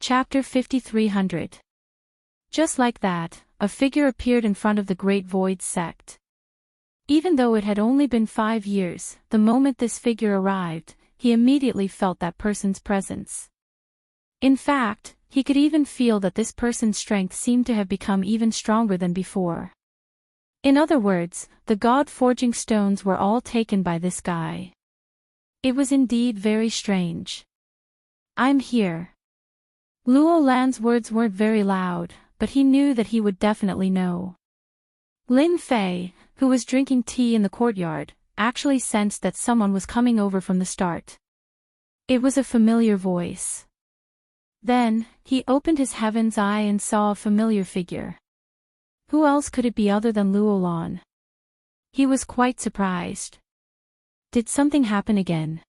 Chapter 5300. Just like that, a figure appeared in front of the Great Void sect. Even though it had only been 5 years, the moment this figure arrived, he immediately felt that person's presence. In fact, he could even feel that this person's strength seemed to have become even stronger than before. In other words, the God-forging stones were all taken by this guy. It was indeed very strange. "I'm here." Luo Lan's words weren't very loud, but he knew that he would definitely know. Lin Fei, who was drinking tea in the courtyard, actually sensed that someone was coming over from the start. It was a familiar voice. Then, he opened his heaven's eye and saw a familiar figure. Who else could it be other than Luo Lan? He was quite surprised. Did something happen again?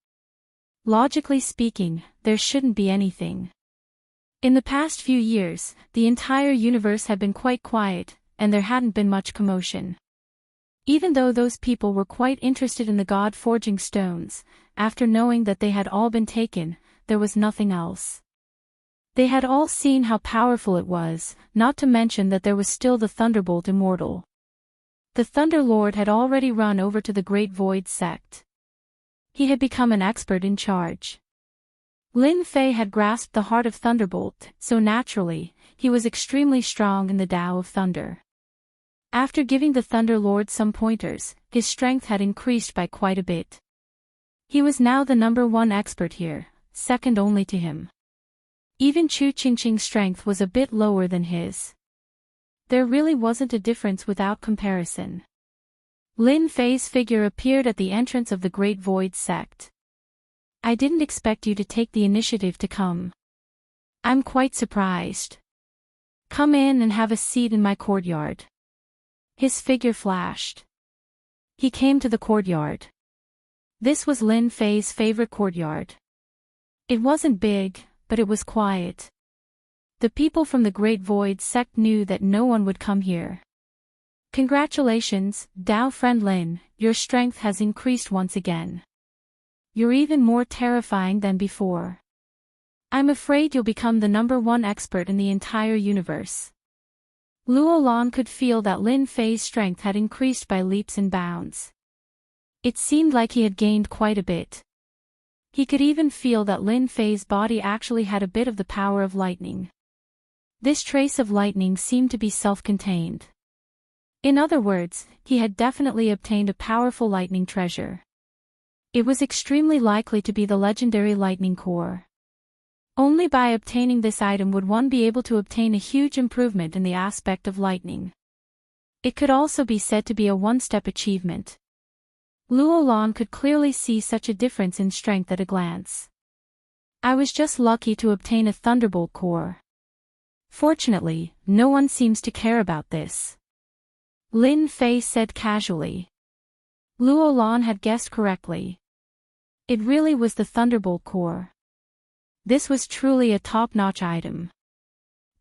Logically speaking, there shouldn't be anything. In the past few years, the entire universe had been quite quiet, and there hadn't been much commotion. Even though those people were quite interested in the God-forging stones, after knowing that they had all been taken, there was nothing else. They had all seen how powerful it was, not to mention that there was still the Thunderbolt Immortal. The Thunder Lord had already run over to the Great Void sect. He had become an expert in charge. Lin Fei had grasped the heart of Thunderbolt, so naturally, he was extremely strong in the Tao of Thunder. After giving the Thunder Lord some pointers, his strength had increased by quite a bit. He was now the #1 expert here, second only to him. Even Chu Qingqing's strength was a bit lower than his. There really wasn't a difference without comparison. Lin Fei's figure appeared at the entrance of the Great Void sect. "I didn't expect you to take the initiative to come. I'm quite surprised. Come in and have a seat in my courtyard." His figure flashed. He came to the courtyard. This was Lin Fei's favorite courtyard. It wasn't big, but it was quiet. The people from the Great Void sect knew that no one would come here. "Congratulations, Dao friend Lin, your strength has increased once again. You're even more terrifying than before. I'm afraid you'll become the #1 expert in the entire universe." Luo Lan could feel that Lin Fei's strength had increased by leaps and bounds. It seemed like he had gained quite a bit. He could even feel that Lin Fei's body actually had a bit of the power of lightning. This trace of lightning seemed to be self-contained. In other words, he had definitely obtained a powerful lightning treasure. It was extremely likely to be the legendary lightning core. Only by obtaining this item would one be able to obtain a huge improvement in the aspect of lightning. It could also be said to be a one-step achievement. Luo Lan could clearly see such a difference in strength at a glance. "I was just lucky to obtain a Thunderbolt core. Fortunately, no one seems to care about this," Lin Fei said casually. Luo Lan had guessed correctly. It really was the Thunderbolt core. This was truly a top-notch item.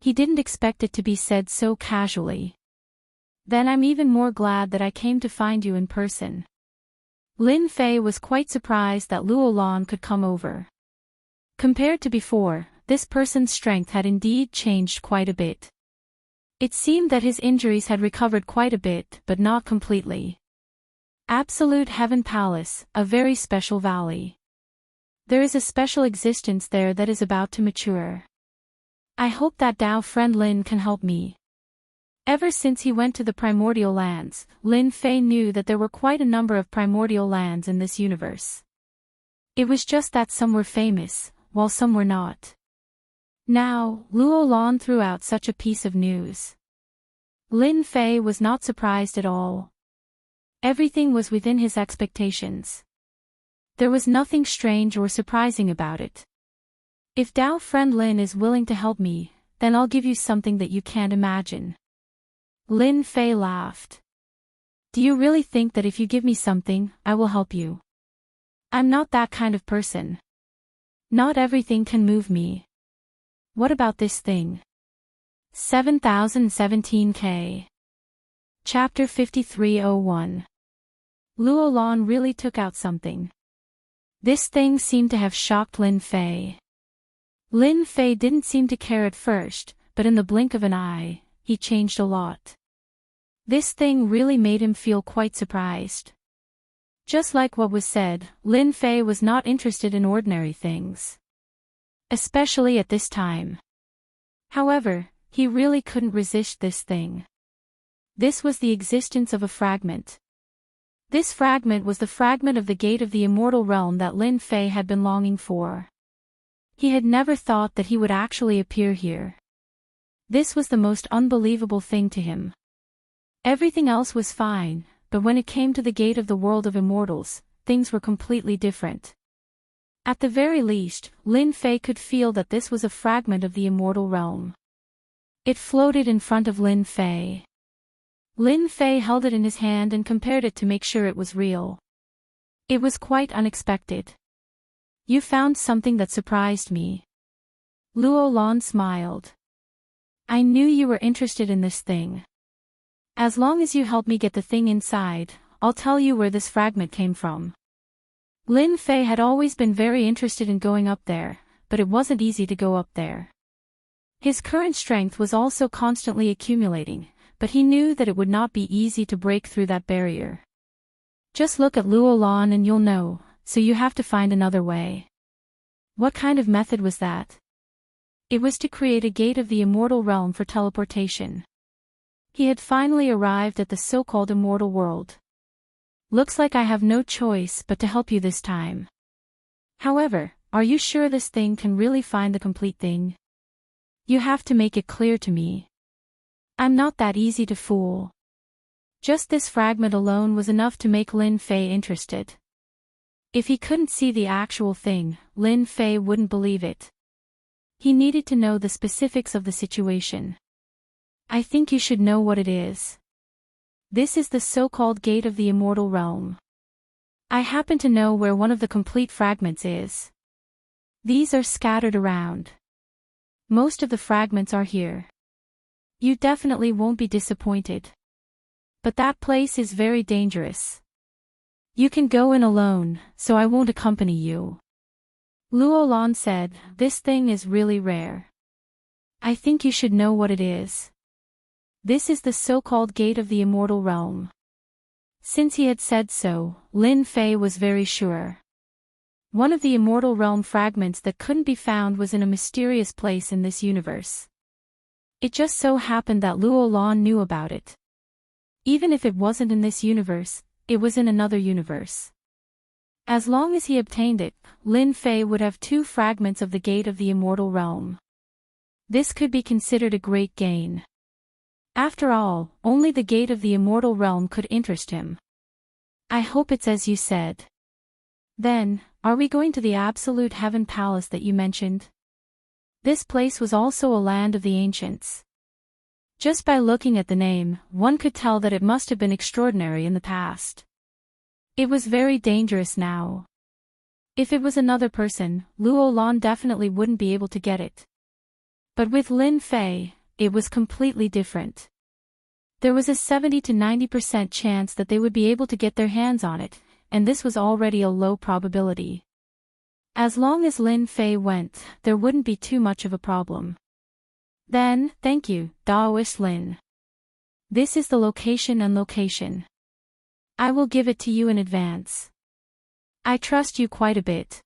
He didn't expect it to be said so casually. "Then I'm even more glad that I came to find you in person." Lin Fei was quite surprised that Luo Lan could come over. Compared to before, this person's strength had indeed changed quite a bit. It seemed that his injuries had recovered quite a bit, but not completely. Absolute Heaven Palace, a very special valley. There is a special existence there that is about to mature. I hope that Dao friend Lin can help me. Ever since he went to the primordial lands, Lin Fei knew that there were quite a number of primordial lands in this universe. It was just that some were famous, while some were not. Now, Luo Lan threw out such a piece of news. Lin Fei was not surprised at all. Everything was within his expectations. There was nothing strange or surprising about it. "If Dao friend Lin is willing to help me, then I'll give you something that you can't imagine." Lin Fei laughed. "Do you really think that if you give me something, I will help you? I'm not that kind of person. Not everything can move me." "What about this thing?" 7017K. Chapter 5301. Luo Lan really took out something. This thing seemed to have shocked Lin Fei. Lin Fei didn't seem to care at first, but in the blink of an eye, he changed a lot. This thing really made him feel quite surprised. Just like what was said, Lin Fei was not interested in ordinary things. Especially at this time. However, he really couldn't resist this thing. This was the existence of a fragment. This fragment was the fragment of the gate of the immortal realm that Lin Fei had been longing for. He had never thought that he would actually appear here. This was the most unbelievable thing to him. Everything else was fine, but when it came to the gate of the world of immortals, things were completely different. At the very least, Lin Fei could feel that this was a fragment of the immortal realm. It floated in front of Lin Fei. Lin Fei held it in his hand and compared it to make sure it was real. It was quite unexpected. You found something that surprised me. Luo Lan smiled. I knew you were interested in this thing. As long as you help me get the thing inside, I'll tell you where this fragment came from. Lin Fei had always been very interested in going up there, but it wasn't easy to go up there. His current strength was also constantly accumulating, but he knew that it would not be easy to break through that barrier. Just look at Luo Lan and you'll know, so you have to find another way. What kind of method was that? It was to create a gate of the immortal realm for teleportation. He had finally arrived at the so-called immortal world. Looks like I have no choice but to help you this time. However, are you sure this thing can really find the complete thing? You have to make it clear to me. I'm not that easy to fool. Just this fragment alone was enough to make Lin Fei interested. If he couldn't see the actual thing, Lin Fei wouldn't believe it. He needed to know the specifics of the situation. I think you should know what it is. This is the so-called gate of the immortal realm. I happen to know where one of the complete fragments is. These are scattered around. Most of the fragments are here. You definitely won't be disappointed. But that place is very dangerous. You can go in alone, so I won't accompany you. Luo Lan said, this thing is really rare. I think you should know what it is. This is the so-called gate of the immortal realm. Since he had said so, Lin Fei was very sure. One of the immortal realm fragments that couldn't be found was in a mysterious place in this universe. It just so happened that Luo Lan knew about it. Even if it wasn't in this universe, it was in another universe. As long as he obtained it, Lin Fei would have 2 fragments of the gate of the immortal realm. This could be considered a great gain. After all, only the gate of the immortal realm could interest him. I hope it's as you said. Then, are we going to the Absolute Heaven Palace that you mentioned? This place was also a land of the ancients. Just by looking at the name, one could tell that it must have been extraordinary in the past. It was very dangerous now. If it was another person, Luo Lan definitely wouldn't be able to get it. But with Lin Fei, it was completely different. There was a 70 to 90% chance that they would be able to get their hands on it, and this was already a low probability. As long as Lin Fei went, there wouldn't be too much of a problem. Then, thank you, Daoist Lin. This is the location and location. I will give it to you in advance. I trust you quite a bit.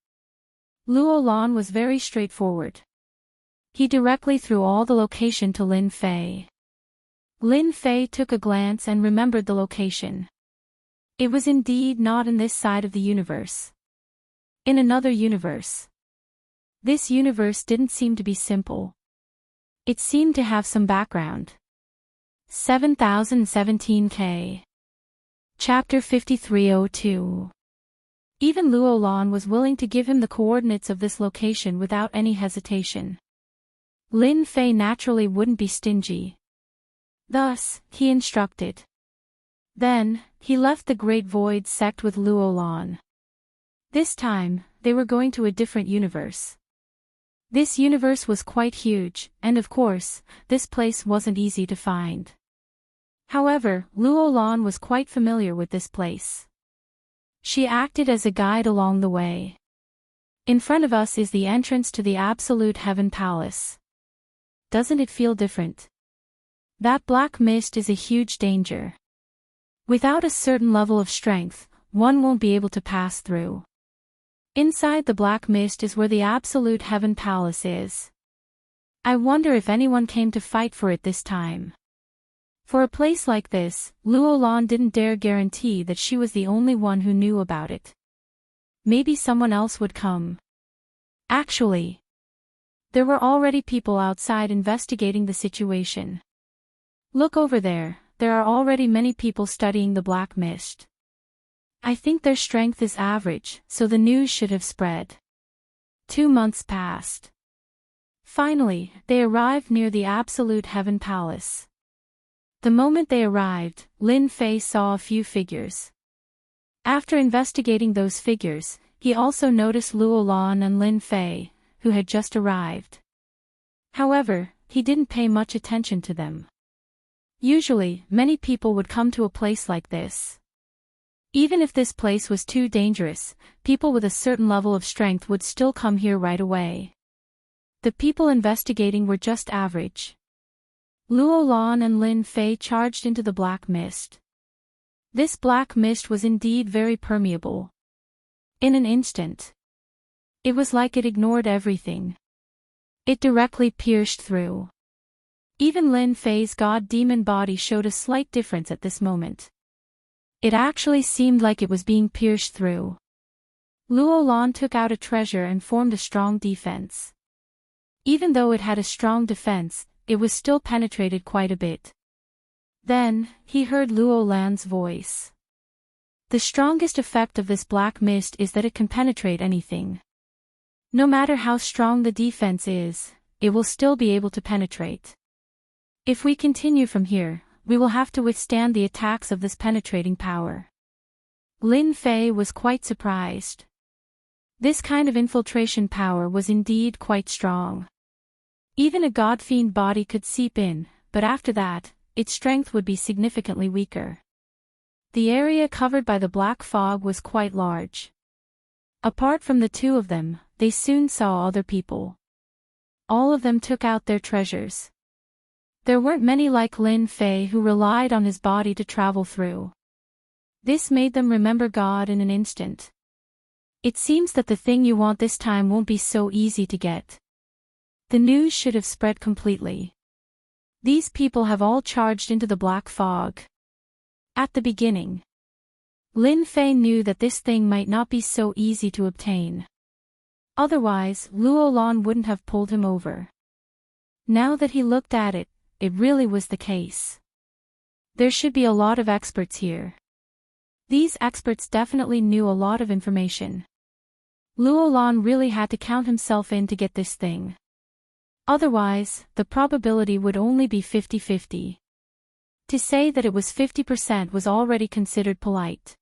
Luo Lan was very straightforward. He directly threw all the location to Lin Fei. Lin Fei took a glance and remembered the location. It was indeed not in this side of the universe. In another universe. This universe didn't seem to be simple. It seemed to have some background. 7017K. Chapter 5302. Even Luo Lan was willing to give him the coordinates of this location without any hesitation. Lin Fei naturally wouldn't be stingy. Thus, he instructed. Then, he left the Great Void sect with Luo Lan. This time, they were going to a different universe. This universe was quite huge, and of course, this place wasn't easy to find. However, Luo Lan was quite familiar with this place. She acted as a guide along the way. In front of us is the entrance to the Absolute Heaven Palace. Doesn't it feel different? That black mist is a huge danger. Without a certain level of strength, one won't be able to pass through. Inside the black mist is where the Absolute Heaven Palace is. I wonder if anyone came to fight for it this time. For a place like this, Luolan didn't dare guarantee that she was the only one who knew about it. Maybe someone else would come. Actually, there were already people outside investigating the situation. Look over there, there are already many people studying the black mist. I think their strength is average, so the news should have spread. 2 months passed. Finally, they arrived near the Absolute Heaven Palace. The moment they arrived, Lin Fei saw a few figures. After investigating those figures, he also noticed Luolan and Lin Fei, who had just arrived. However, he didn't pay much attention to them. Usually, many people would come to a place like this. Even if this place was too dangerous, people with a certain level of strength would still come here right away. The people investigating were just average. Luolan and Lin Fei charged into the black mist. This black mist was indeed very permeable. In an instant, it was like it ignored everything. It directly pierced through. Even Lin Fei's god-demon body showed a slight difference at this moment. It actually seemed like it was being pierced through. Luolan took out a treasure and formed a strong defense. Even though it had a strong defense, it was still penetrated quite a bit. Then, he heard Luolan's voice. The strongest effect of this black mist is that it can penetrate anything. No matter how strong the defense is, it will still be able to penetrate. If we continue from here, we will have to withstand the attacks of this penetrating power. Lin Fei was quite surprised. This kind of infiltration power was indeed quite strong. Even a god-fiend body could seep in, but after that, its strength would be significantly weaker. The area covered by the black fog was quite large. Apart from the two of them, they soon saw other people. All of them took out their treasures. There weren't many like Lin Fei who relied on his body to travel through. This made them remember God in an instant. It seems that the thing you want this time won't be so easy to get. The news should have spread completely. These people have all charged into the black fog. At the beginning, Lin Fei knew that this thing might not be so easy to obtain. Otherwise, Luolan wouldn't have pulled him over. Now that he looked at it, it really was the case. There should be a lot of experts here. These experts definitely knew a lot of information. Luolan really had to count himself in to get this thing. Otherwise, the probability would only be 50-50. To say that it was 50% was already considered polite.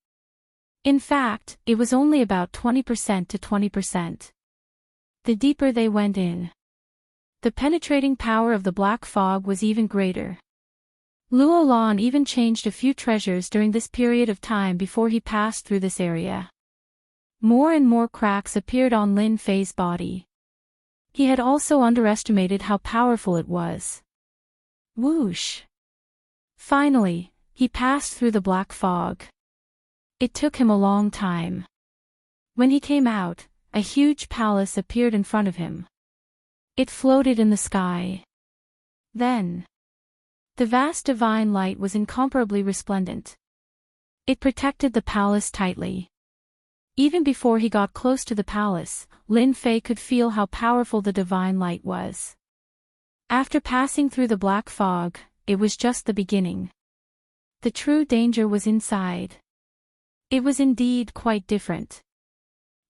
In fact, it was only about 20% to 20%. The deeper they went in, the penetrating power of the black fog was even greater. Luolan even changed a few treasures during this period of time before he passed through this area. More and more cracks appeared on Lin Fei's body. He had also underestimated how powerful it was. Whoosh! Finally, he passed through the black fog. It took him a long time. When he came out, a huge palace appeared in front of him. It floated in the sky. Then, the vast divine light was incomparably resplendent. It protected the palace tightly. Even before he got close to the palace, Lin Fei could feel how powerful the divine light was. After passing through the black fog, it was just the beginning. The true danger was inside. It was indeed quite different.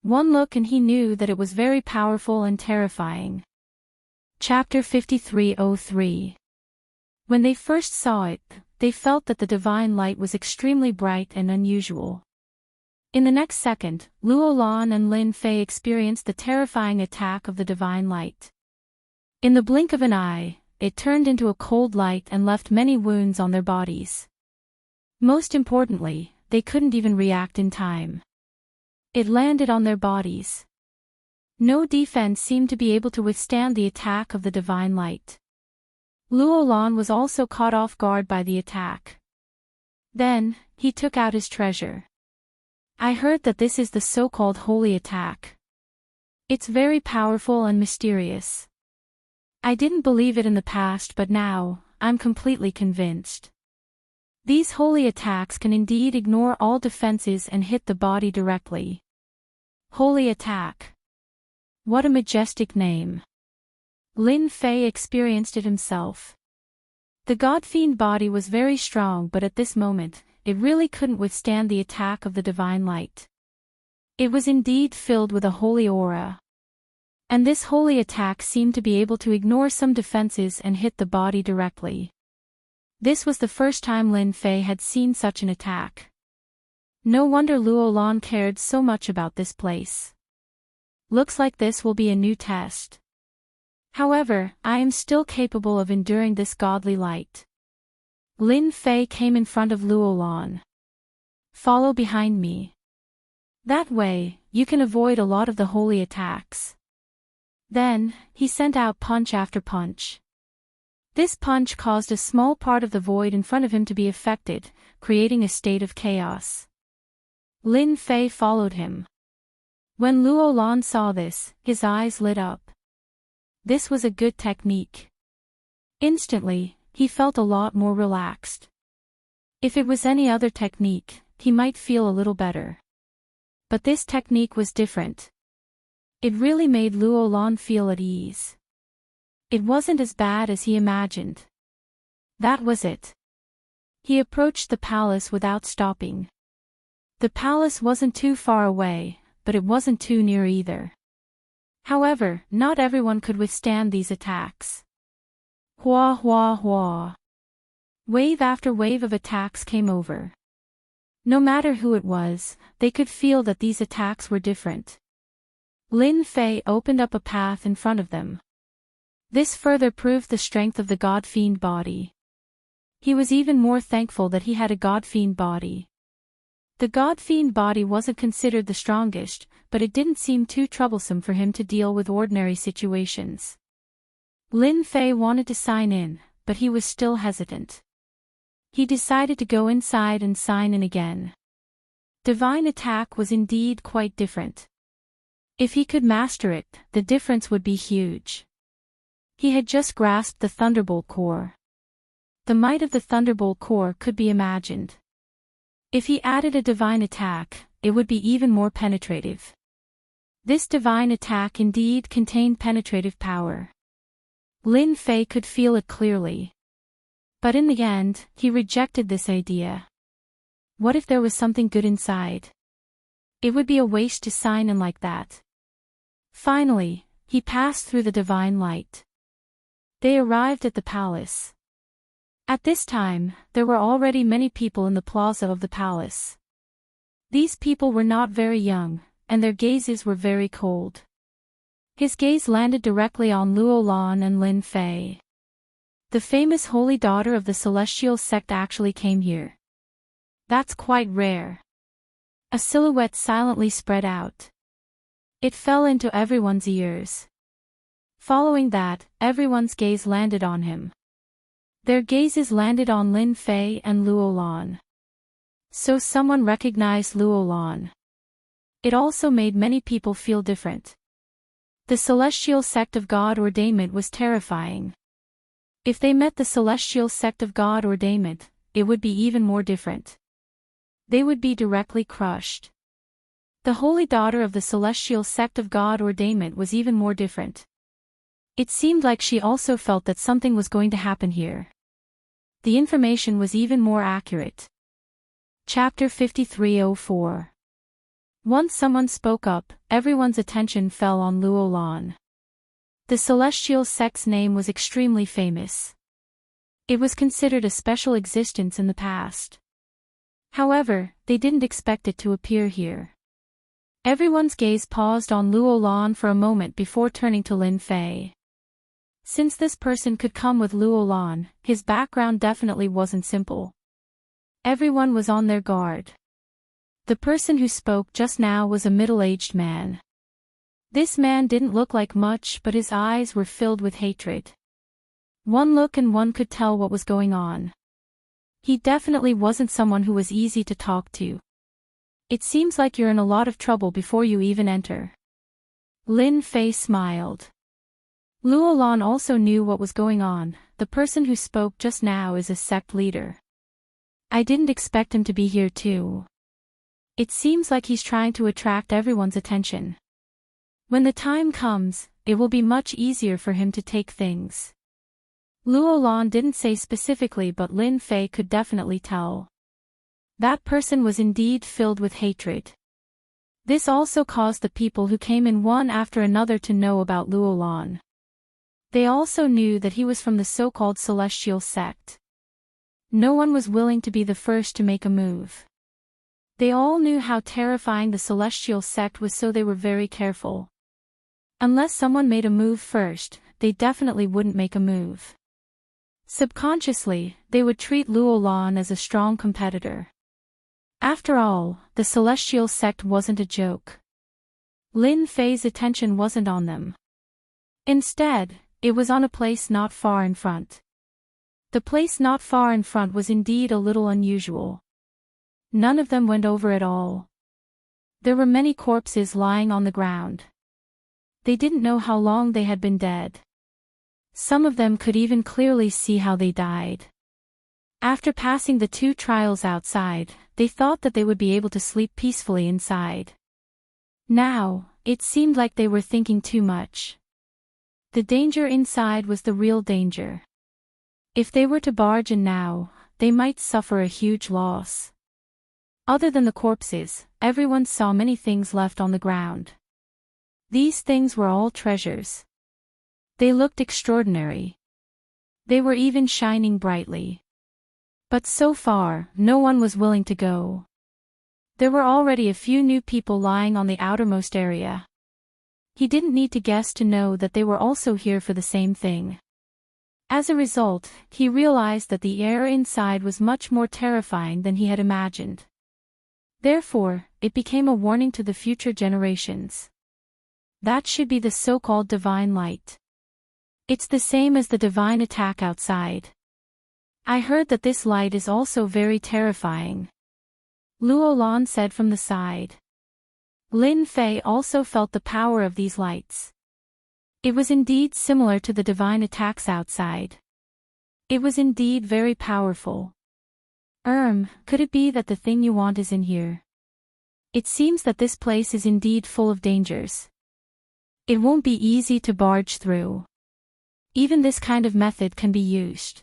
One look and he knew that it was very powerful and terrifying. Chapter 5303. When they first saw it, they felt that the divine light was extremely bright and unusual. In the next second, Luolan and Lin Fei experienced the terrifying attack of the divine light. In the blink of an eye, it turned into a cold light and left many wounds on their bodies. Most importantly, they couldn't even react in time. It landed on their bodies. No defense seemed to be able to withstand the attack of the divine light. Luolan was also caught off guard by the attack. Then, he took out his treasure. I heard that this is the so-called holy attack. It's very powerful and mysterious. I didn't believe it in the past, but now, I'm completely convinced. These holy attacks can indeed ignore all defenses and hit the body directly. Holy attack. What a majestic name. Lin Fei experienced it himself. The god-fiend body was very strong, but at this moment, it really couldn't withstand the attack of the divine light. It was indeed filled with a holy aura. And this holy attack seemed to be able to ignore some defenses and hit the body directly. This was the first time Lin Fei had seen such an attack. No wonder Luolan cared so much about this place. Looks like this will be a new test. However, I am still capable of enduring this godly light. Lin Fei came in front of Luolan. Follow behind me. That way, you can avoid a lot of the holy attacks. Then, he sent out punch after punch. This punch caused a small part of the void in front of him to be affected, creating a state of chaos. Lin Fei followed him. When Luolan saw this, his eyes lit up. This was a good technique. Instantly, he felt a lot more relaxed. If it was any other technique, he might feel a little better. But this technique was different. It really made Luolan feel at ease. It wasn't as bad as he imagined. That was it. He approached the palace without stopping. The palace wasn't too far away, but it wasn't too near either. However, not everyone could withstand these attacks. Hua hua hua. Wave after wave of attacks came over. No matter who it was, they could feel that these attacks were different. Lin Fei opened up a path in front of them. This further proved the strength of the god-fiend body. He was even more thankful that he had a god-fiend body. The god-fiend body wasn't considered the strongest, but it didn't seem too troublesome for him to deal with ordinary situations. Lin Fei wanted to sign in, but he was still hesitant. He decided to go inside and sign in again. Divine attack was indeed quite different. If he could master it, the difference would be huge. He had just grasped the Thunderbolt core. The might of the Thunderbolt core could be imagined. If he added a divine attack, it would be even more penetrative. This divine attack indeed contained penetrative power. Lin Fei could feel it clearly. But in the end, he rejected this idea. What if there was something good inside? It would be a waste to sign in like that. Finally, he passed through the divine light. They arrived at the palace. At this time, there were already many people in the plaza of the palace. These people were not very young, and their gazes were very cold. His gaze landed directly on Luolan and Lin Fei. The famous holy daughter of the celestial sect actually came here. That's quite rare. A silhouette silently spread out. It fell into everyone's ears. Following that, everyone's gaze landed on him. Their gazes landed on Lin Fei and Luolan. So someone recognized Luolan. It also made many people feel different. The celestial sect of God ordainment was terrifying. If they met the celestial sect of God ordainment, it would be even more different. They would be directly crushed. The holy daughter of the celestial sect of God ordainment was even more different. It seemed like she also felt that something was going to happen here. The information was even more accurate. Chapter 5304. Once someone spoke up, everyone's attention fell on Luolan. The celestial sect's name was extremely famous. It was considered a special existence in the past. However, they didn't expect it to appear here. Everyone's gaze paused on Luolan for a moment before turning to Lin Fei. Since this person could come with Luolan, his background definitely wasn't simple. Everyone was on their guard. The person who spoke just now was a middle-aged man. This man didn't look like much, but his eyes were filled with hatred. One look and one could tell what was going on. He definitely wasn't someone who was easy to talk to. It seems like you're in a lot of trouble before you even enter. Lin Fei smiled. Luolan also knew what was going on. The person who spoke just now is a sect leader. I didn't expect him to be here too. It seems like he's trying to attract everyone's attention. When the time comes, it will be much easier for him to take things. Luolan didn't say specifically, but Lin Fei could definitely tell. That person was indeed filled with hatred. This also caused the people who came in one after another to know about Luolan. They also knew that he was from the so-called celestial sect. No one was willing to be the first to make a move. They all knew how terrifying the celestial sect was, so they were very careful. Unless someone made a move first, they definitely wouldn't make a move. Subconsciously, they would treat Luolan as a strong competitor. After all, the celestial sect wasn't a joke. Lin Fei's attention wasn't on them. Instead, it was on a place not far in front. The place not far in front was indeed a little unusual. None of them went over at all. There were many corpses lying on the ground. They didn't know how long they had been dead. Some of them could even clearly see how they died. After passing the 2 trials outside, they thought that they would be able to sleep peacefully inside. Now, it seemed like they were thinking too much. The danger inside was the real danger. If they were to barge in now, they might suffer a huge loss. Other than the corpses, everyone saw many things left on the ground. These things were all treasures. They looked extraordinary. They were even shining brightly. But so far, no one was willing to go. There were already a few new people lying on the outermost area. He didn't need to guess to know that they were also here for the same thing. As a result, he realized that the air inside was much more terrifying than he had imagined. Therefore, it became a warning to the future generations. That should be the so-called divine light. It's the same as the divine attack outside. I heard that this light is also very terrifying. Luolan said from the side. Lin Fei also felt the power of these lights. It was indeed similar to the divine attacks outside. It was indeed very powerful. Could it be that the thing you want is in here? It seems that this place is indeed full of dangers. It won't be easy to barge through. Even this kind of method can be used.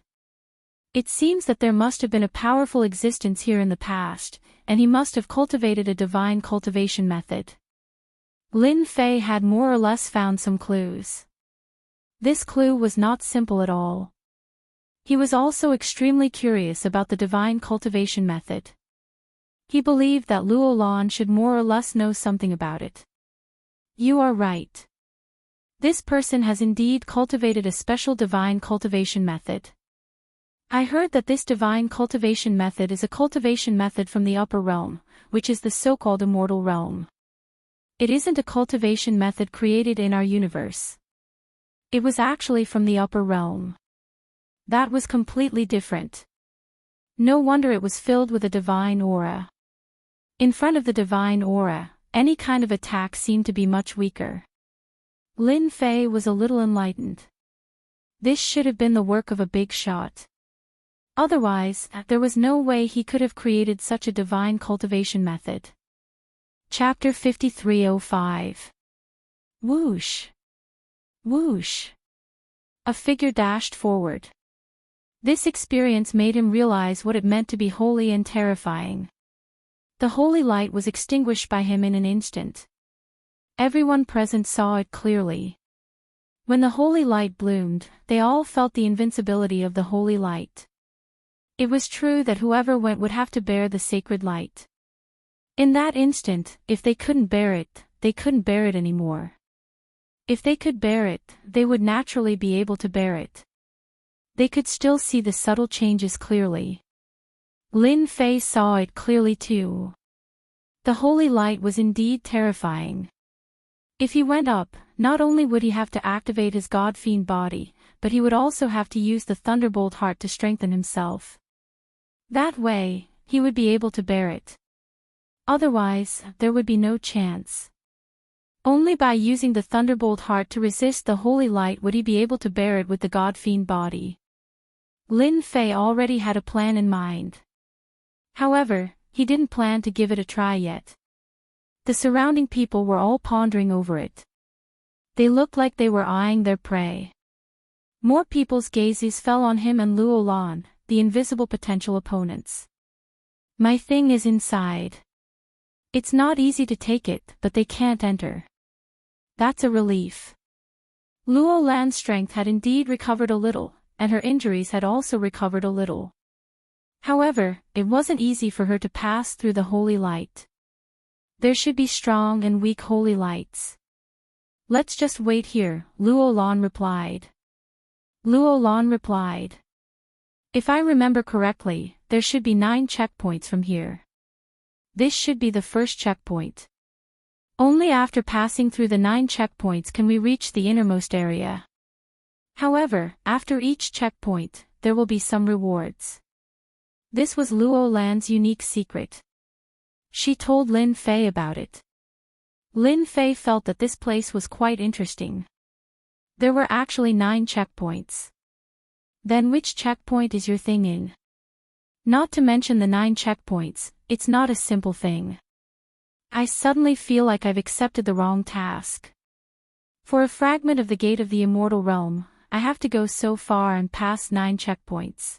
It seems that there must have been a powerful existence here in the past, and he must have cultivated a divine cultivation method. Lin Fei had more or less found some clues. This clue was not simple at all. He was also extremely curious about the divine cultivation method. He believed that Luolan should more or less know something about it. You are right. This person has indeed cultivated a special divine cultivation method. I heard that this divine cultivation method is a cultivation method from the upper realm, which is the so-called immortal realm. It isn't a cultivation method created in our universe. It was actually from the upper realm. That was completely different. No wonder it was filled with a divine aura. In front of the divine aura, any kind of attack seemed to be much weaker. Lin Fei was a little enlightened. This should have been the work of a big shot. Otherwise, there was no way he could have created such a divine cultivation method. Chapter 53:05. Whoosh! Whoosh! A figure dashed forward. This experience made him realize what it meant to be holy and terrifying. The holy light was extinguished by him in an instant. Everyone present saw it clearly. When the holy light bloomed, they all felt the invincibility of the holy light. It was true that whoever went would have to bear the sacred light. In that instant, if they couldn't bear it, they couldn't bear it anymore. If they could bear it, they would naturally be able to bear it. They could still see the subtle changes clearly. Lin Fei saw it clearly too. The holy light was indeed terrifying. If he went up, not only would he have to activate his god-fiend body, but he would also have to use the Thunderbolt Heart to strengthen himself. That way, he would be able to bear it. Otherwise, there would be no chance. Only by using the Thunderbolt Heart to resist the holy light would he be able to bear it with the god-fiend body. Lin Fei already had a plan in mind. However, he didn't plan to give it a try yet. The surrounding people were all pondering over it. They looked like they were eyeing their prey. More people's gazes fell on him and Luo Lan, the invisible potential opponents. My thing is inside. It's not easy to take it, but they can't enter. That's a relief. Luo Lan's strength had indeed recovered a little, and her injuries had also recovered a little. However, it wasn't easy for her to pass through the holy light. There should be strong and weak holy lights. Let's just wait here, Luo Lan replied. Luo Lan replied. If I remember correctly, there should be 9 checkpoints from here. This should be the first checkpoint. Only after passing through the 9 checkpoints can we reach the innermost area. However, after each checkpoint, there will be some rewards. This was Luo Lan's unique secret. She told Lin Fei about it. Lin Fei felt that this place was quite interesting. There were actually 9 checkpoints. Then which checkpoint is your thing in? Not to mention the 9 checkpoints, it's not a simple thing. I suddenly feel like I've accepted the wrong task. For a fragment of the gate of the immortal realm, I have to go so far and pass 9 checkpoints.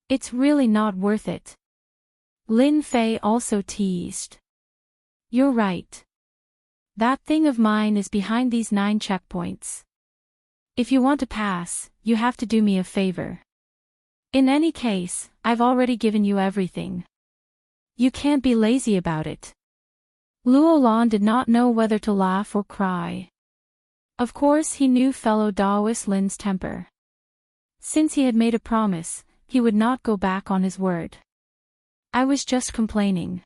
It's really not worth it. Lin Fei also teased. You're right. That thing of mine is behind these 9 checkpoints. If you want to pass, you have to do me a favor. In any case, I've already given you everything. You can't be lazy about it. Luo Lan did not know whether to laugh or cry. Of course he knew fellow Daoist Lin's temper. Since he had made a promise, he would not go back on his word. I was just complaining.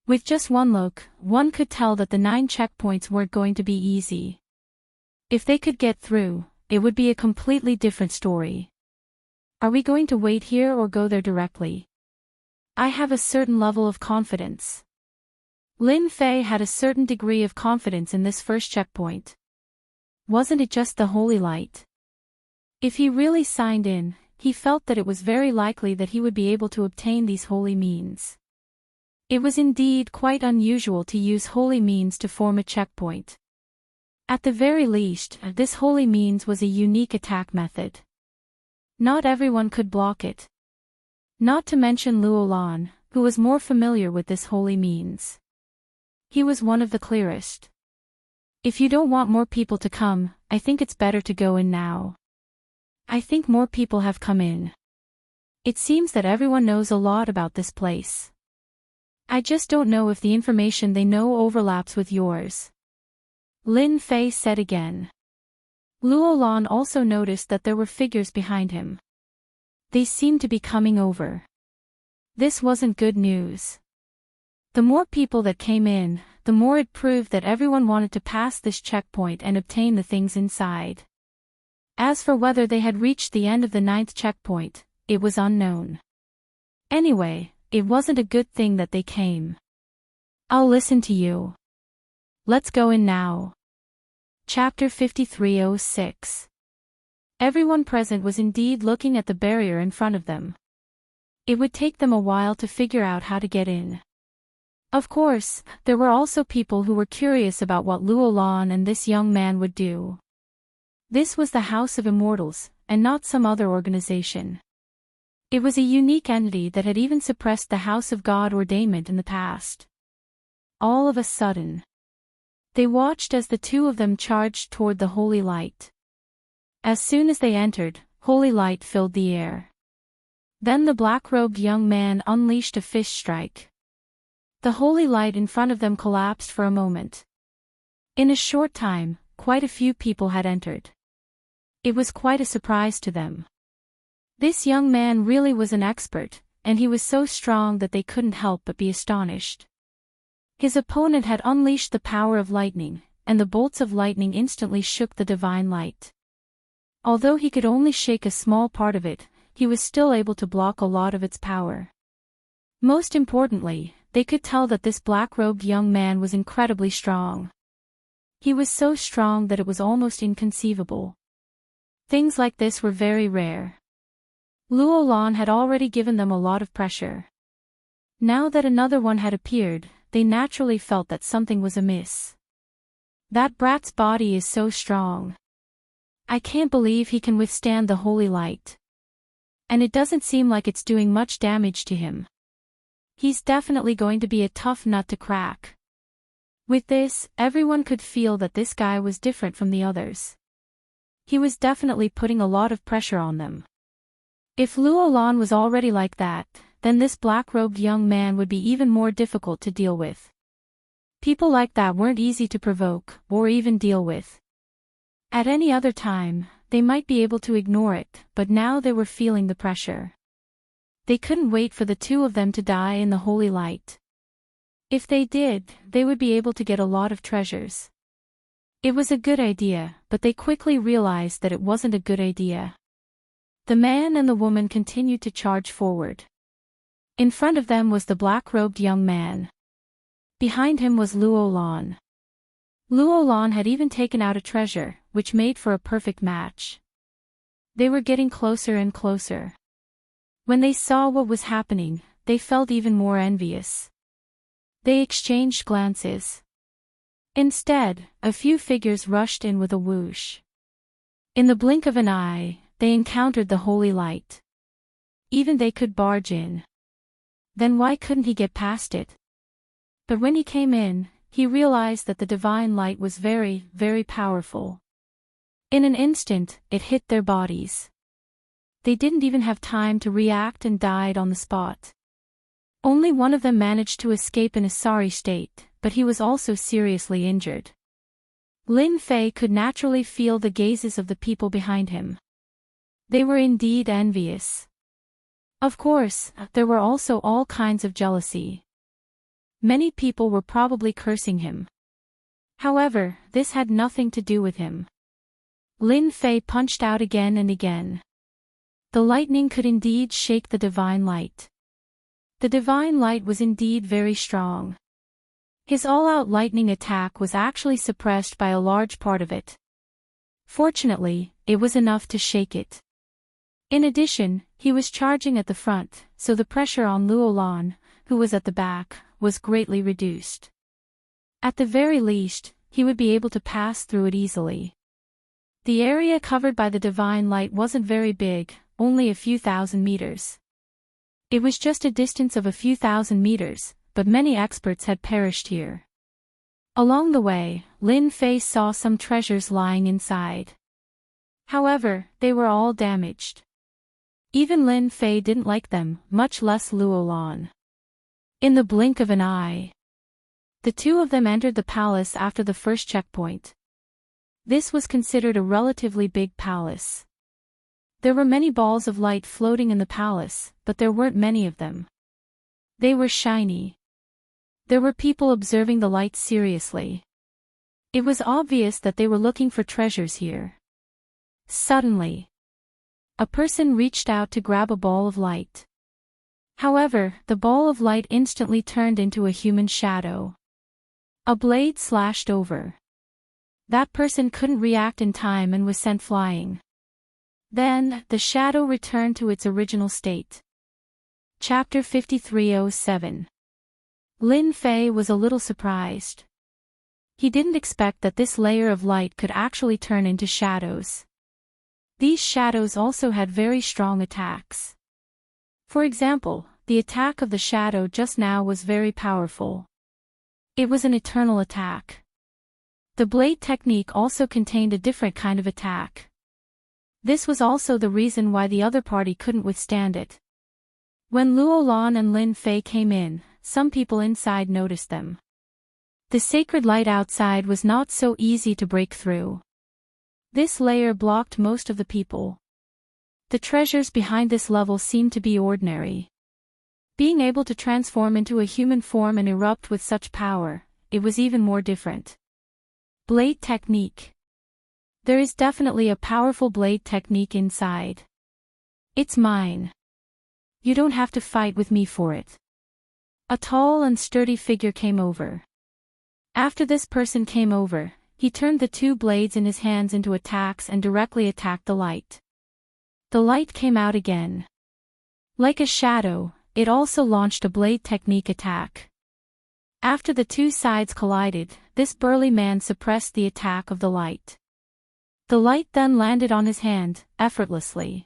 With just one look, one could tell that the 9 checkpoints weren't going to be easy. If they could get through, it would be a completely different story. Are we going to wait here or go there directly? I have a certain level of confidence. Lin Fei had a certain degree of confidence in this first checkpoint. Wasn't it just the holy light? If he really signed in, he felt that it was very likely that he would be able to obtain these holy means. It was indeed quite unusual to use holy means to form a checkpoint. At the very least, this holy means was a unique attack method. Not everyone could block it. Not to mention Luo Lan, who was more familiar with this holy means. He was one of the clearest. If you don't want more people to come, I think it's better to go in now. I think more people have come in. It seems that everyone knows a lot about this place. I just don't know if the information they know overlaps with yours. Lin Fei said again. Luo Lan also noticed that there were figures behind him. They seemed to be coming over. This wasn't good news. The more people that came in, the more it proved that everyone wanted to pass this checkpoint and obtain the things inside. As for whether they had reached the end of the 9th checkpoint, it was unknown. Anyway, it wasn't a good thing that they came. I'll listen to you. Let's go in now. Chapter 5306. Everyone present was indeed looking at the barrier in front of them. It would take them a while to figure out how to get in. Of course, there were also people who were curious about what Luo Lan and this young man would do. This was the House of Immortals, and not some other organization. It was a unique entity that had even suppressed the House of God ordainment in the past. All of a sudden, they watched as the two of them charged toward the holy light. As soon as they entered, holy light filled the air. Then the black-robed young man unleashed a fist strike. The holy light in front of them collapsed for a moment. In a short time, quite a few people had entered. It was quite a surprise to them. This young man really was an expert, and he was so strong that they couldn't help but be astonished. His opponent had unleashed the power of lightning, and the bolts of lightning instantly shook the divine light. Although he could only shake a small part of it, he was still able to block a lot of its power. Most importantly, they could tell that this black-robed young man was incredibly strong. He was so strong that it was almost inconceivable. Things like this were very rare. Luolan had already given them a lot of pressure. Now that another one had appeared, they naturally felt that something was amiss. That brat's body is so strong. I can't believe he can withstand the holy light. And it doesn't seem like it's doing much damage to him. He's definitely going to be a tough nut to crack. With this, everyone could feel that this guy was different from the others. He was definitely putting a lot of pressure on them. If Luolan was already like that, then this black-robed young man would be even more difficult to deal with. People like that weren't easy to provoke, or even deal with. At any other time, they might be able to ignore it, but now they were feeling the pressure. They couldn't wait for the two of them to die in the holy light. If they did, they would be able to get a lot of treasures. It was a good idea, but they quickly realized that it wasn't a good idea. The man and the woman continued to charge forward. In front of them was the black-robed young man. Behind him was Luolan. Luolan had even taken out a treasure, which made for a perfect match. They were getting closer and closer. When they saw what was happening, they felt even more envious. They exchanged glances. Instead, a few figures rushed in with a whoosh. In the blink of an eye, they encountered the holy light. Even they could barge in. Then why couldn't he get past it? But when he came in, he realized that the divine light was very, very powerful. In an instant, it hit their bodies. They didn't even have time to react and died on the spot. Only one of them managed to escape in a sorry state, but he was also seriously injured. Lin Fei could naturally feel the gazes of the people behind him. They were indeed envious. Of course, there were also all kinds of jealousy. Many people were probably cursing him. However, this had nothing to do with him. Lin Fei punched out again and again. The lightning could indeed shake the divine light. The divine light was indeed very strong. His all-out lightning attack was actually suppressed by a large part of it. Fortunately, it was enough to shake it. In addition, he was charging at the front, so the pressure on Luolan, who was at the back, was greatly reduced. At the very least, he would be able to pass through it easily. The area covered by the divine light wasn't very big, only a few thousand meters. It was just a distance of a few thousand meters, but many experts had perished here. Along the way, Lin Fei saw some treasures lying inside. However, they were all damaged. Even Lin Fei didn't like them, much less Luolan. In the blink of an eye, the two of them entered the palace after the first checkpoint. This was considered a relatively big palace. There were many balls of light floating in the palace, but there weren't many of them. They were shiny. There were people observing the light seriously. It was obvious that they were looking for treasures here. Suddenly, a person reached out to grab a ball of light. However, the ball of light instantly turned into a human shadow. A blade slashed over. That person couldn't react in time and was sent flying. Then, the shadow returned to its original state. Chapter 5307. Lin Fei was a little surprised. He didn't expect that this layer of light could actually turn into shadows. These shadows also had very strong attacks. For example, the attack of the shadow just now was very powerful. It was an eternal attack. The blade technique also contained a different kind of attack. This was also the reason why the other party couldn't withstand it. When Luolan and Lin Fei came in, some people inside noticed them. The sacred light outside was not so easy to break through. This layer blocked most of the people. The treasures behind this level seemed to be ordinary. Being able to transform into a human form and erupt with such power, it was even more different. Blade technique. There is definitely a powerful blade technique inside. It's mine. You don't have to fight with me for it. A tall and sturdy figure came over. After this person came over, he turned the two blades in his hands into attacks and directly attacked the light. The light came out again. Like a shadow, it also launched a blade technique attack. After the two sides collided, this burly man suppressed the attack of the light. The light then landed on his hand, effortlessly.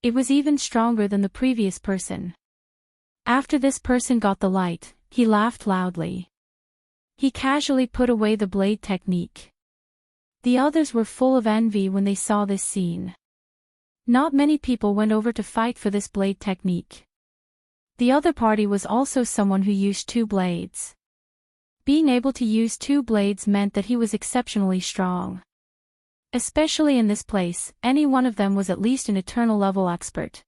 It was even stronger than the previous person. After this person got the light, he laughed loudly. He casually put away the blade technique. The others were full of envy when they saw this scene. Not many people went over to fight for this blade technique. The other party was also someone who used two blades. Being able to use two blades meant that he was exceptionally strong. Especially in this place, any one of them was at least an eternal level expert.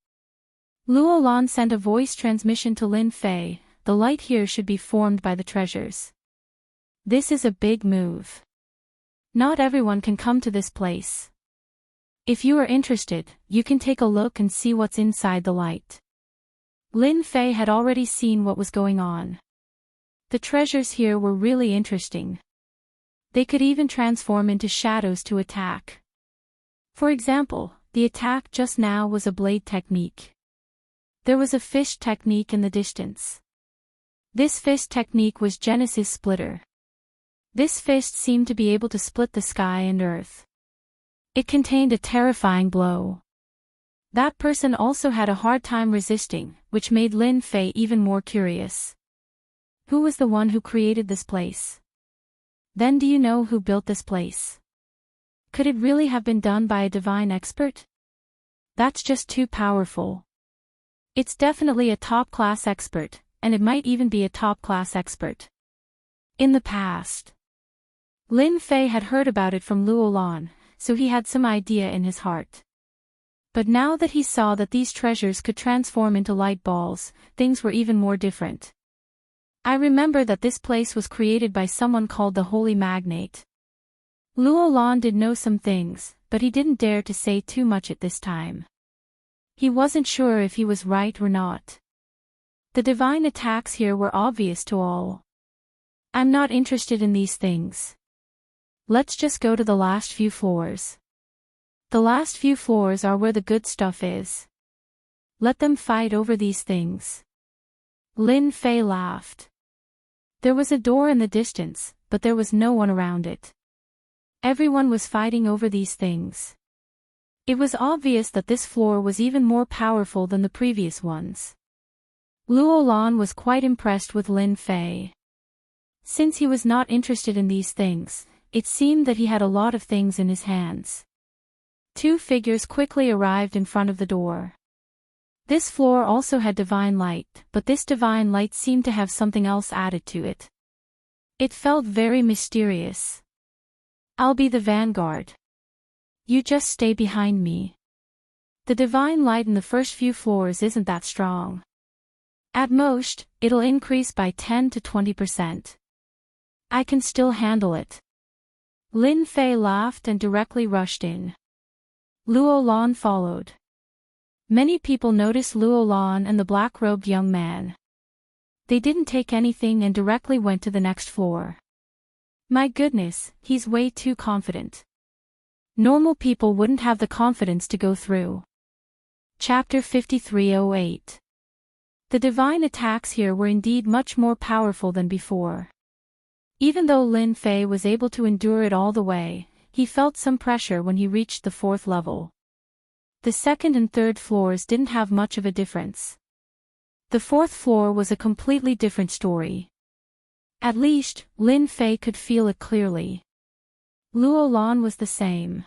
Luo Lan sent a voice transmission to Lin Fei. The light here should be formed by the treasures. This is a big move. Not everyone can come to this place. If you are interested, you can take a look and see what's inside the light. Lin Fei had already seen what was going on. The treasures here were really interesting. They could even transform into shadows to attack. For example, the attack just now was a blade technique. There was a fist technique in the distance. This fist technique was Genesis Splitter. This fist seemed to be able to split the sky and earth. It contained a terrifying blow. That person also had a hard time resisting, which made Lin Fei even more curious. Who was the one who created this place? Then do you know who built this place? Could it really have been done by a divine expert? That's just too powerful. It's definitely a top-class expert, and it might even be a top-class expert. In the past, Lin Fei had heard about it from Luo Lan, so he had some idea in his heart. But now that he saw that these treasures could transform into light balls, things were even more different. I remember that this place was created by someone called the Holy Magnate. Luo Lan did know some things, but he didn't dare to say too much at this time. He wasn't sure if he was right or not. The divine attacks here were obvious to all. I'm not interested in these things. Let's just go to the last few floors. The last few floors are where the good stuff is. Let them fight over these things. Lin Fei laughed. There was a door in the distance, but there was no one around it. Everyone was fighting over these things. It was obvious that this floor was even more powerful than the previous ones. Luo Lan was quite impressed with Lin Fei. Since he was not interested in these things, it seemed that he had a lot of things in his hands. Two figures quickly arrived in front of the door. This floor also had divine light, but this divine light seemed to have something else added to it. It felt very mysterious. I'll be the vanguard. You just stay behind me. The divine light in the first few floors isn't that strong. At most, it'll increase by 10 to 20%. I can still handle it. Lin Fei laughed and directly rushed in. Luo Lan followed. Many people noticed Luo Lan and the black-robed young man. They didn't take anything and directly went to the next floor. My goodness, he's way too confident. Normal people wouldn't have the confidence to go through. Chapter 5308. The divine attacks here were indeed much more powerful than before. Even though Lin Fei was able to endure it all the way, he felt some pressure when he reached the fourth level. The second and third floors didn't have much of a difference. The fourth floor was a completely different story. At least, Lin Fei could feel it clearly. Luo Lan was the same.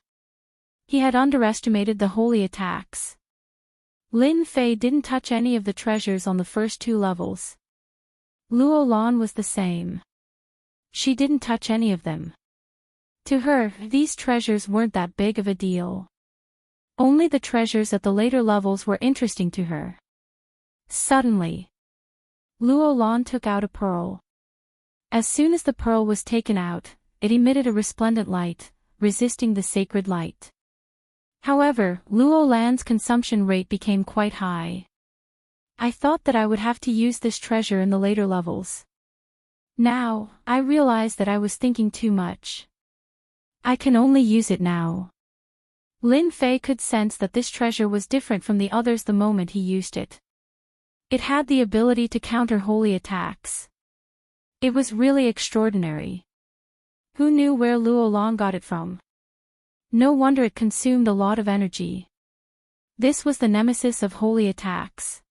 He had underestimated the holy attacks. Lin Fei didn't touch any of the treasures on the first two levels. Luo Lan was the same. She didn't touch any of them. To her, these treasures weren't that big of a deal. Only the treasures at the later levels were interesting to her. Suddenly, Luo Lan took out a pearl. As soon as the pearl was taken out, it emitted a resplendent light, resisting the sacred light. However, Luo Lan's consumption rate became quite high. I thought that I would have to use this treasure in the later levels. Now, I realized that I was thinking too much. I can only use it now. Lin Fei could sense that this treasure was different from the others the moment he used it. It had the ability to counter holy attacks. It was really extraordinary. Who knew where Luo Lan got it from? No wonder it consumed a lot of energy. This was the nemesis of holy attacks.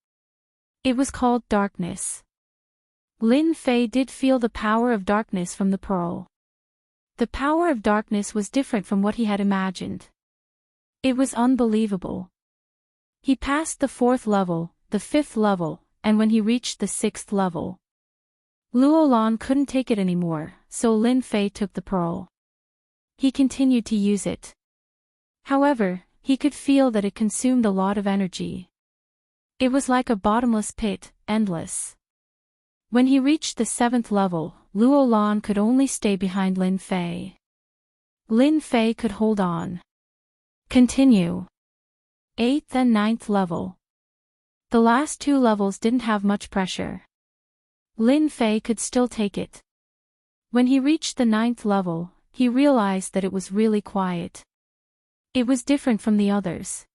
It was called darkness. Lin Fei did feel the power of darkness from the pearl. The power of darkness was different from what he had imagined. It was unbelievable. He passed the 4th level, the 5th level, and when he reached the 6th level, Luo Lan couldn't take it anymore, so Lin Fei took the pearl. He continued to use it. However, he could feel that it consumed a lot of energy. It was like a bottomless pit, endless. When he reached the 7th level, Luo Lan could only stay behind Lin Fei. Lin Fei could hold on. Continue. 8th and 9th level. The last 2 levels didn't have much pressure. Lin Fei could still take it. When he reached the 9th level, he realized that it was really quiet. It was different from the others.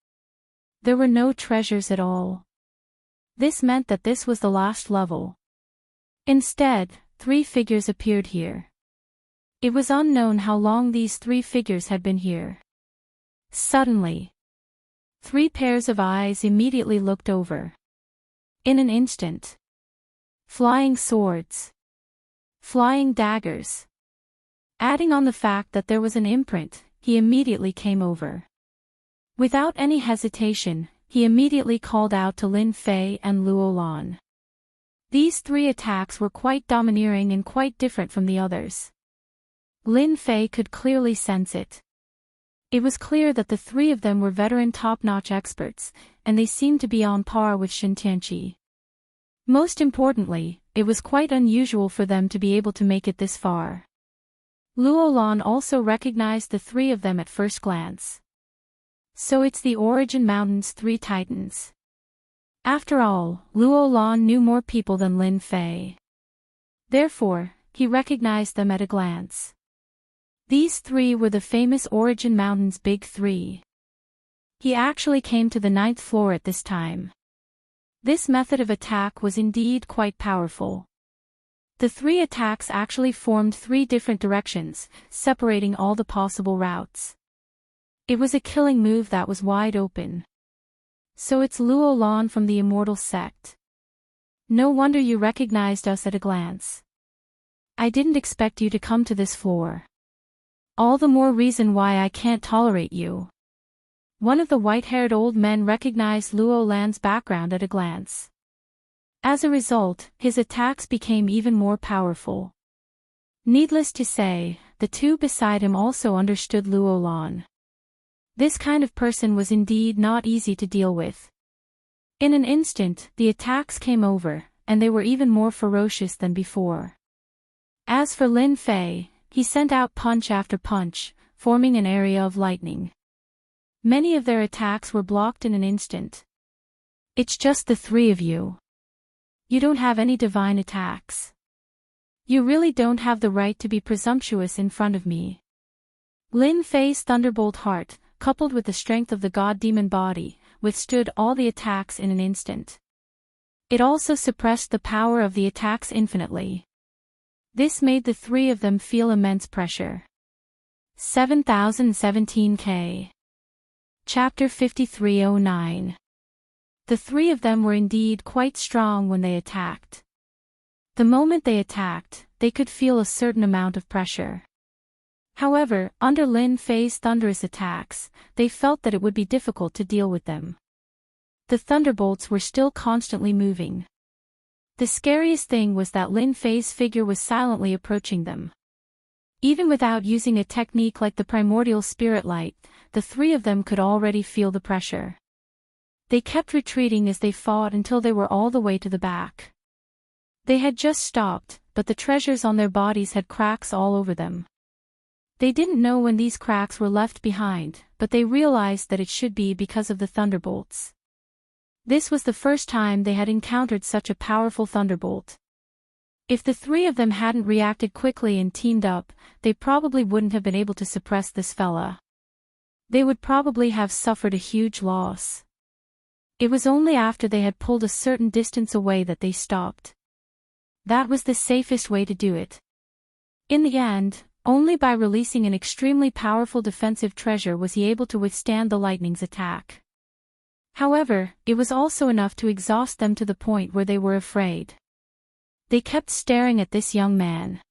There were no treasures at all. This meant that this was the last level. Instead, 3 figures appeared here. It was unknown how long these 3 figures had been here. Suddenly, 3 pairs of eyes immediately looked over. In an instant. Flying swords. Flying daggers. Adding on the fact that there was an imprint, he immediately came over. Without any hesitation, he immediately called out to Lin Fei and Luo Lan. These 3 attacks were quite domineering and quite different from the others. Lin Fei could clearly sense it. It was clear that the 3 of them were veteran top-notch experts, and they seemed to be on par with Shen Tianqi. Most importantly, it was quite unusual for them to be able to make it this far. Luo Lan also recognized the 3 of them at first glance. So it's the Origin Mountain's 3 titans. After all, Luo Lan knew more people than Lin Fei. Therefore, he recognized them at a glance. These 3 were the famous Origin Mountain's Big 3. He actually came to the 9th floor at this time. This method of attack was indeed quite powerful. The 3 attacks actually formed 3 different directions, separating all the possible routes. It was a killing move that was wide open. So it's Luo Lan from the Immortal Sect. No wonder you recognized us at a glance. I didn't expect you to come to this floor. All the more reason why I can't tolerate you. One of the white-haired old men recognized Luo Lan's background at a glance. As a result, his attacks became even more powerful. Needless to say, the 2 beside him also understood Luo Lan. This kind of person was indeed not easy to deal with. In an instant, the attacks came over, and they were even more ferocious than before. As for Lin Fei, he sent out punch after punch, forming an area of lightning. Many of their attacks were blocked in an instant. It's just the 3 of you. You don't have any divine attacks. You really don't have the right to be presumptuous in front of me. Lin Fei's thunderbolt heart, coupled with the strength of the god-demon body, withstood all the attacks in an instant. It also suppressed the power of the attacks infinitely. This made the 3 of them feel immense pressure. 7017K. Chapter 5309. The 3 of them were indeed quite strong when they attacked. The moment they attacked, they could feel a certain amount of pressure. However, under Lin Fei's thunderous attacks, they felt that it would be difficult to deal with them. The thunderbolts were still constantly moving. The scariest thing was that Lin Fei's figure was silently approaching them. Even without using a technique like the primordial spirit light, the 3 of them could already feel the pressure. They kept retreating as they fought until they were all the way to the back. They had just stopped, but the treasures on their bodies had cracks all over them. They didn't know when these cracks were left behind, but they realized that it should be because of the thunderbolts. This was the first time they had encountered such a powerful thunderbolt. If the three of them hadn't reacted quickly and teamed up, they probably wouldn't have been able to suppress this fella. They would probably have suffered a huge loss. It was only after they had pulled a certain distance away that they stopped. That was the safest way to do it. In the end, only by releasing an extremely powerful defensive treasure was he able to withstand the lightning's attack. However, it was also enough to exhaust them to the point where they were afraid. They kept staring at this young man.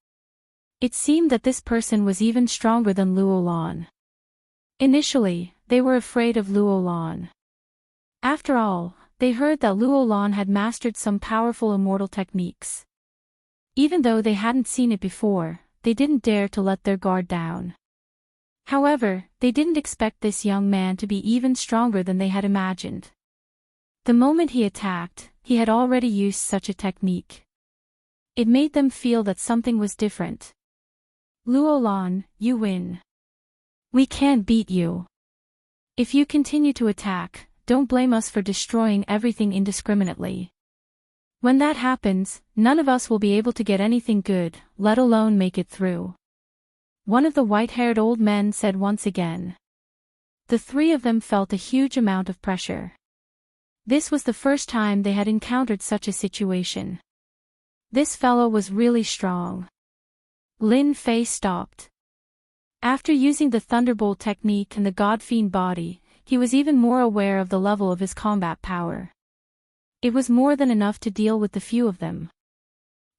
It seemed that this person was even stronger than LoveLore. Initially, they were afraid of LoveLore. After all, they heard that LoveLore had mastered some powerful immortal techniques. Even though they hadn't seen it before, they didn't dare to let their guard down. However, they didn't expect this young man to be even stronger than they had imagined. The moment he attacked, he had already used such a technique. It made them feel that something was different. LoveLore, you win. We can't beat you. If you continue to attack, don't blame us for destroying everything indiscriminately. When that happens, none of us will be able to get anything good, let alone make it through. One of the white-haired old men said once again. The three of them felt a huge amount of pressure. This was the first time they had encountered such a situation. This fellow was really strong. Lin Fei stopped. After using the Thunderbolt technique and the God-Fiend body, he was even more aware of the level of his combat power. It was more than enough to deal with the few of them.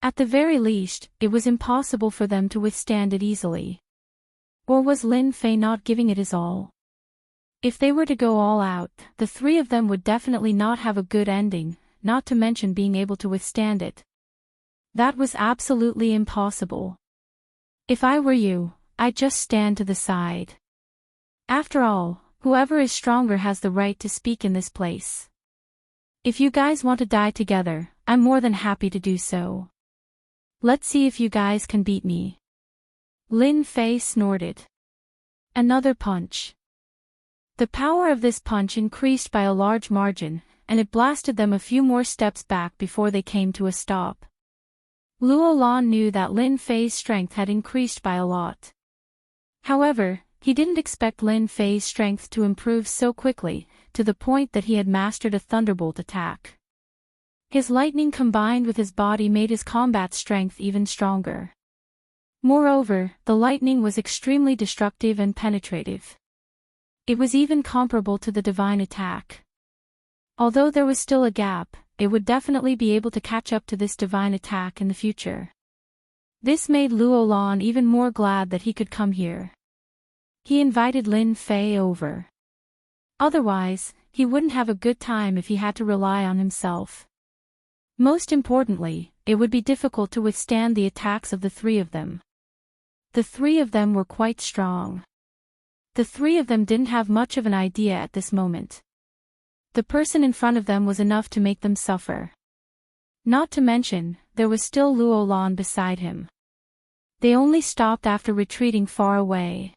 At the very least, it was impossible for them to withstand it easily. Or was Lin Fei not giving it his all? If they were to go all out, the three of them would definitely not have a good ending, not to mention being able to withstand it. That was absolutely impossible. If I were you, I'd just stand to the side. After all, whoever is stronger has the right to speak in this place. If you guys want to die together, I'm more than happy to do so. Let's see if you guys can beat me. Lin Fei snorted. Another punch. The power of this punch increased by a large margin, and it blasted them a few more steps back before they came to a stop. LoveLore knew that Lin Fei's strength had increased by a lot. However, he didn't expect Lin Fei's strength to improve so quickly, to the point that he had mastered a thunderbolt attack. His lightning combined with his body made his combat strength even stronger. Moreover, the lightning was extremely destructive and penetrative. It was even comparable to the divine attack. Although there was still a gap, it would definitely be able to catch up to this divine attack in the future. This made LoveLore even more glad that he could come here. He invited Lin Fei over. Otherwise, he wouldn't have a good time if he had to rely on himself. Most importantly, it would be difficult to withstand the attacks of the three of them. The three of them were quite strong. The three of them didn't have much of an idea at this moment. The person in front of them was enough to make them suffer. Not to mention, there was still LoveLore beside him. They only stopped after retreating far away.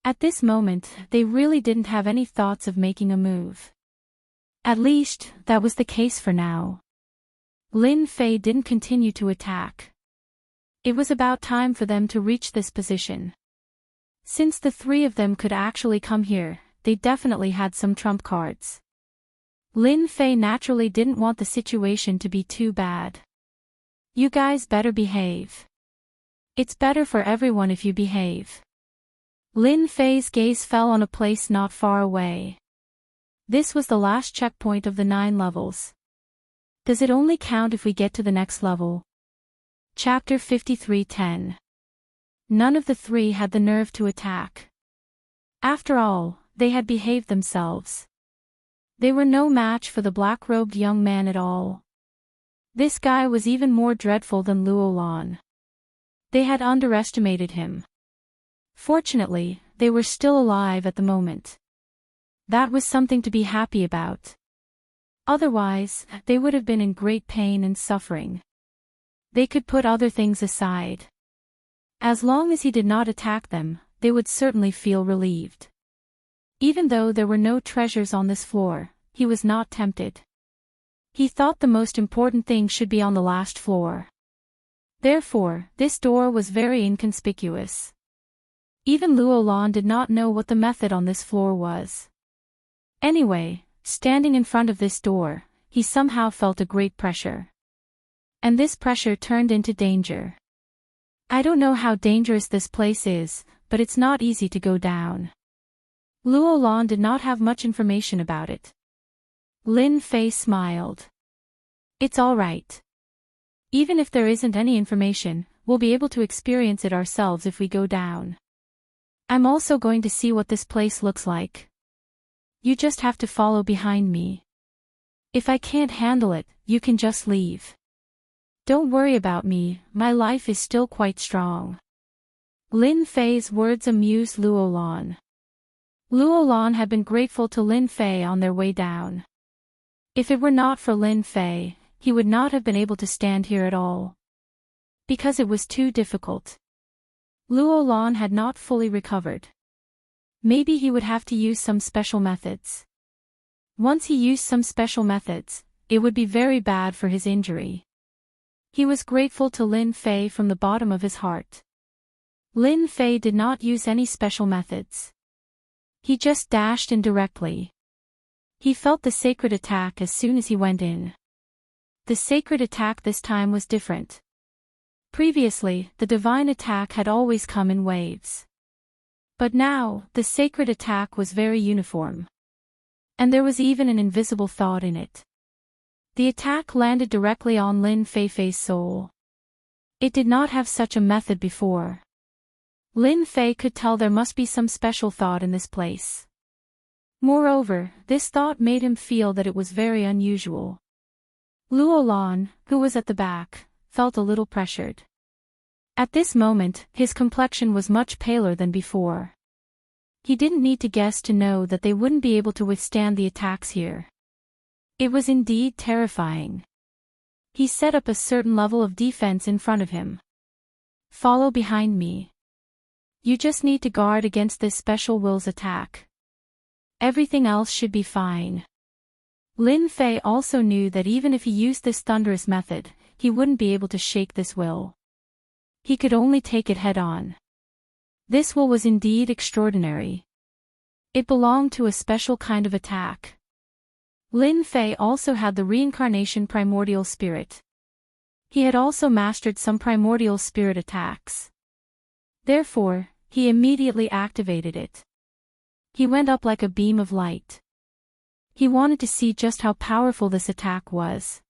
At this moment, they really didn't have any thoughts of making a move. At least, that was the case for now. Lin Fei didn't continue to attack. It was about time for them to reach this position. Since the three of them could actually come here, they definitely had some trump cards. Lin Fei naturally didn't want the situation to be too bad. You guys better behave. It's better for everyone if you behave. Lin Fei's gaze fell on a place not far away. This was the last checkpoint of the 9 levels. Does it only count if we get to the next level? Chapter 53:10. None of the three had the nerve to attack. After all, they had behaved themselves. They were no match for the black-robed young man at all. This guy was even more dreadful than LoveLore. They had underestimated him. Fortunately, they were still alive at the moment. That was something to be happy about. Otherwise, they would have been in great pain and suffering. They could put other things aside. As long as he did not attack them, they would certainly feel relieved. Even though there were no treasures on this floor, he was not tempted. He thought the most important thing should be on the last floor. Therefore, this door was very inconspicuous. Even Luolan did not know what the method on this floor was. Anyway, standing in front of this door, he somehow felt a great pressure. And this pressure turned into danger. I don't know how dangerous this place is, but it's not easy to go down. Luolan did not have much information about it. Lin Fei smiled. It's all right. Even if there isn't any information, we'll be able to experience it ourselves if we go down. I'm also going to see what this place looks like. You just have to follow behind me. If I can't handle it, you can just leave. Don't worry about me, my life is still quite strong. Lin Fei's words amused Luolan. Luolan had been grateful to Lin Fei on their way down. If it were not for Lin Fei, he would not have been able to stand here at all. Because it was too difficult. Luolan had not fully recovered. Maybe he would have to use some special methods. Once he used some special methods, it would be very bad for his injury. He was grateful to Lin Fei from the bottom of his heart. Lin Fei did not use any special methods. He just dashed in directly. He felt the sacred attack as soon as he went in. The sacred attack this time was different. Previously, the divine attack had always come in waves. But now, the sacred attack was very uniform. And there was even an invisible thought in it. The attack landed directly on Lin Fei's soul. It did not have such a method before. Lin Fei could tell there must be some special thought in this place. Moreover, this thought made him feel that it was very unusual. Luolan, who was at the back, felt a little pressured. At this moment, his complexion was much paler than before. He didn't need to guess to know that they wouldn't be able to withstand the attacks here. It was indeed terrifying. He set up a certain level of defense in front of him. Follow behind me. You just need to guard against this special will's attack. Everything else should be fine. Lin Fei also knew that even if he used this thunderous method, he wouldn't be able to shake this will. He could only take it head-on. This will was indeed extraordinary. It belonged to a special kind of attack. Lin Fei also had the reincarnation primordial spirit. He had also mastered some primordial spirit attacks. Therefore, he immediately activated it. He went up like a beam of light. He wanted to see just how powerful this attack was.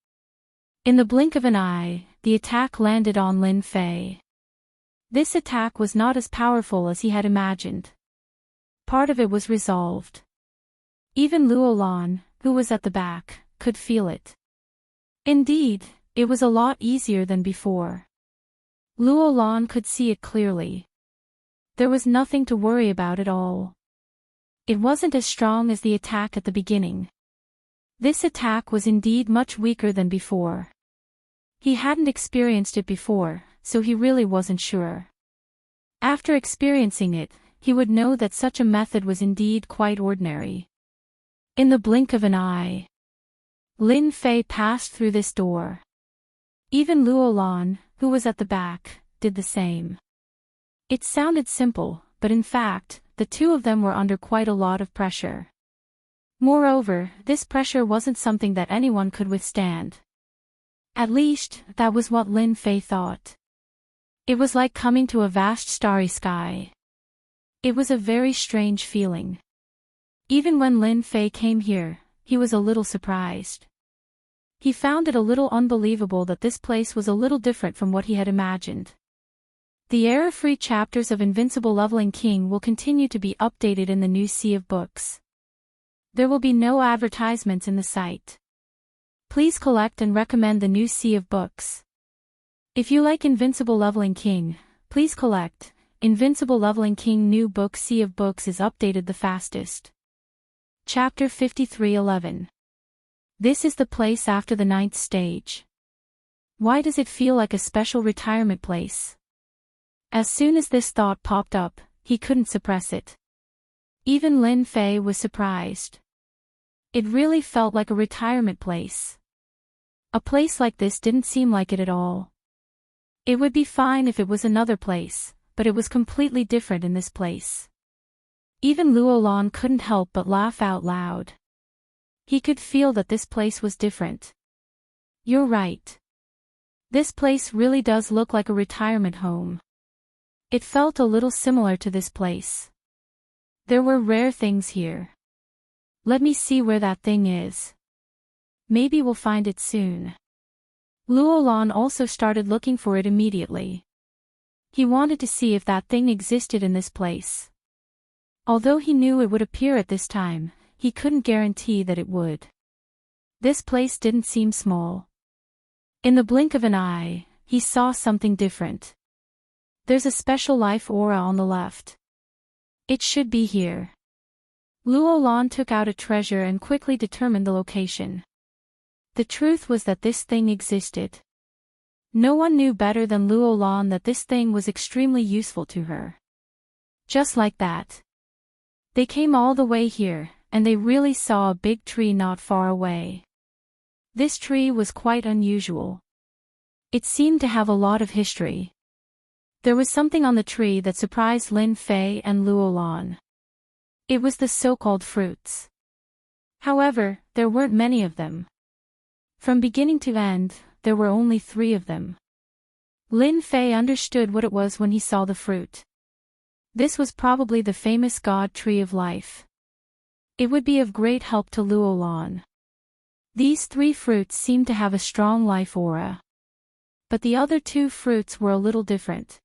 In the blink of an eye, the attack landed on Lin Fei. This attack was not as powerful as he had imagined. Part of it was resolved. Even Luolan, who was at the back, could feel it. Indeed, it was a lot easier than before. Luolan could see it clearly. There was nothing to worry about at all. It wasn't as strong as the attack at the beginning. This attack was indeed much weaker than before. He hadn't experienced it before, so he really wasn't sure. After experiencing it, he would know that such a method was indeed quite ordinary. In the blink of an eye, Lin Fei passed through this door. Even Luolan, who was at the back, did the same. It sounded simple, but in fact, the two of them were under quite a lot of pressure. Moreover, this pressure wasn't something that anyone could withstand. At least, that was what Lin Fei thought. It was like coming to a vast starry sky. It was a very strange feeling. Even when Lin Fei came here, he was a little surprised. He found it a little unbelievable that this place was a little different from what he had imagined. The error-free chapters of Invincible Leveling King will continue to be updated in the new Sea of Books. There will be no advertisements in the site. Please collect and recommend the new Sea of Books. If you like Invincible Leveling King, please collect. Invincible Leveling King new book Sea of Books is updated the fastest. Chapter 53:11. This is the place after the 9th stage. Why does it feel like a special retirement place? As soon as this thought popped up, he couldn't suppress it. Even Lin Fei was surprised. It really felt like a retirement place. A place like this didn't seem like it at all. It would be fine if it was another place, but it was completely different in this place. Even Luolan couldn't help but laugh out loud. He could feel that this place was different. You're right. This place really does look like a retirement home. It felt a little similar to this place. There were rare things here. Let me see where that thing is. Maybe we'll find it soon. Luolan also started looking for it immediately. He wanted to see if that thing existed in this place. Although he knew it would appear at this time, he couldn't guarantee that it would. This place didn't seem small. In the blink of an eye, he saw something different. There's a special life aura on the left. It should be here. Luolan took out a treasure and quickly determined the location. The truth was that this thing existed. No one knew better than Luolan that this thing was extremely useful to her. Just like that. They came all the way here, and they really saw a big tree not far away. This tree was quite unusual. It seemed to have a lot of history. There was something on the tree that surprised Lin Fei and Luolan. It was the so-called fruits. However, there weren't many of them. From beginning to end, there were only 3 of them. Lin Fei understood what it was when he saw the fruit. This was probably the famous God Tree of Life. It would be of great help to Luolan. These 3 fruits seemed to have a strong life aura. But the other 2 fruits were a little different.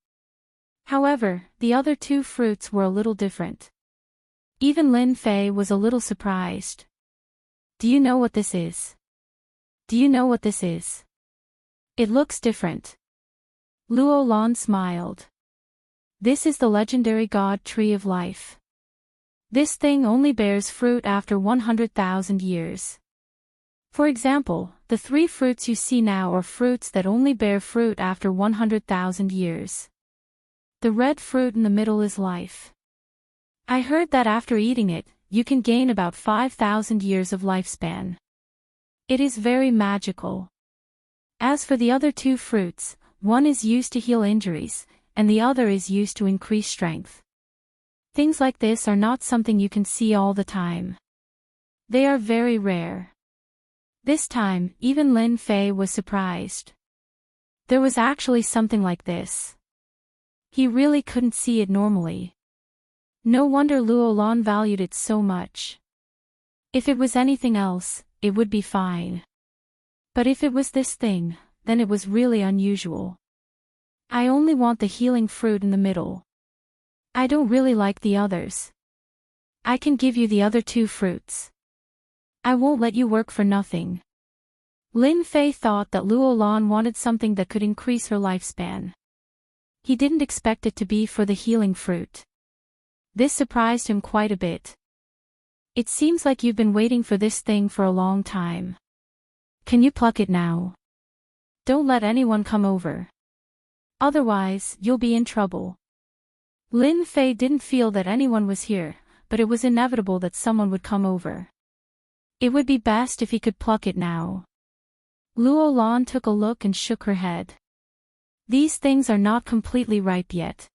However, the other 2 fruits were a little different. Even Lin Fei was a little surprised. Do you know what this is? Do you know what this is? It looks different. Luolan smiled. This is the legendary God Tree of Life. This thing only bears fruit after 100,000 years. For example, the 3 fruits you see now are fruits that only bear fruit after 100,000 years. The red fruit in the middle is life. I heard that after eating it, you can gain about 5,000 years of lifespan. It is very magical. As for the other 2 fruits, one is used to heal injuries, and the other is used to increase strength. Things like this are not something you can see all the time. They are very rare. This time, even Lin Fei was surprised. There was actually something like this. He really couldn't see it normally. No wonder Luolan valued it so much. If it was anything else, it would be fine. But if it was this thing, then it was really unusual. I only want the healing fruit in the middle. I don't really like the others. I can give you the other 2 fruits. I won't let you work for nothing. Lin Fei thought that Luolan wanted something that could increase her lifespan. He didn't expect it to be for the healing fruit. This surprised him quite a bit. It seems like you've been waiting for this thing for a long time. Can you pluck it now? Don't let anyone come over. Otherwise, you'll be in trouble. Lin Fei didn't feel that anyone was here, but it was inevitable that someone would come over. It would be best if he could pluck it now. Luolan took a look and shook her head. These things are not completely ripe yet.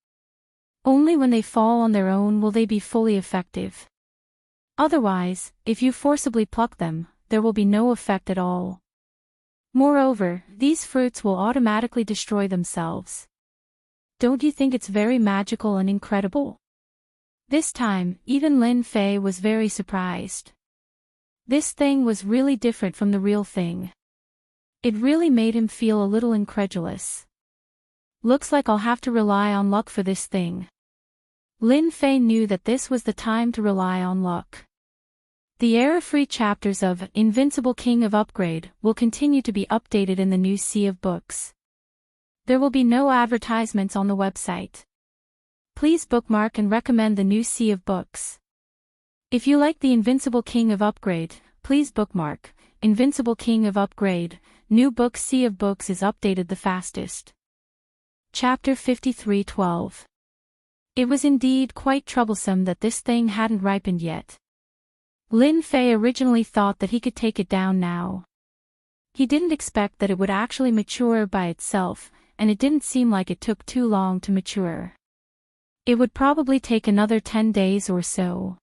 Only when they fall on their own will they be fully effective. Otherwise, if you forcibly pluck them, there will be no effect at all. Moreover, these fruits will automatically destroy themselves. Don't you think it's very magical and incredible? This time, even Lin Fei was very surprised. This thing was really different from the real thing. It really made him feel a little incredulous. Looks like I'll have to rely on luck for this thing. Lin Fei knew that this was the time to rely on luck. The error-free chapters of Invincible King of Upgrade will continue to be updated in the new Sea of Books. There will be no advertisements on the website. Please bookmark and recommend the new Sea of Books. If you like the Invincible King of Upgrade, please bookmark Invincible King of Upgrade. New book Sea of Books is updated the fastest. Chapter 53:12. It was indeed quite troublesome that this thing hadn't ripened yet. Lin Fei originally thought that he could take it down now. He didn't expect that it would actually mature by itself, and it didn't seem like it took too long to mature. It would probably take another 10 days or so.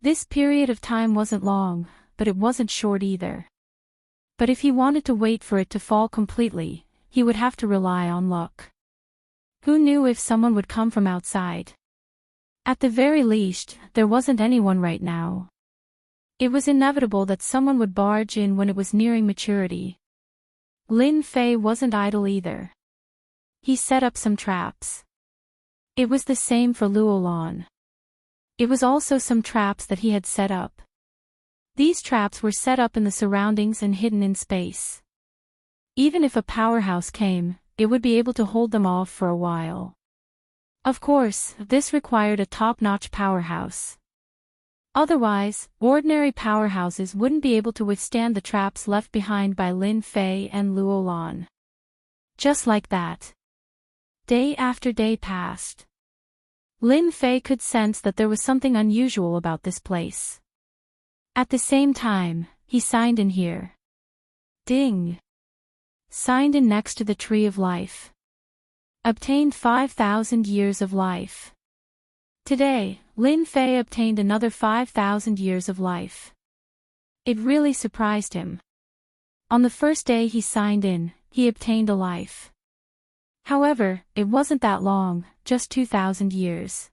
This period of time wasn't long, but it wasn't short either. But if he wanted to wait for it to fall completely, he would have to rely on luck. Who knew if someone would come from outside? At the very least, there wasn't anyone right now. It was inevitable that someone would barge in when it was nearing maturity. Lin Fei wasn't idle either. He set up some traps. It was the same for Luolan. It was also some traps that he had set up. These traps were set up in the surroundings and hidden in space. Even if a powerhouse came, it would be able to hold them off for a while. Of course, this required a top-notch powerhouse. Otherwise, ordinary powerhouses wouldn't be able to withstand the traps left behind by Lin Fei and Luolan. Just like that. Day after day passed. Lin Fei could sense that there was something unusual about this place. At the same time, he signed in here. Ding! Signed in next to the Tree of Life. Obtained 5,000 years of life. Today, Lin Fei obtained another 5,000 years of life. It really surprised him. On the first day he signed in, he obtained a life. However, it wasn't that long, just 2,000 years.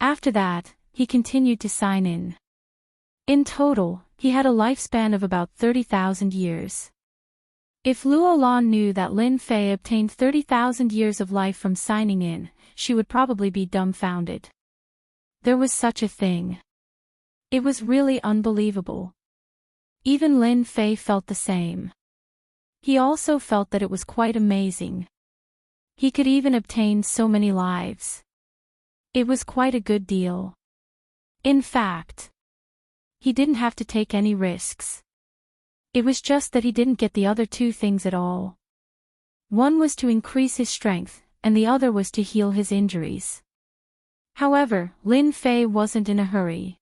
After that, he continued to sign in. In total, he had a lifespan of about 30,000 years. If Luolan knew that Lin Fei obtained 30,000 years of life from signing in, she would probably be dumbfounded. There was such a thing. It was really unbelievable. Even Lin Fei felt the same. He also felt that it was quite amazing. He could even obtain so many lives. It was quite a good deal. In fact, he didn't have to take any risks. It was just that he didn't get the other two things at all. One was to increase his strength, and the other was to heal his injuries. However, Lin Fei wasn't in a hurry.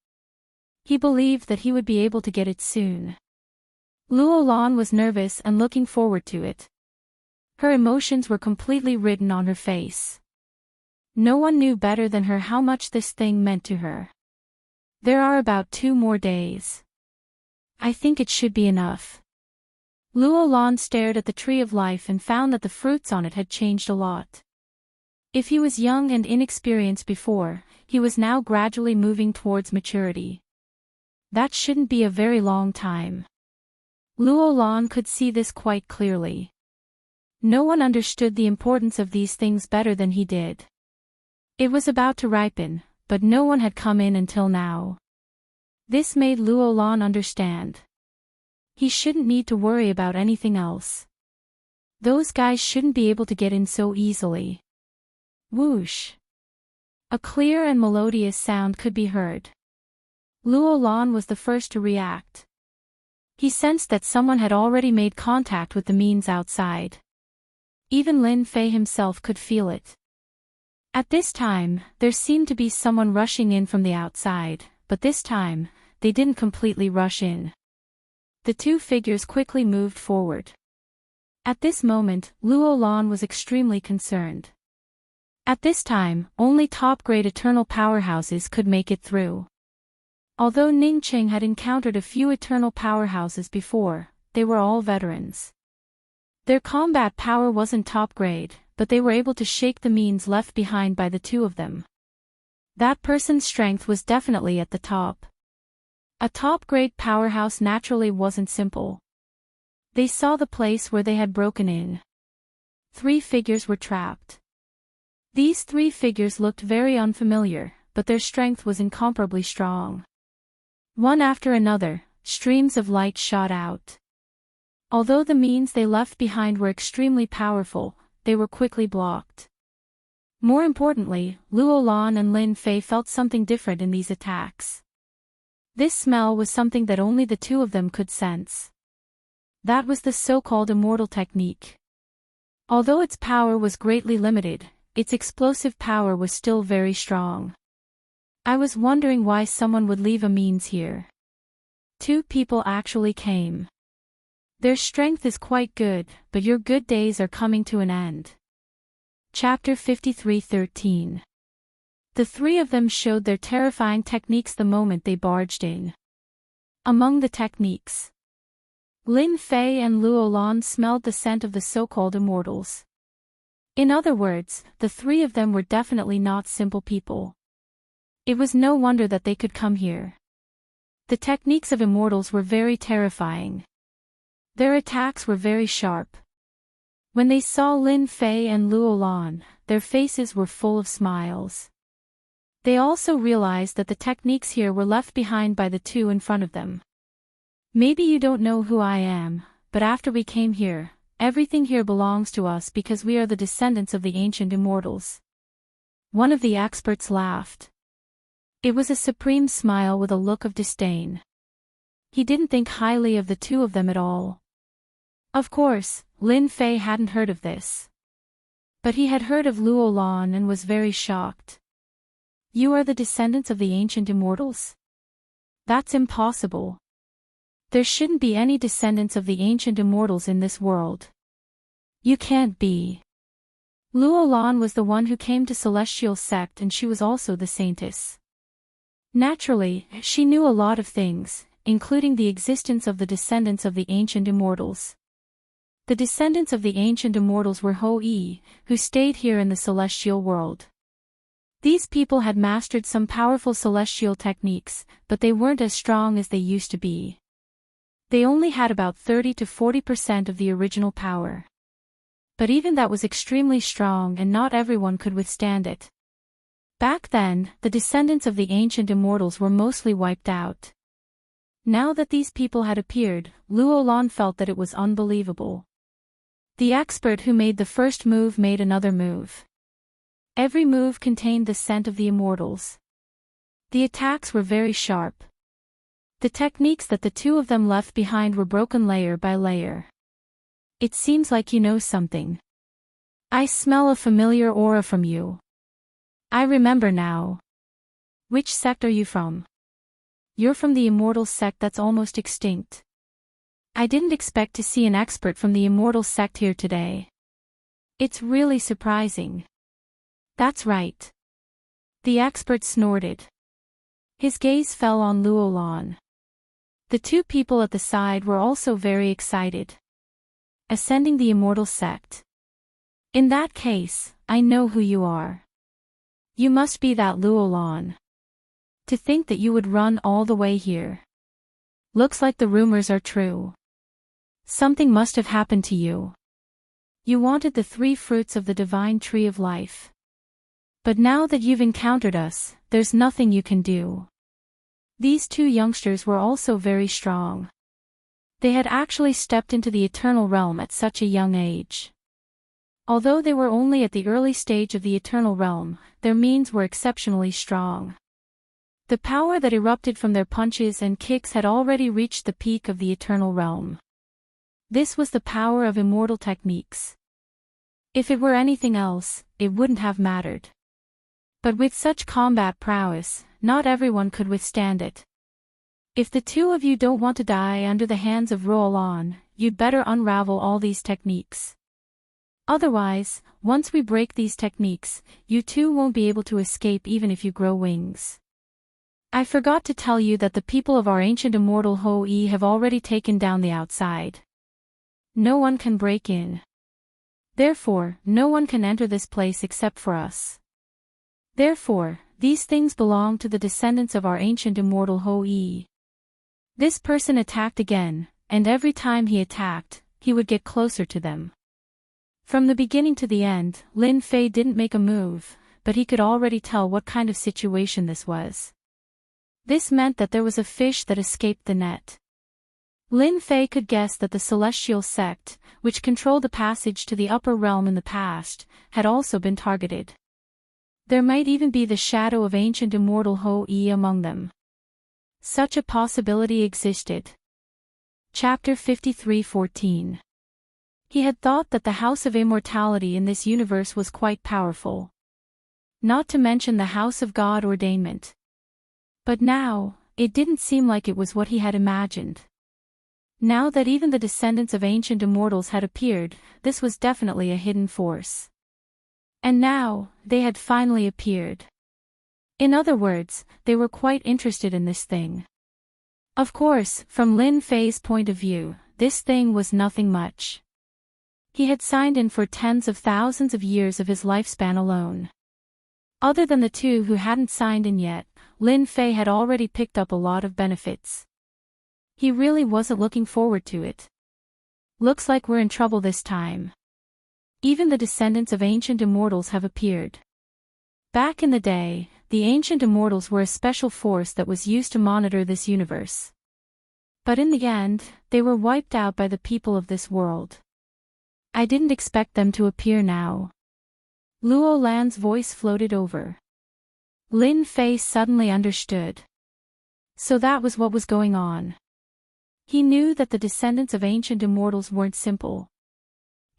He believed that he would be able to get it soon. Luolan was nervous and looking forward to it. Her emotions were completely written on her face. No one knew better than her how much this thing meant to her. There are about 2 more days. I think it should be enough. Luolan stared at the Tree of Life and found that the fruits on it had changed a lot. If he was young and inexperienced before, he was now gradually moving towards maturity. That shouldn't be a very long time. Luolan could see this quite clearly. No one understood the importance of these things better than he did. It was about to ripen, but no one had come in until now. This made Luolan understand. He shouldn't need to worry about anything else. Those guys shouldn't be able to get in so easily. Whoosh! A clear and melodious sound could be heard. Luolan was the first to react. He sensed that someone had already made contact with the means outside. Even Lin Fei himself could feel it. At this time, there seemed to be someone rushing in from the outside, but this time, they didn't completely rush in. The two figures quickly moved forward. At this moment, Luolan was extremely concerned. At this time, only top-grade eternal powerhouses could make it through. Although Ningqing had encountered a few eternal powerhouses before, they were all veterans. Their combat power wasn't top-grade, but they were able to shake the means left behind by the two of them. That person's strength was definitely at the top. A top-grade powerhouse naturally wasn't simple. They saw the place where they had broken in. 3 figures were trapped. These 3 figures looked very unfamiliar, but their strength was incomparably strong. One after another, streams of light shot out. Although the means they left behind were extremely powerful, they were quickly blocked. More importantly, Luolan and Lin Fei felt something different in these attacks. This smell was something that only the two of them could sense. That was the so-called immortal technique. Although its power was greatly limited, its explosive power was still very strong. I was wondering why someone would leave a means here. 2 people actually came. Their strength is quite good, but your good days are coming to an end. Chapter 53:13. The 3 of them showed their terrifying techniques the moment they barged in. Among the techniques, Lin Fei and Luo Lan smelled the scent of the so-called immortals. In other words, the 3 of them were definitely not simple people. It was no wonder that they could come here. The techniques of immortals were very terrifying. Their attacks were very sharp. When they saw Lin Fei and Luo Lan, their faces were full of smiles. They also realized that the techniques here were left behind by the 2 in front of them. Maybe you don't know who I am, but after we came here, everything here belongs to us because we are the descendants of the ancient immortals. One of the experts laughed. It was a supreme smile with a look of disdain. He didn't think highly of the 2 of them at all. Of course, Lin Fei hadn't heard of this. But he had heard of Luo Lan and was very shocked. You are the descendants of the ancient immortals? That's impossible. There shouldn't be any descendants of the ancient immortals in this world. You can't be. Luo Lan was the one who came to Celestial Sect and she was also the saintess. Naturally, she knew a lot of things, including the existence of the descendants of the ancient immortals. The descendants of the ancient immortals were Hou-Yi, who stayed here in the celestial world. These people had mastered some powerful celestial techniques, but they weren't as strong as they used to be. They only had about 30 to 40% of the original power. But even that was extremely strong and not everyone could withstand it. Back then, the descendants of the ancient immortals were mostly wiped out. Now that these people had appeared, Luo Lan felt that it was unbelievable. The expert who made the first move made another move. Every move contained the scent of the immortals. The attacks were very sharp. The techniques that the 2 of them left behind were broken layer by layer. It seems like you know something. I smell a familiar aura from you. I remember now. Which sect are you from? You're from the immortal sect that's almost extinct. I didn't expect to see an expert from the immortal sect here today. It's really surprising. That's right. The expert snorted. His gaze fell on Luo Lan. The 2 people at the side were also very excited. Ascending the immortal sect. In that case, I know who you are. You must be that Luo Lan. To think that you would run all the way here. Looks like the rumors are true. Something must have happened to you. You wanted the 3 fruits of the divine tree of life. But now that you've encountered us, there's nothing you can do. These 2 youngsters were also very strong. They had actually stepped into the eternal realm at such a young age. Although they were only at the early stage of the eternal realm, their means were exceptionally strong. The power that erupted from their punches and kicks had already reached the peak of the eternal realm. This was the power of immortal techniques. If it were anything else, it wouldn't have mattered. But with such combat prowess, not everyone could withstand it. If the 2 of you don't want to die under the hands of Luo Lan, you'd better unravel all these techniques. Otherwise, once we break these techniques, you 2 won't be able to escape even if you grow wings. I forgot to tell you that the people of our ancient immortal Hou-Yi have already taken down the outside. No one can break in. Therefore, no one can enter this place except for us. Therefore, these things belong to the descendants of our ancient immortal Hou-Yi. This person attacked again, and every time he attacked, he would get closer to them. From the beginning to the end, Lin Fei didn't make a move, but he could already tell what kind of situation this was. This meant that there was a fish that escaped the net. Lin Fei could guess that the celestial sect, which controlled the passage to the upper realm in the past, had also been targeted. There might even be the shadow of ancient immortal Hou-Yi among them. Such a possibility existed. Chapter 53:14. He had thought that the House of Immortality in this universe was quite powerful. Not to mention the House of God Ordainment. But now, it didn't seem like it was what he had imagined. Now that even the descendants of ancient immortals had appeared, this was definitely a hidden force. And now, they had finally appeared. In other words, they were quite interested in this thing. Of course, from Lin Fei's point of view, this thing was nothing much. He had signed in for tens of thousands of years of his lifespan alone. Other than the two who hadn't signed in yet, Lin Fei had already picked up a lot of benefits. He really wasn't looking forward to it. Looks like we're in trouble this time. Even the descendants of ancient immortals have appeared. Back in the day, the ancient immortals were a special force that was used to monitor this universe. But in the end, they were wiped out by the people of this world. I didn't expect them to appear now. Luo Lan's voice floated over. Lin Fei suddenly understood. So that was what was going on. He knew that the descendants of ancient immortals weren't simple.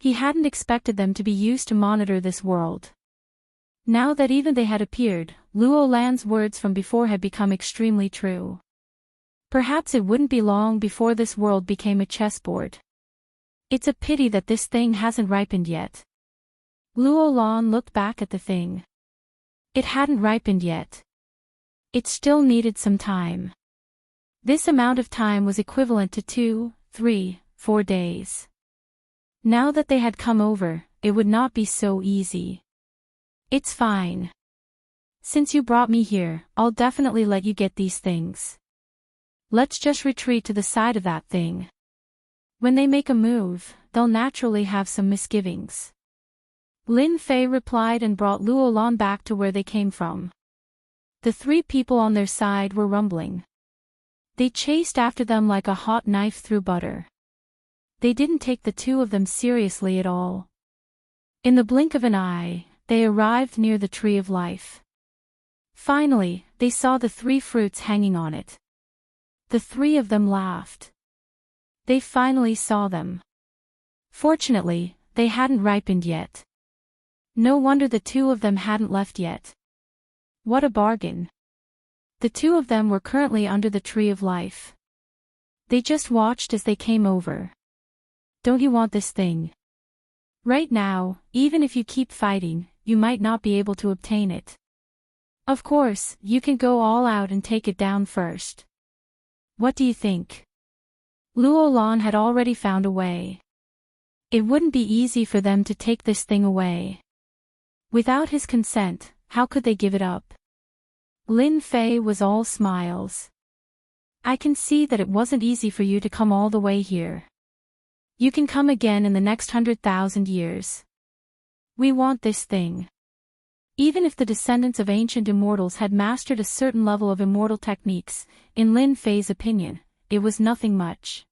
He hadn't expected them to be used to monitor this world. Now that even they had appeared, Luo Lan's words from before had become extremely true. Perhaps it wouldn't be long before this world became a chessboard. It's a pity that this thing hasn't ripened yet. Luo Lan looked back at the thing. It hadn't ripened yet. It still needed some time. This amount of time was equivalent to 2, 3, 4 days. Now that they had come over, it would not be so easy. It's fine. Since you brought me here, I'll definitely let you get these things. Let's just retreat to the side of that thing. When they make a move, they'll naturally have some misgivings. Lin Fei replied and brought Luo Lan back to where they came from. The three people on their side were rumbling. They chased after them like a hot knife through butter. They didn't take the two of them seriously at all. In the blink of an eye, they arrived near the Tree of Life. Finally, they saw the 3 fruits hanging on it. The 3 of them laughed. They finally saw them. Fortunately, they hadn't ripened yet. No wonder the 2 of them hadn't left yet. What a bargain. The 2 of them were currently under the Tree of Life. They just watched as they came over. Don't you want this thing? Right now, even if you keep fighting, you might not be able to obtain it. Of course, you can go all out and take it down first. What do you think? Luo Lan had already found a way. It wouldn't be easy for them to take this thing away. Without his consent, how could they give it up? Lin Fei was all smiles. I can see that it wasn't easy for you to come all the way here. You can come again in the next 100,000 years. We want this thing. Even if the descendants of ancient immortals had mastered a certain level of immortal techniques, in Lin Fei's opinion, it was nothing much.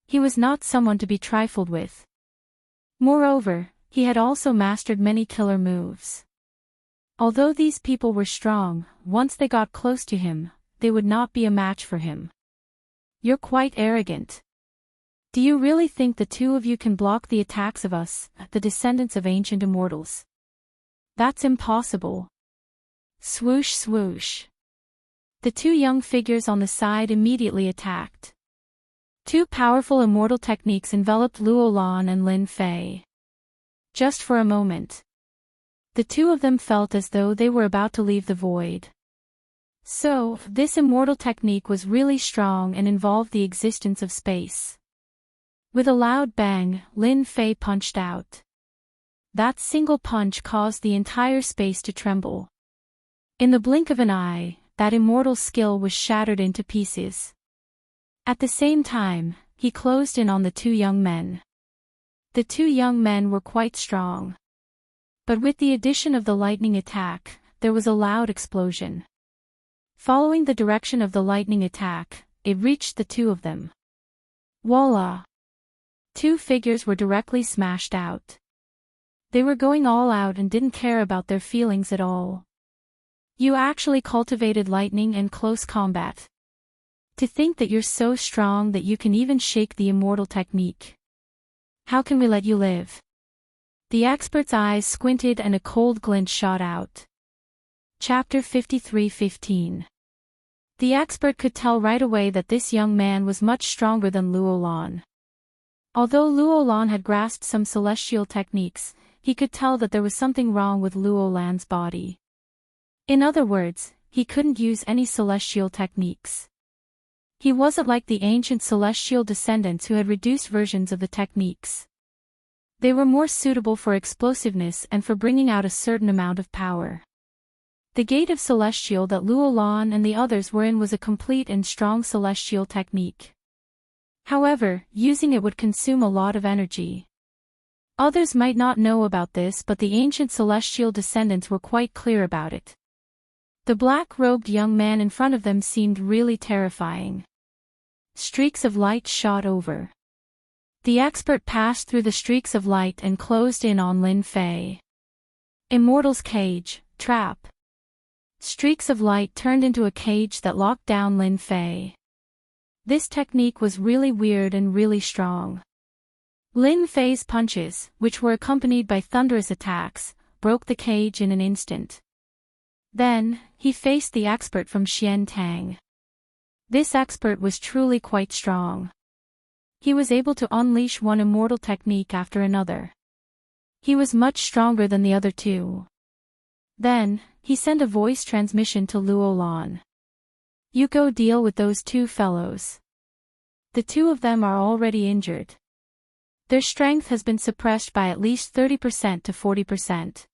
He was not someone to be trifled with. Moreover, he had also mastered many killer moves. Although these people were strong, once they got close to him, they would not be a match for him. You're quite arrogant. Do you really think the 2 of you can block the attacks of us, the descendants of ancient immortals? That's impossible. Swoosh swoosh. The 2 young figures on the side immediately attacked. 2 powerful immortal techniques enveloped Luo Lan and Lin Fei. Just for a moment. The 2 of them felt as though they were about to leave the void. So, this immortal technique was really strong and involved the existence of space. With a loud bang, Lin Fei punched out. That single punch caused the entire space to tremble. In the blink of an eye, that immortal skill was shattered into pieces. At the same time, he closed in on the 2 young men. The 2 young men were quite strong. But with the addition of the lightning attack, there was a loud explosion. Following the direction of the lightning attack, it reached the 2 of them. Voila! 2 figures were directly smashed out. They were going all out and didn't care about their feelings at all. You actually cultivated lightning and close combat. To think that you're so strong that you can even shake the immortal technique. How can we let you live? The expert's eyes squinted and a cold glint shot out. Chapter 53:15. The expert could tell right away that this young man was much stronger than Luolan. Although Luolan had grasped some celestial techniques, he could tell that there was something wrong with Luolan's body. In other words, he couldn't use any celestial techniques. He wasn't like the ancient celestial descendants who had reduced versions of the techniques. They were more suitable for explosiveness and for bringing out a certain amount of power. The gate of celestial that Luolan and the others were in was a complete and strong celestial technique. However, using it would consume a lot of energy. Others might not know about this, but the ancient celestial descendants were quite clear about it. The black-robed young man in front of them seemed really terrifying. Streaks of light shot over. The expert passed through the streaks of light and closed in on Lin Fei. Immortal's cage, trap. Streaks of light turned into a cage that locked down Lin Fei. This technique was really weird and really strong. Lin Fei's punches, which were accompanied by thunderous attacks, broke the cage in an instant. Then, he faced the expert from Xiantang. This expert was truly quite strong. He was able to unleash one immortal technique after another. He was much stronger than the other two. Then, he sent a voice transmission to Luolan. You go deal with those two fellows. The two of them are already injured. Their strength has been suppressed by at least 30% to 40%.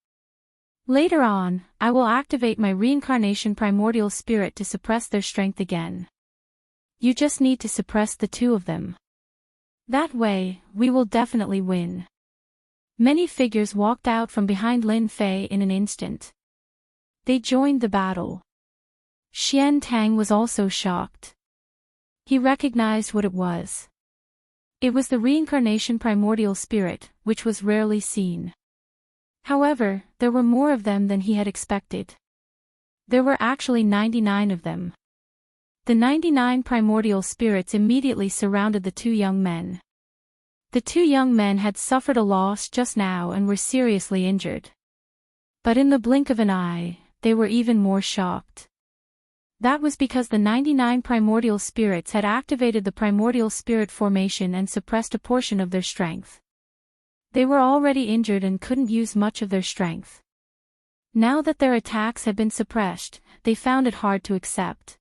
Later on, I will activate my reincarnation primordial spirit to suppress their strength again. You just need to suppress the two of them. That way, we will definitely win. Many figures walked out from behind Lin Fei in an instant. They joined the battle. Xiantang was also shocked. He recognized what it was. It was the reincarnation primordial spirit, which was rarely seen. However, there were more of them than he had expected. There were actually 99 of them. The 99 primordial spirits immediately surrounded the two young men. The two young men had suffered a loss just now and were seriously injured. But in the blink of an eye, they were even more shocked. That was because the 99 primordial spirits had activated the primordial spirit formation and suppressed a portion of their strength. They were already injured and couldn't use much of their strength. Now that their attacks had been suppressed, they found it hard to accept.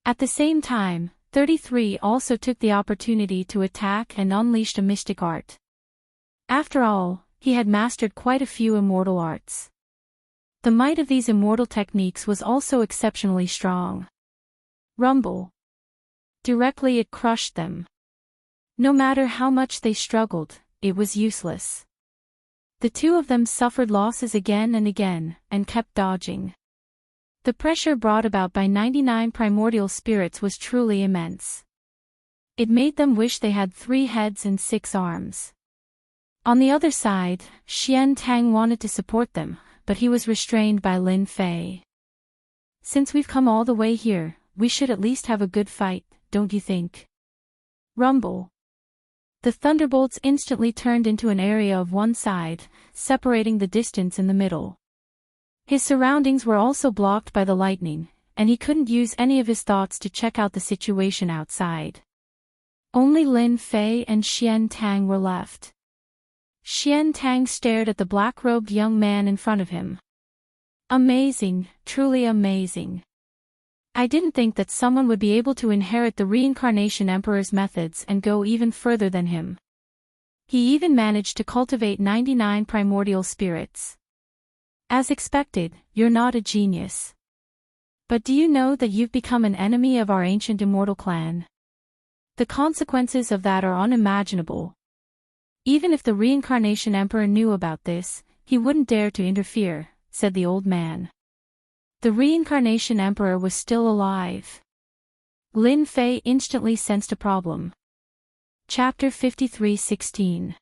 At the same time, 33 also took the opportunity to attack and unleashed a mystic art. After all, he had mastered quite a few immortal arts. The might of these immortal techniques was also exceptionally strong. Rumble. Directly it crushed them. No matter how much they struggled, it was useless. The two of them suffered losses again and again, and kept dodging. The pressure brought about by 99 primordial spirits was truly immense. It made them wish they had 3 heads and 6 arms. On the other side, Xiantang wanted to support them, but he was restrained by Lin Fei. Since we've come all the way here, we should at least have a good fight, don't you think? Rumble. The thunderbolts instantly turned into an area of one side, separating the distance in the middle. His surroundings were also blocked by the lightning, and he couldn't use any of his thoughts to check out the situation outside. Only Lin Fei and Xiantang were left. Xiantang stared at the black-robed young man in front of him. Amazing, truly amazing. I didn't think that someone would be able to inherit the reincarnation emperor's methods and go even further than him. He even managed to cultivate 99 primordial spirits. As expected, you're not a genius. But do you know that you've become an enemy of our ancient immortal clan? The consequences of that are unimaginable. Even if the reincarnation emperor knew about this, he wouldn't dare to interfere, said the old man. The reincarnation emperor was still alive. Lin Fei instantly sensed a problem. Chapter 53:16.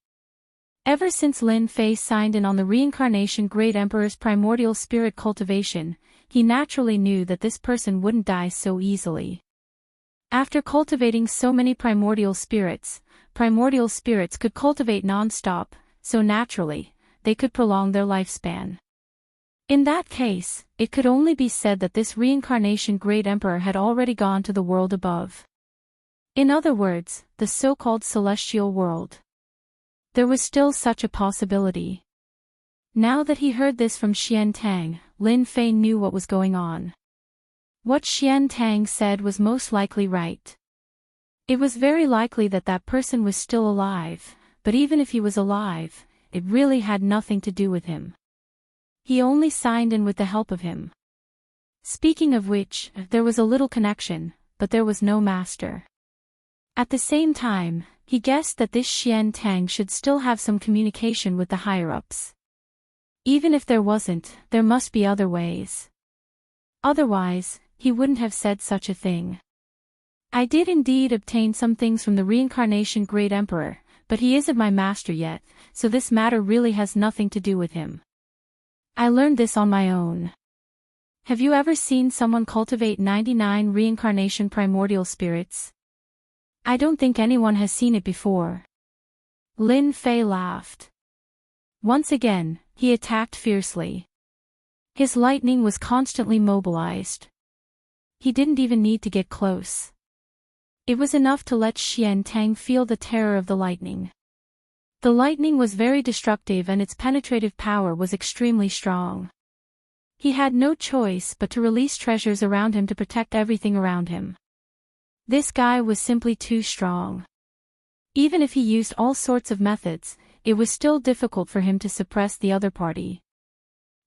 Ever since Lin Fei signed in on the reincarnation great emperor's primordial spirit cultivation, he naturally knew that this person wouldn't die so easily. After cultivating so many primordial spirits could cultivate non-stop, so naturally, they could prolong their lifespan. In that case, it could only be said that this reincarnation Great Emperor had already gone to the world above. In other words, the so-called celestial world. There was still such a possibility. Now that he heard this from Xian Tang, Lin Fei knew what was going on. What Xian Tang said was most likely right. It was very likely that that person was still alive, but even if he was alive, it really had nothing to do with him. He only signed in with the help of him. Speaking of which, there was a little connection, but there was no master. At the same time, he guessed that this Xian Tang should still have some communication with the higher-ups. Even if there wasn't, there must be other ways. Otherwise, he wouldn't have said such a thing. I did indeed obtain some things from the reincarnation Great Emperor, but he isn't my master yet, so this matter really has nothing to do with him. I learned this on my own. Have you ever seen someone cultivate 99 reincarnation primordial spirits? I don't think anyone has seen it before. Lin Fei laughed. Once again, he attacked fiercely. His lightning was constantly mobilized. He didn't even need to get close. It was enough to let Xian Tang feel the terror of the lightning. The lightning was very destructive and its penetrative power was extremely strong. He had no choice but to release treasures around him to protect everything around him. This guy was simply too strong. Even if he used all sorts of methods, it was still difficult for him to suppress the other party.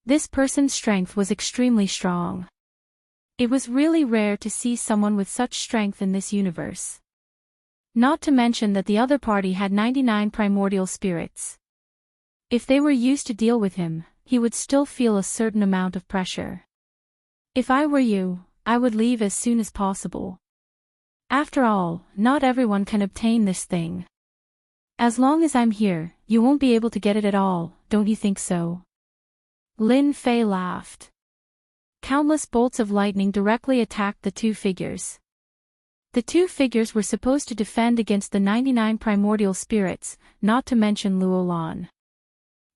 This person's strength was extremely strong. It was really rare to see someone with such strength in this universe. Not to mention that the other party had 99 primordial spirits. If they were used to deal with him, he would still feel a certain amount of pressure. If I were you, I would leave as soon as possible. After all, not everyone can obtain this thing. As long as I'm here, you won't be able to get it at all, don't you think so? Lin Fei laughed. Countless bolts of lightning directly attacked the two figures. The two figures were supposed to defend against the 99 primordial spirits, not to mention Luolan.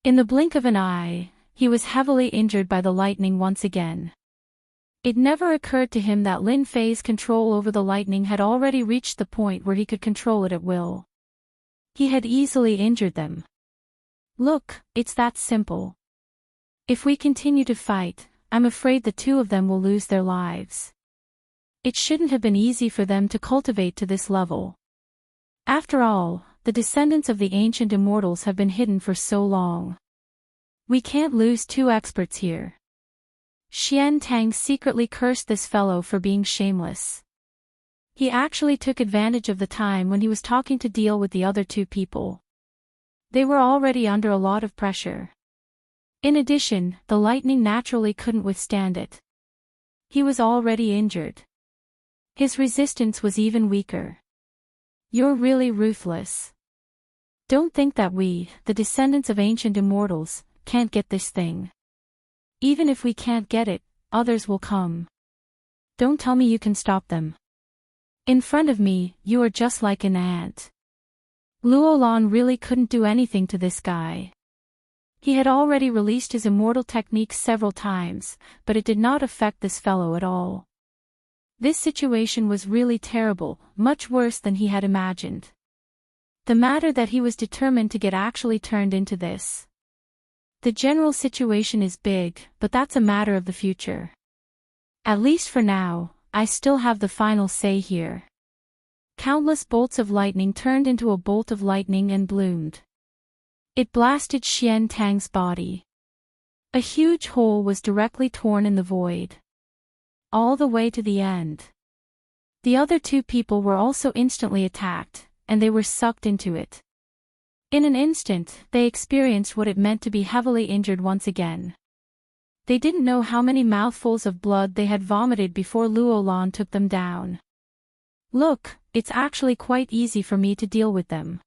In the blink of an eye, he was heavily injured by the lightning once again. It never occurred to him that Lin Fei's control over the lightning had already reached the point where he could control it at will. He had easily injured them. Look, it's that simple. If we continue to fight, I'm afraid the two of them will lose their lives. It shouldn't have been easy for them to cultivate to this level. After all, the descendants of the ancient immortals have been hidden for so long. We can't lose two experts here. Xian Tang secretly cursed this fellow for being shameless. He actually took advantage of the time when he was talking to deal with the other two people. They were already under a lot of pressure. In addition, the lightning naturally couldn't withstand it. He was already injured. His resistance was even weaker. You're really ruthless. Don't think that we, the descendants of ancient immortals, can't get this thing. Even if we can't get it, others will come. Don't tell me you can stop them. In front of me, you are just like an ant. Luolan really couldn't do anything to this guy. He had already released his immortal techniques several times, but it did not affect this fellow at all. This situation was really terrible, much worse than he had imagined. The matter that he was determined to get actually turned into this. The general situation is big, but that's a matter of the future. At least for now, I still have the final say here. Countless bolts of lightning turned into a bolt of lightning and bloomed. It blasted Xian Tang's body. A huge hole was directly torn in the void. All the way to the end. The other two people were also instantly attacked, and they were sucked into it. In an instant, they experienced what it meant to be heavily injured once again. They didn't know how many mouthfuls of blood they had vomited before Luolan took them down. Look, it's actually quite easy for me to deal with them.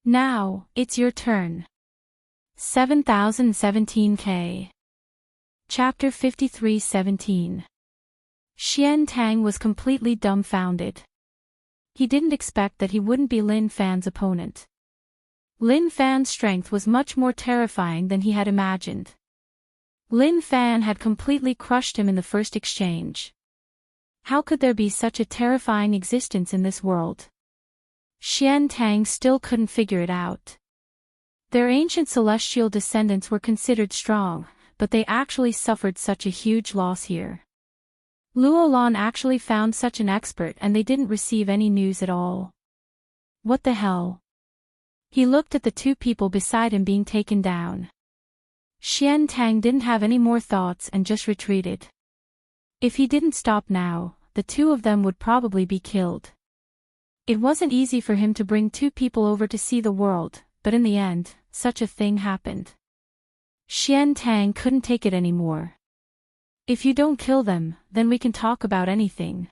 Now, it's your turn. 7017K. Chapter 53:17. Xian Tang was completely dumbfounded. he didn't expect that he wouldn't be Lin Fan's opponent. Lin Fan's strength was much more terrifying than he had imagined. Lin Fan had completely crushed him in the first exchange. How could there be such a terrifying existence in this world? Xian Tang still couldn't figure it out. Their ancient celestial descendants were considered strong, but they actually suffered such a huge loss here. Luo Lan actually found such an expert and they didn't receive any news at all. What the hell? He looked at the two people beside him being taken down. Xian Tang didn't have any more thoughts and just retreated. If he didn't stop now, the two of them would probably be killed. It wasn't easy for him to bring two people over to see the world, but in the end, such a thing happened. Xian Tang couldn't take it anymore. If you don't kill them, then we can talk about anything.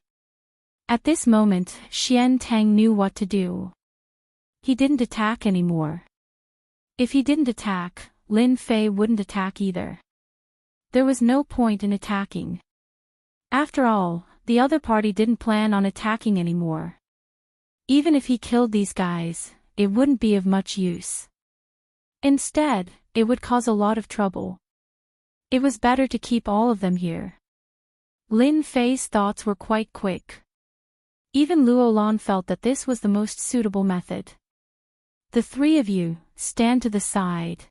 At this moment, Xian Tang knew what to do. He didn't attack anymore. If he didn't attack, Lin Fei wouldn't attack either. There was no point in attacking. After all, the other party didn't plan on attacking anymore. Even if he killed these guys, it wouldn't be of much use. Instead, it would cause a lot of trouble. It was better to keep all of them here. Lin Fei's thoughts were quite quick. Even Luo Lan felt that this was the most suitable method. The three of you, stand to the side.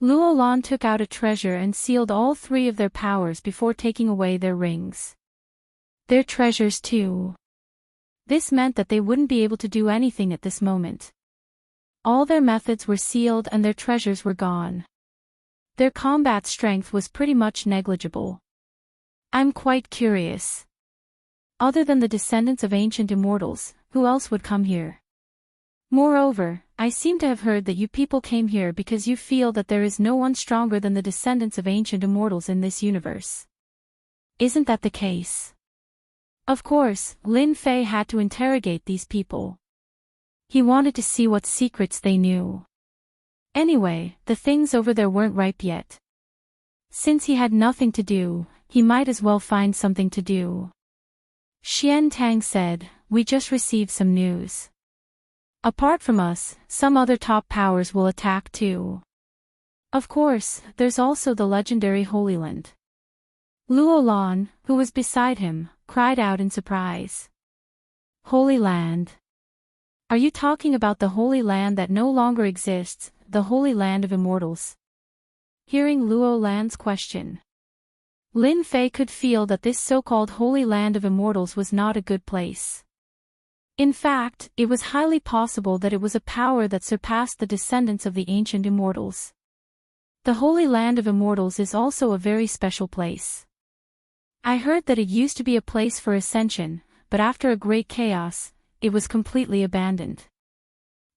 Luo Lan took out a treasure and sealed all three of their powers before taking away their rings. Their treasures too. This meant that they wouldn't be able to do anything at this moment. All their methods were sealed and their treasures were gone. Their combat strength was pretty much negligible. I'm quite curious. Other than the descendants of ancient immortals, who else would come here? Moreover, I seem to have heard that you people came here because you feel that there is no one stronger than the descendants of ancient immortals in this universe. Isn't that the case? Of course, Lin Fei had to interrogate these people. He wanted to see what secrets they knew. Anyway, the things over there weren't ripe yet. Since he had nothing to do, he might as well find something to do. Xian Tang said, "We just received some news. Apart from us, some other top powers will attack too. Of course, there's also the legendary Holy Land." Luo Lan, who was beside him, cried out in surprise. Holy Land? Are you talking about the Holy Land that no longer exists, the Holy Land of Immortals? Hearing Luo Lan's question, Lin Fei could feel that this so-called Holy Land of Immortals was not a good place. In fact, it was highly possible that it was a power that surpassed the descendants of the ancient immortals. The Holy Land of Immortals is also a very special place. I heard that it used to be a place for ascension, but after a great chaos, it was completely abandoned.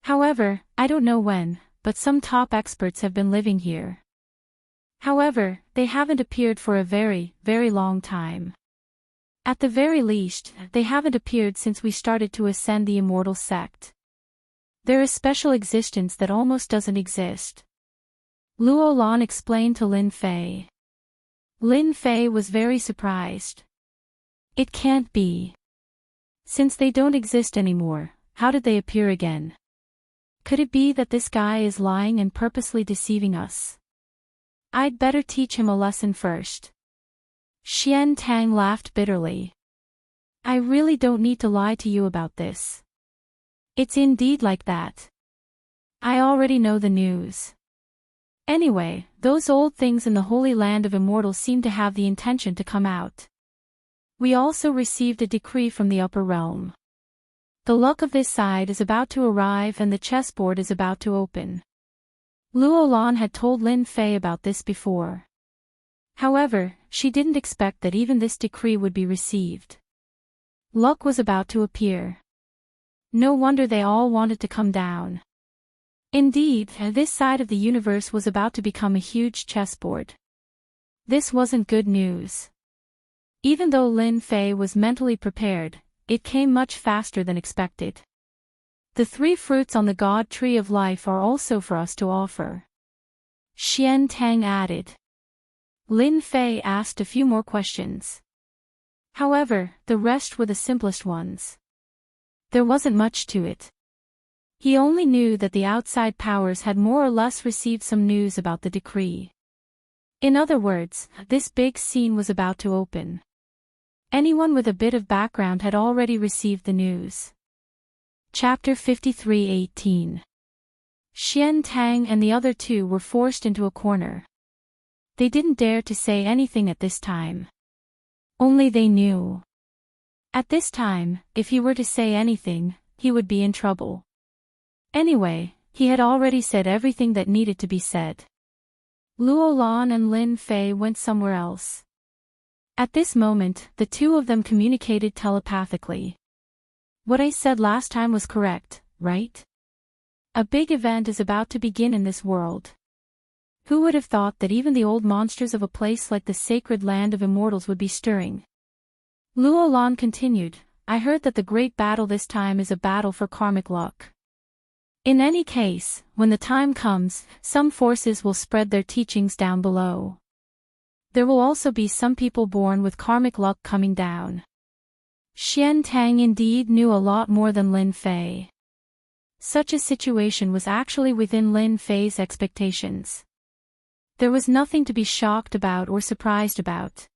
However, I don't know when, but some top experts have been living here. However, they haven't appeared for a very, very long time. At the very least, they haven't appeared since we started to ascend the immortal sect. They're a special existence that almost doesn't exist. Luo Lan explained to Lin Fei. Lin Fei was very surprised. It can't be. Since they don't exist anymore, how did they appear again? Could it be that this guy is lying and purposely deceiving us? I'd better teach him a lesson first. Xian Tang laughed bitterly. I really don't need to lie to you about this. It's indeed like that. I already know the news. Anyway, those old things in the Holy Land of Immortals seem to have the intention to come out. We also received a decree from the upper realm. The luck of this side is about to arrive and the chessboard is about to open. Luo Lan had told Lin Fei about this before. However, she didn't expect that even this decree would be received. Luck was about to appear. No wonder they all wanted to come down. Indeed, this side of the universe was about to become a huge chessboard. This wasn't good news. Even though Lin Fei was mentally prepared, it came much faster than expected. The 3 fruits on the God Tree of Life are also for us to offer. Xian Tang added. Lin Fei asked a few more questions. However, the rest were the simplest ones. There wasn't much to it. He only knew that the outside powers had more or less received some news about the decree. In other words, this big scene was about to open. Anyone with a bit of background had already received the news. Chapter 53:18. Enchanting and the other two were forced into a corner. They didn't dare to say anything at this time. Only they knew. At this time, if he were to say anything, he would be in trouble. Anyway, he had already said everything that needed to be said. Luo Lan and Lin Fei went somewhere else. At this moment, the two of them communicated telepathically. What I said last time was correct, right? A big event is about to begin in this world. Who would have thought that even the old monsters of a place like the sacred land of immortals would be stirring? Luo Lan continued, I heard that the great battle this time is a battle for karmic luck. In any case, when the time comes, some forces will spread their teachings down below. There will also be some people born with karmic luck coming down. Enchanting indeed knew a lot more than Lin Fei. Such a situation was actually within Lin Fei's expectations. There was nothing to be shocked about or surprised about.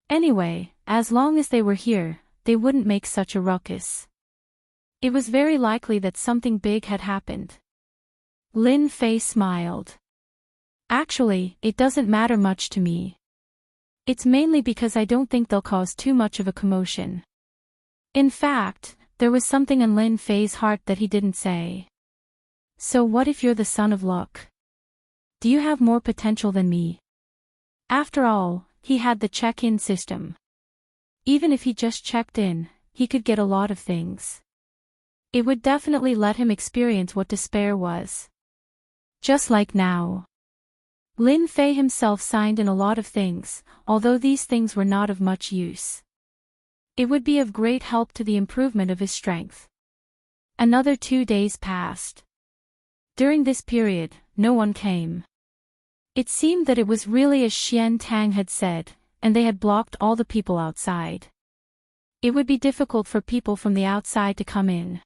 Anyway, as long as they were here, they wouldn't make such a ruckus. It was very likely that something big had happened. Lin Fei smiled. Actually, it doesn't matter much to me. It's mainly because I don't think they'll cause too much of a commotion. In fact, there was something in Lin Fei's heart that he didn't say. So what if you're the son of luck? Do you have more potential than me? After all, he had the check-in system. Even if he just checked in, he could get a lot of things. It would definitely let him experience what despair was. Just like now. Lin Fei himself signed in a lot of things, although these things were not of much use. It would be of great help to the improvement of his strength. Another 2 days passed. During this period, no one came. It seemed that it was really as Enchanting had said, and they had blocked all the people outside. It would be difficult for people from the outside to come in.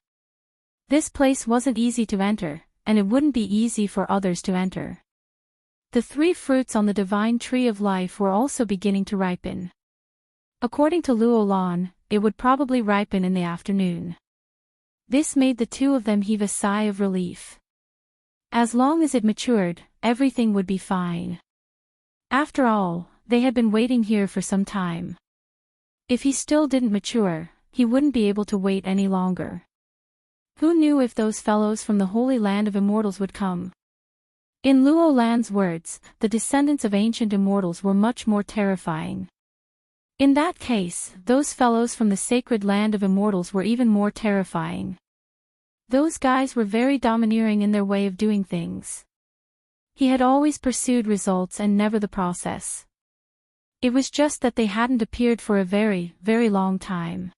This place wasn't easy to enter, and it wouldn't be easy for others to enter. The 3 fruits on the divine tree of life were also beginning to ripen. According to Luo Lan, it would probably ripen in the afternoon. This made the two of them heave a sigh of relief. As long as it matured, everything would be fine. After all, they had been waiting here for some time. If he still didn't mature, he wouldn't be able to wait any longer. Who knew if those fellows from the Holy Land of Immortals would come? In Luo Lan's words, the descendants of ancient immortals were much more terrifying. In that case, those fellows from the sacred land of immortals were even more terrifying. Those guys were very domineering in their way of doing things. He had always pursued results and never the process. It was just that they hadn't appeared for a very, very long time.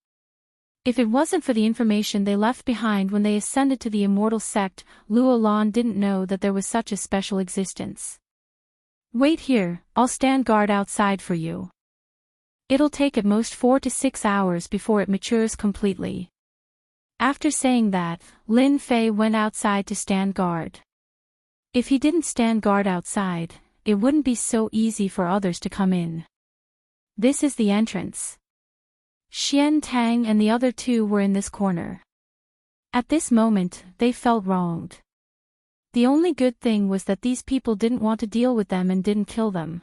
If it wasn't for the information they left behind when they ascended to the immortal sect, Luo Lan didn't know that there was such a special existence. Wait here, I'll stand guard outside for you. It'll take at most 4 to 6 hours before it matures completely. After saying that, Lin Fei went outside to stand guard. If he didn't stand guard outside, it wouldn't be so easy for others to come in. This is the entrance. Enchanting and the other two were in this corner. At this moment, they felt wronged. The only good thing was that these people didn't want to deal with them and didn't kill them.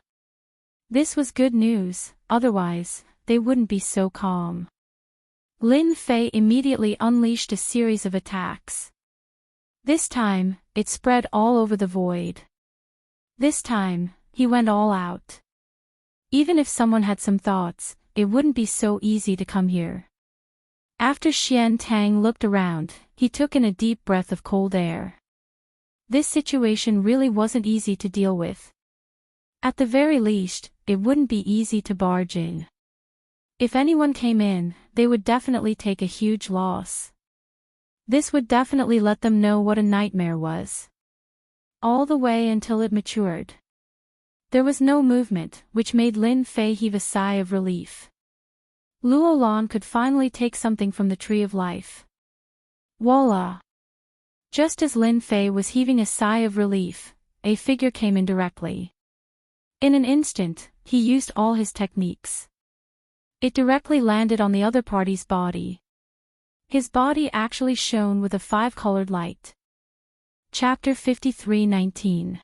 This was good news, otherwise, they wouldn't be so calm. Lin Fei immediately unleashed a series of attacks. This time, it spread all over the void. This time, he went all out. Even if someone had some thoughts, it wouldn't be so easy to come here. After Enchanting looked around, he took in a deep breath of cold air. This situation really wasn't easy to deal with. At the very least, it wouldn't be easy to barge in. If anyone came in, they would definitely take a huge loss. This would definitely let them know what a nightmare was. All the way until it matured. There was no movement, which made Lin Fei heave a sigh of relief. Luo Lan could finally take something from the Tree of Life. Voila! Just as Lin Fei was heaving a sigh of relief, a figure came in directly. In an instant, he used all his techniques. It directly landed on the other party's body. His body actually shone with a 5-colored light. Chapter 53:19.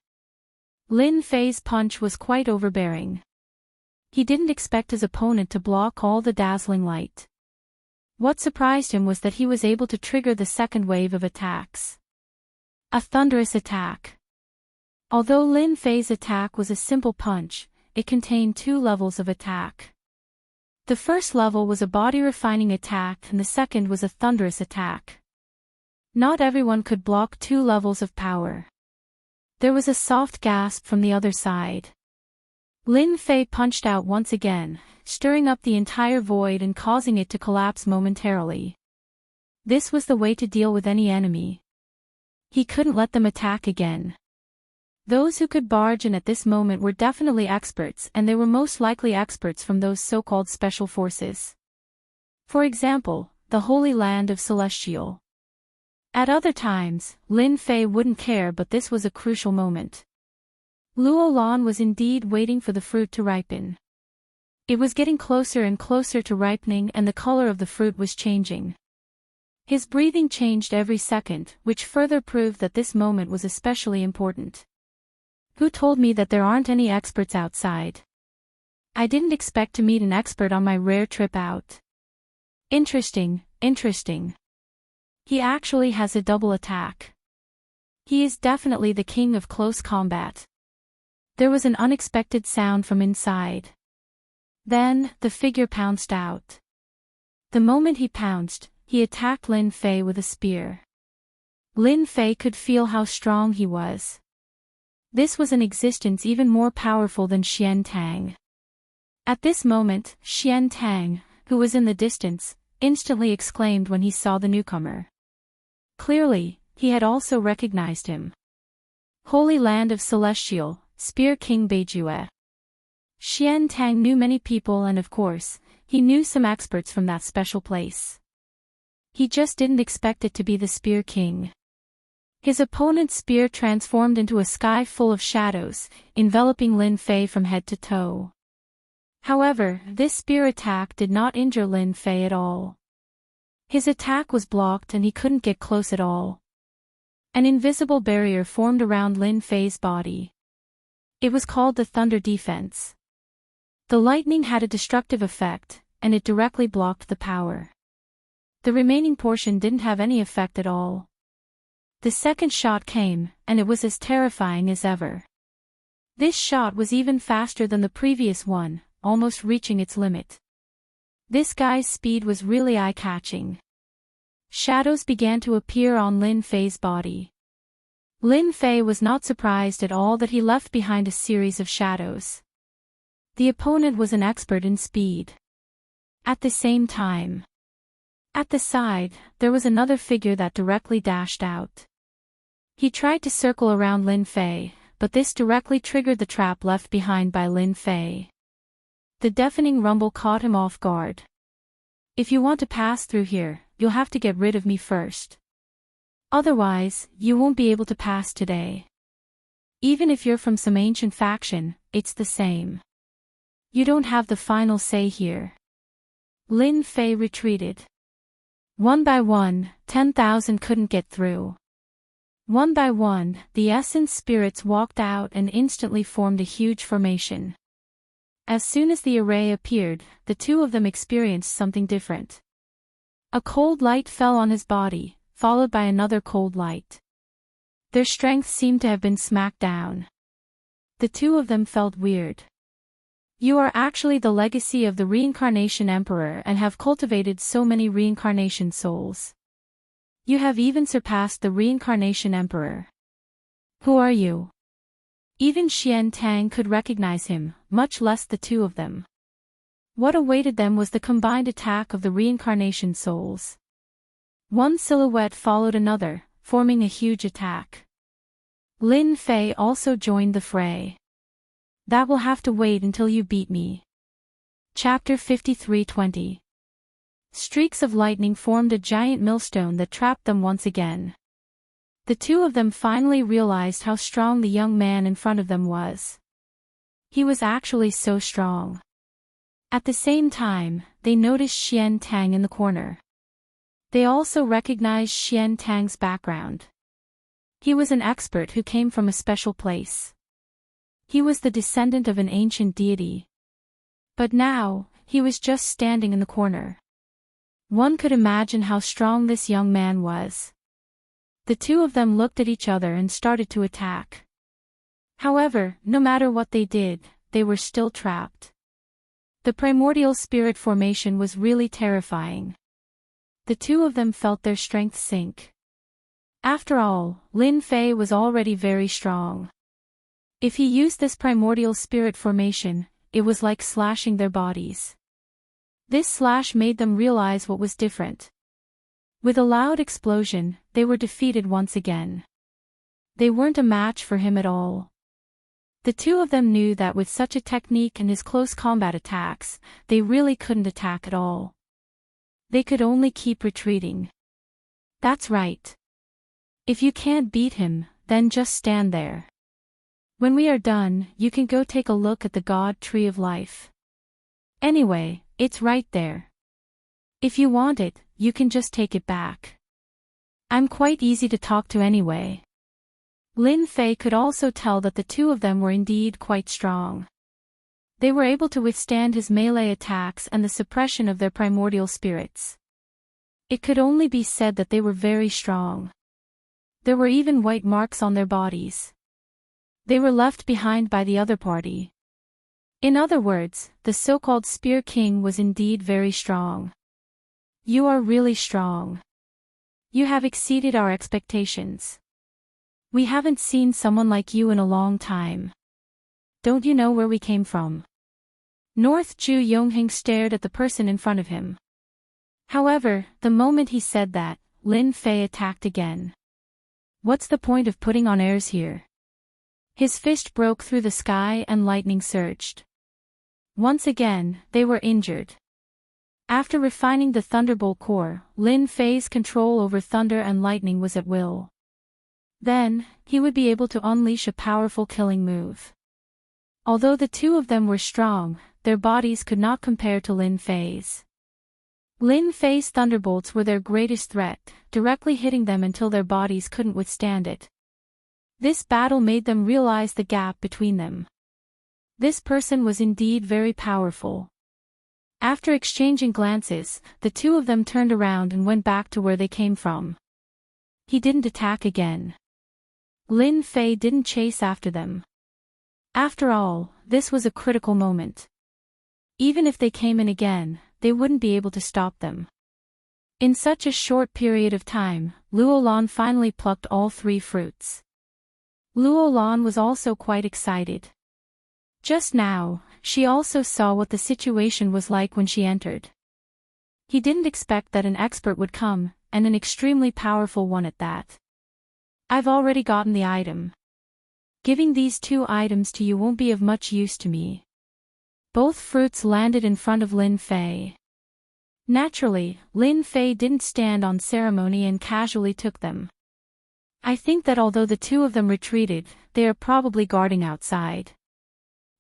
Lin Fei's punch was quite overbearing. He didn't expect his opponent to block all the dazzling light. What surprised him was that he was able to trigger the second wave of attacks. A thunderous attack. Although Lin Fei's attack was a simple punch, it contained 2 levels of attack. The first level was a body-refining attack and the second was a thunderous attack. Not everyone could block 2 levels of power. There was a soft gasp from the other side. Lin Fei punched out once again, stirring up the entire void and causing it to collapse momentarily. This was the way to deal with any enemy. He couldn't let them attack again. Those who could barge in at this moment were definitely experts, and they were most likely experts from those so-called special forces. For example, the Holy Land of Celestial. At other times, Lin Fei wouldn't care, but this was a crucial moment. Luo Lan was indeed waiting for the fruit to ripen. It was getting closer and closer to ripening and the color of the fruit was changing. His breathing changed every second, which further proved that this moment was especially important. Who told me that there aren't any experts outside? I didn't expect to meet an expert on my rare trip out. Interesting, interesting. He actually has a double attack. He is definitely the king of close combat. There was an unexpected sound from inside. Then, the figure pounced out. The moment he pounced, he attacked Lin Fei with a spear. Lin Fei could feel how strong he was. This was an existence even more powerful than Xian Tang. At this moment, Xian Tang, who was in the distance, instantly exclaimed when he saw the newcomer. Clearly, he had also recognized him. Holy Land of Celestial, Spear King Beijue. Xian Tang knew many people and of course, he knew some experts from that special place. He just didn't expect it to be the Spear King. His opponent's spear transformed into a sky full of shadows, enveloping Lin Fei from head to toe. However, this spear attack did not injure Lin Fei at all. His attack was blocked and he couldn't get close at all. An invisible barrier formed around Lin Fei's body. It was called the Thunder Defense. The lightning had a destructive effect, and it directly blocked the power. The remaining portion didn't have any effect at all. The second shot came, and it was as terrifying as ever. This shot was even faster than the previous one, almost reaching its limit. This guy's speed was really eye-catching. Shadows began to appear on Lin Fei's body. Lin Fei was not surprised at all that he left behind a series of shadows. The opponent was an expert in speed. At the same time, at the side, there was another figure that directly dashed out. He tried to circle around Lin Fei, but this directly triggered the trap left behind by Lin Fei. The deafening rumble caught him off guard. If you want to pass through here, you'll have to get rid of me first. Otherwise, you won't be able to pass today. Even if you're from some ancient faction, it's the same. You don't have the final say here. Lin Fei retreated. One by one, 10,000 couldn't get through. One by one, the essence spirits walked out and instantly formed a huge formation. As soon as the array appeared, the two of them experienced something different. A cold light fell on his body, followed by another cold light. Their strength seemed to have been smacked down. The two of them felt weird. You are actually the legacy of the Reincarnation Emperor and have cultivated so many reincarnation souls. You have even surpassed the Reincarnation Emperor. Who are you? Even Xian Tang could recognize him, much less the two of them. What awaited them was the combined attack of the reincarnation souls. One silhouette followed another, forming a huge attack. Lin Fei also joined the fray. That will have to wait until you beat me. Chapter 53:20. Streaks of lightning formed a giant millstone that trapped them once again. The two of them finally realized how strong the young man in front of them was. He was actually so strong. At the same time, they noticed Enchanting in the corner. They also recognized Enchanting's background. He was an expert who came from a special place. He was the descendant of an ancient deity. But now, he was just standing in the corner. One could imagine how strong this young man was. The two of them looked at each other and started to attack. However, no matter what they did, they were still trapped. The primordial spirit formation was really terrifying. The two of them felt their strength sink. After all, Lin Fei was already very strong. If he used this primordial spirit formation, it was like slashing their bodies. This slash made them realize what was different. With a loud explosion, they were defeated once again. They weren't a match for him at all. The two of them knew that with such a technique and his close combat attacks, they really couldn't attack at all. They could only keep retreating. That's right. If you can't beat him, then just stand there. When we are done, you can go take a look at the God Tree of Life. Anyway, it's right there. If you want it, you can just take it back. I'm quite easy to talk to anyway. Lin Fei could also tell that the two of them were indeed quite strong. They were able to withstand his melee attacks and the suppression of their primordial spirits. It could only be said that they were very strong. There were even white marks on their bodies. They were left behind by the other party. In other words, the so-called Spear King was indeed very strong. You are really strong. You have exceeded our expectations. We haven't seen someone like you in a long time. Don't you know where we came from? North Ju Yongheng stared at the person in front of him. However, the moment he said that, Lin Fei attacked again. What's the point of putting on airs here? His fist broke through the sky and lightning surged. Once again, they were injured. After refining the Thunderbolt core, Lin Fei's control over thunder and lightning was at will. Then, he would be able to unleash a powerful killing move. Although the two of them were strong, their bodies could not compare to Lin Fei's. Lin Fei's thunderbolts were their greatest threat, directly hitting them until their bodies couldn't withstand it. This battle made them realize the gap between them. This person was indeed very powerful. After exchanging glances, the two of them turned around and went back to where they came from. He didn't attack again. Lin Fei didn't chase after them. After all, this was a critical moment. Even if they came in again, they wouldn't be able to stop them. In such a short period of time, Luolan finally plucked all three fruits. Luolan was also quite excited. Just now, she also saw what the situation was like when she entered. He didn't expect that an expert would come, and an extremely powerful one at that. I've already gotten the item. Giving these two items to you won't be of much use to me. Both fruits landed in front of Lin Fei. Naturally, Lin Fei didn't stand on ceremony and casually took them. I think that although the two of them retreated, they are probably guarding outside.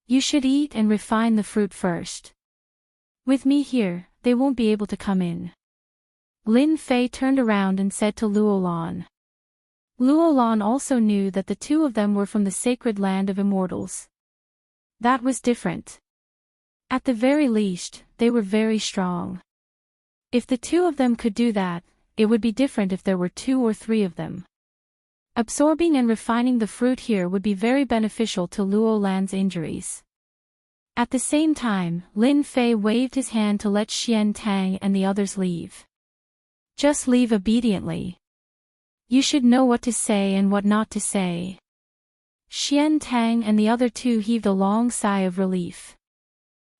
You should eat and refine the fruit first. With me here, they won't be able to come in. Lin Fei turned around and said to Luolan. Luolan also knew that the two of them were from the sacred land of immortals. That was different. At the very least, they were very strong. If the two of them could do that, it would be different if there were 2 or 3 of them. Absorbing and refining the fruit here would be very beneficial to Luolan's injuries. At the same time, Lin Fei waved his hand to let Enchanting and the others leave. Just leave obediently. You should know what to say and what not to say. Enchanting and the other two heaved a long sigh of relief.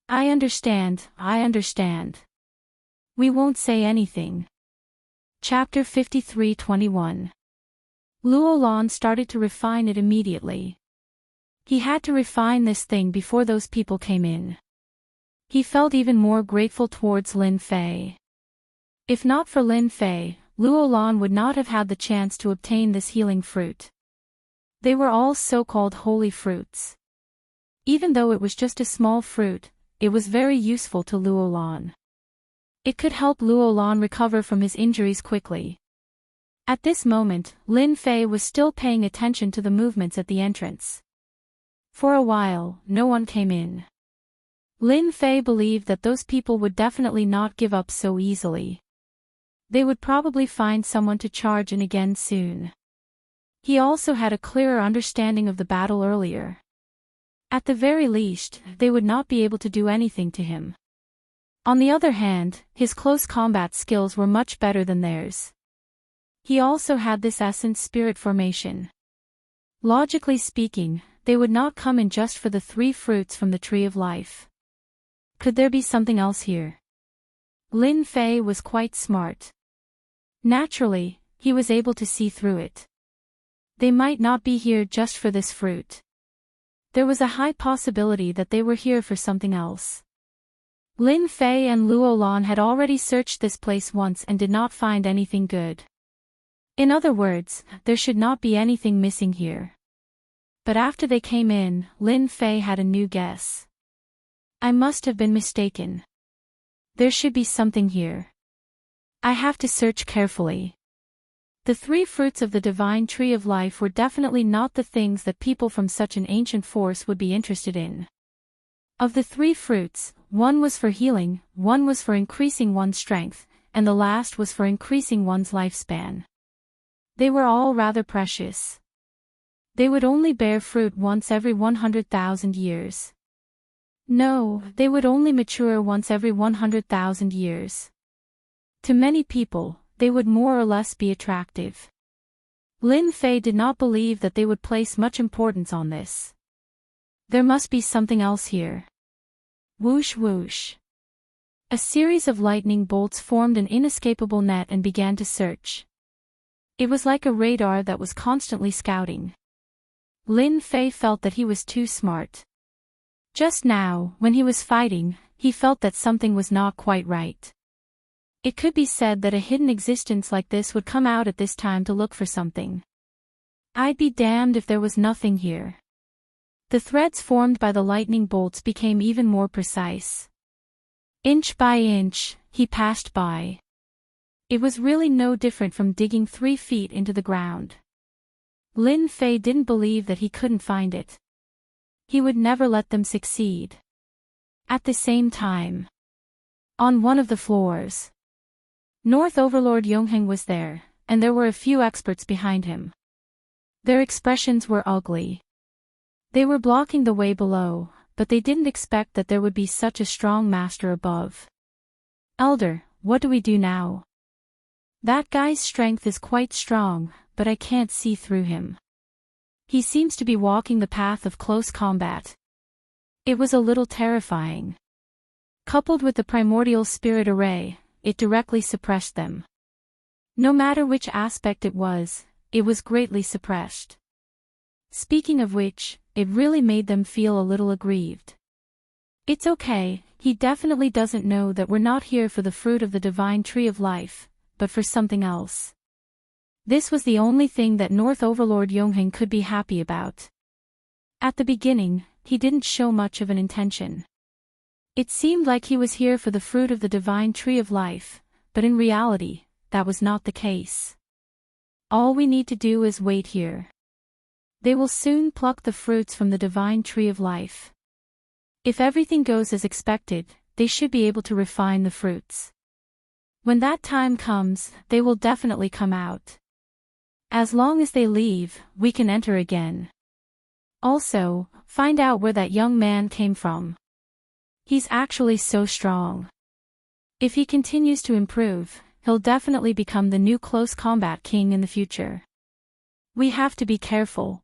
I understand. We won't say anything. Chapter 53:21. Luolan started to refine it immediately. He had to refine this thing before those people came in. He felt even more grateful towards Lin Fei. If not for Lin Fei, Luolan would not have had the chance to obtain this healing fruit. They were all so-called holy fruits. Even though it was just a small fruit, it was very useful to Luolan. It could help Luolan recover from his injuries quickly. At this moment, Lin Fei was still paying attention to the movements at the entrance. For a while, no one came in. Lin Fei believed that those people would definitely not give up so easily. They would probably find someone to charge in again soon. He also had a clearer understanding of the battle earlier. At the very least, they would not be able to do anything to him. On the other hand, his close combat skills were much better than theirs. He also had this essence spirit formation. Logically speaking, they would not come in just for the 3 fruits from the Tree of Life. Could there be something else here? Lin Fei was quite smart. Naturally, he was able to see through it. They might not be here just for this fruit. There was a high possibility that they were here for something else. Lin Fei and Luolan had already searched this place once and did not find anything good. In other words, there should not be anything missing here. But after they came in, Lin Fei had a new guess. I must have been mistaken. There should be something here. I have to search carefully. The 3 fruits of the divine tree of life were definitely not the things that people from such an ancient force would be interested in. Of the 3 fruits, one was for healing, one was for increasing one's strength, and the last was for increasing one's lifespan. They were all rather precious. They would only bear fruit once every 100,000 years. No, they would only mature once every 100,000 years. To many people, they would more or less be attractive. Lin Fei did not believe that they would place much importance on this. There must be something else here. Whoosh whoosh. A series of lightning bolts formed an inescapable net and began to search. It was like a radar that was constantly scouting. Lin Fei felt that he was too smart. Just now, when he was fighting, he felt that something was not quite right. It could be said that a hidden existence like this would come out at this time to look for something. I'd be damned if there was nothing here. The threads formed by the lightning bolts became even more precise. Inch by inch, he passed by. It was really no different from digging 3 feet into the ground. Lin Fei didn't believe that he couldn't find it. He would never let them succeed. At the same time, on one of the floors, North Overlord Yongheng was there, and there were a few experts behind him. Their expressions were ugly. They were blocking the way below, but they didn't expect that there would be such a strong master above. Elder, what do we do now? That guy's strength is quite strong, but I can't see through him. He seems to be walking the path of close combat. It was a little terrifying. Coupled with the primordial spirit array, it directly suppressed them. No matter which aspect it was greatly suppressed. Speaking of which, it really made them feel a little aggrieved. It's okay, he definitely doesn't know that we're not here for the fruit of the divine tree of life, but for something else. This was the only thing that North Overlord Yongheng could be happy about. At the beginning, he didn't show much of an intention. It seemed like he was here for the fruit of the divine tree of life, but in reality, that was not the case. All we need to do is wait here. They will soon pluck the fruits from the divine tree of life. If everything goes as expected, they should be able to refine the fruits. When that time comes, they will definitely come out. As long as they leave, we can enter again. Also, find out where that young man came from. He's actually so strong. If he continues to improve, he'll definitely become the new close combat king in the future. We have to be careful.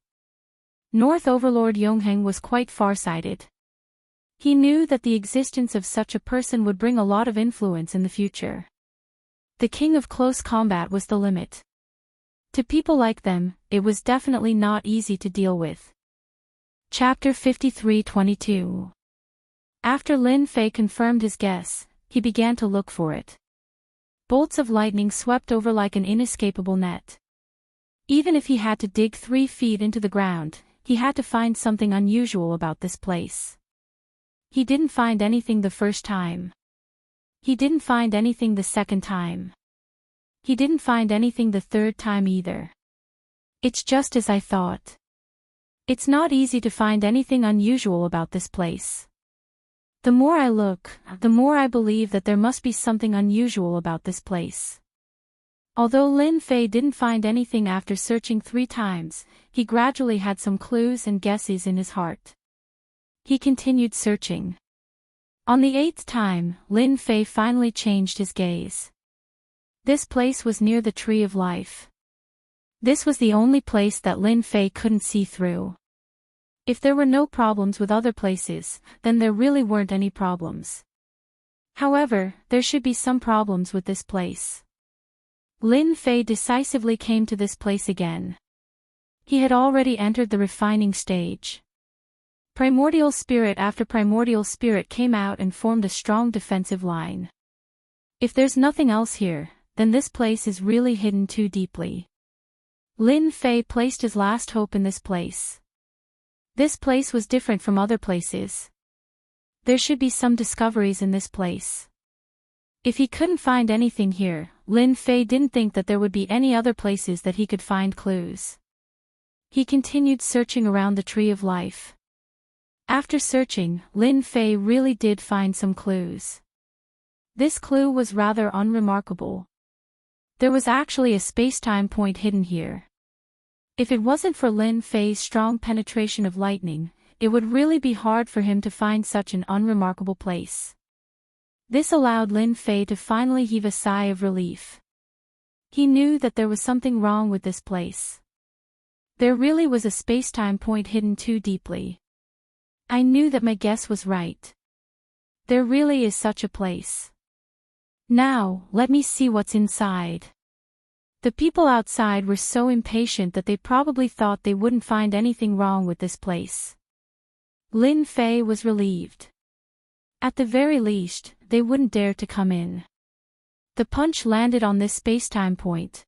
North Overlord Yongheng was quite farsighted. He knew that the existence of such a person would bring a lot of influence in the future. The king of close combat was the limit. To people like them, it was definitely not easy to deal with. Chapter 53:22. After Lin Fei confirmed his guess, he began to look for it. Bolts of lightning swept over like an inescapable net. Even if he had to dig 3 feet into the ground, he had to find something unusual about this place. He didn't find anything the first time. He didn't find anything the second time. He didn't find anything the third time either. It's just as I thought. It's not easy to find anything unusual about this place. The more I look, the more I believe that there must be something unusual about this place. Although Lin Fei didn't find anything after searching 3 times, he gradually had some clues and guesses in his heart. He continued searching. On the 8th time, Lin Fei finally changed his gaze. This place was near the Tree of Life. This was the only place that Lin Fei couldn't see through. If there were no problems with other places, then there really weren't any problems. However, there should be some problems with this place. Lin Fei decisively came to this place again. He had already entered the refining stage. Primordial spirit after primordial spirit came out and formed a strong defensive line. If there's nothing else here, then this place is really hidden too deeply. Lin Fei placed his last hope in this place. This place was different from other places. There should be some discoveries in this place. If he couldn't find anything here, Lin Fei didn't think that there would be any other places that he could find clues. He continued searching around the Tree of Life. After searching, Lin Fei really did find some clues. This clue was rather unremarkable. There was actually a space-time point hidden here. If it wasn't for Lin Fei's strong penetration of lightning, it would really be hard for him to find such an unremarkable place. This allowed Lin Fei to finally heave a sigh of relief. He knew that there was something wrong with this place. There really was a space-time point hidden too deeply. I knew that my guess was right. There really is such a place. Now, let me see what's inside. The people outside were so impatient that they probably thought they wouldn't find anything wrong with this place. Lin Fei was relieved. At the very least, they wouldn't dare to come in. The punch landed on this space-time point.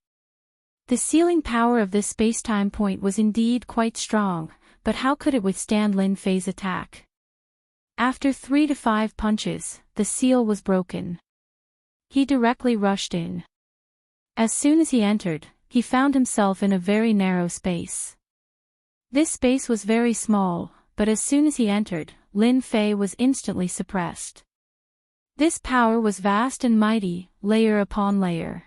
The sealing power of this space-time point was indeed quite strong, but how could it withstand Lin Fei's attack? After 3 to 5 punches, the seal was broken. He directly rushed in. As soon as he entered, he found himself in a very narrow space. This space was very small, but as soon as he entered, Lin Fei was instantly suppressed. This power was vast and mighty, layer upon layer.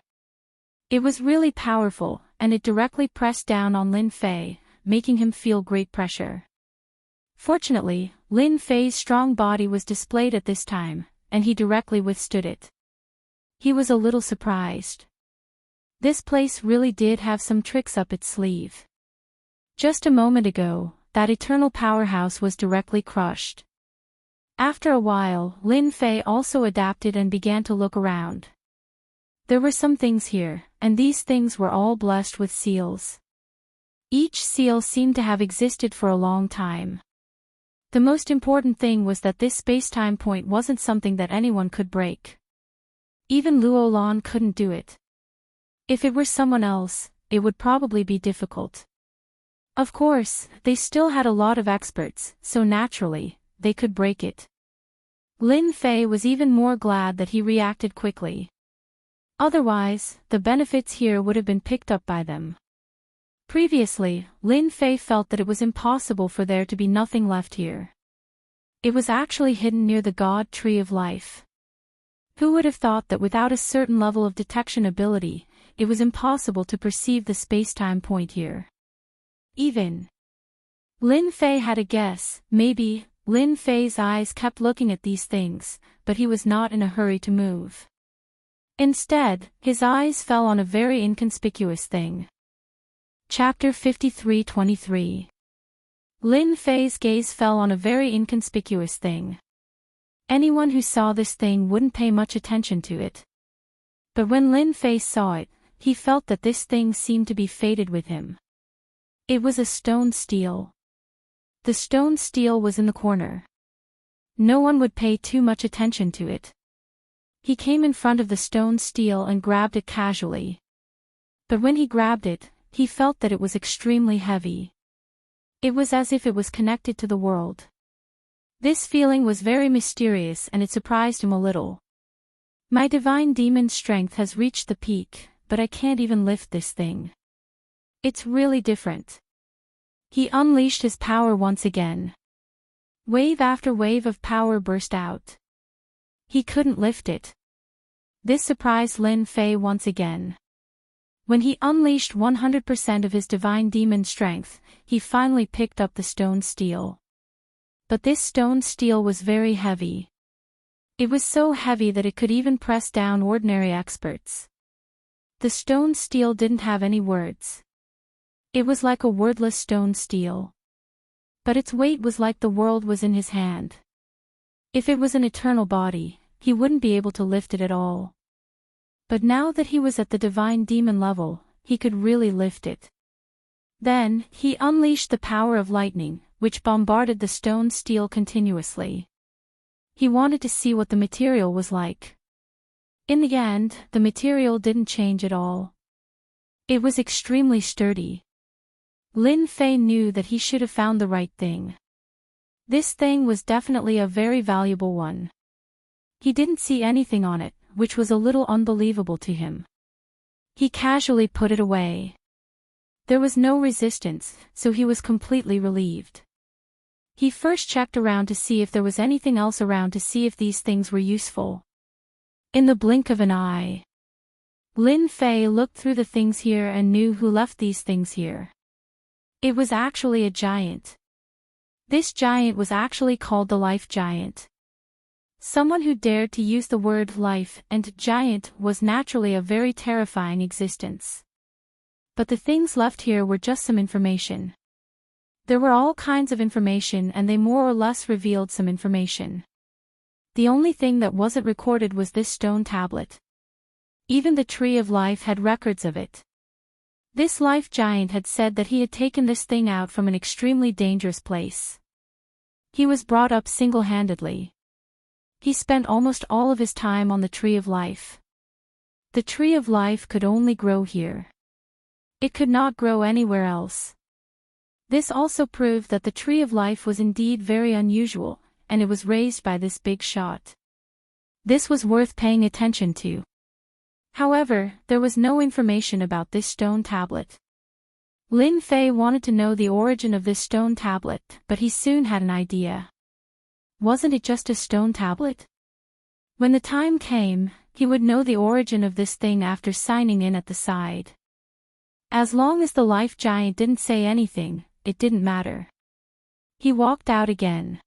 It was really powerful, and it directly pressed down on Lin Fei, making him feel great pressure. Fortunately, Lin Fei's strong body was displayed at this time, and he directly withstood it. He was a little surprised. This place really did have some tricks up its sleeve. Just a moment ago, that eternal powerhouse was directly crushed. After a while, Lin Fei also adapted and began to look around. There were some things here, and these things were all blessed with seals. Each seal seemed to have existed for a long time. The most important thing was that this space-time point wasn't something that anyone could break. Even Luo Lan couldn't do it. If it were someone else, it would probably be difficult. Of course, they still had a lot of experts, so naturally, they could break it. Lin Fei was even more glad that he reacted quickly. Otherwise, the benefits here would have been picked up by them. Previously, Lin Fei felt that it was impossible for there to be nothing left here. It was actually hidden near the God Tree of Life. Who would have thought that without a certain level of detection ability, it was impossible to perceive the space-time point here? Even Lin Fei had a guess, maybe. Lin Fei's eyes kept looking at these things, but he was not in a hurry to move. Instead, his eyes fell on a very inconspicuous thing. Chapter 53-23. Lin Fei's gaze fell on a very inconspicuous thing. Anyone who saw this thing wouldn't pay much attention to it. But when Lin Fei saw it, he felt that this thing seemed to be fated with him. It was a stone steel. The stone steel was in the corner. No one would pay too much attention to it. He came in front of the stone steel and grabbed it casually. But when he grabbed it, he felt that it was extremely heavy. It was as if it was connected to the world. This feeling was very mysterious and it surprised him a little. My divine demon strength has reached the peak, but I can't even lift this thing. It's really different. He unleashed his power once again. Wave after wave of power burst out. He couldn't lift it. This surprised Lin Fei once again. When he unleashed 100% of his divine demon strength, he finally picked up the stone steel. But this stone steel was very heavy. It was so heavy that it could even press down ordinary experts. The stone steel didn't have any words. It was like a wordless stone steel. But its weight was like the world was in his hand. If it was an eternal body, he wouldn't be able to lift it at all. But now that he was at the divine demon level, he could really lift it. Then, he unleashed the power of lightning, which bombarded the stone steel continuously. He wanted to see what the material was like. In the end, the material didn't change at all. It was extremely sturdy. Lin Fei knew that he should have found the right thing. This thing was definitely a very valuable one. He didn't see anything on it, which was a little unbelievable to him. He casually put it away. There was no resistance, so he was completely relieved. He first checked around to see if there was anything else around to see if these things were useful. In the blink of an eye, Lin Fei looked through the things here and knew who left these things here. It was actually a giant. This giant was actually called the Life Giant. Someone who dared to use the word life and giant was naturally a very terrifying existence. But the things left here were just some information. There were all kinds of information and they more or less revealed some information. The only thing that wasn't recorded was this stone tablet. Even the Tree of Life had records of it. This life giant had said that he had taken this thing out from an extremely dangerous place. He was brought up single-handedly. He spent almost all of his time on the Tree of Life. The Tree of Life could only grow here. It could not grow anywhere else. This also proved that the Tree of Life was indeed very unusual, and it was raised by this big shot. This was worth paying attention to. However, there was no information about this stone tablet. Lin Fei wanted to know the origin of this stone tablet, but he soon had an idea. Wasn't it just a stone tablet? When the time came, he would know the origin of this thing after signing in at the side. As long as the Life Giant didn't say anything, it didn't matter. He walked out again.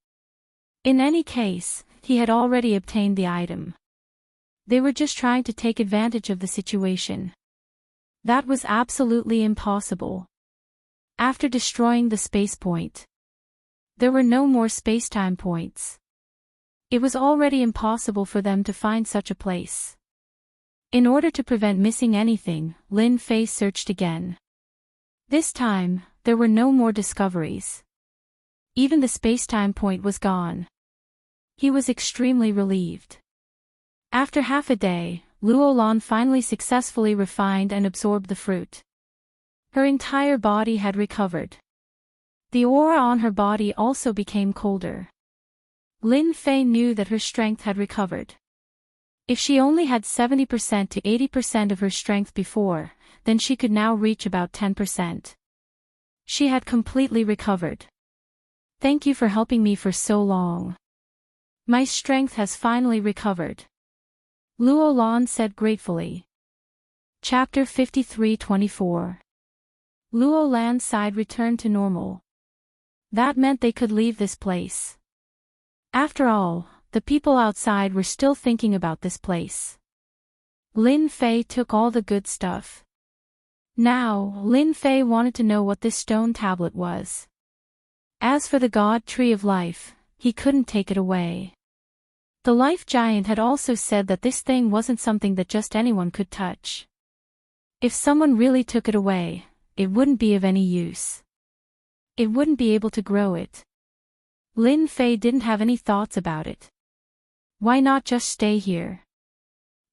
In any case, he had already obtained the item. They were just trying to take advantage of the situation. That was absolutely impossible. After destroying the space point, there were no more space-time points. It was already impossible for them to find such a place. In order to prevent missing anything, Lin Fei searched again. This time, there were no more discoveries. Even the space-time point was gone. He was extremely relieved. After half a day, Luolan finally successfully refined and absorbed the fruit. Her entire body had recovered. The aura on her body also became colder. Lin Fei knew that her strength had recovered. If she only had 70% to 80% of her strength before, then she could now reach about 10%. She had completely recovered. Thank you for helping me for so long. My strength has finally recovered. Luolan said gratefully. Chapter 53-24. Luolan's side returned to normal. That meant they could leave this place. After all, the people outside were still thinking about this place. Lin Fei took all the good stuff. Now, Lin Fei wanted to know what this stone tablet was. As for the God Tree of Life, he couldn't take it away. The Life Giant had also said that this thing wasn't something that just anyone could touch. If someone really took it away, it wouldn't be of any use. It wouldn't be able to grow it. Lin Fei didn't have any thoughts about it. Why not just stay here?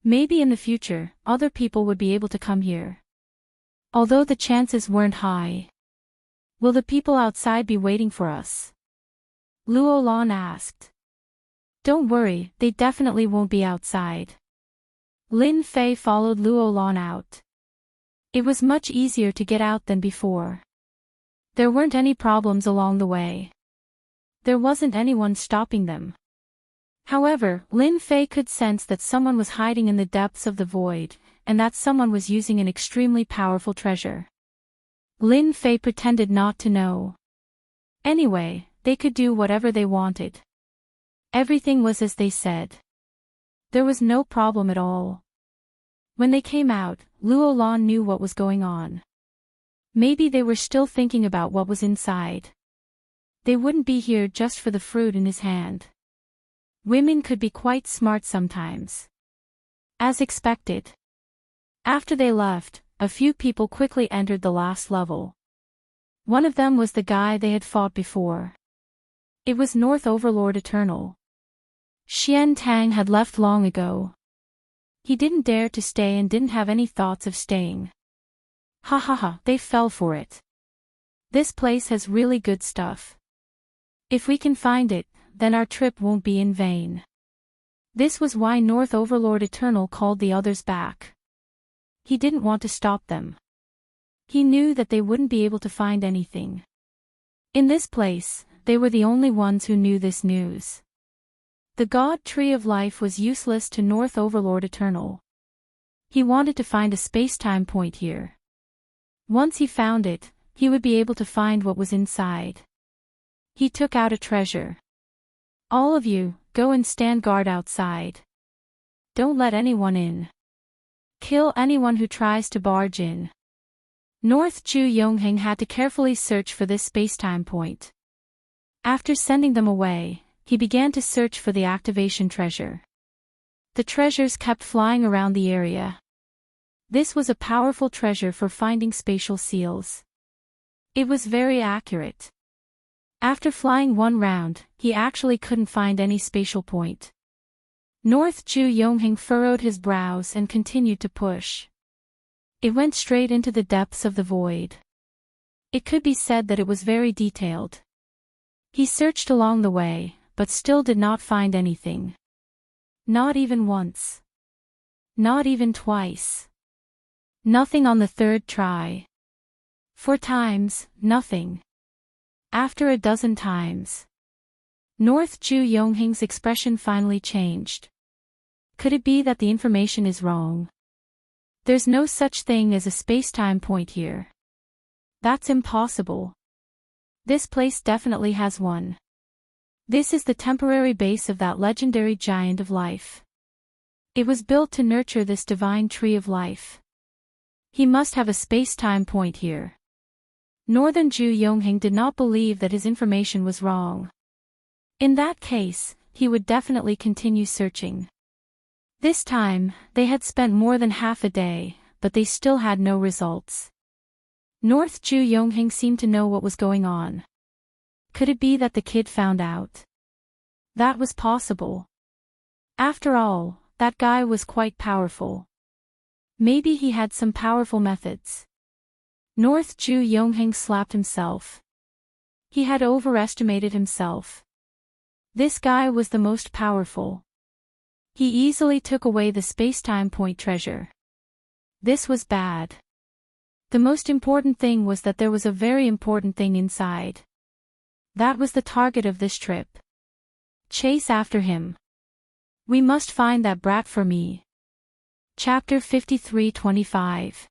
Maybe in the future, other people would be able to come here. Although the chances weren't high. Will the people outside be waiting for us? Luolan asked. Don't worry, they definitely won't be outside. Lin Fei followed Luolan out. It was much easier to get out than before. There weren't any problems along the way. There wasn't anyone stopping them. However, Lin Fei could sense that someone was hiding in the depths of the void, and that someone was using an extremely powerful treasure. Lin Fei pretended not to know. Anyway, they could do whatever they wanted. Everything was as they said. There was no problem at all. When they came out, Luolan knew what was going on. Maybe they were still thinking about what was inside. They wouldn't be here just for the fruit in his hand. Women could be quite smart sometimes. As expected. After they left, a few people quickly entered the last level. One of them was the guy they had fought before. It was North Overlord Eternal. Xian Tang had left long ago. He didn't dare to stay and didn't have any thoughts of staying. Ha ha ha, they fell for it. This place has really good stuff. If we can find it, then our trip won't be in vain. This was why North Overlord Eternal called the others back. He didn't want to stop them. He knew that they wouldn't be able to find anything. In this place, they were the only ones who knew this news. The God Tree of Life was useless to North Overlord Eternal. He wanted to find a space-time point here. Once he found it, he would be able to find what was inside. He took out a treasure. All of you, go and stand guard outside. Don't let anyone in. Kill anyone who tries to barge in. North Chu Yongheng had to carefully search for this space-time point. After sending them away, he began to search for the activation treasure. The treasures kept flying around the area. This was a powerful treasure for finding spatial seals. It was very accurate. After flying one round, he actually couldn't find any spatial point. North Chu Yongheng furrowed his brows and continued to push. It went straight into the depths of the void. It could be said that it was very detailed. He searched along the way, but still did not find anything. Not even once. Not even twice. Nothing on the third try. 4 times, nothing. After a dozen times. North Chu Yongheng's expression finally changed. Could it be that the information is wrong? There's no such thing as a space-time point here. That's impossible. This place definitely has one. This is the temporary base of that legendary giant of life. It was built to nurture this divine tree of life. He must have a space-time point here. Northern Chu Yongheng did not believe that his information was wrong. In that case, he would definitely continue searching. This time, they had spent more than half a day, but they still had no results. North Chu Yongheng seemed to know what was going on. Could it be that the kid found out? That was possible. After all, that guy was quite powerful. Maybe he had some powerful methods. North Chu Yongheng slapped himself. He had overestimated himself. This guy was the most powerful. He easily took away the space-time point treasure. This was bad. The most important thing was that there was a very important thing inside. That was the target of this trip. Chase after him. We must find that brat for me. Chapter 53-25.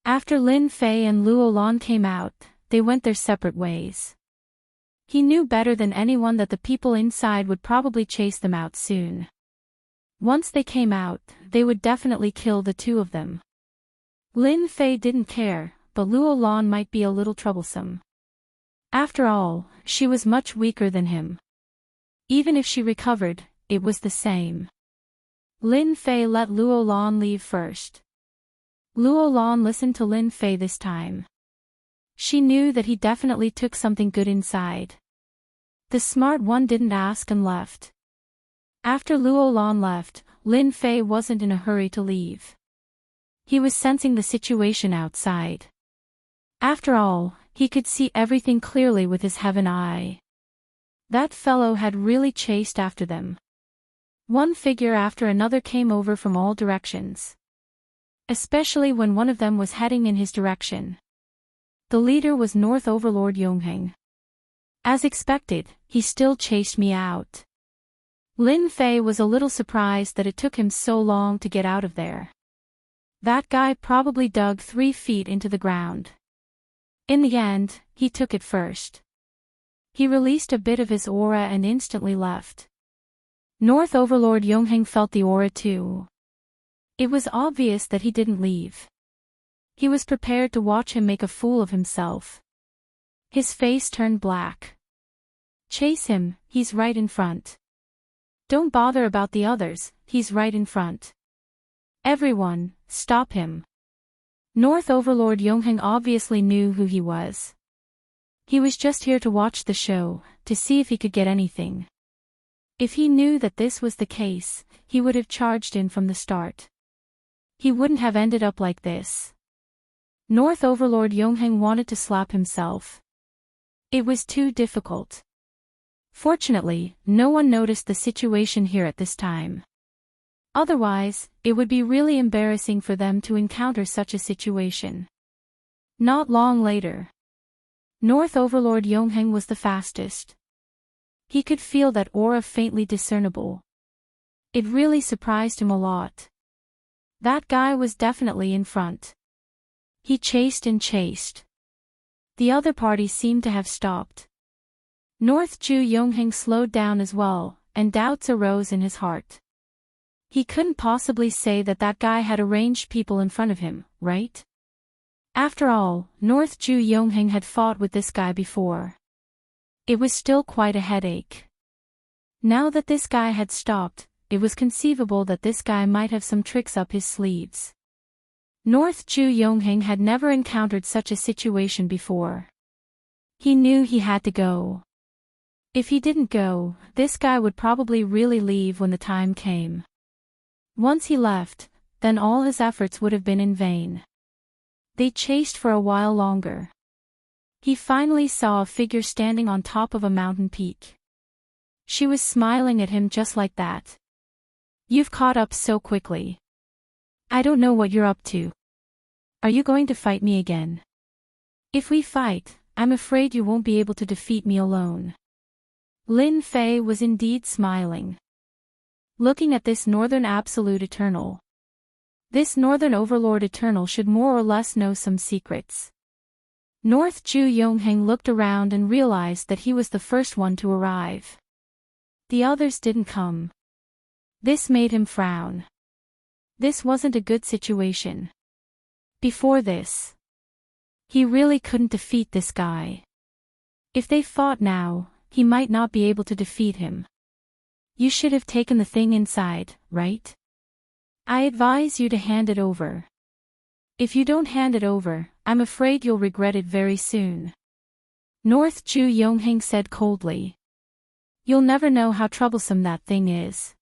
After Lin Fei and Luolan came out, they went their separate ways. He knew better than anyone that the people inside would probably chase them out soon. Once they came out, they would definitely kill the two of them. Lin Fei didn't care, but Luolan might be a little troublesome. After all, she was much weaker than him. Even if she recovered, it was the same. Lin Fei let Luolan leave first. Luolan listened to Lin Fei this time. She knew that he definitely took something good inside. The smart one didn't ask and left. After Luolan left, Lin Fei wasn't in a hurry to leave. He was sensing the situation outside. After all, he could see everything clearly with his heaven eye. That fellow had really chased after them. One figure after another came over from all directions. Especially when one of them was heading in his direction. The leader was North Overlord Yongheng. As expected, he still chased me out. Lin Fei was a little surprised that it took him so long to get out of there. That guy probably dug 3 feet into the ground. In the end, he took it first. He released a bit of his aura and instantly left. North Overlord Yongheng felt the aura too. It was obvious that he didn't leave. He was prepared to watch him make a fool of himself. His face turned black. Chase him, he's right in front. Don't bother about the others, he's right in front. Everyone, stop him. North Overlord Yongheng obviously knew who he was. He was just here to watch the show, to see if he could get anything. If he knew that this was the case, he would have charged in from the start. He wouldn't have ended up like this. North Overlord Yongheng wanted to slap himself. It was too difficult. Fortunately, no one noticed the situation here at this time. Otherwise, it would be really embarrassing for them to encounter such a situation. Not long later. North Overlord Yongheng was the fastest. He could feel that aura faintly discernible. It really surprised him a lot. That guy was definitely in front. He chased and chased. The other party seemed to have stopped. North Ju Yongheng slowed down as well, and doubts arose in his heart. He couldn't possibly say that that guy had arranged people in front of him, right? After all, North Ju Yongheng had fought with this guy before. It was still quite a headache. Now that this guy had stopped, it was conceivable that this guy might have some tricks up his sleeves. North Ju Yongheng had never encountered such a situation before. He knew he had to go. If he didn't go, this guy would probably really leave when the time came. Once he left, then all his efforts would have been in vain. They chased for a while longer. He finally saw a figure standing on top of a mountain peak. She was smiling at him just like that. You've caught up so quickly. I don't know what you're up to. Are you going to fight me again? If we fight, I'm afraid you won't be able to defeat me alone. Lin Fei was indeed smiling. Looking at this Northern Absolute Eternal. This Northern Overlord Eternal should more or less know some secrets. North Ju Yongheng looked around and realized that he was the first one to arrive. The others didn't come. This made him frown. This wasn't a good situation. Before this, he really couldn't defeat this guy. If they fought now, he might not be able to defeat him. You should have taken the thing inside, right? I advise you to hand it over. If you don't hand it over, I'm afraid you'll regret it very soon. North Ju Yongheng said coldly. You'll never know how troublesome that thing is.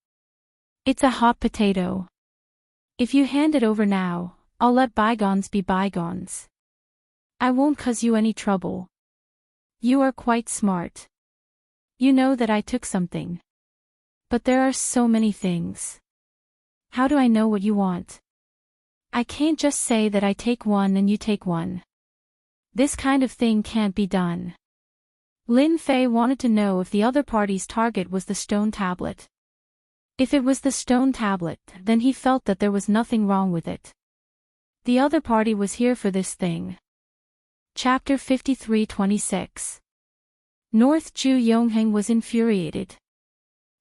It's a hot potato. If you hand it over now, I'll let bygones be bygones. I won't cause you any trouble. You are quite smart. You know that I took something. But there are so many things. How do I know what you want? I can't just say that I take one and you take one. This kind of thing can't be done. Lin Fei wanted to know if the other party's target was the stone tablet. If it was the stone tablet, then he felt that there was nothing wrong with it. The other party was here for this thing. Chapter 53:26. North Ju Yongheng was infuriated.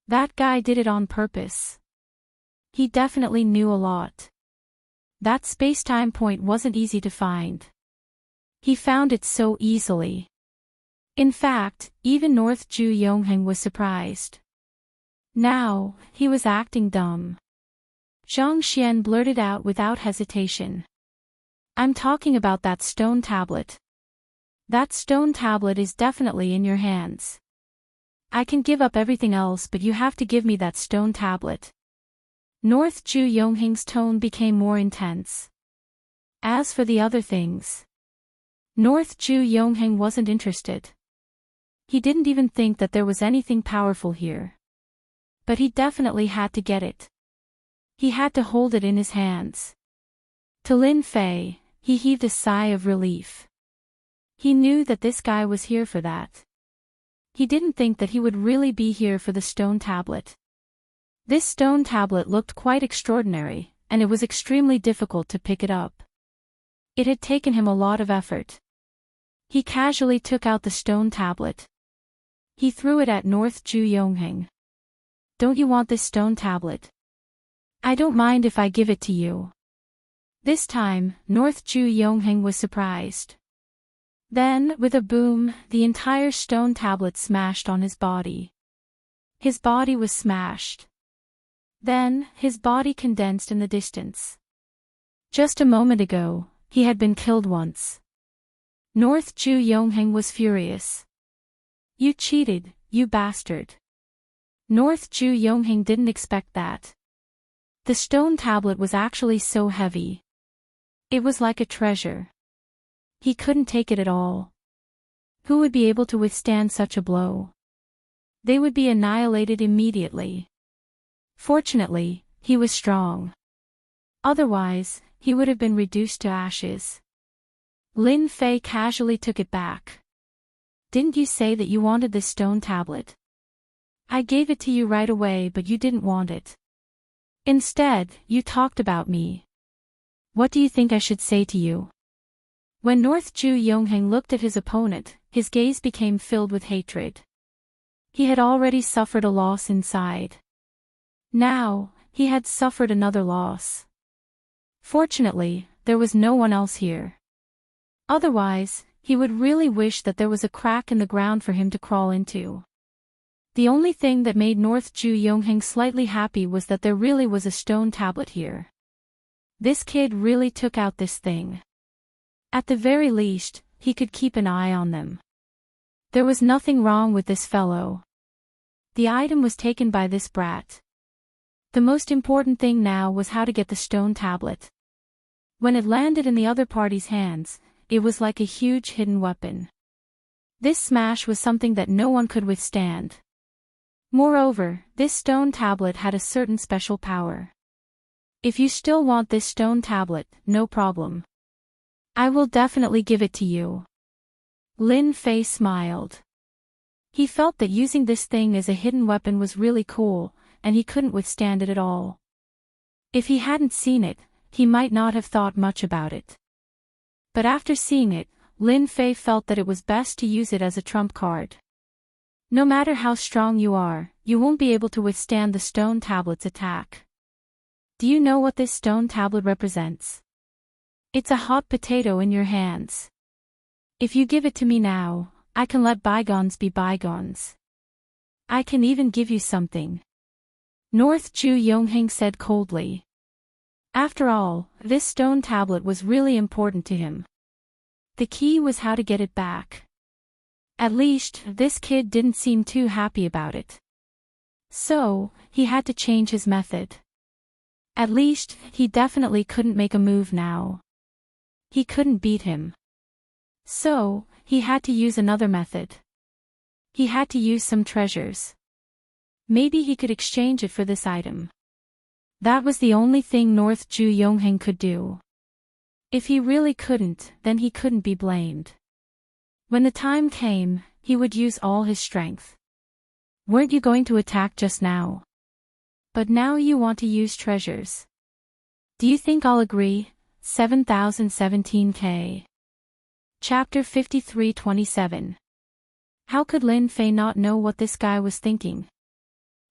That guy did it on purpose. He definitely knew a lot. That space-time point wasn't easy to find. He found it so easily. In fact, even North Ju Yongheng was surprised. Now, he was acting dumb. Zhang Xian blurted out without hesitation. I'm talking about that stone tablet. That stone tablet is definitely in your hands. I can give up everything else, but you have to give me that stone tablet. North Ju Yongheng's tone became more intense. As for the other things, North Ju Yongheng wasn't interested. He didn't even think that there was anything powerful here. But he definitely had to get it. He had to hold it in his hands. To Lin Fei, he heaved a sigh of relief. He knew that this guy was here for that. He didn't think that he would really be here for the stone tablet. This stone tablet looked quite extraordinary, and it was extremely difficult to pick it up. It had taken him a lot of effort. He casually took out the stone tablet. He threw it at North Ju Yongheng. Don't you want this stone tablet? I don't mind if I give it to you. This time, North Ju Yongheng was surprised. Then, with a boom, the entire stone tablet smashed on his body. His body was smashed. Then, his body condensed in the distance. Just a moment ago, he had been killed once. North Ju Yongheng was furious. You cheated, you bastard. North Ju Yongheng didn't expect that. The stone tablet was actually so heavy. It was like a treasure. He couldn't take it at all. Who would be able to withstand such a blow? They would be annihilated immediately. Fortunately, he was strong. Otherwise, he would have been reduced to ashes. Lin Fei casually took it back. Didn't you say that you wanted this stone tablet? I gave it to you right away, but you didn't want it. Instead, you talked about me. What do you think I should say to you? When North Ju Yongheng looked at his opponent, his gaze became filled with hatred. He had already suffered a loss inside. Now, he had suffered another loss. Fortunately, there was no one else here. Otherwise, he would really wish that there was a crack in the ground for him to crawl into. The only thing that made North Ju Yongheng slightly happy was that there really was a stone tablet here. This kid really took out this thing. At the very least, he could keep an eye on them. There was nothing wrong with this fellow. The item was taken by this brat. The most important thing now was how to get the stone tablet. When it landed in the other party's hands, it was like a huge hidden weapon. This smash was something that no one could withstand. Moreover, this stone tablet had a certain special power. If you still want this stone tablet, no problem. I will definitely give it to you. Lin Fei smiled. He felt that using this thing as a hidden weapon was really cool, and he couldn't withstand it at all. If he hadn't seen it, he might not have thought much about it. But after seeing it, Lin Fei felt that it was best to use it as a trump card. No matter how strong you are, you won't be able to withstand the stone tablet's attack. Do you know what this stone tablet represents? It's a hot potato in your hands. If you give it to me now, I can let bygones be bygones. I can even give you something. North Ju Yongheng said coldly. After all, this stone tablet was really important to him. The key was how to get it back. At least, this kid didn't seem too happy about it. So, he had to change his method. At least, he definitely couldn't make a move now. He couldn't beat him. So, he had to use another method. He had to use some treasures. Maybe he could exchange it for this item. That was the only thing North Ju Yongheng could do. If he really couldn't, then he couldn't be blamed. When the time came, he would use all his strength. Weren't you going to attack just now? But now you want to use treasures. Do you think I'll agree? 7017K. Chapter 53:27. How could Lin Fei not know what this guy was thinking?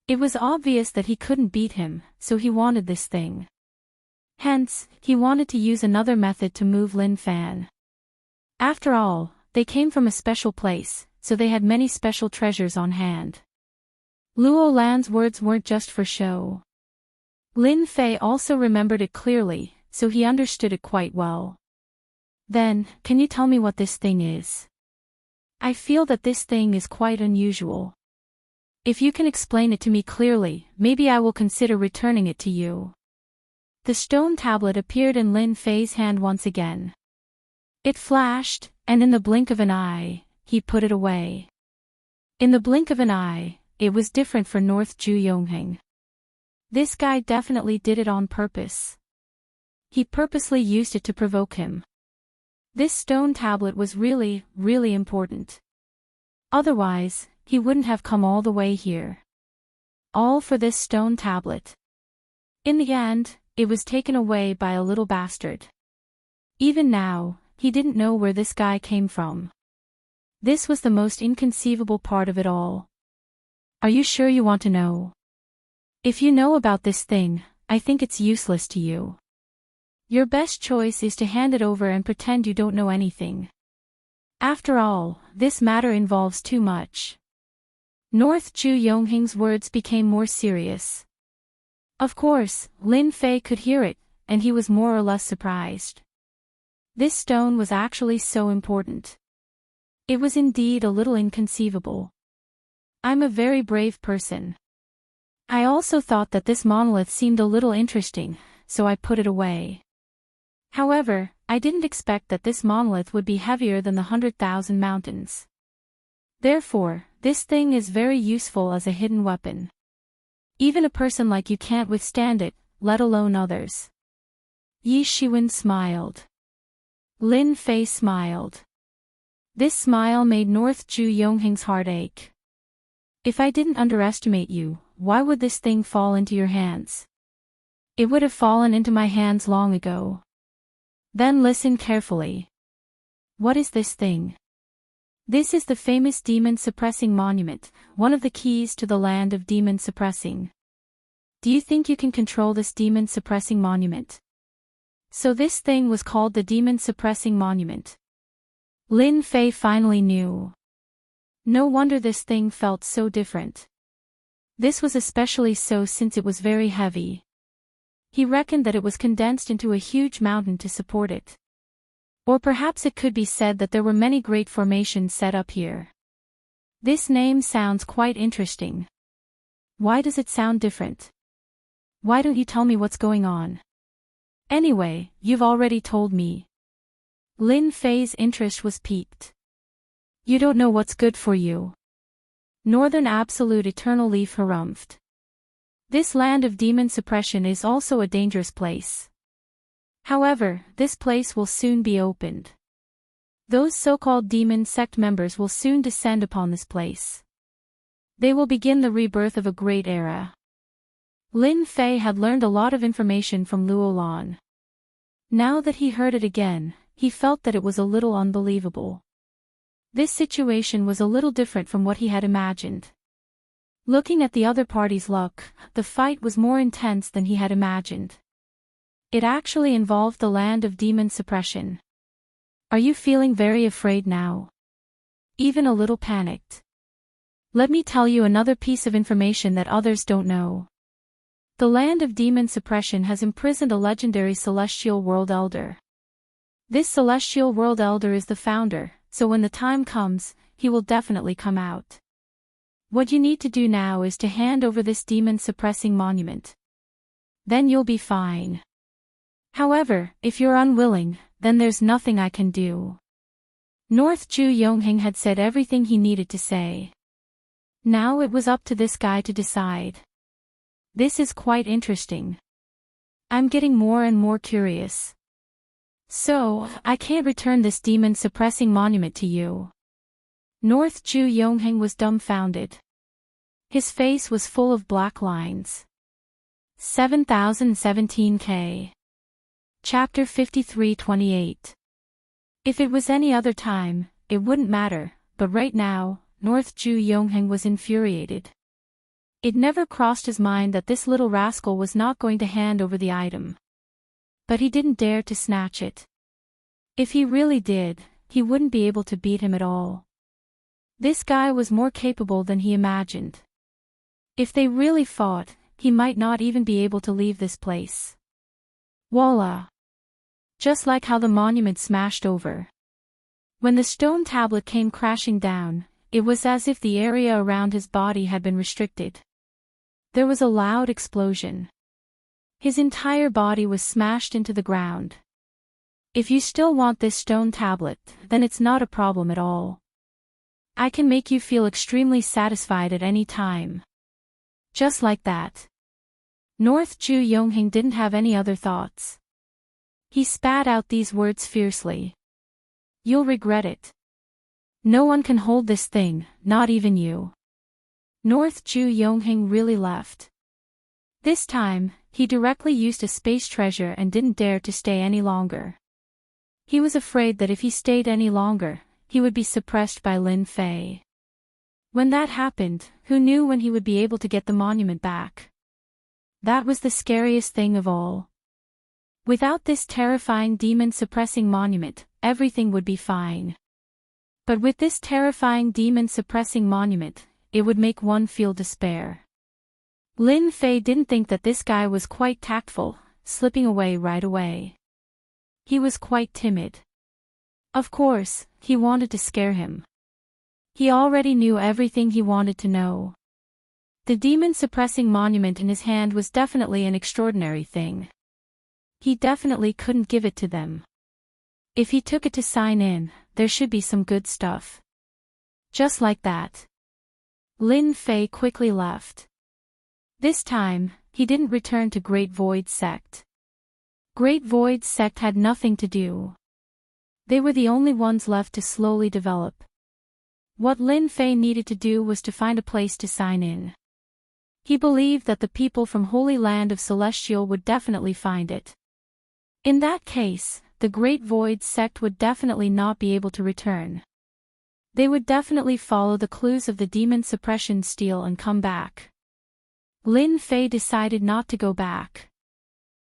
It was obvious that he couldn't beat him, so he wanted this thing. Hence, he wanted to use another method to move Lin Fan. After all, they came from a special place, so they had many special treasures on hand. Luo Lan's words weren't just for show. Lin Fei also remembered it clearly, so he understood it quite well. Then, can you tell me what this thing is? I feel that this thing is quite unusual. If you can explain it to me clearly, maybe I will consider returning it to you. The stone tablet appeared in Lin Fei's hand once again. It flashed, and in the blink of an eye, he put it away. In the blink of an eye, it was different for North Ju Yongheng. This guy definitely did it on purpose. He purposely used it to provoke him. This stone tablet was really, really important. Otherwise, he wouldn't have come all the way here. All for this stone tablet. In the end, it was taken away by a little bastard. Even now, he didn't know where this guy came from. This was the most inconceivable part of it all. Are you sure you want to know? If you know about this thing, I think it's useless to you. Your best choice is to hand it over and pretend you don't know anything. After all, this matter involves too much. North Ju Yongheng's words became more serious. Of course, Lin Fei could hear it, and he was more or less surprised. This stone was actually so important. It was indeed a little inconceivable. I'm a very brave person. I also thought that this monolith seemed a little interesting, so I put it away. However, I didn't expect that this monolith would be heavier than the 100,000 mountains. Therefore, this thing is very useful as a hidden weapon. Even a person like you can't withstand it, let alone others. Yi Shiwen smiled. Lin Fei smiled. This smile made North Ju Yongheng's heart ache. If I didn't underestimate you, why would this thing fall into your hands? It would have fallen into my hands long ago. Then listen carefully. What is this thing? This is the famous demon suppressing monument, one of the keys to the land of demon suppressing. Do you think you can control this demon suppressing monument? So this thing was called the demon suppressing monument. Lin Fei finally knew. No wonder this thing felt so different. This was especially so since it was very heavy. He reckoned that it was condensed into a huge mountain to support it. Or perhaps it could be said that there were many great formations set up here. This name sounds quite interesting. Why does it sound different? Why don't you tell me what's going on? Anyway, you've already told me. Lin Fei's interest was piqued. You don't know what's good for you. Northern Absolute Eternal Leaf harumphed. This land of demon suppression is also a dangerous place. However, this place will soon be opened. Those so-called demon sect members will soon descend upon this place. They will begin the rebirth of a great era. Lin Fei had learned a lot of information from Luolan. Now that he heard it again, he felt that it was a little unbelievable. This situation was a little different from what he had imagined. Looking at the other party's luck, the fight was more intense than he had imagined. It actually involved the land of demon suppression. Are you feeling very afraid now? Even a little panicked? Let me tell you another piece of information that others don't know. The land of demon suppression has imprisoned a legendary celestial world elder. This celestial world elder is the founder, so when the time comes, he will definitely come out. What you need to do now is to hand over this demon suppressing monument. Then you'll be fine. However, if you're unwilling, then there's nothing I can do. North Ju Yongheng had said everything he needed to say. Now it was up to this guy to decide. This is quite interesting. I'm getting more and more curious. So, I can't return this demon suppressing monument to you. North Ju Yongheng was dumbfounded. His face was full of black lines. 7017K. Chapter 53:28. If it was any other time, it wouldn't matter, but right now, North Ju Yongheng was infuriated. It never crossed his mind that this little rascal was not going to hand over the item. But he didn't dare to snatch it. If he really did, he wouldn't be able to beat him at all. This guy was more capable than he imagined. If they really fought, he might not even be able to leave this place. Voila! Just like how the monument smashed over. When the stone tablet came crashing down, it was as if the area around his body had been restricted. There was a loud explosion. His entire body was smashed into the ground. If you still want this stone tablet, then it's not a problem at all. I can make you feel extremely satisfied at any time. Just like that. North Ju Yongheng didn't have any other thoughts. He spat out these words fiercely. You'll regret it. No one can hold this thing, not even you. North Ju Yongheng really left. This time, he directly used a space treasure and didn't dare to stay any longer. He was afraid that if he stayed any longer, he would be suppressed by Lin Fei. When that happened, who knew when he would be able to get the monument back? That was the scariest thing of all. Without this terrifying demon-suppressing monument, everything would be fine. But with this terrifying demon-suppressing monument, it would make one feel despair. Lin Fei didn't think that this guy was quite tactful, slipping away right away. He was quite timid. Of course, he wanted to scare him. He already knew everything he wanted to know. The demon-suppressing monument in his hand was definitely an extraordinary thing. He definitely couldn't give it to them. If he took it to sign in, there should be some good stuff. Just like that. Lin Fei quickly left. This time, he didn't return to Great Void Sect. Great Void Sect had nothing to do. They were the only ones left to slowly develop. What Lin Fei needed to do was to find a place to sign in. He believed that the people from Holy Land of Celestial would definitely find it. In that case, the Great Void Sect would definitely not be able to return. They would definitely follow the clues of the demon suppression steel and come back. Lin Fei decided not to go back.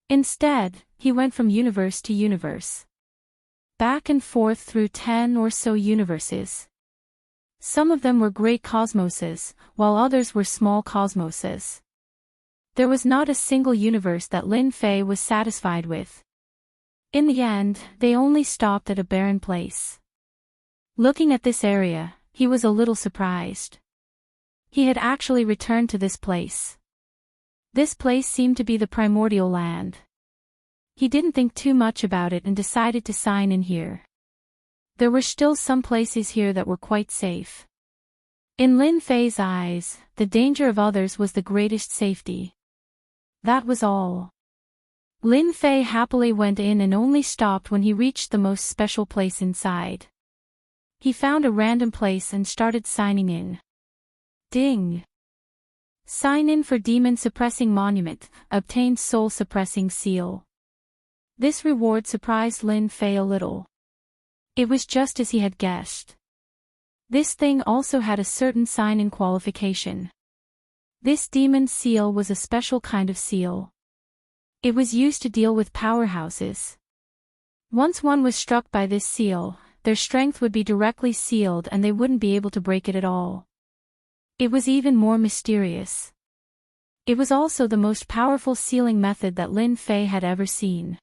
Instead, he went from universe to universe. Back and forth through 10 or so universes. Some of them were great cosmoses, while others were small cosmoses. There was not a single universe that Lin Fei was satisfied with. In the end, they only stopped at a barren place. Looking at this area, he was a little surprised. He had actually returned to this place. This place seemed to be the primordial land. He didn't think too much about it and decided to sign in here. There were still some places here that were quite safe. In Lin Fei's eyes, the danger of others was the greatest safety. That was all. Lin Fei happily went in and only stopped when he reached the most special place inside. He found a random place and started signing in. Ding! Sign in for Demon Suppressing Monument, obtained Soul Suppressing Seal. This reward surprised Lin Fei a little. It was just as he had guessed. This thing also had a certain sign-in qualification. This demon seal was a special kind of seal. It was used to deal with powerhouses. Once one was struck by this seal, their strength would be directly sealed and they wouldn't be able to break it at all. It was even more mysterious. It was also the most powerful sealing method that Lin Fei had ever seen.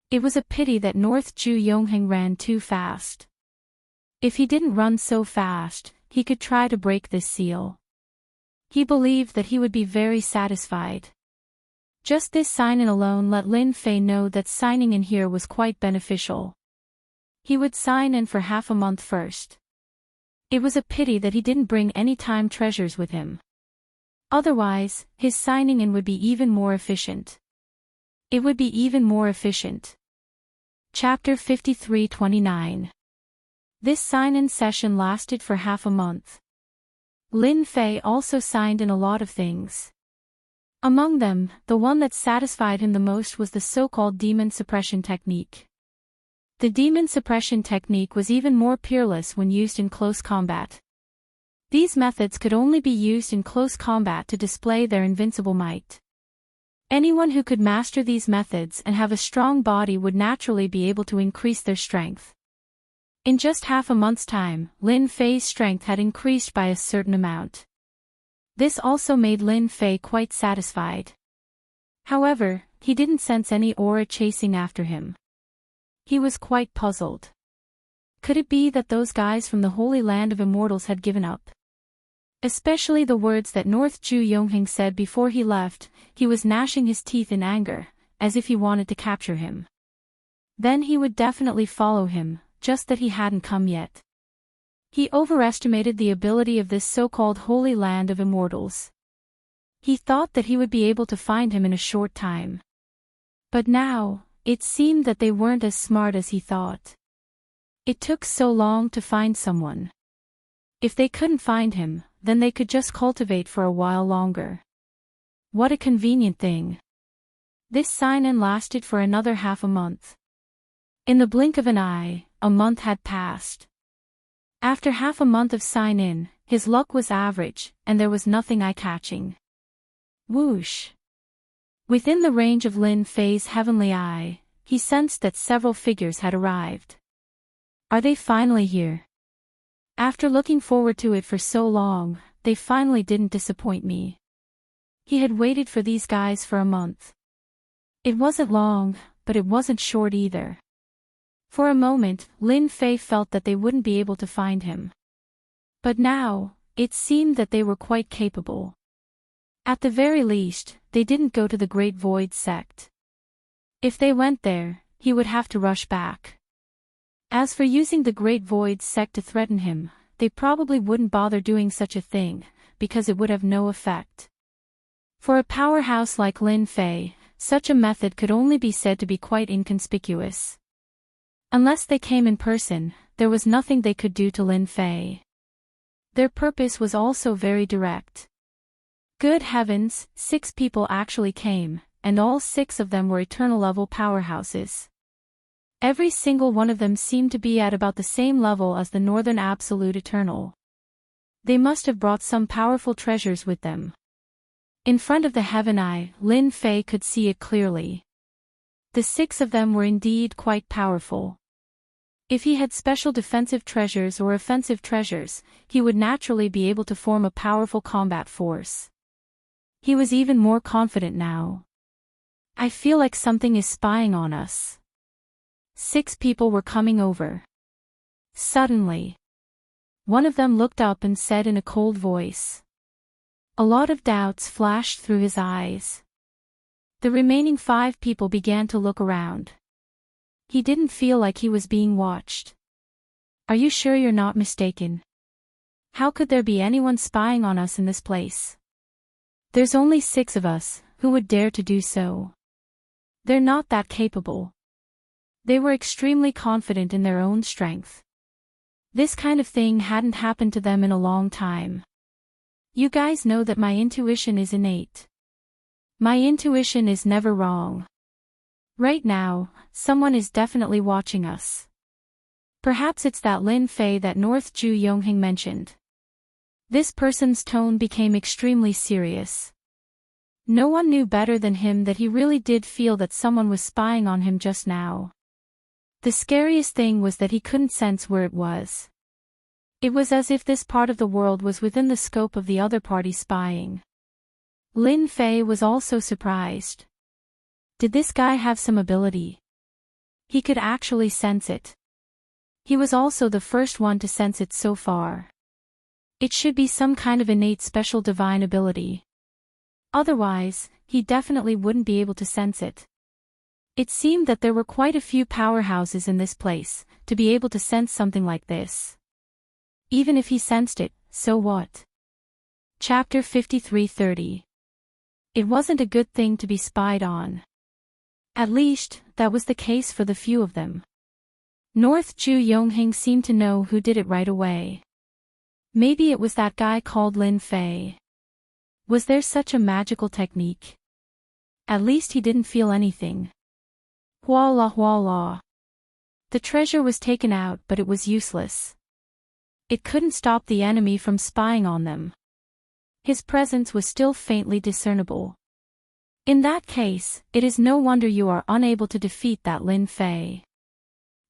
It was a pity that North Ju Yongheng ran too fast. If he didn't run so fast, he could try to break this seal. He believed that he would be very satisfied. Just this sign-in alone let Lin Fei know that signing in here was quite beneficial. He would sign in for half a month first. It was a pity that he didn't bring any time treasures with him. Otherwise, his signing in would be even more efficient. It would be even more efficient. Chapter 53-29. This sign-in session lasted for half a month. Lin Fei also signed in a lot of things. Among them, the one that satisfied him the most was the so-called demon suppression technique. The demon suppression technique was even more peerless when used in close combat. These methods could only be used in close combat to display their invincible might. Anyone who could master these methods and have a strong body would naturally be able to increase their strength. In just half a month's time, Lin Fei's strength had increased by a certain amount. This also made Lin Fei quite satisfied. However, he didn't sense any aura chasing after him. He was quite puzzled. Could it be that those guys from the Holy Land of Immortals had given up? Especially the words that North Ju Yongheng said before he left. He was gnashing his teeth in anger, as if he wanted to capture him. Then he would definitely follow him, just that he hadn't come yet. He overestimated the ability of this so-called Holy Land of Immortals. He thought that he would be able to find him in a short time. But now, it seemed that they weren't as smart as he thought. It took so long to find someone. If they couldn't find him, then they could just cultivate for a while longer. What a convenient thing. This sign-in lasted for another half a month. In the blink of an eye, a month had passed. After half a month of sign-in, his luck was average, and there was nothing eye-catching. Whoosh! Within the range of Lin Fei's heavenly eye, he sensed that several figures had arrived. Are they finally here? After looking forward to it for so long, they finally didn't disappoint me. He had waited for these guys for a month. It wasn't long, but it wasn't short either. For a moment, Lin Fei felt that they wouldn't be able to find him. But now, it seemed that they were quite capable. At the very least, they didn't go to the Great Void sect. If they went there, he would have to rush back. As for using the Great Void sect to threaten him, they probably wouldn't bother doing such a thing, because it would have no effect. For a powerhouse like Lin Fei, such a method could only be said to be quite inconspicuous. Unless they came in person, there was nothing they could do to Lin Fei. Their purpose was also very direct. Good heavens, 6 people actually came, and all 6 of them were eternal-level powerhouses. Every single one of them seemed to be at about the same level as the Northern Absolute Eternal. They must have brought some powerful treasures with them. In front of the Heaven Eye, Lin Fei could see it clearly. The 6 of them were indeed quite powerful. If he had special defensive treasures or offensive treasures, he would naturally be able to form a powerful combat force. He was even more confident now. I feel like something is spying on us. 6 people were coming over. Suddenly, one of them looked up and said in a cold voice. A lot of doubts flashed through his eyes. The remaining 5 people began to look around. He didn't feel like he was being watched. Are you sure you're not mistaken? How could there be anyone spying on us in this place? There's only 6 of us, who would dare to do so? They're not that capable. They were extremely confident in their own strength. This kind of thing hadn't happened to them in a long time. You guys know that my intuition is innate. My intuition is never wrong. Right now, someone is definitely watching us. Perhaps it's that Lin Fei that North Ju Yongheng mentioned. This person's tone became extremely serious. No one knew better than him that he really did feel that someone was spying on him just now. The scariest thing was that he couldn't sense where it was. It was as if this part of the world was within the scope of the other party spying. Lin Fei was also surprised. Did this guy have some ability? He could actually sense it. He was also the first one to sense it so far. It should be some kind of innate special divine ability. Otherwise, he definitely wouldn't be able to sense it. It seemed that there were quite a few powerhouses in this place, to be able to sense something like this. Even if he sensed it, so what? Chapter 53:30. It wasn't a good thing to be spied on. At least, that was the case for the few of them. North Ju Yongheng seemed to know who did it right away. Maybe it was that guy called Lin Fei. Was there such a magical technique? At least he didn't feel anything. Voila voila. The treasure was taken out, but it was useless. It couldn't stop the enemy from spying on them. His presence was still faintly discernible. In that case, it is no wonder you are unable to defeat that Lin Fei.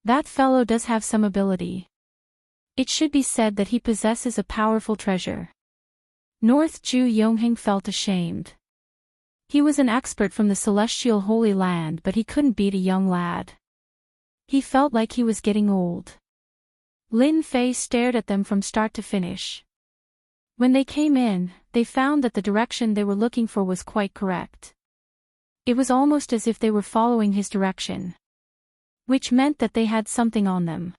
That fellow does have some ability. It should be said that he possesses a powerful treasure. North Ju Yongheng felt ashamed. He was an expert from the celestial Holy Land, but he couldn't beat a young lad. He felt like he was getting old. Lin Fei stared at them from start to finish. When they came in, they found that the direction they were looking for was quite correct. It was almost as if they were following his direction. Which meant that they had something on them.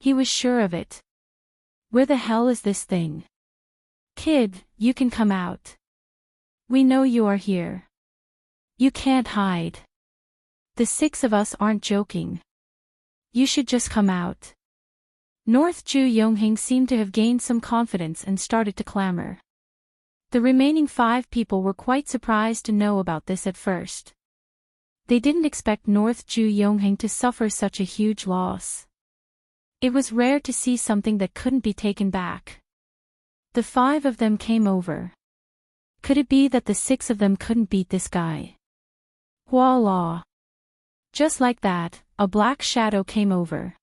He was sure of it. Where the hell is this thing? Kid, you can come out. We know you are here. You can't hide. The 6 of us aren't joking. You should just come out. North Ju Yongheng seemed to have gained some confidence and started to clamor. The remaining 5 people were quite surprised to know about this at first. They didn't expect North Ju Yongheng to suffer such a huge loss. It was rare to see something that couldn't be taken back. The 5 of them came over. Could it be that the 6 of them couldn't beat this guy? Voila! Just like that, a black shadow came over.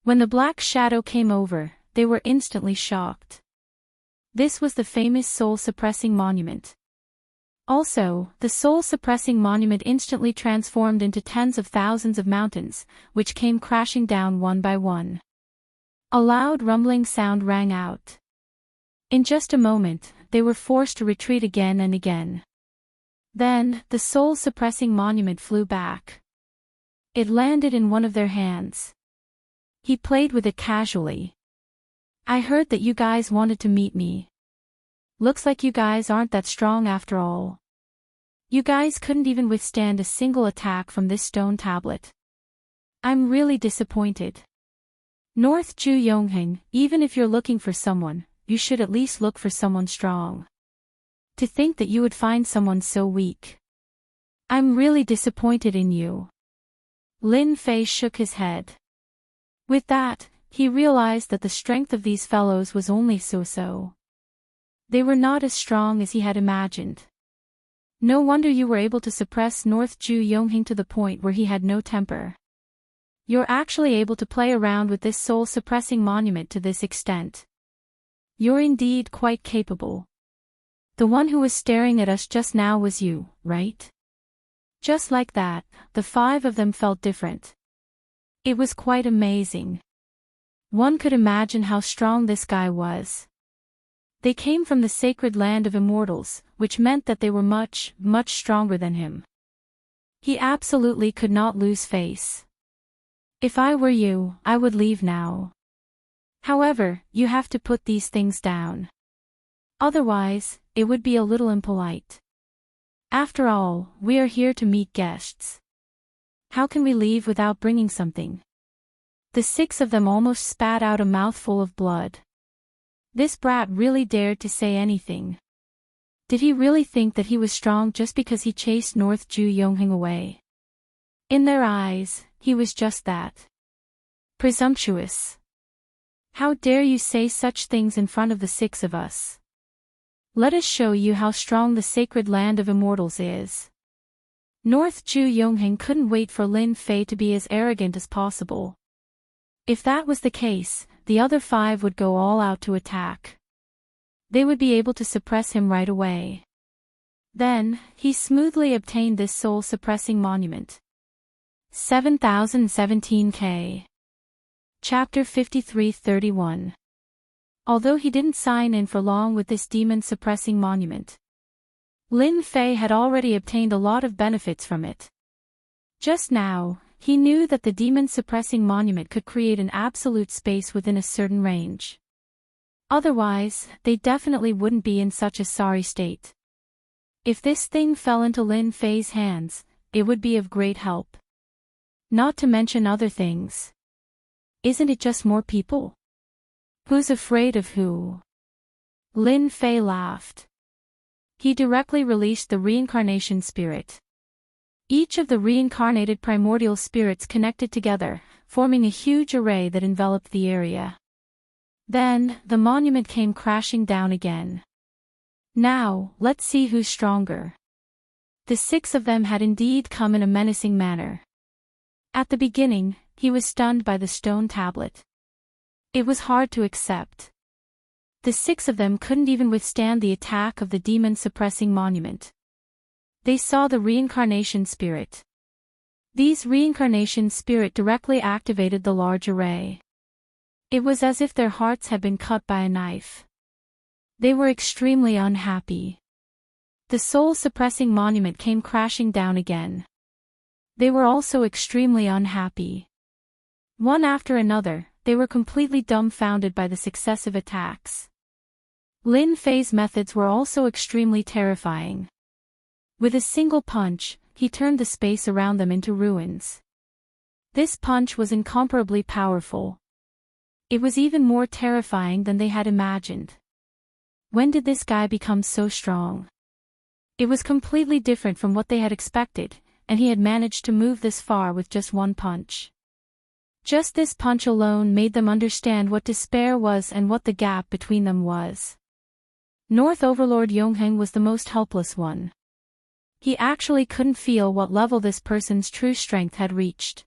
When the black shadow came over, they were instantly shocked. This was the famous soul-suppressing monument. Also, the soul-suppressing monument instantly transformed into tens of thousands of mountains, which came crashing down one by one. A loud rumbling sound rang out. In just a moment, they were forced to retreat again and again. Then, the soul-suppressing monument flew back. It landed in one of their hands. He played with it casually. I heard that you guys wanted to meet me. Looks like you guys aren't that strong after all. You guys couldn't even withstand a single attack from this stone tablet. I'm really disappointed. North Ju Yongheng, even if you're looking for someone, you should at least look for someone strong. To think that you would find someone so weak. I'm really disappointed in you. Lin Fei shook his head. With that, he realized that the strength of these fellows was only so-so. They were not as strong as he had imagined. No wonder you were able to suppress North Ju Yongheng to the point where he had no temper. You're actually able to play around with this soul-suppressing monument to this extent. You're indeed quite capable. The one who was staring at us just now was you, right? Just like that, the 5 of them felt different. It was quite amazing. One could imagine how strong this guy was. They came from the sacred land of immortals, which meant that they were much, much stronger than him. He absolutely could not lose face. If I were you, I would leave now. However, you have to put these things down. Otherwise, it would be a little impolite. After all, we are here to meet guests. How can we leave without bringing something? The 6 of them almost spat out a mouthful of blood. This brat really dared to say anything. Did he really think that he was strong just because he chased North Ju Yongheng away? In their eyes, he was just that. Presumptuous. How dare you say such things in front of the 6 of us? Let us show you how strong the sacred land of immortals is. North Ju Yongheng couldn't wait for Lin Fei to be as arrogant as possible. If that was the case, the other 5 would go all out to attack. They would be able to suppress him right away. Then, he smoothly obtained this soul-suppressing monument. 7017K. Chapter 53:31. Although he didn't sign in for long with this demon-suppressing monument, Lin Fei had already obtained a lot of benefits from it. Just now, he knew that the demon-suppressing monument could create an absolute space within a certain range. Otherwise, they definitely wouldn't be in such a sorry state. If this thing fell into Lin Fei's hands, it would be of great help. Not to mention other things. Isn't it just more people? Who's afraid of who? Lin Fei laughed. He directly released the reincarnation spirit. Each of the reincarnated primordial spirits connected together, forming a huge array that enveloped the area. Then, the monument came crashing down again. Now, let's see who's stronger. The 6 of them had indeed come in a menacing manner. At the beginning, he was stunned by the stone tablet. It was hard to accept. The 6 of them couldn't even withstand the attack of the demon-suppressing monument. They saw the reincarnation spirit. These reincarnation spirit directly activated the large array. It was as if their hearts had been cut by a knife. They were extremely unhappy. The soul-suppressing monument came crashing down again. They were also extremely unhappy. One after another, they were completely dumbfounded by the successive attacks. Lin Fei's methods were also extremely terrifying. With a single punch, he turned the space around them into ruins. This punch was incomparably powerful. It was even more terrifying than they had imagined. When did this guy become so strong? It was completely different from what they had expected, and he had managed to move this far with just one punch. Just this punch alone made them understand what despair was and what the gap between them was. North Overlord Yongheng was the most helpless one. He actually couldn't feel what level this person's true strength had reached.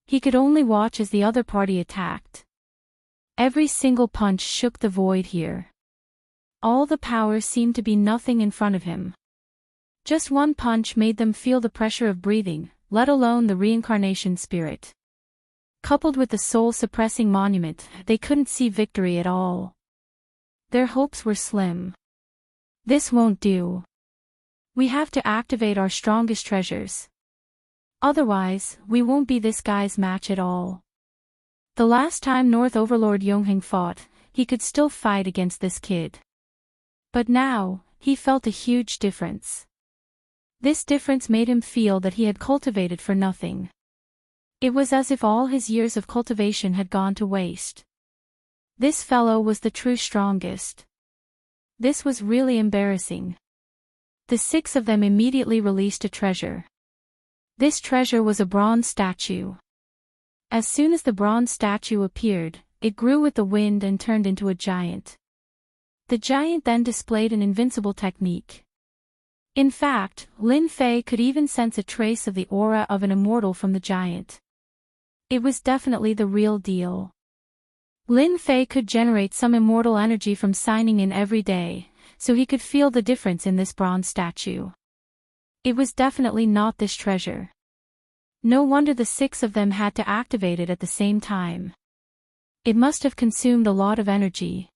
He could only watch as the other party attacked. Every single punch shook the void here. All the power seemed to be nothing in front of him. Just one punch made them feel the pressure of breathing, let alone the reincarnation spirit. Coupled with the soul-suppressing monument, they couldn't see victory at all. Their hopes were slim. This won't do. We have to activate our strongest treasures. Otherwise, we won't be this guy's match at all. The last time North Overlord Yongheng fought, he could still fight against this kid. But now, he felt a huge difference. This difference made him feel that he had cultivated for nothing. It was as if all his years of cultivation had gone to waste. This fellow was the true strongest. This was really embarrassing. The six of them immediately released a treasure. This treasure was a bronze statue. As soon as the bronze statue appeared, it grew with the wind and turned into a giant. The giant then displayed an invincible technique. In fact, Lin Fei could even sense a trace of the aura of an immortal from the giant. It was definitely the real deal. Lin Fei could generate some immortal energy from signing in every day, so he could feel the difference in this bronze statue. It was definitely not this treasure. No wonder the six of them had to activate it at the same time. It must have consumed a lot of energy.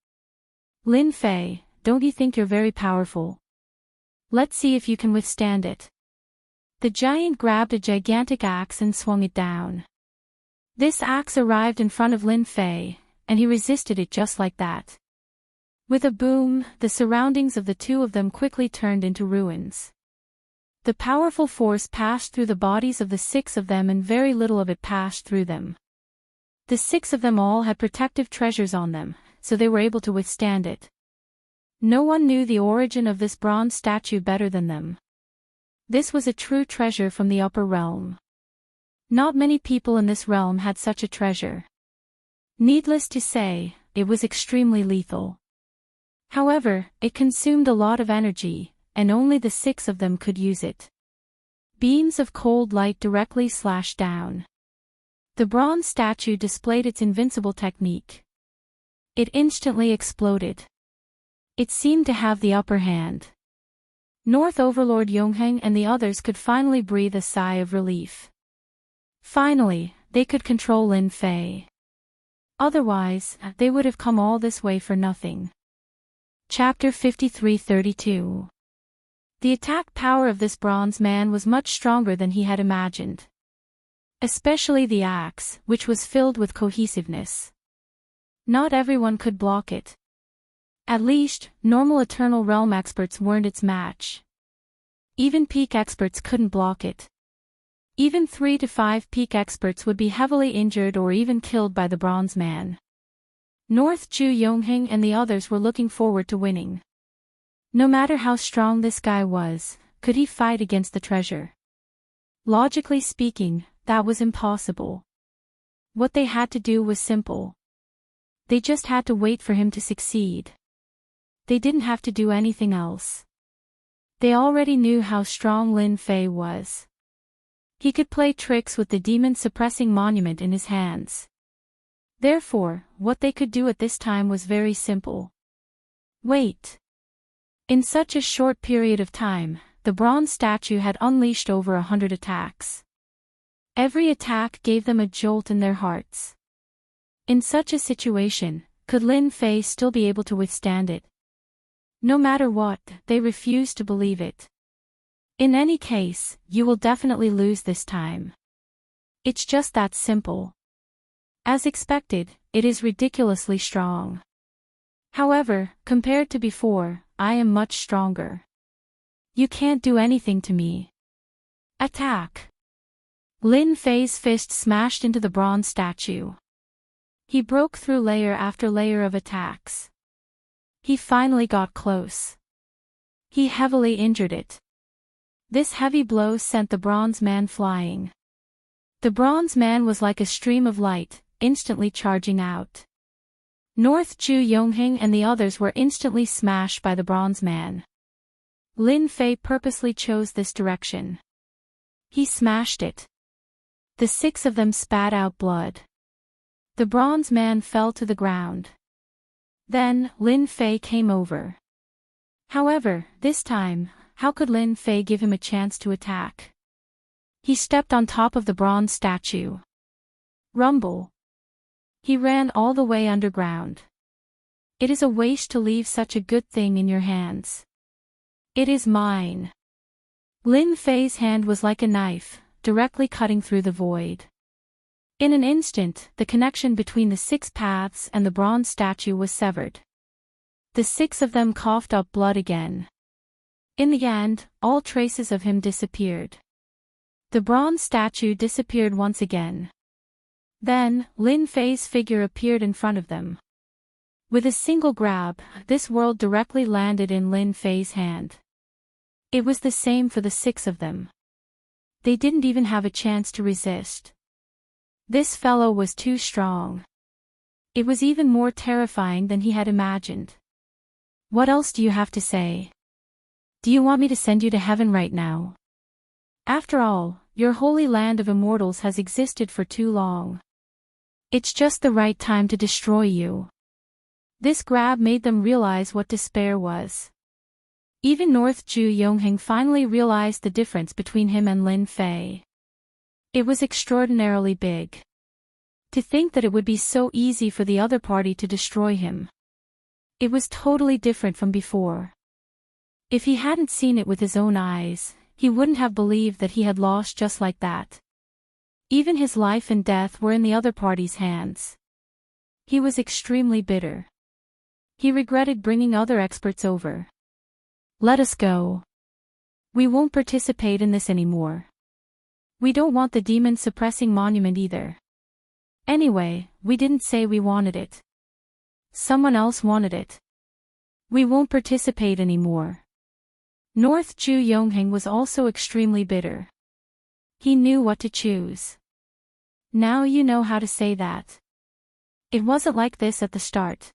Lin Fei, don't you think you're very powerful? Let's see if you can withstand it. The giant grabbed a gigantic axe and swung it down. This axe arrived in front of Lin Fei, and he resisted it just like that. With a boom, the surroundings of the two of them quickly turned into ruins. The powerful force passed through the bodies of the six of them and very little of it passed through them. The six of them all had protective treasures on them, so they were able to withstand it. No one knew the origin of this bronze statue better than them. This was a true treasure from the upper realm. Not many people in this realm had such a treasure. Needless to say, it was extremely lethal. However, it consumed a lot of energy, and only the six of them could use it. Beams of cold light directly slashed down. The bronze statue displayed its invincible technique. It instantly exploded. It seemed to have the upper hand. North Overlord Yongheng and the others could finally breathe a sigh of relief. Finally, they could control Lin Fei. Otherwise, they would have come all this way for nothing. Chapter 53-32. The attack power of this bronze man was much stronger than he had imagined. Especially the axe, which was filled with cohesiveness. Not everyone could block it. At least, normal Eternal Realm experts weren't its match. Even peak experts couldn't block it. Even 3 to 5 peak experts would be heavily injured or even killed by the bronze man. North Ju Yongheng and the others were looking forward to winning. No matter how strong this guy was, could he fight against the treasure? Logically speaking, that was impossible. What they had to do was simple. They just had to wait for him to succeed. They didn't have to do anything else. They already knew how strong Lin Fei was. He could play tricks with the demon-suppressing monument in his hands. Therefore, what they could do at this time was very simple. Wait. In such a short period of time, the bronze statue had unleashed over 100 attacks. Every attack gave them a jolt in their hearts. In such a situation, could Lin Fei still be able to withstand it? No matter what, they refused to believe it. In any case, you will definitely lose this time. It's just that simple. As expected, it is ridiculously strong. However, compared to before, I am much stronger. You can't do anything to me. Attack! Lin Fei's fist smashed into the bronze statue. He broke through layer after layer of attacks. He finally got close. He heavily injured it. This heavy blow sent the bronze man flying. The bronze man was like a stream of light, instantly charging out. North Ju Yongheng and the others were instantly smashed by the bronze man. Lin Fei purposely chose this direction. He smashed it. The 6 of them spat out blood. The bronze man fell to the ground. Then, Lin Fei came over. However, this time, how could Lin Fei give him a chance to attack? He stepped on top of the bronze statue. Rumble. He ran all the way underground. It is a waste to leave such a good thing in your hands. It is mine. Lin Fei's hand was like a knife, directly cutting through the void. In an instant, the connection between the 6 paths and the bronze statue was severed. The 6 of them coughed up blood again. In the end, all traces of him disappeared. The bronze statue disappeared once again. Then, Lin Fei's figure appeared in front of them. With a single grab, this world directly landed in Lin Fei's hand. It was the same for the 6 of them. They didn't even have a chance to resist. This fellow was too strong. It was even more terrifying than he had imagined. What else do you have to say? Do you want me to send you to heaven right now? After all, your holy land of immortals has existed for too long. It's just the right time to destroy you. This grab made them realize what despair was. Even North Ju Yongheng finally realized the difference between him and Lin Fei. It was extraordinarily big. To think that it would be so easy for the other party to destroy him. It was totally different from before. If he hadn't seen it with his own eyes, he wouldn't have believed that he had lost just like that. Even his life and death were in the other party's hands. He was extremely bitter. He regretted bringing other experts over. Let us go. We won't participate in this anymore. We don't want the demon-suppressing monument either. Anyway, we didn't say we wanted it. Someone else wanted it. We won't participate anymore. North Ju Yongheng was also extremely bitter. He knew what to choose. Now you know how to say that. It wasn't like this at the start.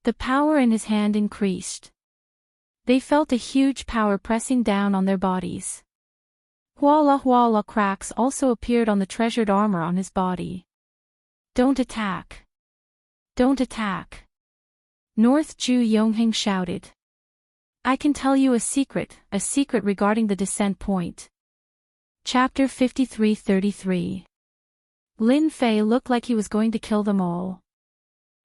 The power in his hand increased. They felt a huge power pressing down on their bodies. Huala cracks also appeared on the treasured armor on his body. Don't attack. Don't attack. North Ju Yongheng shouted. I can tell you a secret regarding the descent point. Chapter 53:33. Lin Fei looked like he was going to kill them all.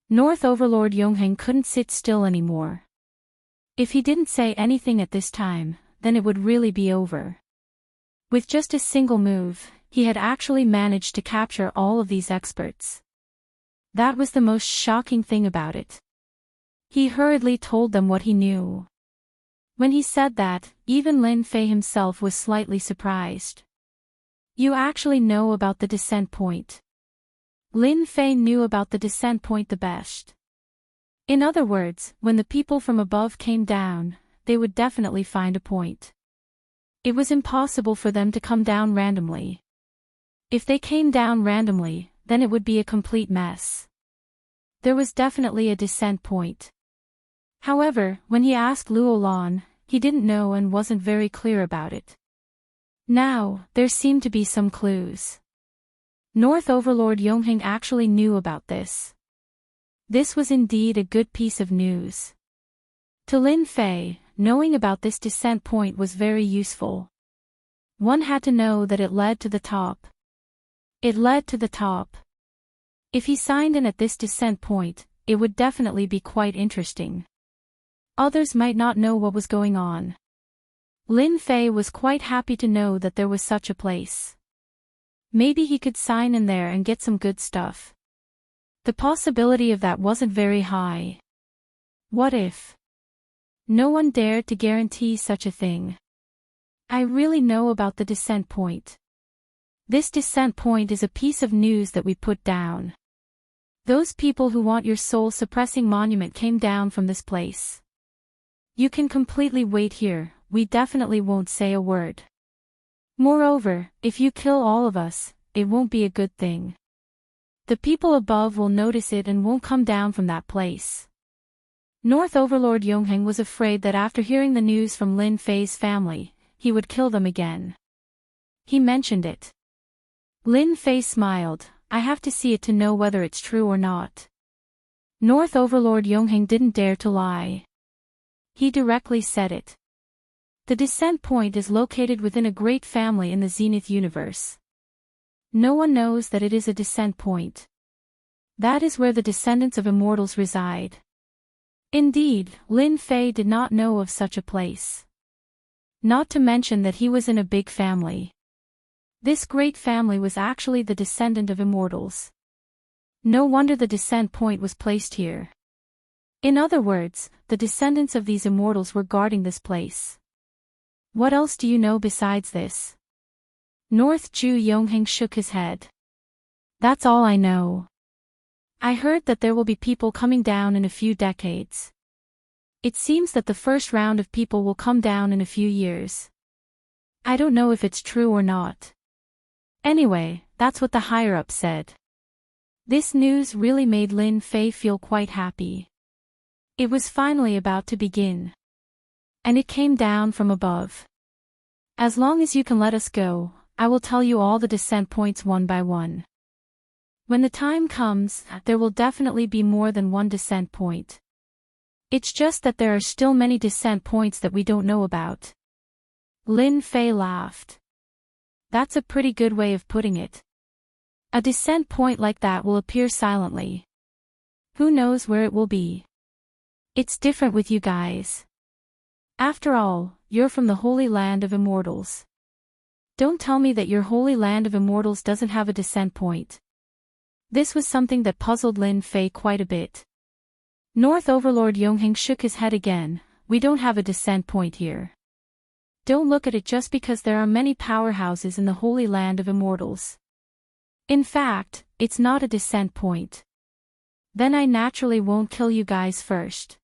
North Overlord Yongheng couldn't sit still anymore. If he didn't say anything at this time, then it would really be over. With just a single move, he had actually managed to capture all of these experts. That was the most shocking thing about it. He hurriedly told them what he knew. When he said that, even Lin Fei himself was slightly surprised. You actually know about the descent point. Lin Fei knew about the descent point the best. In other words, when the people from above came down, they would definitely find a point. It was impossible for them to come down randomly. If they came down randomly, then it would be a complete mess. There was definitely a descent point. However, when he asked Luo Lan, he didn't know and wasn't very clear about it. Now, there seemed to be some clues. North Overlord Yongheng actually knew about this. This was indeed a good piece of news. To Lin Fei, knowing about this descent point was very useful. One had to know that it led to the top. It led to the top. If he signed in at this descent point, it would definitely be quite interesting. Others might not know what was going on. Lin Fei was quite happy to know that there was such a place. Maybe he could sign in there and get some good stuff. The possibility of that wasn't very high. What if? No one dared to guarantee such a thing. I really know about the descent point. This descent point is a piece of news that we put down. Those people who want your soul-suppressing monument came down from this place. You can completely wait here, we definitely won't say a word. Moreover, if you kill all of us, it won't be a good thing. The people above will notice it and won't come down from that place. North Overlord Yongheng was afraid that after hearing the news from Lin Fei's family, he would kill them again. He mentioned it. Lin Fei smiled, I have to see it to know whether it's true or not. North Overlord Yongheng didn't dare to lie. He directly said it. The descent point is located within a great family in the Zenith universe. No one knows that it is a descent point. That is where the descendants of immortals reside. Indeed, Lin Fei did not know of such a place. Not to mention that he was in a big family. This great family was actually the descendant of immortals. No wonder the descent point was placed here. In other words, the descendants of these immortals were guarding this place. What else do you know besides this? North Ju Yongheng shook his head. That's all I know. I heard that there will be people coming down in a few decades. It seems that the first round of people will come down in a few years. I don't know if it's true or not. Anyway, that's what the higher-up said. This news really made Lin Fei feel quite happy. It was finally about to begin. And it came down from above. As long as you can let us go, I will tell you all the descent points one by one. When the time comes, there will definitely be more than one descent point. It's just that there are still many descent points that we don't know about. Lin Fei laughed. That's a pretty good way of putting it. A descent point like that will appear silently. Who knows where it will be? It's different with you guys. After all, you're from the Holy Land of Immortals. Don't tell me that your Holy Land of Immortals doesn't have a descent point. This was something that puzzled Lin Fei quite a bit. North Overlord Yongheng shook his head again, we don't have a descent point here. Don't look at it just because there are many powerhouses in the Holy Land of Immortals. In fact, it's not a descent point. Then I naturally won't kill you guys first.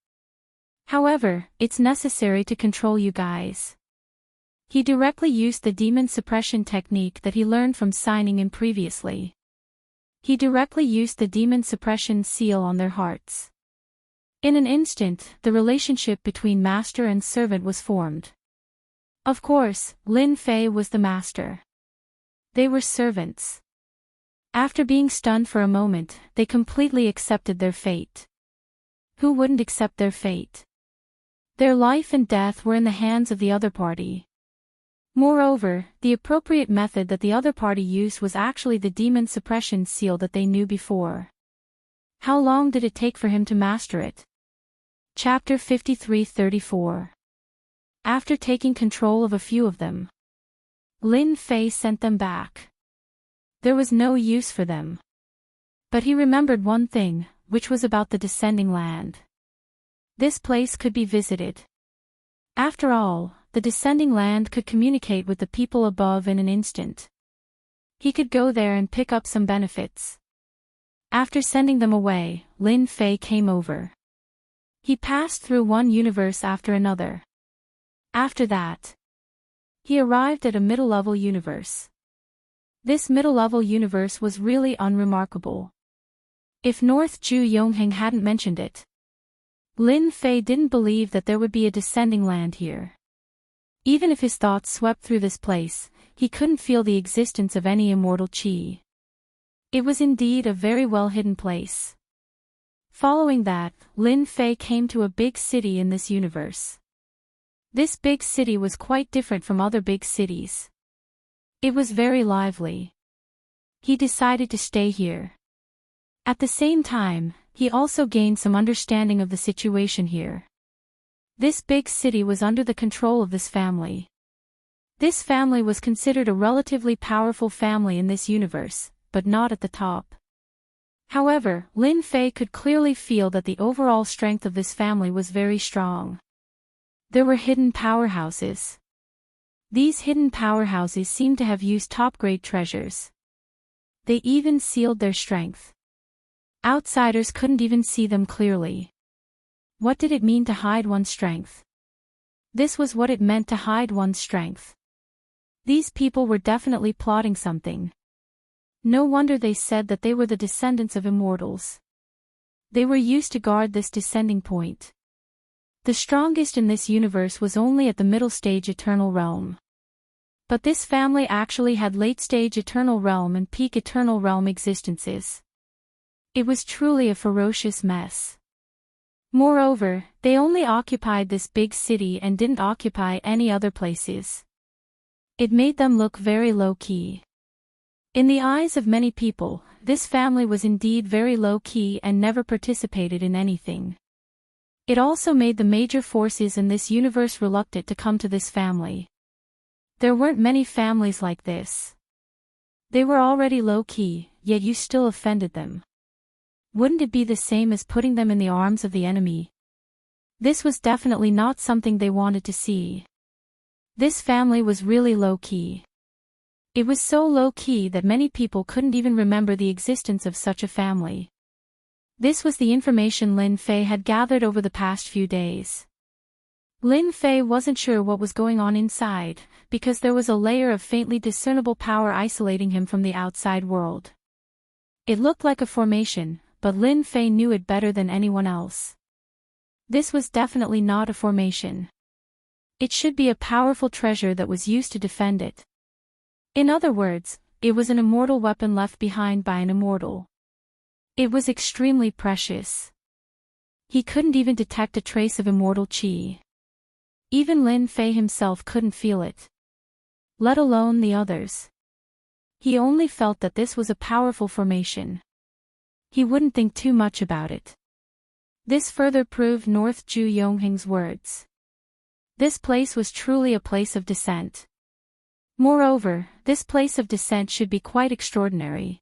However, it's necessary to control you guys. He directly used the demon suppression technique that he learned from signing in previously. He directly used the demon suppression seal on their hearts. In an instant, the relationship between master and servant was formed. Of course, Lin Fei was the master. They were servants. After being stunned for a moment, they completely accepted their fate. Who wouldn't accept their fate? Their life and death were in the hands of the other party. Moreover, the appropriate method that the other party used was actually the demon suppression seal that they knew before. How long did it take for him to master it? Chapter 53-34. After taking control of a few of them, Lin Fei sent them back. There was no use for them. But he remembered one thing, which was about the descending land. This place could be visited. After all, the descending land could communicate with the people above in an instant. He could go there and pick up some benefits. After sending them away, Lin Fei came over. He passed through one universe after another. After that, he arrived at a middle-level universe. This middle-level universe was really unremarkable. If North Ju Yongheng hadn't mentioned it, Lin Fei didn't believe that there would be a descending land here. Even if his thoughts swept through this place, he couldn't feel the existence of any immortal chi. It was indeed a very well-hidden place. Following that, Lin Fei came to a big city in this universe. This big city was quite different from other big cities. It was very lively. He decided to stay here. At the same time, he also gained some understanding of the situation here. This big city was under the control of this family. This family was considered a relatively powerful family in this universe, but not at the top. However, Lin Fei could clearly feel that the overall strength of this family was very strong. There were hidden powerhouses. These hidden powerhouses seemed to have used top-grade treasures. They even sealed their strength. Outsiders couldn't even see them clearly. What did it mean to hide one's strength? This was what it meant to hide one's strength. These people were definitely plotting something. No wonder they said that they were the descendants of immortals. They were used to guard this descending point. The strongest in this universe was only at the middle stage Eternal Realm. But this family actually had late stage Eternal Realm and peak Eternal Realm existences. It was truly a ferocious mess. Moreover, they only occupied this big city and didn't occupy any other places. It made them look very low-key. In the eyes of many people, this family was indeed very low-key and never participated in anything. It also made the major forces in this universe reluctant to come to this family. There weren't many families like this. They were already low-key, yet you still offended them. Wouldn't it be the same as putting them in the arms of the enemy? This was definitely not something they wanted to see. This family was really low-key. It was so low-key that many people couldn't even remember the existence of such a family. This was the information Lin Fei had gathered over the past few days. Lin Fei wasn't sure what was going on inside, because there was a layer of faintly discernible power isolating him from the outside world. It looked like a formation, but Lin Fei knew it better than anyone else. This was definitely not a formation. It should be a powerful treasure that was used to defend it. In other words, it was an immortal weapon left behind by an immortal. It was extremely precious. He couldn't even detect a trace of immortal qi. Even Lin Fei himself couldn't feel it. Let alone the others. He only felt that this was a powerful formation. He wouldn't think too much about it. This further proved North Ju Yongheng's words. This place was truly a place of descent. Moreover, this place of descent should be quite extraordinary.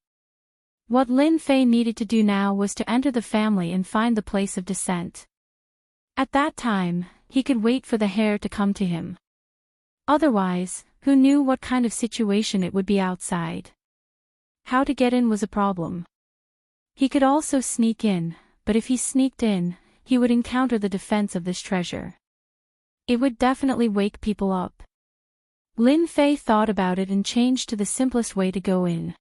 What Lin Fei needed to do now was to enter the family and find the place of descent. At that time, he could wait for the heir to come to him. Otherwise, who knew what kind of situation it would be outside? How to get in was a problem. He could also sneak in, but if he sneaked in, he would encounter the defense of this treasure. It would definitely wake people up. Lin Fei thought about it and changed to the simplest way to go in.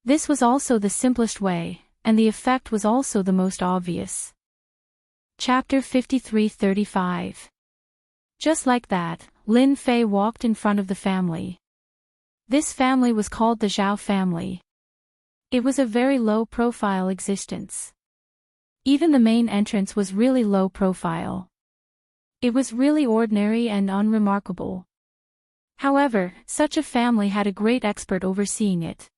This was also the simplest way, and the effect was also the most obvious. Chapter 53-35. Just like that, Lin Fei walked in front of the family. This family was called the Zhao family. It was a very low-profile existence. Even the main entrance was really low-profile. It was really ordinary and unremarkable. However, such a family had a great expert overseeing it.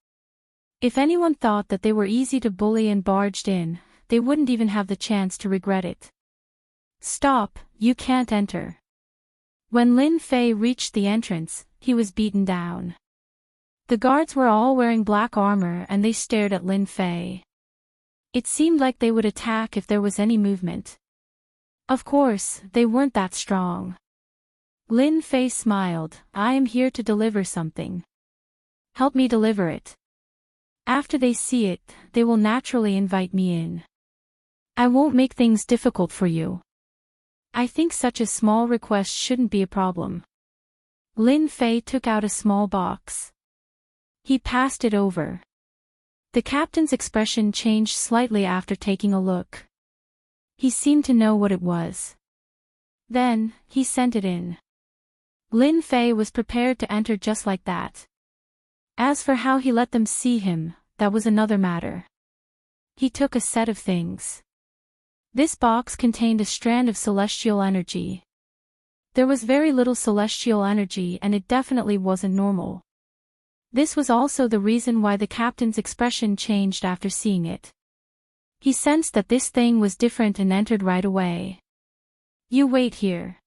If anyone thought that they were easy to bully and barged in, they wouldn't even have the chance to regret it. Stop, you can't enter. When Lin Fei reached the entrance, he was beaten down. The guards were all wearing black armor and they stared at Lin Fei. It seemed like they would attack if there was any movement. Of course, they weren't that strong. Lin Fei smiled. I am here to deliver something. Help me deliver it. After they see it, they will naturally invite me in. I won't make things difficult for you. I think such a small request shouldn't be a problem. Lin Fei took out a small box. He passed it over. The captain's expression changed slightly after taking a look. He seemed to know what it was. Then, he sent it in. Lin Fei was prepared to enter just like that. As for how he let them see him, that was another matter. He took a set of things. This box contained a strand of celestial energy. There was very little celestial energy and it definitely wasn't normal. This was also the reason why the captain's expression changed after seeing it. He sensed that this thing was different and entered right away. You wait here.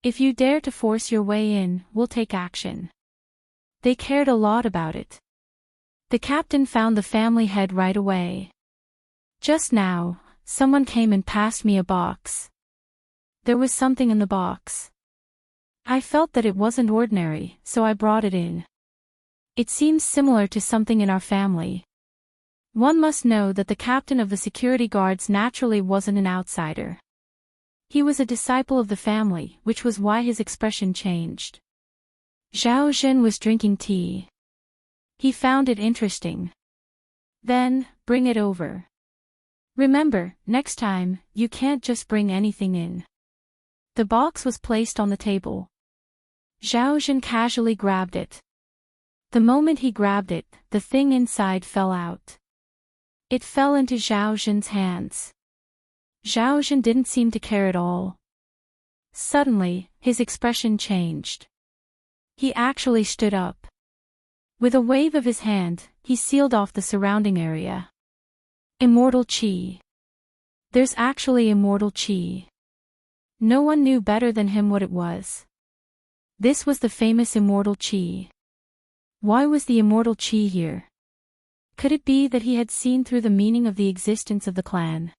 If you dare to force your way in, we'll take action. They cared a lot about it. The captain found the family head right away. Just now, someone came and passed me a box. There was something in the box. I felt that it wasn't ordinary, so I brought it in. It seems similar to something in our family. One must know that the captain of the security guards naturally wasn't an outsider. He was a disciple of the family, which was why his expression changed. Zhao Zhen was drinking tea. He found it interesting. Then, bring it over. Remember, next time, you can't just bring anything in. The box was placed on the table. Zhao Zhen casually grabbed it. The moment he grabbed it, the thing inside fell out. It fell into Zhao Zhen's hands. Zhao Zhen didn't seem to care at all. Suddenly, his expression changed. He actually stood up. With a wave of his hand, he sealed off the surrounding area. Immortal Qi. There's actually immortal Qi. No one knew better than him what it was. This was the famous immortal Qi. Why was the immortal Qi here? Could it be that he had seen through the meaning of the existence of the clan?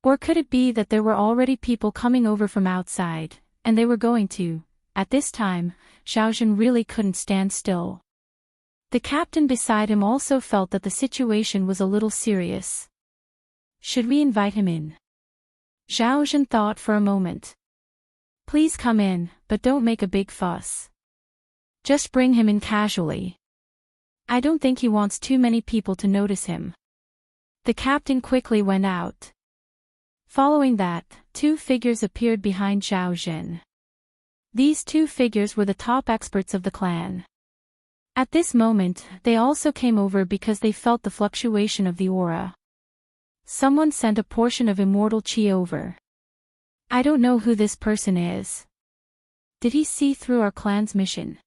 Or could it be that there were already people coming over from outside, and they were going to? At this time, Zhao Zhen really couldn't stand still. The captain beside him also felt that the situation was a little serious. Should we invite him in? Zhao Zhen thought for a moment. Please come in, but don't make a big fuss. Just bring him in casually. I don't think he wants too many people to notice him. The captain quickly went out. Following that, two figures appeared behind Zhao Zhen. These two figures were the top experts of the clan. At this moment, they also came over because they felt the fluctuation of the aura. Someone sent a portion of immortal Qi over. I don't know who this person is. Did he see through our clan's mission?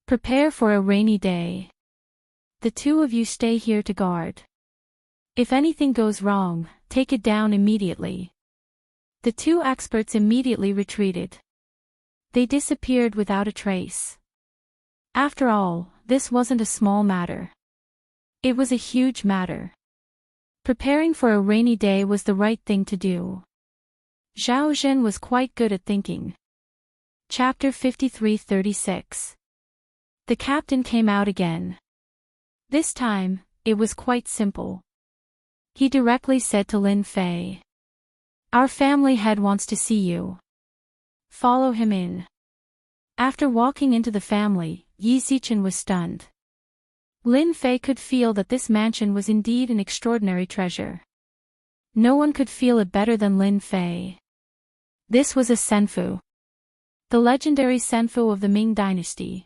Prepare for a rainy day. The two of you stay here to guard. If anything goes wrong, take it down immediately. The two experts immediately retreated. They disappeared without a trace. After all, this wasn't a small matter. It was a huge matter. Preparing for a rainy day was the right thing to do. Zhao Zhen was quite good at thinking. Chapter 53-36. The captain came out again. This time, it was quite simple. He directly said to Lin Fei. Our family head wants to see you. Follow him in. After walking into the family, Yi Zichen was stunned. Lin Fei could feel that this mansion was indeed an extraordinary treasure. No one could feel it better than Lin Fei. This was a senfu. The legendary senfu of the Ming dynasty.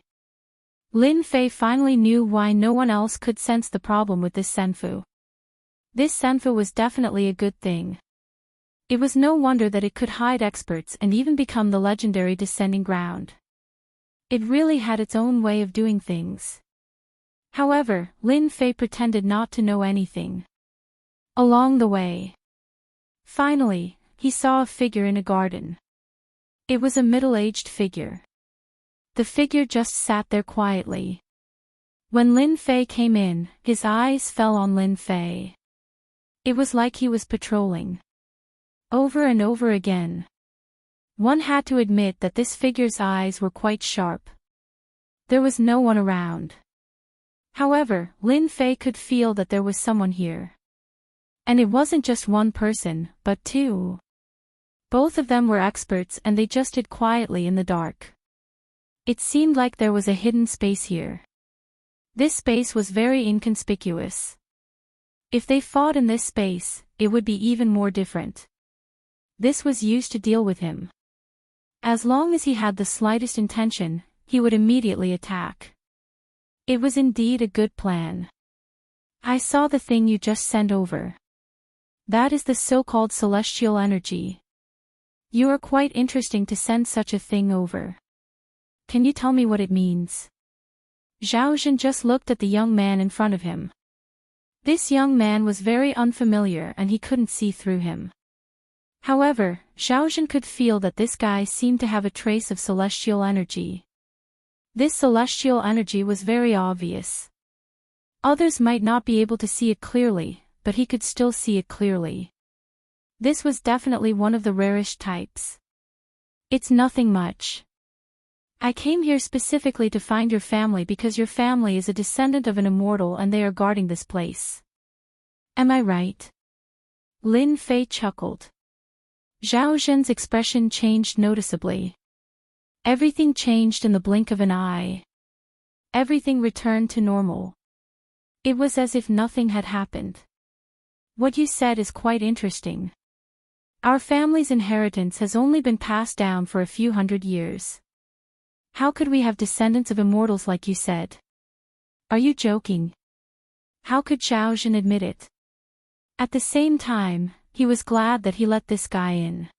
Lin Fei finally knew why no one else could sense the problem with this senfu. This senfu was definitely a good thing. It was no wonder that it could hide experts and even become the legendary descending ground. It really had its own way of doing things. However, Lin Fei pretended not to know anything. Along the way. Finally, he saw a figure in a garden. It was a middle-aged figure. The figure just sat there quietly. When Lin Fei came in, his eyes fell on Lin Fei. It was like he was patrolling. Over and over again. One had to admit that this figure's eyes were quite sharp. There was no one around. However, Lin Fei could feel that there was someone here. And it wasn't just one person, but two. Both of them were experts and they just hid quietly in the dark. It seemed like there was a hidden space here. This space was very inconspicuous. If they fought in this space, it would be even more different. This was used to deal with him. As long as he had the slightest intention, he would immediately attack. It was indeed a good plan. I saw the thing you just sent over. That is the so-called celestial energy. You are quite interesting to send such a thing over. Can you tell me what it means? Zhao Zhen just looked at the young man in front of him. This young man was very unfamiliar and he couldn't see through him. However, Xiaozhen could feel that this guy seemed to have a trace of celestial energy. This celestial energy was very obvious. Others might not be able to see it clearly, but he could still see it clearly. This was definitely one of the rarest types. It's nothing much. I came here specifically to find your family because your family is a descendant of an immortal and they are guarding this place. Am I right? Lin Fei chuckled. Zhao Zhen's expression changed noticeably. Everything changed in the blink of an eye. Everything returned to normal. It was as if nothing had happened. What you said is quite interesting. Our family's inheritance has only been passed down for a few hundred years. How could we have descendants of immortals like you said? Are you joking? How could Zhao Zhen admit it? At the same time, he was glad that he let this guy in.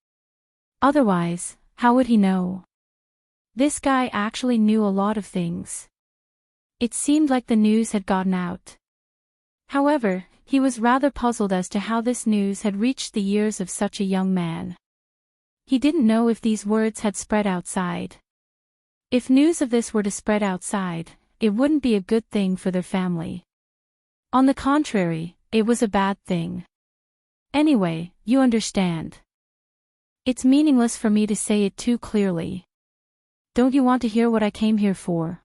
Otherwise, how would he know? This guy actually knew a lot of things. It seemed like the news had gotten out. However, he was rather puzzled as to how this news had reached the ears of such a young man. He didn't know if these words had spread outside. If news of this were to spread outside, it wouldn't be a good thing for their family. On the contrary, it was a bad thing. Anyway, you understand. It's meaningless for me to say it too clearly. Don't you want to hear what I came here for?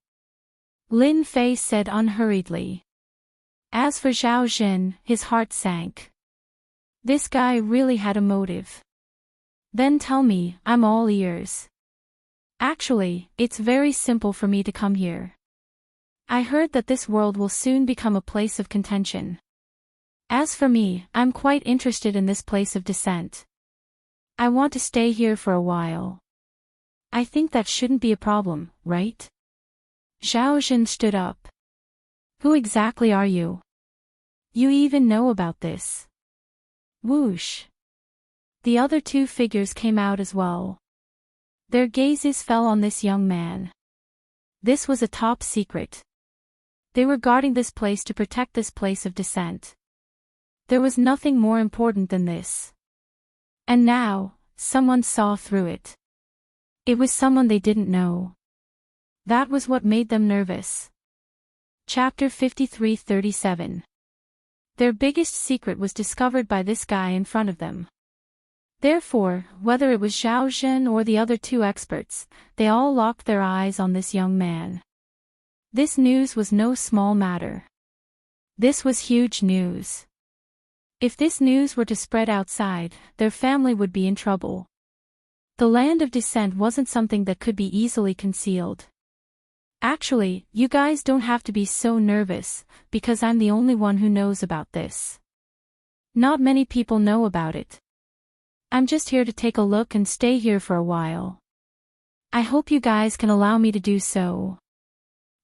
Lin Fei said unhurriedly. As for Zhao Zhen, his heart sank. This guy really had a motive. Then tell me, I'm all ears. Actually, it's very simple for me to come here. I heard that this world will soon become a place of contention. As for me, I'm quite interested in this place of descent. I want to stay here for a while. I think that shouldn't be a problem, right? Zhao Zhen stood up. Who exactly are you? You even know about this? Whoosh. The other two figures came out as well. Their gazes fell on this young man. This was a top secret. They were guarding this place to protect this place of descent. There was nothing more important than this. And now, someone saw through it. It was someone they didn't know. That was what made them nervous. Chapter 53-37. Their biggest secret was discovered by this guy in front of them. Therefore, whether it was Zhao Zhen or the other two experts, they all locked their eyes on this young man. This news was no small matter. This was huge news. If this news were to spread outside, their family would be in trouble. The land of descent wasn't something that could be easily concealed. Actually, you guys don't have to be so nervous, because I'm the only one who knows about this. Not many people know about it. I'm just here to take a look and stay here for a while. I hope you guys can allow me to do so.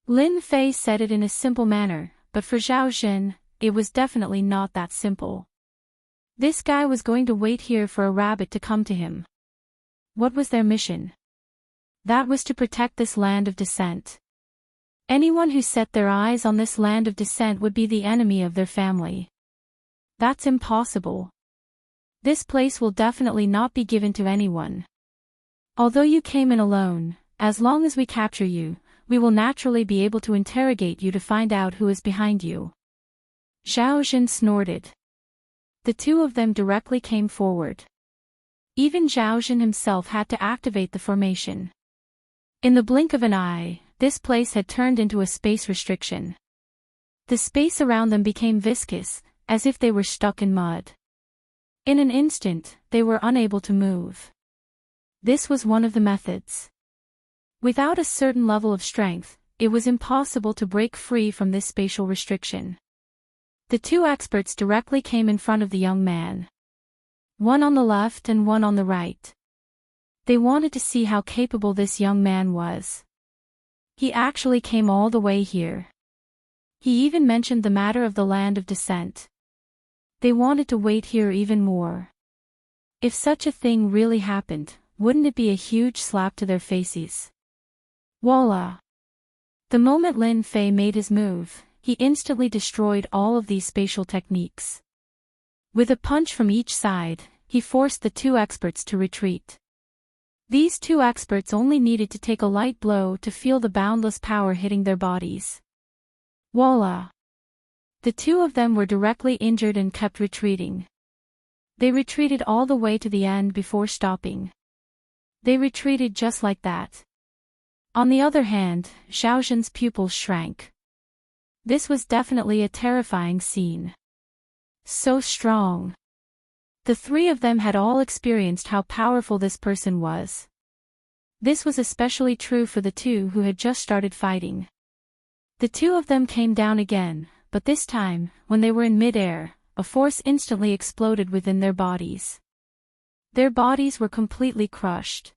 Lin Fei said it in a simple manner, but for Zhao Zhen, it was definitely not that simple. This guy was going to wait here for a rabbit to come to him. What was their mission? That was to protect this land of descent. Anyone who set their eyes on this land of descent would be the enemy of their family. That's impossible. This place will definitely not be given to anyone. Although you came in alone, as long as we capture you, we will naturally be able to interrogate you to find out who is behind you. Zhao Zhen snorted. The two of them directly came forward. Even Zhao Zhen himself had to activate the formation. In the blink of an eye, this place had turned into a space restriction. The space around them became viscous, as if they were stuck in mud. In an instant, they were unable to move. This was one of the methods. Without a certain level of strength, it was impossible to break free from this spatial restriction. The two experts directly came in front of the young man. One on the left and one on the right. They wanted to see how capable this young man was. He actually came all the way here. He even mentioned the matter of the land of descent. They wanted to wait here even more. If such a thing really happened, wouldn't it be a huge slap to their faces? Voila! The moment Lin Fei made his move, he instantly destroyed all of these spatial techniques. With a punch from each side, he forced the two experts to retreat. These two experts only needed to take a light blow to feel the boundless power hitting their bodies. Voila! The two of them were directly injured and kept retreating. They retreated all the way to the end before stopping. They retreated just like that. On the other hand, Xiaozhen's pupils shrank. This was definitely a terrifying scene. So strong. The three of them had all experienced how powerful this person was. This was especially true for the two who had just started fighting. The two of them came down again, but this time, when they were in mid-air, a force instantly exploded within their bodies. Their bodies were completely crushed.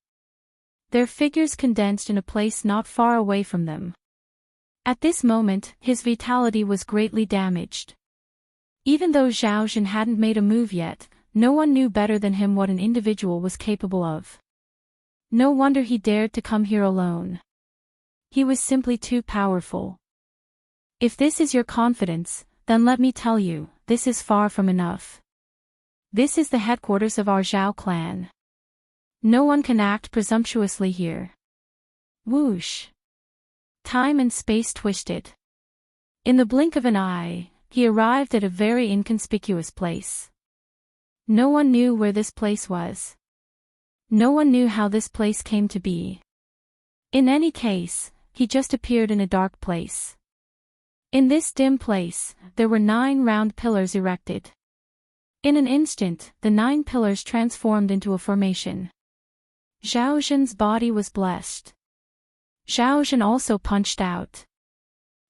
Their figures condensed in a place not far away from them. At this moment, his vitality was greatly damaged. Even though Xiaozhen hadn't made a move yet, no one knew better than him what an individual was capable of. No wonder he dared to come here alone. He was simply too powerful. If this is your confidence, then let me tell you, this is far from enough. This is the headquarters of our Zhao clan. No one can act presumptuously here. Whoosh! Time and space twisted. In the blink of an eye, he arrived at a very inconspicuous place. No one knew where this place was. No one knew how this place came to be. In any case, he just appeared in a dark place. In this dim place, there were 9 round pillars erected. In an instant, the 9 pillars transformed into a formation. Xiaozhen's body was blessed. Xiaozhen also punched out.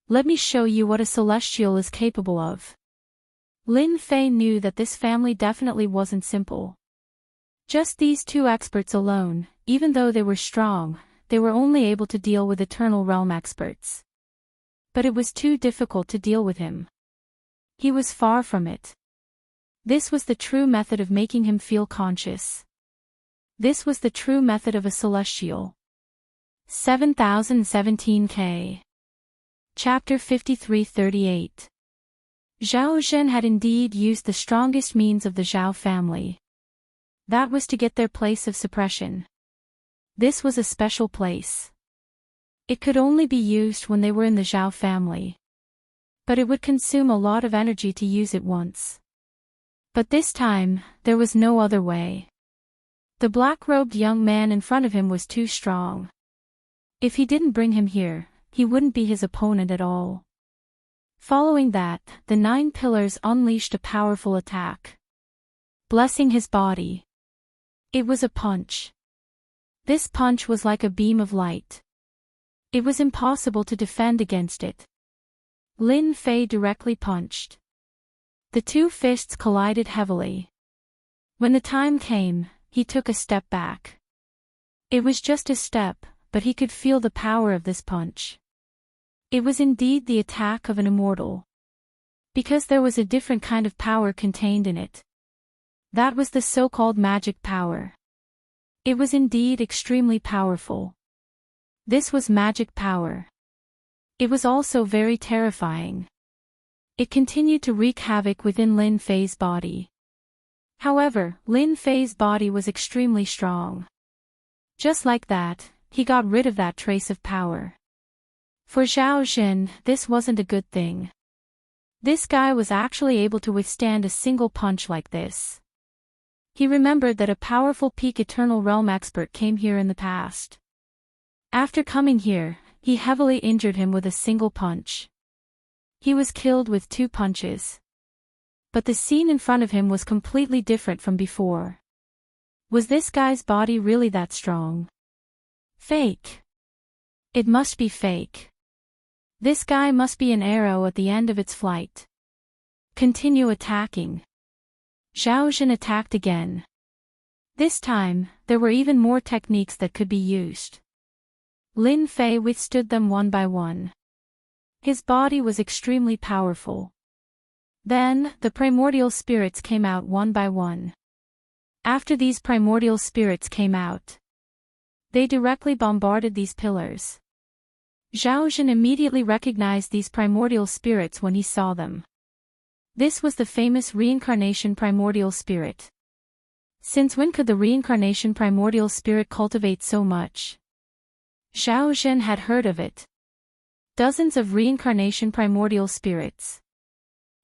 Let me show you what a celestial is capable of. Lin Fei knew that this family definitely wasn't simple. Just these two experts alone, even though they were strong, they were only able to deal with Eternal Realm experts. But it was too difficult to deal with him. He was far from it. This was the true method of making him feel conscious. This was the true method of a celestial. 7017K. Chapter 5338. Xiaozhen had indeed used the strongest means of the Zhao family. That was to get their place of suppression. This was a special place. It could only be used when they were in the Zhao family. But it would consume a lot of energy to use it once. But this time, there was no other way. The black-robed young man in front of him was too strong. If he didn't bring him here, he wouldn't be his opponent at all. Following that, the 9 pillars unleashed a powerful attack. Blessing his body. It was a punch. This punch was like a beam of light. It was impossible to defend against it. Lin Fei directly punched. The two fists collided heavily. When the time came, he took a step back. It was just a step, but he could feel the power of this punch. It was indeed the attack of an immortal. Because there was a different kind of power contained in it. That was the so-called magic power. It was indeed extremely powerful. This was magic power. It was also very terrifying. It continued to wreak havoc within Lin Fei's body. However, Lin Fei's body was extremely strong. Just like that, he got rid of that trace of power. For Xiaozhen, this wasn't a good thing. This guy was actually able to withstand a single punch like this. He remembered that a powerful peak Eternal Realm expert came here in the past. After coming here, he heavily injured him with a single punch. He was killed with 2 punches. But the scene in front of him was completely different from before. Was this guy's body really that strong? Fake. It must be fake. This guy must be an arrow at the end of its flight. Continue attacking. Xiaozhen attacked again. This time, there were even more techniques that could be used. Lin Fei withstood them one by one. His body was extremely powerful. Then, the primordial spirits came out one by one. After these primordial spirits came out, they directly bombarded these pillars. Zhao Zhen immediately recognized these primordial spirits when he saw them. This was the famous reincarnation primordial spirit. Since when could the reincarnation primordial spirit cultivate so much? Zhao Zhen had heard of it. Dozens of reincarnation primordial spirits.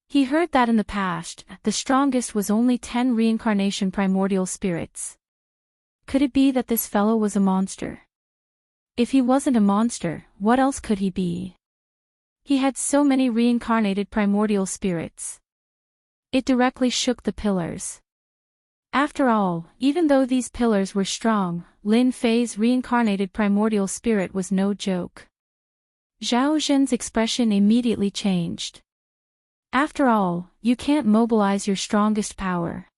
He heard that in the past, the strongest was only 10 reincarnation primordial spirits. Could it be that this fellow was a monster? If he wasn't a monster, what else could he be? He had so many reincarnated primordial spirits. It directly shook the pillars. After all, even though these pillars were strong, Lin Fei's reincarnated primordial spirit was no joke. Zhao Zhen's expression immediately changed. After all, you can't mobilize your strongest power.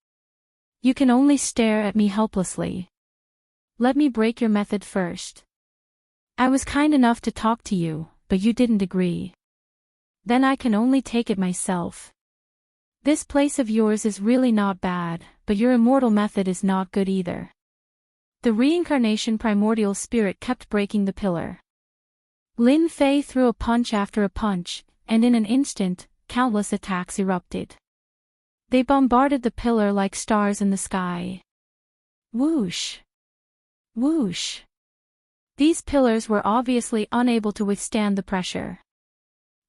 You can only stare at me helplessly. Let me break your method first. I was kind enough to talk to you, but you didn't agree. Then I can only take it myself. This place of yours is really not bad, but your immortal method is not good either. The reincarnation primordial spirit kept breaking the pillar. Lin Fei threw a punch after a punch, and in an instant, countless attacks erupted. They bombarded the pillar like stars in the sky. Whoosh! Whoosh! These pillars were obviously unable to withstand the pressure.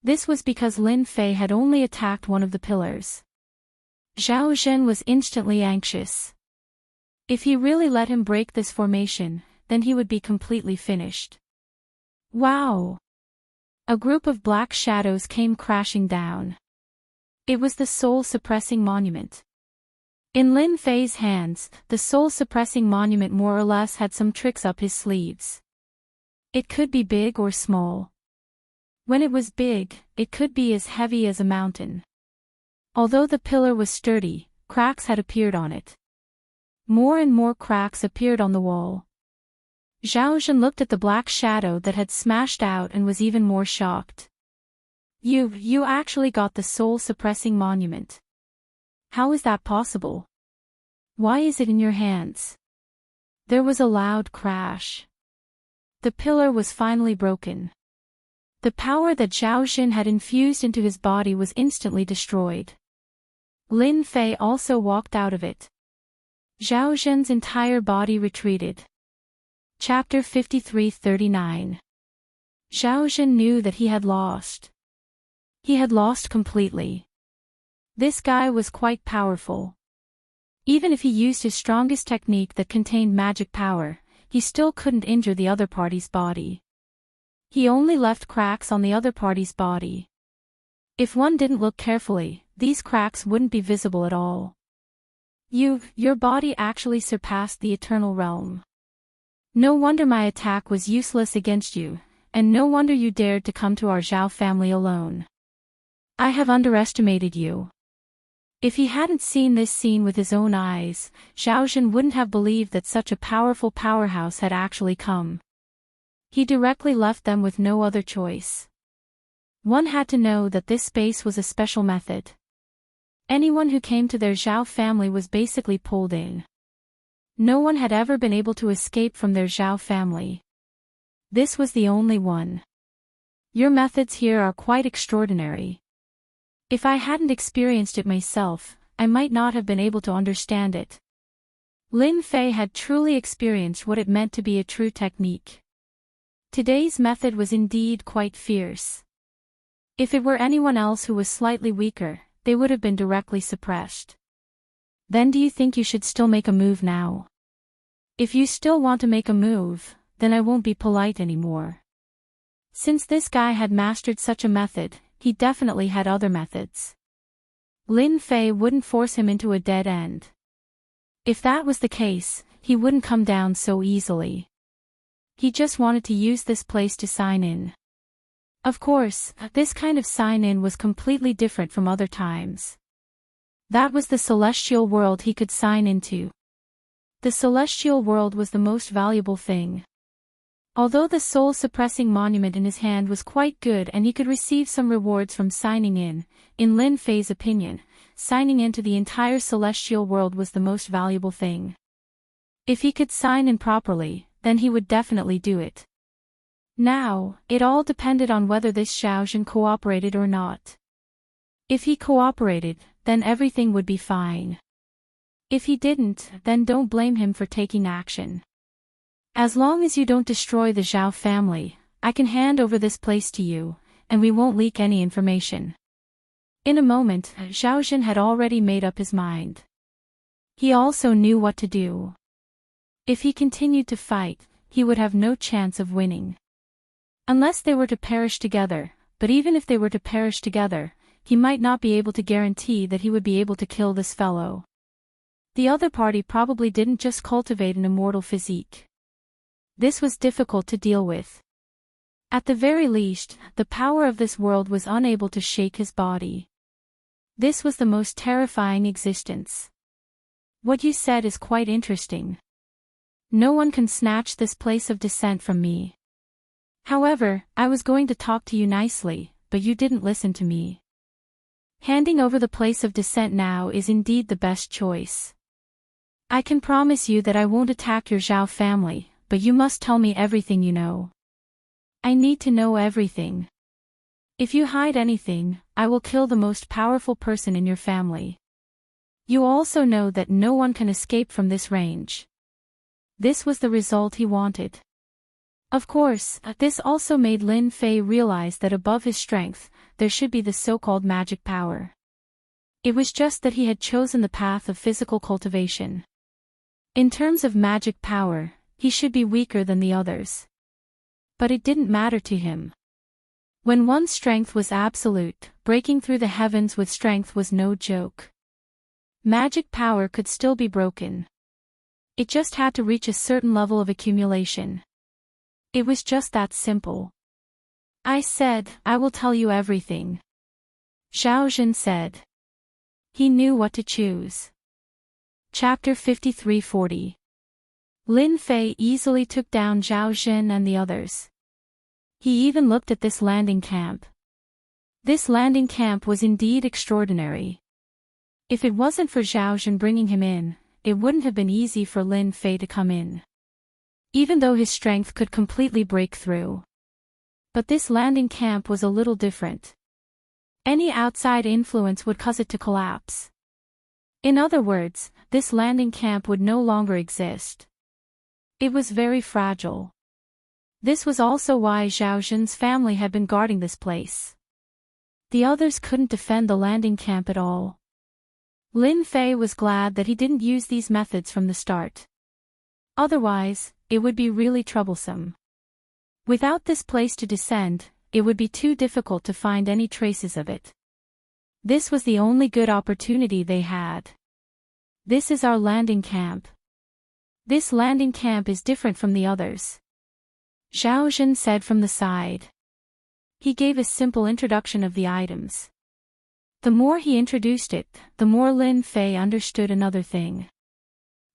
This was because Lin Fei had only attacked one of the pillars. Zhao Zhen was instantly anxious. If he really let him break this formation, then he would be completely finished. Wow! A group of black shadows came crashing down. It was the soul-suppressing monument. In Lin Fei's hands, the soul-suppressing monument more or less had some tricks up his sleeves. It could be big or small. When it was big, it could be as heavy as a mountain. Although the pillar was sturdy, cracks had appeared on it. More and more cracks appeared on the wall. Zhao Zhen looked at the black shadow that had smashed out and was even more shocked. You actually got the soul-suppressing monument. How is that possible? Why is it in your hands? There was a loud crash. The pillar was finally broken. The power that Zhao Zhen had infused into his body was instantly destroyed. Lin Fei also walked out of it. Zhao Zhen's entire body retreated. Chapter 53-39. Zhao Zhen knew that he had lost. He had lost completely. This guy was quite powerful. Even if he used his strongest technique that contained magic power, he still couldn't injure the other party's body. He only left cracks on the other party's body. If one didn't look carefully, these cracks wouldn't be visible at all. Your body actually surpassed the eternal realm. No wonder my attack was useless against you, and no wonder you dared to come to our Zhao family alone. I have underestimated you. If he hadn't seen this scene with his own eyes, Zhao Zhen wouldn't have believed that such a powerful powerhouse had actually come. He directly left them with no other choice. One had to know that this space was a special method. Anyone who came to their Zhao family was basically pulled in. No one had ever been able to escape from their Zhao family. This was the only one. Your methods here are quite extraordinary. If I hadn't experienced it myself, I might not have been able to understand it. Lin Fei had truly experienced what it meant to be a true technique. Today's method was indeed quite fierce. If it were anyone else who was slightly weaker, they would have been directly suppressed. Then do you think you should still make a move now? If you still want to make a move, then I won't be polite anymore. Since this guy had mastered such a method, he definitely had other methods. Lin Fei wouldn't force him into a dead end. If that was the case, he wouldn't come down so easily. He just wanted to use this place to sign in. Of course, this kind of sign-in was completely different from other times. That was the celestial world he could sign into. The celestial world was the most valuable thing. Although the soul-suppressing monument in his hand was quite good and he could receive some rewards from signing in Lin Fei's opinion, signing into the entire celestial world was the most valuable thing. If he could sign in properly, then he would definitely do it. Now, it all depended on whether this Xiaojun cooperated or not. If he cooperated, then everything would be fine. If he didn't, then don't blame him for taking action. As long as you don't destroy the Zhao family, I can hand over this place to you, and we won't leak any information. In a moment, Xiaojun had already made up his mind. He also knew what to do. If he continued to fight, he would have no chance of winning. Unless they were to perish together, but even if they were to perish together, he might not be able to guarantee that he would be able to kill this fellow. The other party probably didn't just cultivate an immortal physique. This was difficult to deal with. At the very least, the power of this world was unable to shake his body. This was the most terrifying existence. What you said is quite interesting. No one can snatch this place of descent from me. However, I was going to talk to you nicely, but you didn't listen to me. Handing over the place of descent now is indeed the best choice. I can promise you that I won't attack your Zhao family, but you must tell me everything you know. I need to know everything. If you hide anything, I will kill the most powerful person in your family. You also know that no one can escape from this range. This was the result he wanted. Of course, this also made Lin Fei realize that above his strength, there should be the so-called magic power. It was just that he had chosen the path of physical cultivation. In terms of magic power, he should be weaker than the others. But it didn't matter to him. When one's strength was absolute, breaking through the heavens with strength was no joke. Magic power could still be broken. It just had to reach a certain level of accumulation. It was just that simple. I said, I will tell you everything. Xiaojun said. He knew what to choose. Chapter 53-40. Lin Fei easily took down Zhao Jin and the others. He even looked at this landing camp. This landing camp was indeed extraordinary. If it wasn't for Zhao Jin bringing him in, it wouldn't have been easy for Lin Fei to come in. Even though his strength could completely break through. But this landing camp was a little different. Any outside influence would cause it to collapse. In other words, this landing camp would no longer exist. It was very fragile. This was also why Zhao Jun's family had been guarding this place. The others couldn't defend the landing camp at all. Lin Fei was glad that he didn't use these methods from the start. Otherwise, it would be really troublesome. Without this place to descend, it would be too difficult to find any traces of it. This was the only good opportunity they had. This is our landing camp. This landing camp is different from the others. Zhao Jin said from the side. He gave a simple introduction of the items. The more he introduced it, the more Lin Fei understood another thing.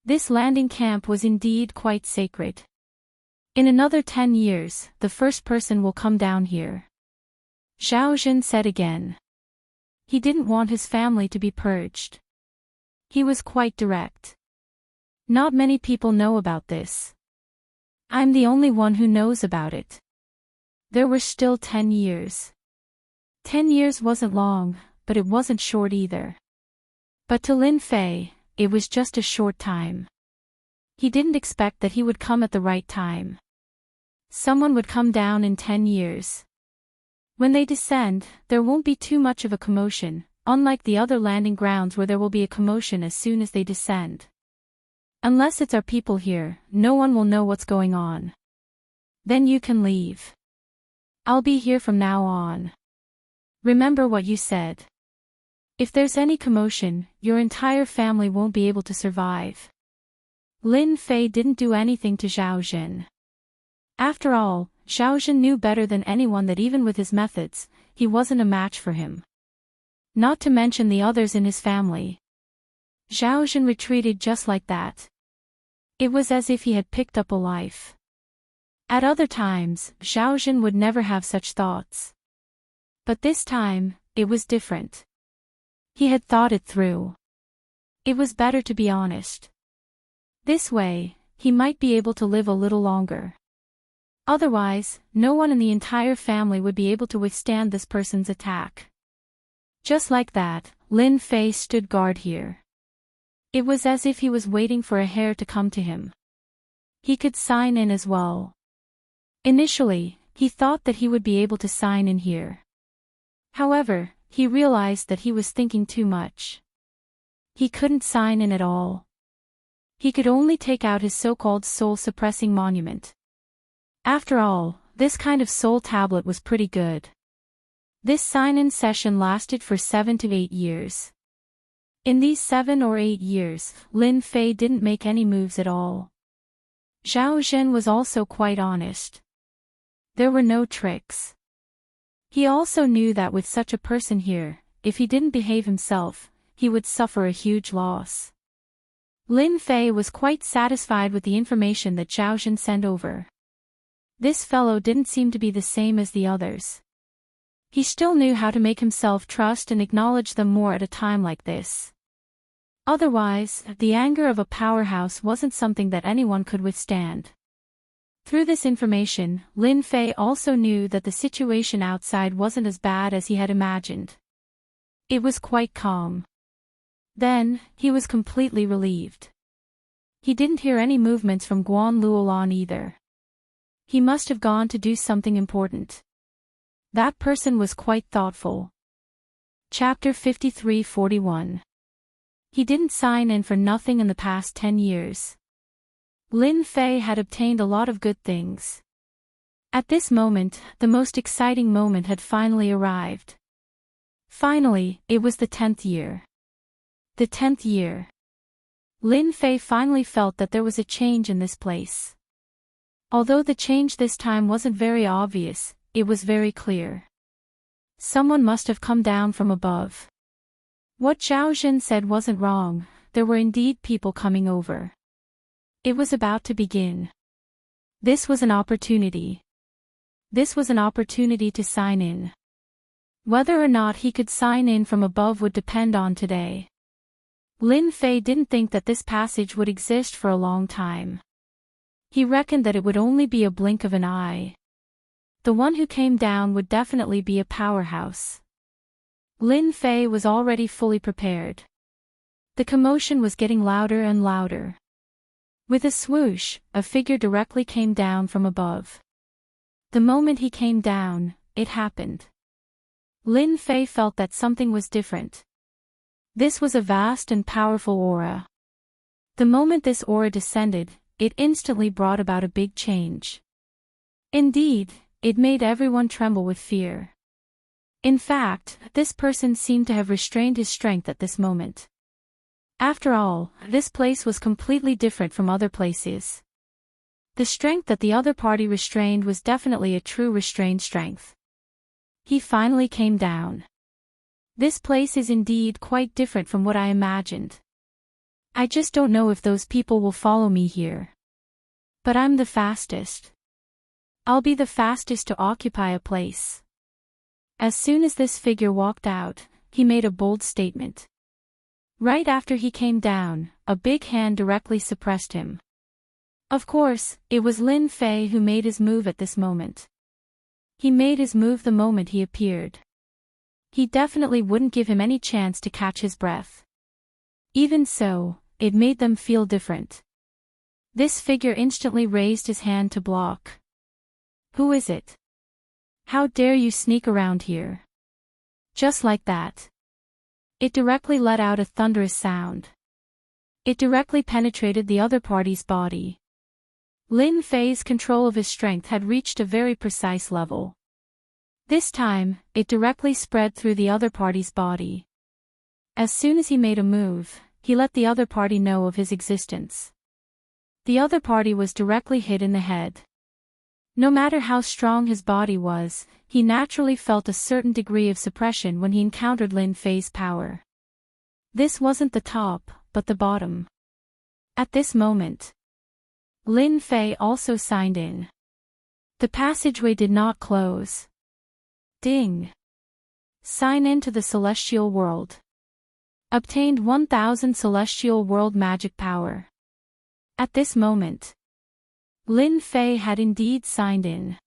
This landing camp was indeed quite sacred. In another 10 years, the first person will come down here. Zhao Jin said again. He didn't want his family to be purged. He was quite direct. Not many people know about this. I'm the only one who knows about it. There were still 10 years. 10 years wasn't long, but it wasn't short either. But to Lin Fei, it was just a short time. He didn't expect that he would come at the right time. Someone would come down in 10 years. When they descend, there won't be too much of a commotion, unlike the other landing grounds where there will be a commotion as soon as they descend. Unless it's our people here, no one will know what's going on. Then you can leave. I'll be here from now on. Remember what you said. If there's any commotion, your entire family won't be able to survive. Lin Fei didn't do anything to Zhao Jin. After all, Zhao Jin knew better than anyone that even with his methods, he wasn't a match for him. Not to mention the others in his family. Zhao Jin retreated just like that. It was as if he had picked up a life. At other times, Zhao Jin would never have such thoughts. But this time, it was different. He had thought it through. It was better to be honest. This way, he might be able to live a little longer. Otherwise, no one in the entire family would be able to withstand this person's attack. Just like that, Lin Fei stood guard here. It was as if he was waiting for a hair to come to him. He could sign in as well. Initially, he thought that he would be able to sign in here. However, he realized that he was thinking too much. He couldn't sign in at all. He could only take out his so-called soul-suppressing monument. After all, this kind of soul tablet was pretty good. This sign-in session lasted for 7 to 8 years. In these 7 or 8 years, Lin Fei didn't make any moves at all. Zhao Zhen was also quite honest. There were no tricks. He also knew that with such a person here, if he didn't behave himself, he would suffer a huge loss. Lin Fei was quite satisfied with the information that Zhao Zhen sent over. This fellow didn't seem to be the same as the others. He still knew how to make himself trust and acknowledge them more at a time like this. Otherwise, the anger of a powerhouse wasn't something that anyone could withstand. Through this information, Lin Fei also knew that the situation outside wasn't as bad as he had imagined. It was quite calm. Then, he was completely relieved. He didn't hear any movements from Guan Luolan either. He must have gone to do something important. That person was quite thoughtful. Chapter 53-41. He didn't sign in for nothing in the past 10 years. Lin Fei had obtained a lot of good things. At this moment, the most exciting moment had finally arrived. Finally, it was the 10th year. The 10th year. Lin Fei finally felt that there was a change in this place. Although the change this time wasn't very obvious, it was very clear. Someone must have come down from above. What Zhao Zhen said wasn't wrong, there were indeed people coming over. It was about to begin. This was an opportunity. This was an opportunity to sign in. Whether or not he could sign in from above would depend on today. Lin Fei didn't think that this passage would exist for a long time. He reckoned that it would only be a blink of an eye. The one who came down would definitely be a powerhouse. Lin Fei was already fully prepared. The commotion was getting louder and louder. With a swoosh, a figure directly came down from above. The moment he came down, it happened. Lin Fei felt that something was different. This was a vast and powerful aura. The moment this aura descended, it instantly brought about a big change. Indeed, it made everyone tremble with fear. In fact, this person seemed to have restrained his strength at this moment. After all, this place was completely different from other places. The strength that the other party restrained was definitely a true restrained strength. He finally came down. This place is indeed quite different from what I imagined. I just don't know if those people will follow me here. But I'm the fastest. I'll be the fastest to occupy a place. As soon as this figure walked out, he made a bold statement. Right after he came down, a big hand directly suppressed him. Of course, it was Lin Fei who made his move at this moment. He made his move the moment he appeared. He definitely wouldn't give him any chance to catch his breath. Even so, it made them feel different. This figure instantly raised his hand to block. Who is it? How dare you sneak around here? Just like that. It directly let out a thunderous sound. It directly penetrated the other party's body. Lin Fei's control of his strength had reached a very precise level. This time, it directly spread through the other party's body. As soon as he made a move, he let the other party know of his existence. The other party was directly hit in the head. No matter how strong his body was, he naturally felt a certain degree of suppression when he encountered Lin Fei's power. This wasn't the top, but the bottom. At this moment, Lin Fei also signed in. The passageway did not close. Ding! Sign in to the celestial world. Obtained 1000 celestial world magic power. At this moment, Lin Fei had indeed signed in.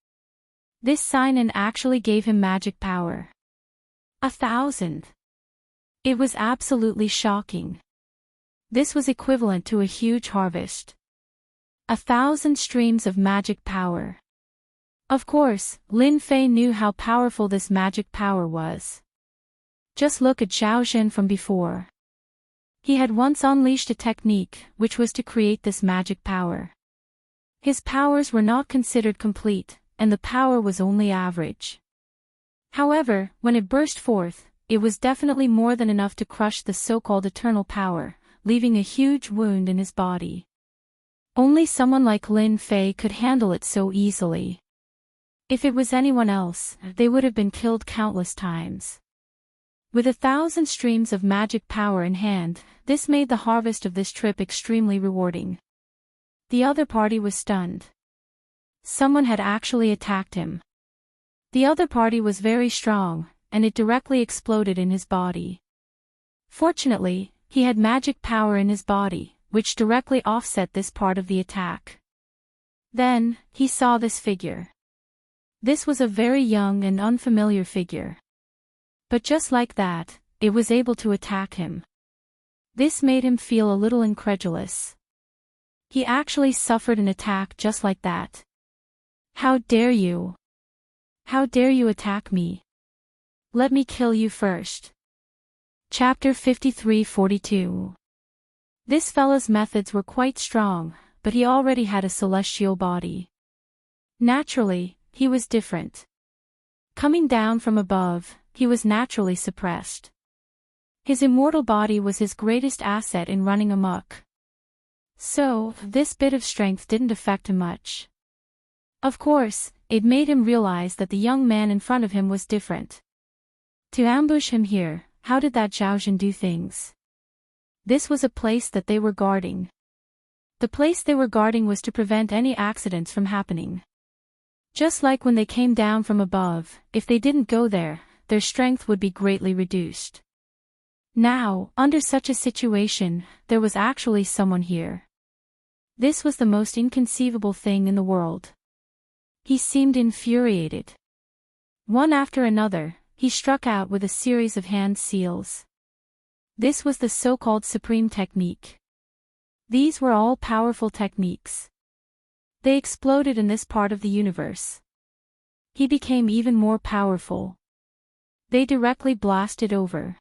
This sign-in actually gave him magic power. 1,000. It was absolutely shocking. This was equivalent to a huge harvest. 1,000 streams of magic power. Of course, Lin Fei knew how powerful this magic power was. Just look at Zhao Zhen from before. He had once unleashed a technique, which was to create this magic power. His powers were not considered complete, and the power was only average. However, when it burst forth, it was definitely more than enough to crush the so-called eternal power, leaving a huge wound in his body. Only someone like Lin Fei could handle it so easily. If it was anyone else, they would have been killed countless times. With 1,000 streams of magic power in hand, this made the harvest of this trip extremely rewarding. The other party was stunned. Someone had actually attacked him. The other party was very strong, and it directly exploded in his body. Fortunately, he had magic power in his body, which directly offset this part of the attack. Then, he saw this figure. This was a very young and unfamiliar figure. But just like that, it was able to attack him. This made him feel a little incredulous. He actually suffered an attack just like that. How dare you? How dare you attack me? Let me kill you first. Chapter 53-42. This fella's methods were quite strong, but he already had a celestial body. Naturally, he was different. Coming down from above, he was naturally suppressed. His immortal body was his greatest asset in running amok. So, this bit of strength didn't affect him much. Of course, it made him realize that the young man in front of him was different. To ambush him here, how did that Zhao Zhen do things? This was a place that they were guarding. The place they were guarding was to prevent any accidents from happening. Just like when they came down from above, if they didn't go there, their strength would be greatly reduced. Now, under such a situation, there was actually someone here. This was the most inconceivable thing in the world. He seemed infuriated. One after another, he struck out with a series of hand seals. This was the so-called supreme technique. These were all powerful techniques. They exploded in this part of the universe. He became even more powerful. They directly blasted over.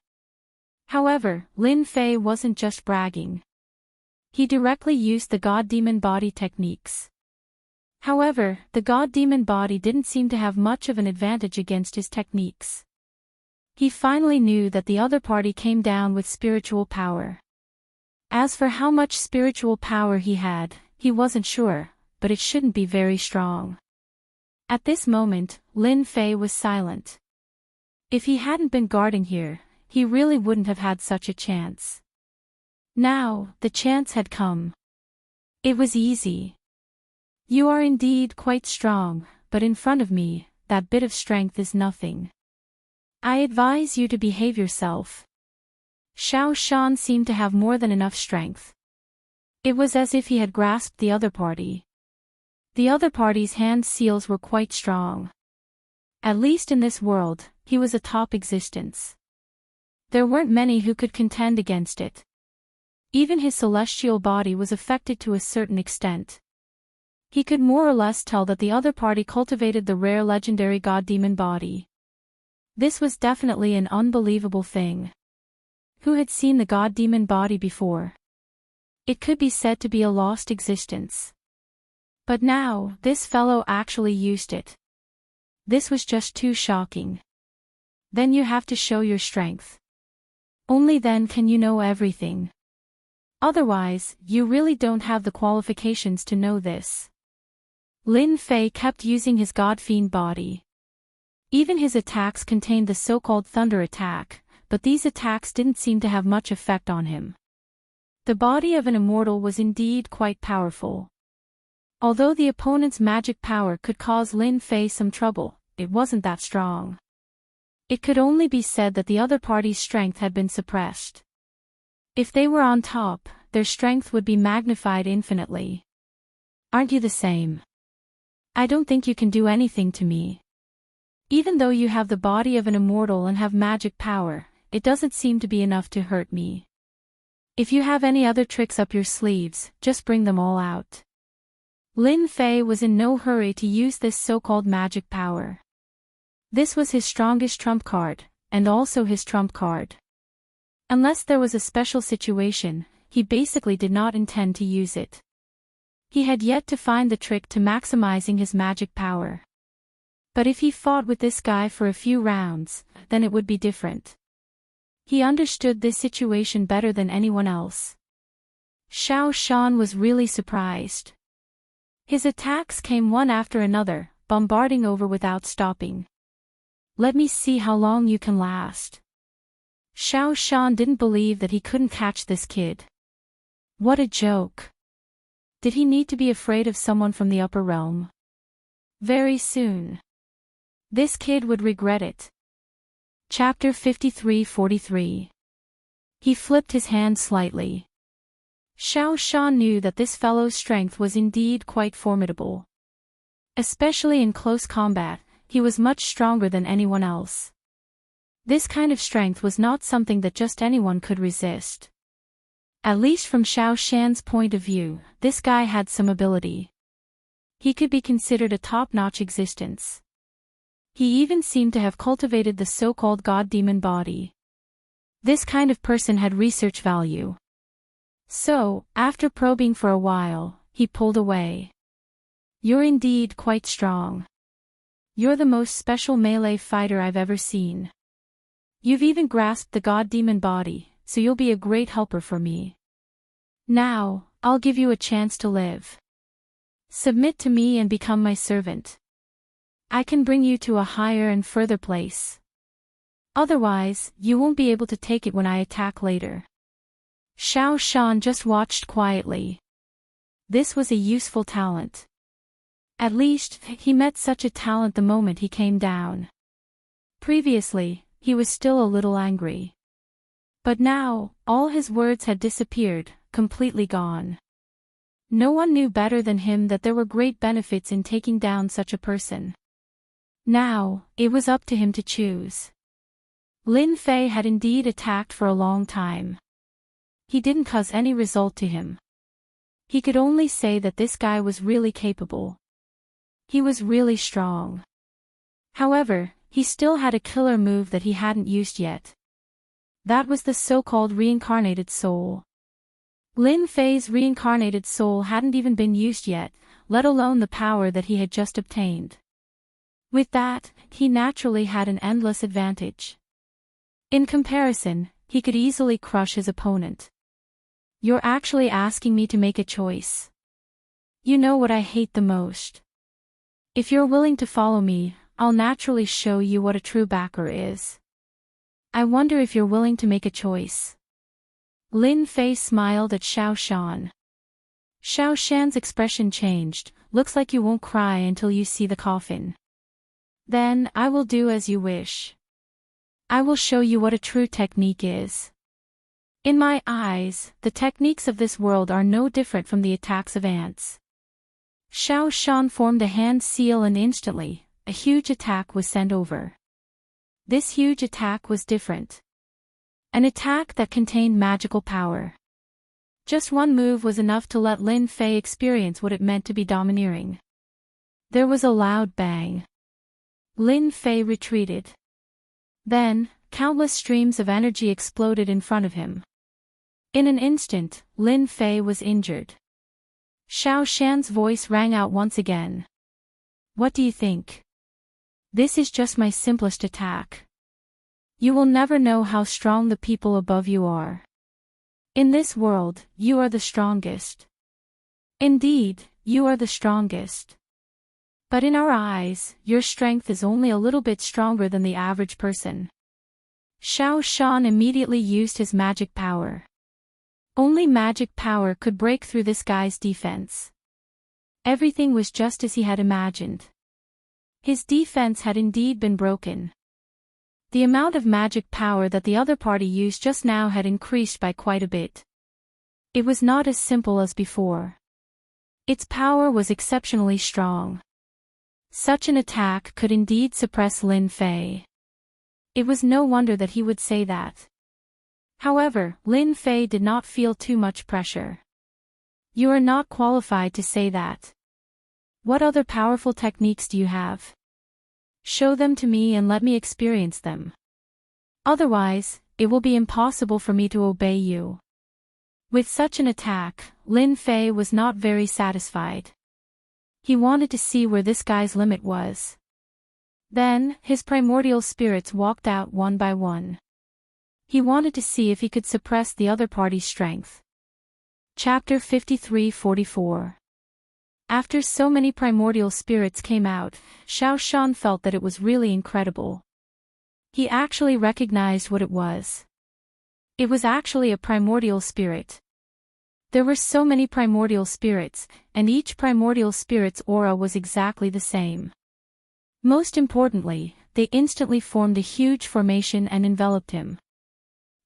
However, Lin Fei wasn't just bragging. He directly used the God-Demon body techniques. However, the God-Demon body didn't seem to have much of an advantage against his techniques. He finally knew that the other party came down with spiritual power. As for how much spiritual power he had, he wasn't sure, but it shouldn't be very strong. At this moment, Lin Fei was silent. If he hadn't been guarding here, he really wouldn't have had such a chance. Now, the chance had come. It was easy. You are indeed quite strong, but in front of me, that bit of strength is nothing. I advise you to behave yourself. Xiao Shan seemed to have more than enough strength. It was as if he had grasped the other party. The other party's hand seals were quite strong. At least in this world, he was a top existence. There weren't many who could contend against it. Even his celestial body was affected to a certain extent. He could more or less tell that the other party cultivated the rare legendary God-Demon body. This was definitely an unbelievable thing. Who had seen the God-Demon body before? It could be said to be a lost existence. But now, this fellow actually used it. This was just too shocking. Then you have to show your strength. Only then can you know everything. Otherwise, you really don't have the qualifications to know this. Lin Fei kept using his God-Fiend body. Even his attacks contained the so-called thunder attack, but these attacks didn't seem to have much effect on him. The body of an immortal was indeed quite powerful. Although the opponent's magic power could cause Lin Fei some trouble, it wasn't that strong. It could only be said that the other party's strength had been suppressed. If they were on top, their strength would be magnified infinitely. Aren't you the same? I don't think you can do anything to me. Even though you have the body of an immortal and have magic power, it doesn't seem to be enough to hurt me. If you have any other tricks up your sleeves, just bring them all out. Lin Fei was in no hurry to use this so-called magic power. This was his strongest trump card, and also his trump card. Unless there was a special situation, he basically did not intend to use it. He had yet to find the trick to maximizing his magic power. But if he fought with this guy for a few rounds, then it would be different. He understood this situation better than anyone else. Xiao Shan was really surprised. His attacks came one after another, bombarding over without stopping. Let me see how long you can last. Xiao Shan didn't believe that he couldn't catch this kid. What a joke. Did he need to be afraid of someone from the upper realm? Very soon. This kid would regret it. Chapter 53-43. He flipped his hand slightly. Xiao Shan knew that this fellow's strength was indeed quite formidable. Especially in close combat, he was much stronger than anyone else. This kind of strength was not something that just anyone could resist. At least from Xiao Shan's point of view, this guy had some ability. He could be considered a top-notch existence. He even seemed to have cultivated the so-called god-demon body. This kind of person had research value. So, after probing for a while, he pulled away. You're indeed quite strong. You're the most special melee fighter I've ever seen. You've even grasped the god-demon body, so you'll be a great helper for me. Now, I'll give you a chance to live. Submit to me and become my servant. I can bring you to a higher and further place. Otherwise, you won't be able to take it when I attack later. Xiao Shan just watched quietly. This was a useful talent. At least, he met such a talent the moment he came down. Previously, he was still a little angry. But now, all his words had disappeared, completely gone. No one knew better than him that there were great benefits in taking down such a person. Now, it was up to him to choose. Lin Fei had indeed attacked for a long time. He didn't cause any result to him. He could only say that this guy was really capable. He was really strong. However, he still had a killer move that he hadn't used yet. That was the so-called reincarnated soul. Lin Fei's reincarnated soul hadn't even been used yet, let alone the power that he had just obtained. With that, he naturally had an endless advantage. In comparison, he could easily crush his opponent. You're actually asking me to make a choice. You know what I hate the most. If you're willing to follow me, I'll naturally show you what a true backer is. I wonder if you're willing to make a choice. Lin Fei smiled at Xiao Shan. Xiao Shan's expression changed. Looks like you won't cry until you see the coffin. Then, I will do as you wish. I will show you what a true technique is. In my eyes, the techniques of this world are no different from the attacks of ants. Xiao Shan formed a hand seal and instantly, a huge attack was sent over. This huge attack was different. An attack that contained magical power. Just one move was enough to let Lin Fei experience what it meant to be domineering. There was a loud bang. Lin Fei retreated. Then, countless streams of energy exploded in front of him. In an instant, Lin Fei was injured. Xiao Shan's voice rang out once again. What do you think? This is just my simplest attack. You will never know how strong the people above you are. In this world, you are the strongest. Indeed, you are the strongest. But in our eyes, your strength is only a little bit stronger than the average person. Xiao Shan immediately used his magic power. Only magic power could break through this guy's defense. Everything was just as he had imagined. His defense had indeed been broken. The amount of magic power that the other party used just now had increased by quite a bit. It was not as simple as before. Its power was exceptionally strong. Such an attack could indeed suppress Lin Fei. It was no wonder that he would say that. However, Lin Fei did not feel too much pressure. You are not qualified to say that. What other powerful techniques do you have? Show them to me and let me experience them. Otherwise, it will be impossible for me to obey you. With such an attack, Lin Fei was not very satisfied. He wanted to see where this guy's limit was. Then, his primordial spirits walked out one by one. He wanted to see if he could suppress the other party's strength. Chapter 53-44. After so many primordial spirits came out, Xiao Shan felt that it was really incredible. He actually recognized what it was. It was actually a primordial spirit. There were so many primordial spirits, and each primordial spirit's aura was exactly the same. Most importantly, they instantly formed a huge formation and enveloped him.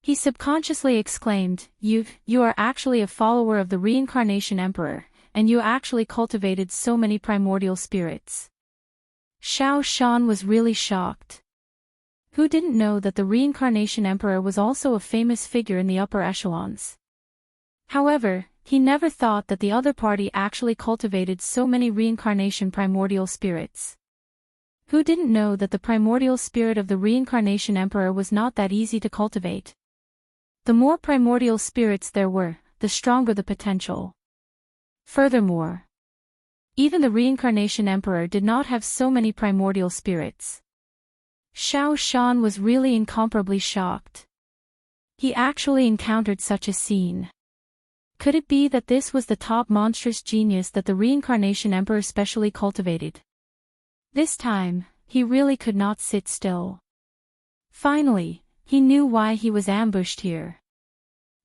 He subconsciously exclaimed, You are actually a follower of the Reincarnation Emperor, and you actually cultivated so many primordial spirits. Xiao Shan was really shocked. Who didn't know that the Reincarnation Emperor was also a famous figure in the upper echelons? However, he never thought that the other party actually cultivated so many reincarnation primordial spirits. Who didn't know that the primordial spirit of the Reincarnation Emperor was not that easy to cultivate? The more primordial spirits there were, the stronger the potential. Furthermore, even the Reincarnation Emperor did not have so many primordial spirits. Xiao Shan was really incomparably shocked. He actually encountered such a scene. Could it be that this was the top monstrous genius that the Reincarnation Emperor specially cultivated? This time, he really could not sit still. Finally, he knew why he was ambushed here.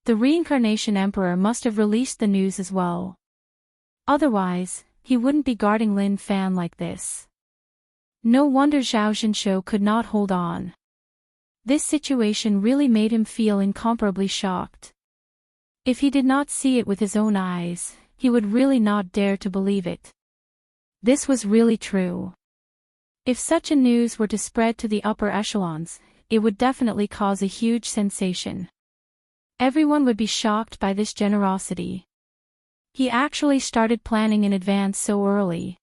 The Reincarnation Emperor must have released the news as well. Otherwise, he wouldn't be guarding Lin Fan like this. No wonder Zhao Zhenshou could not hold on. This situation really made him feel incomparably shocked. If he did not see it with his own eyes, he would really not dare to believe it. This was really true. If such a news were to spread to the upper echelons, it would definitely cause a huge sensation. Everyone would be shocked by this generosity. He actually started planning in advance so early.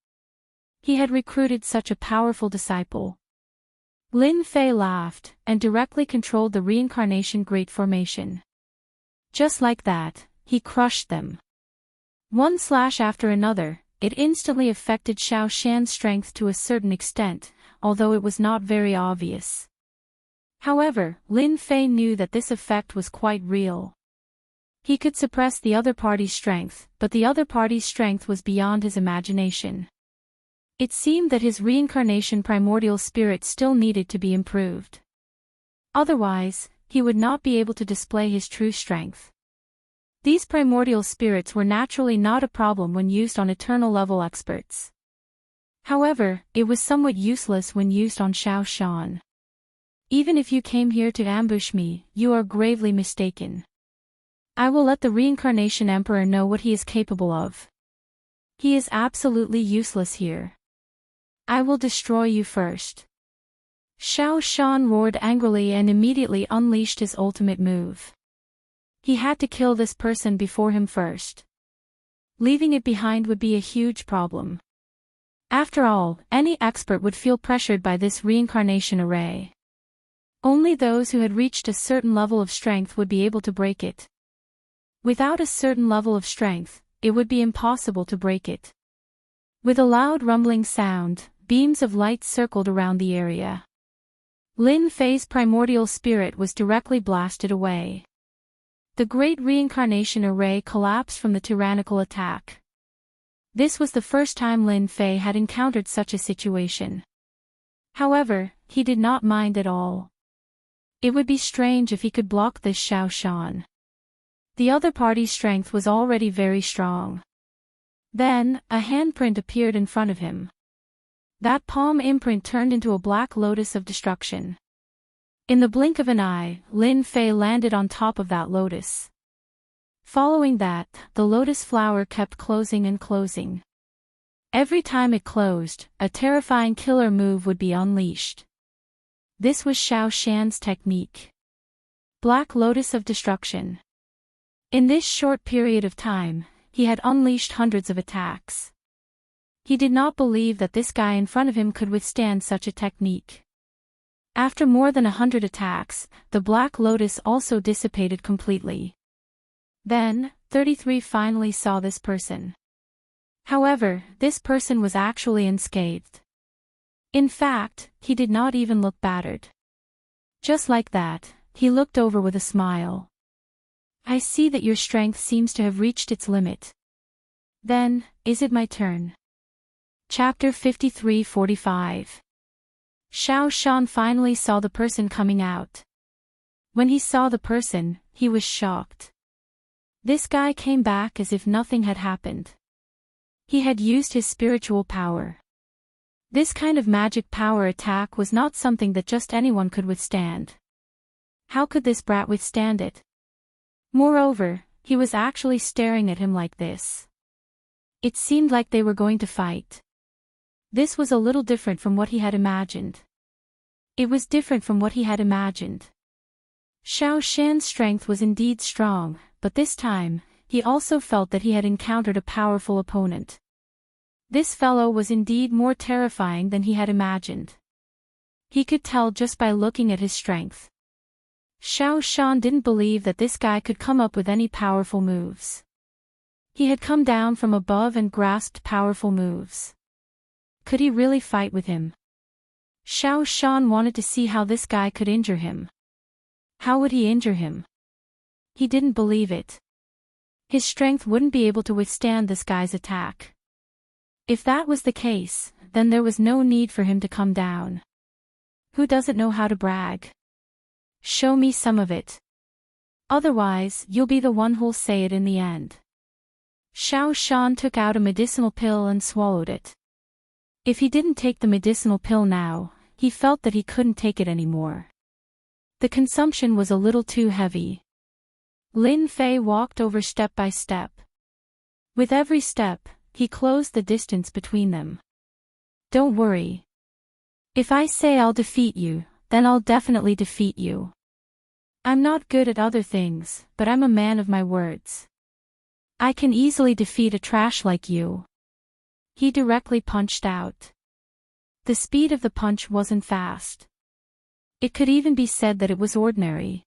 He had recruited such a powerful disciple. Lin Fei laughed, and directly controlled the Reincarnation Great Formation. Just like that, he crushed them. One slash after another, it instantly affected Xiao Shan's strength to a certain extent, although it was not very obvious. However, Lin Fei knew that this effect was quite real. He could suppress the other party's strength, but the other party's strength was beyond his imagination. It seemed that his reincarnation primordial spirit still needed to be improved. Otherwise, he would not be able to display his true strength. These primordial spirits were naturally not a problem when used on eternal level experts. However, it was somewhat useless when used on Xiao Shan. Even if you came here to ambush me, you are gravely mistaken. I will let the Reincarnation Emperor know what he is capable of. He is absolutely useless here. I will destroy you first. Xiao Shan roared angrily and immediately unleashed his ultimate move. He had to kill this person before him first. Leaving it behind would be a huge problem. After all, any expert would feel pressured by this reincarnation array. Only those who had reached a certain level of strength would be able to break it. Without a certain level of strength, it would be impossible to break it. With a loud rumbling sound, beams of light circled around the area. Lin Fei's primordial spirit was directly blasted away. The great reincarnation array collapsed from the tyrannical attack. This was the first time Lin Fei had encountered such a situation. However, he did not mind at all. It would be strange if he could block this Xiao Shan. The other party's strength was already very strong. Then, a handprint appeared in front of him. That palm imprint turned into a black lotus of destruction. In the blink of an eye, Lin Fei landed on top of that lotus. Following that, the lotus flower kept closing and closing. Every time it closed, a terrifying killer move would be unleashed. This was Xiao Shan's technique. Black Lotus of Destruction. In this short period of time, he had unleashed hundreds of attacks. He did not believe that this guy in front of him could withstand such a technique. After more than 100 attacks, the Black Lotus also dissipated completely. Then, 33 finally saw this person. However, this person was actually unscathed. In fact, he did not even look battered. Just like that, he looked over with a smile. I see that your strength seems to have reached its limit. Then, is it my turn? Chapter 53-45. Xiao Shan finally saw the person coming out. When he saw the person, he was shocked. This guy came back as if nothing had happened. He had used his spiritual power. This kind of magic power attack was not something that just anyone could withstand. How could this brat withstand it? Moreover, he was actually staring at him like this. It seemed like they were going to fight. This was a little different from what he had imagined. It was different from what he had imagined. Xiao Shan's strength was indeed strong, but this time, he also felt that he had encountered a powerful opponent. This fellow was indeed more terrifying than he had imagined. He could tell just by looking at his strength. Xiao Shan didn't believe that this guy could come up with any powerful moves. He had come down from above and grasped powerful moves. Could he really fight with him? Xiao Shan wanted to see how this guy could injure him. How would he injure him? He didn't believe it. His strength wouldn't be able to withstand this guy's attack. If that was the case, then there was no need for him to come down. Who doesn't know how to brag? Show me some of it. Otherwise, you'll be the one who'll say it in the end. Xiao Shan took out a medicinal pill and swallowed it. If he didn't take the medicinal pill now, he felt that he couldn't take it anymore. The consumption was a little too heavy. Lin Fei walked over step by step. With every step, he closed the distance between them. Don't worry. If I say I'll defeat you, then I'll definitely defeat you. I'm not good at other things, but I'm a man of my words. I can easily defeat a trash like you. He directly punched out. The speed of the punch wasn't fast. It could even be said that it was ordinary.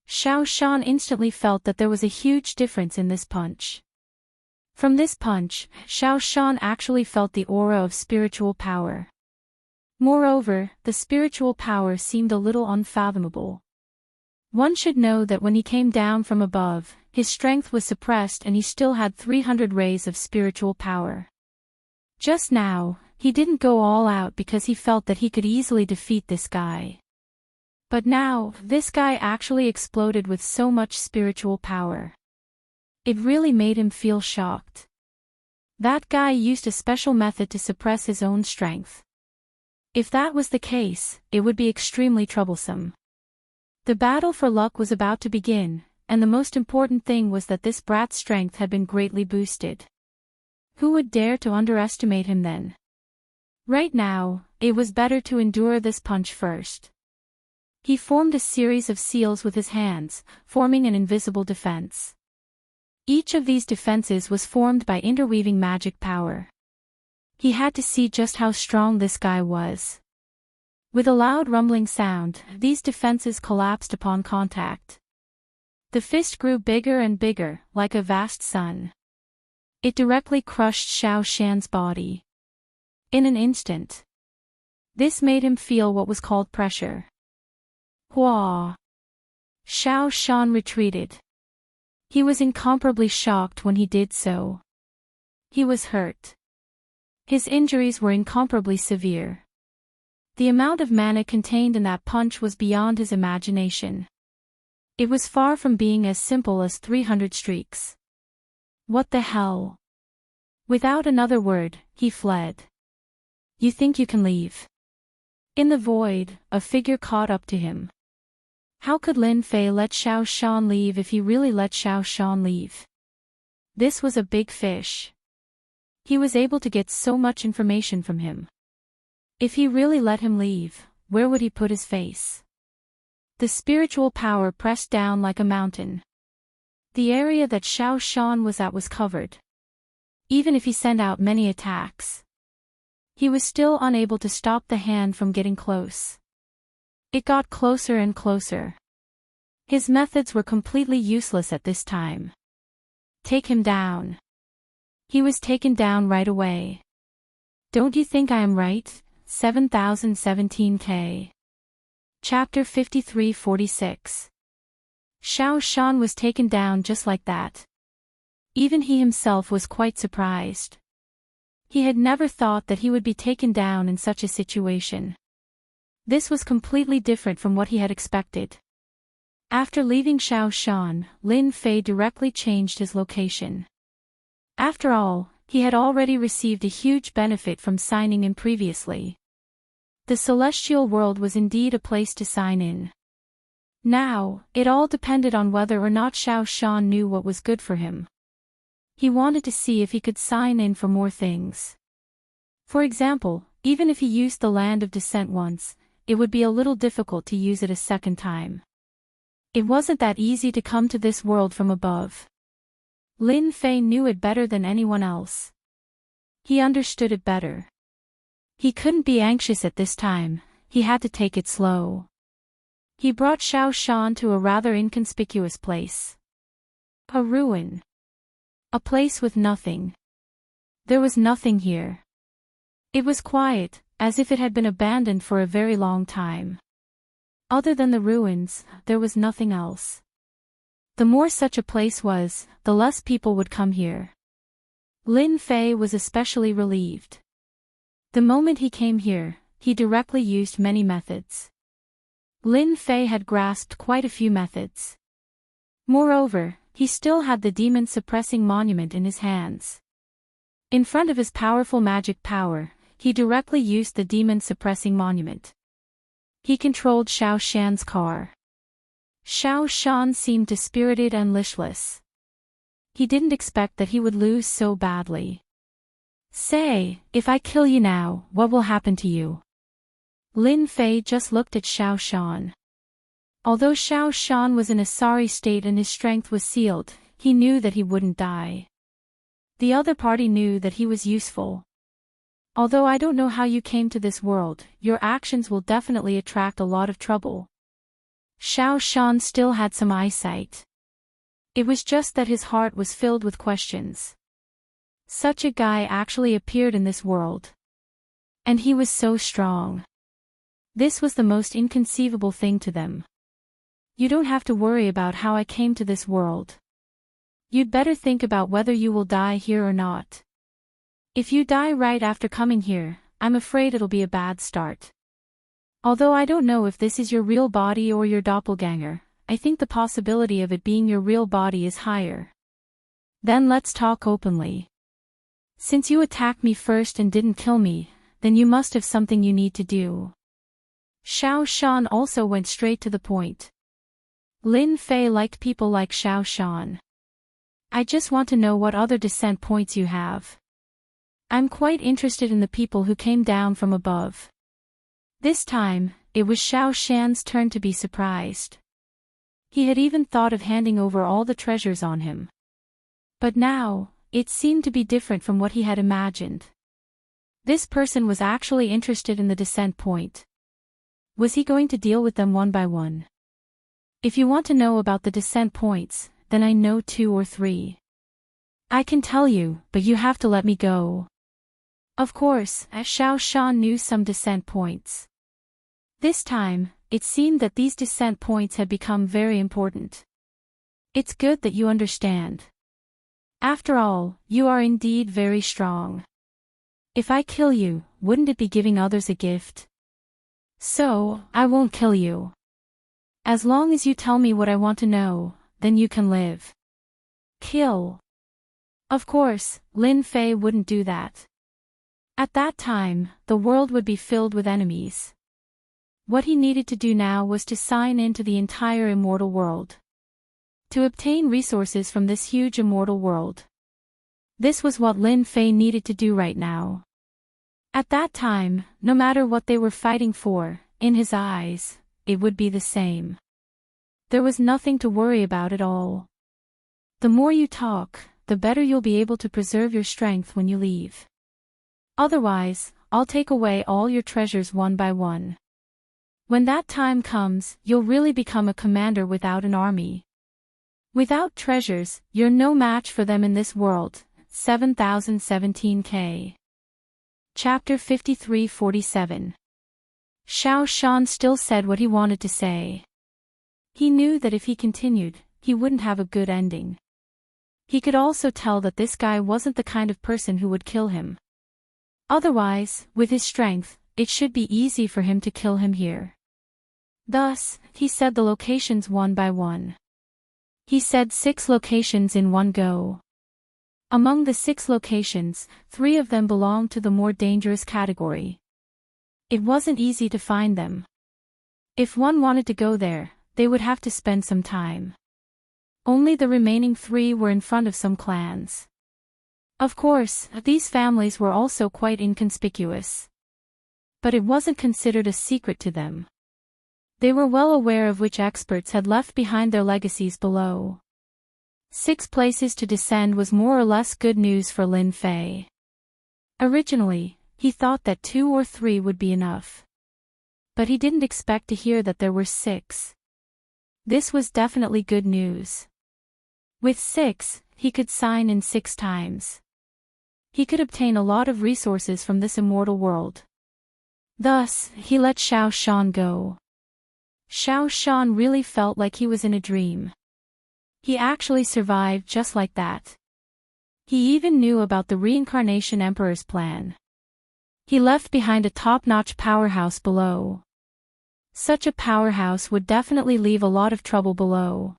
Xiao Shan instantly felt that there was a huge difference in this punch. From this punch, Xiao Shan actually felt the aura of spiritual power. Moreover, the spiritual power seemed a little unfathomable. One should know that when he came down from above, his strength was suppressed and he still had 300 rays of spiritual power. Just now, he didn't go all out because he felt that he could easily defeat this guy. But now, this guy actually exploded with so much spiritual power. It really made him feel shocked. That guy used a special method to suppress his own strength. If that was the case, it would be extremely troublesome. The battle for luck was about to begin, and the most important thing was that this brat's strength had been greatly boosted. Who would dare to underestimate him then? Right now, it was better to endure this punch first. He formed a series of seals with his hands, forming an invisible defense. Each of these defenses was formed by interweaving magic power. He had to see just how strong this guy was. With a loud rumbling sound, these defenses collapsed upon contact. The fist grew bigger and bigger, like a vast sun. It directly crushed Xiao Shan's body. In an instant. This made him feel what was called pressure. Hua! Xiao Shan retreated. He was incomparably shocked when he did so. He was hurt. His injuries were incomparably severe. The amount of mana contained in that punch was beyond his imagination. It was far from being as simple as 300 streaks. What the hell? Without another word, he fled. You think you can leave? In the void, a figure caught up to him. How could Lin Fei let Xiao Shan leave if he really let Xiao Shan leave? This was a big fish. He was able to get so much information from him. If he really let him leave, where would he put his face? The spiritual power pressed down like a mountain. The area that Xiao Shan was at was covered. Even if he sent out many attacks, he was still unable to stop the hand from getting close. It got closer and closer. His methods were completely useless at this time. Take him down. He was taken down right away. Don't you think I am right? 7017K. Chapter 53-46. Xiao Shan was taken down just like that. Even he himself was quite surprised. He had never thought that he would be taken down in such a situation. This was completely different from what he had expected. After leaving Xiao Shan, Lin Fei directly changed his location. After all, he had already received a huge benefit from signing in previously. The celestial world was indeed a place to sign in. Now, it all depended on whether or not Xiao Shan knew what was good for him. He wanted to see if he could sign in for more things. For example, even if he used the Land of Descent once, it would be a little difficult to use it a second time. It wasn't that easy to come to this world from above. Lin Fei knew it better than anyone else. He understood it better. He couldn't be anxious at this time, he had to take it slow. He brought Xiao Shan to a rather inconspicuous place. A ruin. A place with nothing. There was nothing here. It was quiet, as if it had been abandoned for a very long time. Other than the ruins, there was nothing else. The more such a place was, the less people would come here. Lin Fei was especially relieved. The moment he came here, he directly used many methods. Lin Fei had grasped quite a few methods. Moreover, he still had the demon-suppressing monument in his hands. In front of his powerful magic power, he directly used the demon-suppressing monument. He controlled Xiao Shan's car. Xiao Shan seemed dispirited and listless. He didn't expect that he would lose so badly. Say, if I kill you now, what will happen to you? Lin Fei just looked at Xiao Shan. Although Xiao Shan was in a sorry state and his strength was sealed, he knew that he wouldn't die. The other party knew that he was useful. Although I don't know how you came to this world, your actions will definitely attract a lot of trouble. Xiao Shan still had some eyesight. It was just that his heart was filled with questions. Such a guy actually appeared in this world. And he was so strong. This was the most inconceivable thing to them. You don't have to worry about how I came to this world. You'd better think about whether you will die here or not. If you die right after coming here, I'm afraid it'll be a bad start. Although I don't know if this is your real body or your doppelganger, I think the possibility of it being your real body is higher. Then let's talk openly. Since you attacked me first and didn't kill me, then you must have something you need to do. Xiao Shan also went straight to the point. Lin Fei liked people like Xiao Shan. I just want to know what other descent points you have. I'm quite interested in the people who came down from above. This time, it was Xiao Shan's turn to be surprised. He had even thought of handing over all the treasures on him. But now, it seemed to be different from what he had imagined. This person was actually interested in the descent point. Was he going to deal with them one by one? If you want to know about the descent points, then I know 2 or 3. I can tell you, but you have to let me go. Of course, Xiao Shan knew some descent points. This time, it seemed that these descent points had become very important. It's good that you understand. After all, you are indeed very strong. If I kill you, wouldn't it be giving others a gift? So, I won't kill you. As long as you tell me what I want to know, then you can live. Kill. Of course, Lin Fei wouldn't do that. At that time, the world would be filled with enemies. What he needed to do now was to sign into the entire immortal world. To obtain resources from this huge immortal world. This was what Lin Fei needed to do right now. At that time, no matter what they were fighting for, in his eyes, it would be the same. There was nothing to worry about at all. The more you talk, the better you'll be able to preserve your strength when you leave. Otherwise, I'll take away all your treasures one by one. When that time comes, you'll really become a commander without an army. Without treasures, you're no match for them in this world. 7017K. Chapter 53-47. Xiao Shan still said what he wanted to say. He knew that if he continued, he wouldn't have a good ending. He could also tell that this guy wasn't the kind of person who would kill him. Otherwise, with his strength, it should be easy for him to kill him here. Thus, he said the locations one by one. He said 6 locations in one go. Among the 6 locations, 3 of them belonged to the more dangerous category. It wasn't easy to find them. If one wanted to go there, they would have to spend some time. Only the remaining 3 were in front of some clans. Of course, these families were also quite inconspicuous. But it wasn't considered a secret to them. They were well aware of which experts had left behind their legacies below. 6 places to descend was more or less good news for Lin Fei. Originally, he thought that 2 or 3 would be enough. But he didn't expect to hear that there were 6. This was definitely good news. With 6, he could sign in 6 times. He could obtain a lot of resources from this immortal world. Thus, he let Xiao Shan go. Xiao Shan really felt like he was in a dream. He actually survived just like that. He even knew about the Reincarnation Emperor's plan. He left behind a top-notch powerhouse below. Such a powerhouse would definitely leave a lot of trouble below.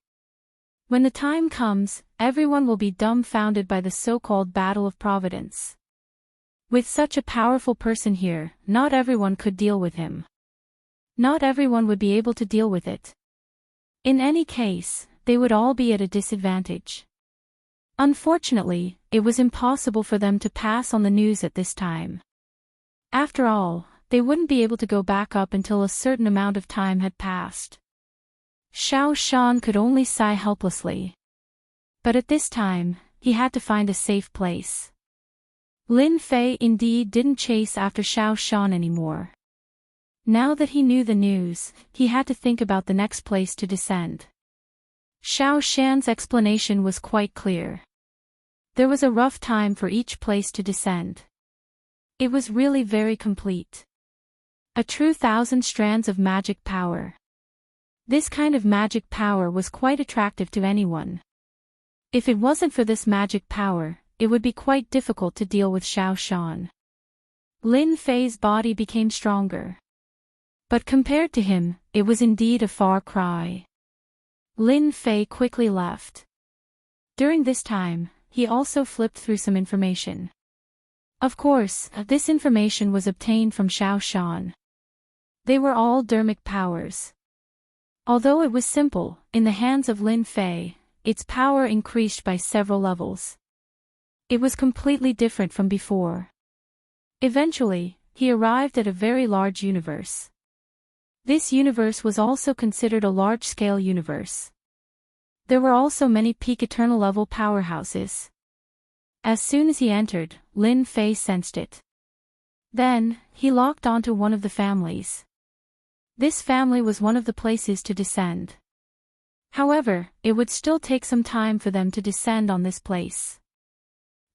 When the time comes, everyone will be dumbfounded by the so-called Battle of Providence. With such a powerful person here, not everyone could deal with him. Not everyone would be able to deal with it. In any case, they would all be at a disadvantage. Unfortunately, it was impossible for them to pass on the news at this time. After all, they wouldn't be able to go back up until a certain amount of time had passed. Xiao Shan could only sigh helplessly. But at this time, he had to find a safe place. Lin Fei indeed didn't chase after Xiao Shan anymore. Now that he knew the news, he had to think about the next place to descend. Xiao Shan's explanation was quite clear. There was a rough time for each place to descend. It was really very complete. A true 1,000 strands of magic power. This kind of magic power was quite attractive to anyone. If it wasn't for this magic power, it would be quite difficult to deal with Xiao Shan. Lin Fei's body became stronger. But compared to him, it was indeed a far cry. Lin Fei quickly left. During this time, he also flipped through some information. Of course, this information was obtained from Xiao Shan. They were all dermic powers. Although it was simple, in the hands of Lin Fei, its power increased by several levels. It was completely different from before. Eventually, he arrived at a very large universe. This universe was also considered a large-scale universe. There were also many peak eternal level powerhouses. As soon as he entered, Lin Fei sensed it. Then, he locked onto one of the families. This family was one of the places to descend. However, it would still take some time for them to descend on this place.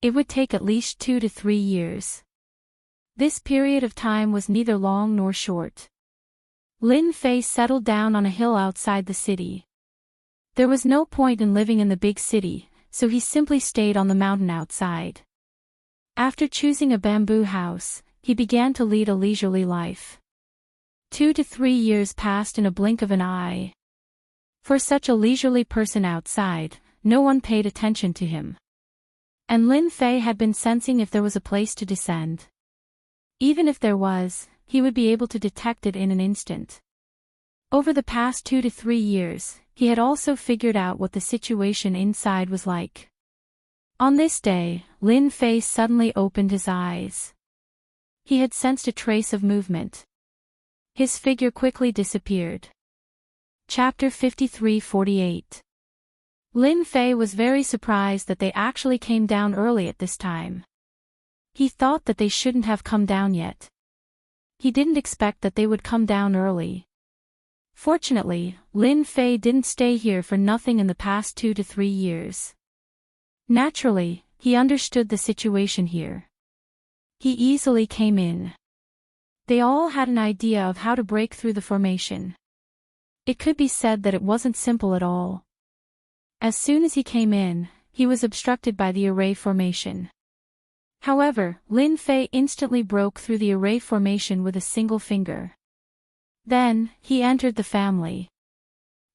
It would take at least 2 to 3 years. This period of time was neither long nor short. Lin Fei settled down on a hill outside the city. There was no point in living in the big city, so he simply stayed on the mountain outside. After choosing a bamboo house, he began to lead a leisurely life. 2 to 3 years passed in a blink of an eye. For such a leisurely person outside, no one paid attention to him. And Lin Fei had been sensing if there was a place to descend. Even if there was, he would be able to detect it in an instant. Over the past 2 to 3 years, he had also figured out what the situation inside was like. On this day, Lin Fei suddenly opened his eyes. He had sensed a trace of movement. His figure quickly disappeared. Chapter 53-48. Lin Fei was very surprised that they actually came down early at this time. He thought that they shouldn't have come down yet. He didn't expect that they would come down early. Fortunately, Lin Fei didn't stay here for nothing in the past 2 to 3 years. Naturally, he understood the situation here. He easily came in. They all had an idea of how to break through the formation. It could be said that it wasn't simple at all. As soon as he came in, he was obstructed by the array formation. However, Lin Fei instantly broke through the array formation with a single finger. Then, he entered the family.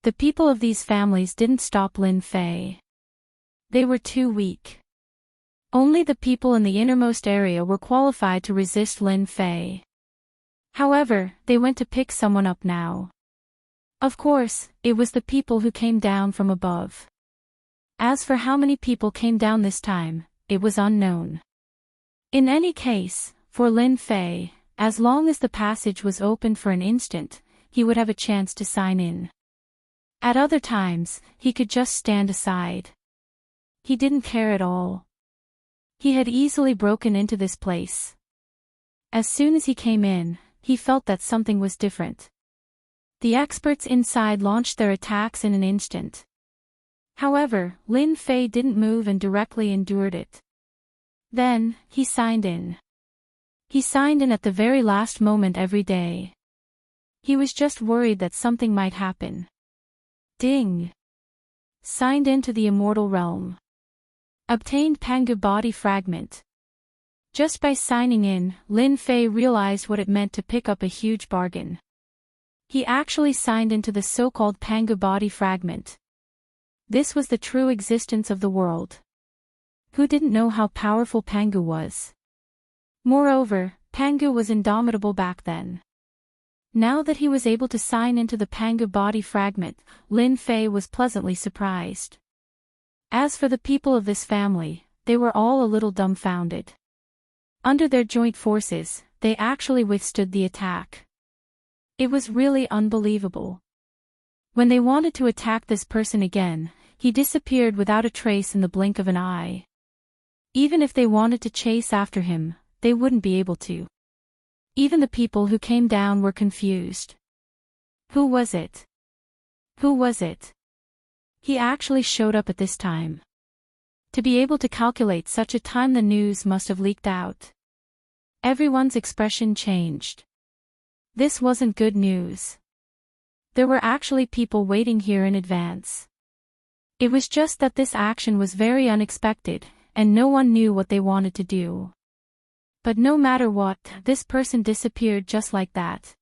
The people of these families didn't stop Lin Fei. They were too weak. Only the people in the innermost area were qualified to resist Lin Fei. However, they went to pick someone up now. Of course, it was the people who came down from above. As for how many people came down this time, it was unknown. In any case, for Lin Fei, as long as the passage was open for an instant, he would have a chance to sign in. At other times, he could just stand aside. He didn't care at all. He had easily broken into this place. As soon as he came in, he felt that something was different. The experts inside launched their attacks in an instant. However, Lin Fei didn't move and directly endured it. Then, he signed in. He signed in at the very last moment every day. He was just worried that something might happen. Ding! Signed into the immortal realm. Obtained Pangu body fragment. Just by signing in, Lin Fei realized what it meant to pick up a huge bargain. He actually signed into the so-called Pangu body fragment. This was the true existence of the world. Who didn't know how powerful Pangu was? Moreover, Pangu was indomitable back then. Now that he was able to sign into the Pangu body fragment, Lin Fei was pleasantly surprised. As for the people of this family, they were all a little dumbfounded. Under their joint forces, they actually withstood the attack. It was really unbelievable. When they wanted to attack this person again, he disappeared without a trace in the blink of an eye. Even if they wanted to chase after him, they wouldn't be able to. Even the people who came down were confused. Who was it? Who was it? He actually showed up at this time. To be able to calculate such a time, the news must have leaked out. Everyone's expression changed. This wasn't good news. There were actually people waiting here in advance. It was just that this action was very unexpected, and no one knew what they wanted to do. But no matter what, this person disappeared just like that.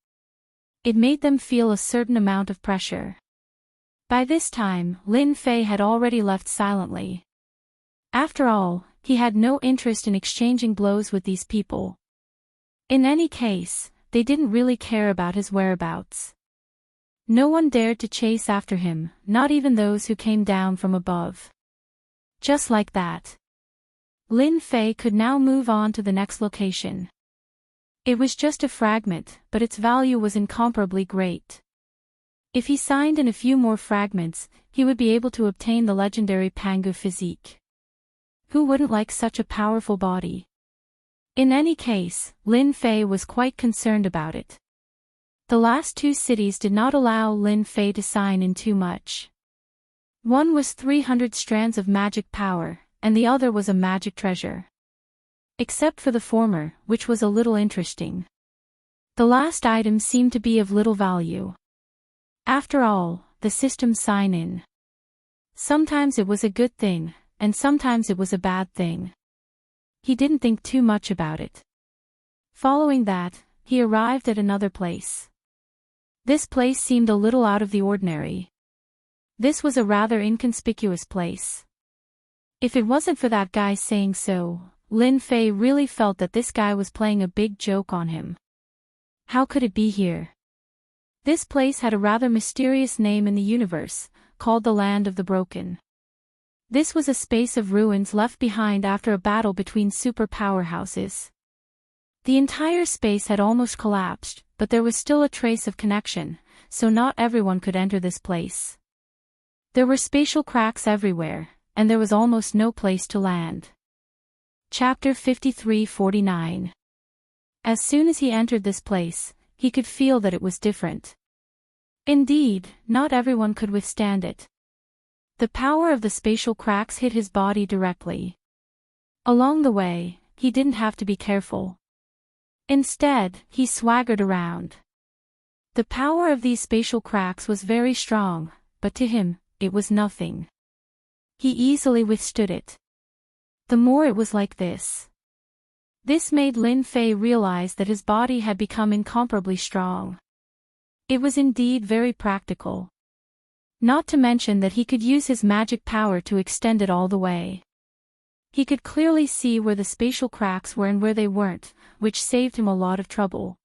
It made them feel a certain amount of pressure. By this time, Lin Fei had already left silently. After all, he had no interest in exchanging blows with these people. In any case, they didn't really care about his whereabouts. No one dared to chase after him, not even those who came down from above. Just like that. Lin Fei could now move on to the next location. It was just a fragment, but its value was incomparably great. If he signed in a few more fragments, he would be able to obtain the legendary Pangu physique. Who wouldn't like such a powerful body? In any case, Lin Fei was quite concerned about it. The last two cities did not allow Lin Fei to sign in too much. One was 300 strands of magic power, and the other was a magic treasure. Except for the former, which was a little interesting. The last item seemed to be of little value. After all, the system sign-in. Sometimes it was a good thing, and sometimes it was a bad thing. He didn't think too much about it. Following that, he arrived at another place. This place seemed a little out of the ordinary. This was a rather inconspicuous place. If it wasn't for that guy saying so, Lin Fei really felt that this guy was playing a big joke on him. How could it be here? This place had a rather mysterious name in the universe, called the Land of the Broken. This was a space of ruins left behind after a battle between super powerhouses. The entire space had almost collapsed, but there was still a trace of connection, so not everyone could enter this place. There were spatial cracks everywhere, and there was almost no place to land. Chapter 53-49. As soon as he entered this place, he could feel that it was different. Indeed, not everyone could withstand it. The power of the spatial cracks hit his body directly. Along the way, he didn't have to be careful. Instead, he swaggered around. The power of these spatial cracks was very strong, but to him, it was nothing. He easily withstood it. The more it was like this. This made Lin Fei realize that his body had become incomparably strong. It was indeed very practical. Not to mention that he could use his magic power to extend it all the way. He could clearly see where the spatial cracks were and where they weren't, which saved him a lot of trouble.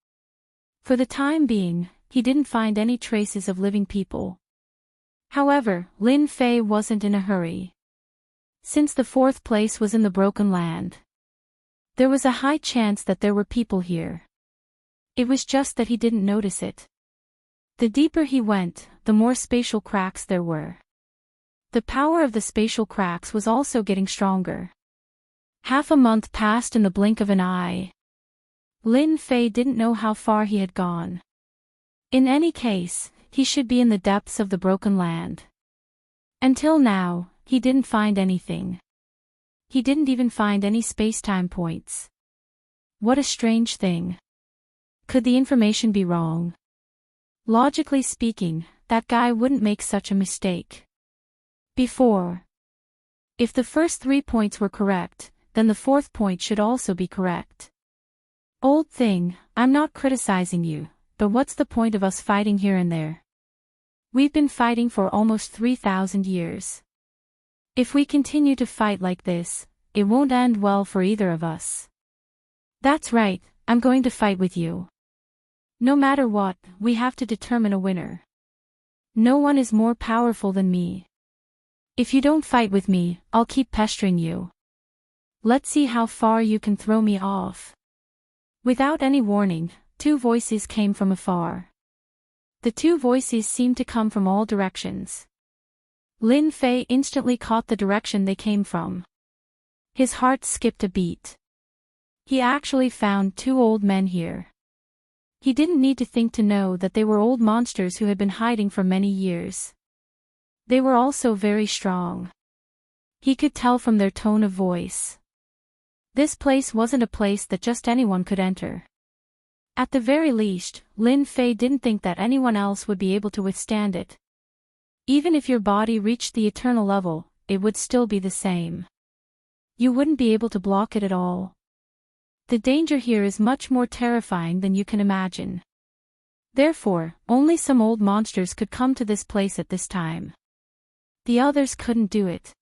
For the time being, he didn't find any traces of living people. However, Lin Fei wasn't in a hurry. Since the fourth place was in the Broken Land, there was a high chance that there were people here. It was just that he didn't notice it. The deeper he went, the more spatial cracks there were. The power of the spatial cracks was also getting stronger. Half a month passed in the blink of an eye. Lin Fei didn't know how far he had gone. In any case, he should be in the depths of the Broken Land. Until now, he didn't find anything. He didn't even find any space-time points. What a strange thing. Could the information be wrong? Logically speaking, that guy wouldn't make such a mistake. Before. If the first 3 points were correct, then the fourth point should also be correct. Old thing, I'm not criticizing you, but what's the point of us fighting here and there? We've been fighting for almost 3,000 years. If we continue to fight like this, it won't end well for either of us. That's right, I'm going to fight with you. No matter what, we have to determine a winner. No one is more powerful than me. If you don't fight with me, I'll keep pestering you. Let's see how far you can throw me off. Without any warning, 2 voices came from afar. The 2 voices seemed to come from all directions. Lin Fei instantly caught the direction they came from. His heart skipped a beat. He actually found 2 old men here. He didn't need to think to know that they were old monsters who had been hiding for many years. They were also very strong. He could tell from their tone of voice. This place wasn't a place that just anyone could enter. At the very least, Lin Fei didn't think that anyone else would be able to withstand it. Even if your body reached the eternal level, it would still be the same. You wouldn't be able to block it at all. The danger here is much more terrifying than you can imagine. Therefore, only some old monsters could come to this place at this time. The others couldn't do it.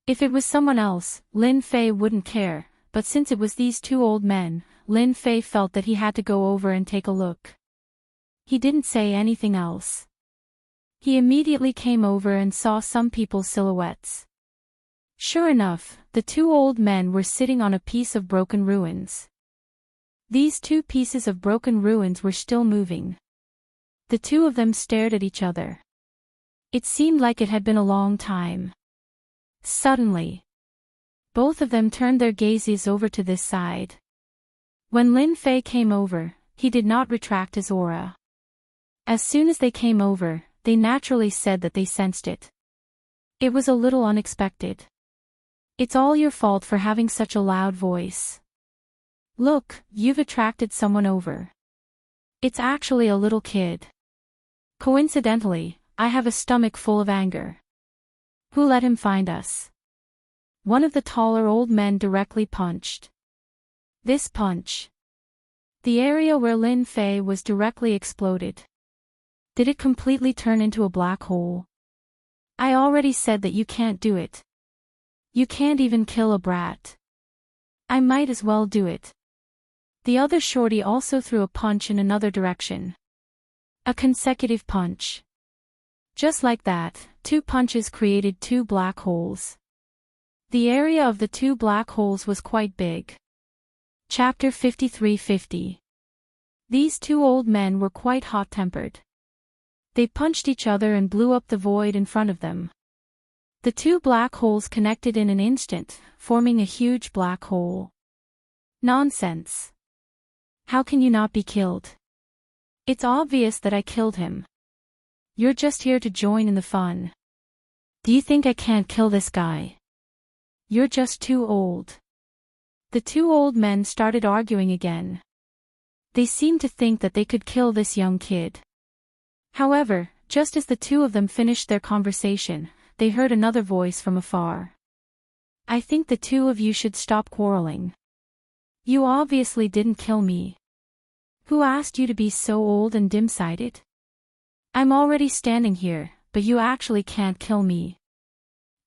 If it was someone else, Lin Fei wouldn't care, but since it was these 2 old men, Lin Fei felt that he had to go over and take a look. He didn't say anything else. He immediately came over and saw some people's silhouettes. Sure enough, the 2 old men were sitting on a piece of broken ruins. These 2 pieces of broken ruins were still moving. The 2 of them stared at each other. It seemed like it had been a long time. Suddenly, both of them turned their gazes over to this side. When Lin Fei came over, he did not retract his aura. As soon as they came over, they naturally said that they sensed it. It was a little unexpected. It's all your fault for having such a loud voice. Look, you've attracted someone over. It's actually a little kid. Coincidentally, I have a stomach full of anger. Who let him find us? One of the taller old men directly punched. This punch. The area where Lin Fei was directly exploded. Did it completely turn into a black hole? I already said that you can't do it. You can't even kill a brat. I might as well do it. The other shorty also threw a punch in another direction. A consecutive punch. Just like that, 2 punches created 2 black holes. The area of the 2 black holes was quite big. Chapter 53:50. These 2 old men were quite hot-tempered. They punched each other and blew up the void in front of them. The 2 black holes connected in an instant, forming a huge black hole. Nonsense. How can you not be killed? It's obvious that I killed him. You're just here to join in the fun. Do you think I can't kill this guy? You're just too old. The 2 old men started arguing again. They seemed to think that they could kill this young kid. However, just as the 2 of them finished their conversation, they heard another voice from afar. I think the 2 of you should stop quarreling. You obviously didn't kill me. Who asked you to be so old and dim-sighted? I'm already standing here, but you actually can't kill me.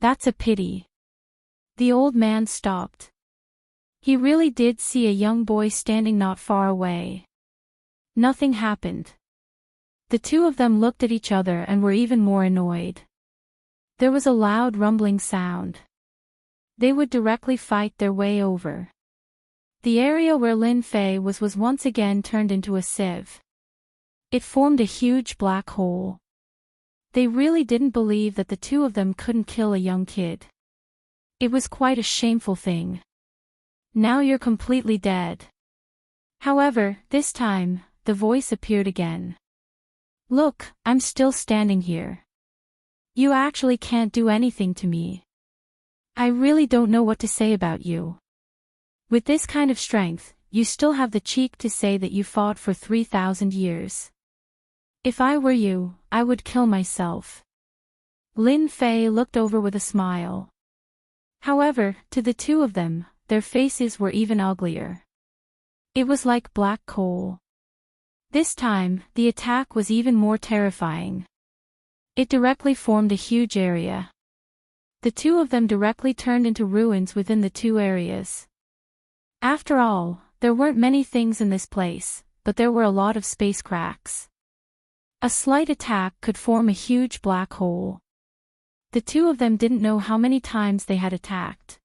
That's a pity. The old man stopped. He really did see a young boy standing not far away. Nothing happened. The 2 of them looked at each other and were even more annoyed. There was a loud rumbling sound. They would directly fight their way over. The area where Lin Fei was once again turned into a sieve. It formed a huge black hole. They really didn't believe that the 2 of them couldn't kill a young kid. It was quite a shameful thing. Now you're completely dead. However, this time, the voice appeared again. Look, I'm still standing here. You actually can't do anything to me. I really don't know what to say about you. With this kind of strength, you still have the cheek to say that you fought for 3,000 years. If I were you, I would kill myself. Lin Fei looked over with a smile. However, to the 2 of them, their faces were even uglier. It was like black coal. This time, the attack was even more terrifying. It directly formed a huge area. The 2 of them directly turned into ruins within the 2 areas. After all, there weren't many things in this place, but there were a lot of space cracks. A slight attack could form a huge black hole. The 2 of them didn't know how many times they had attacked.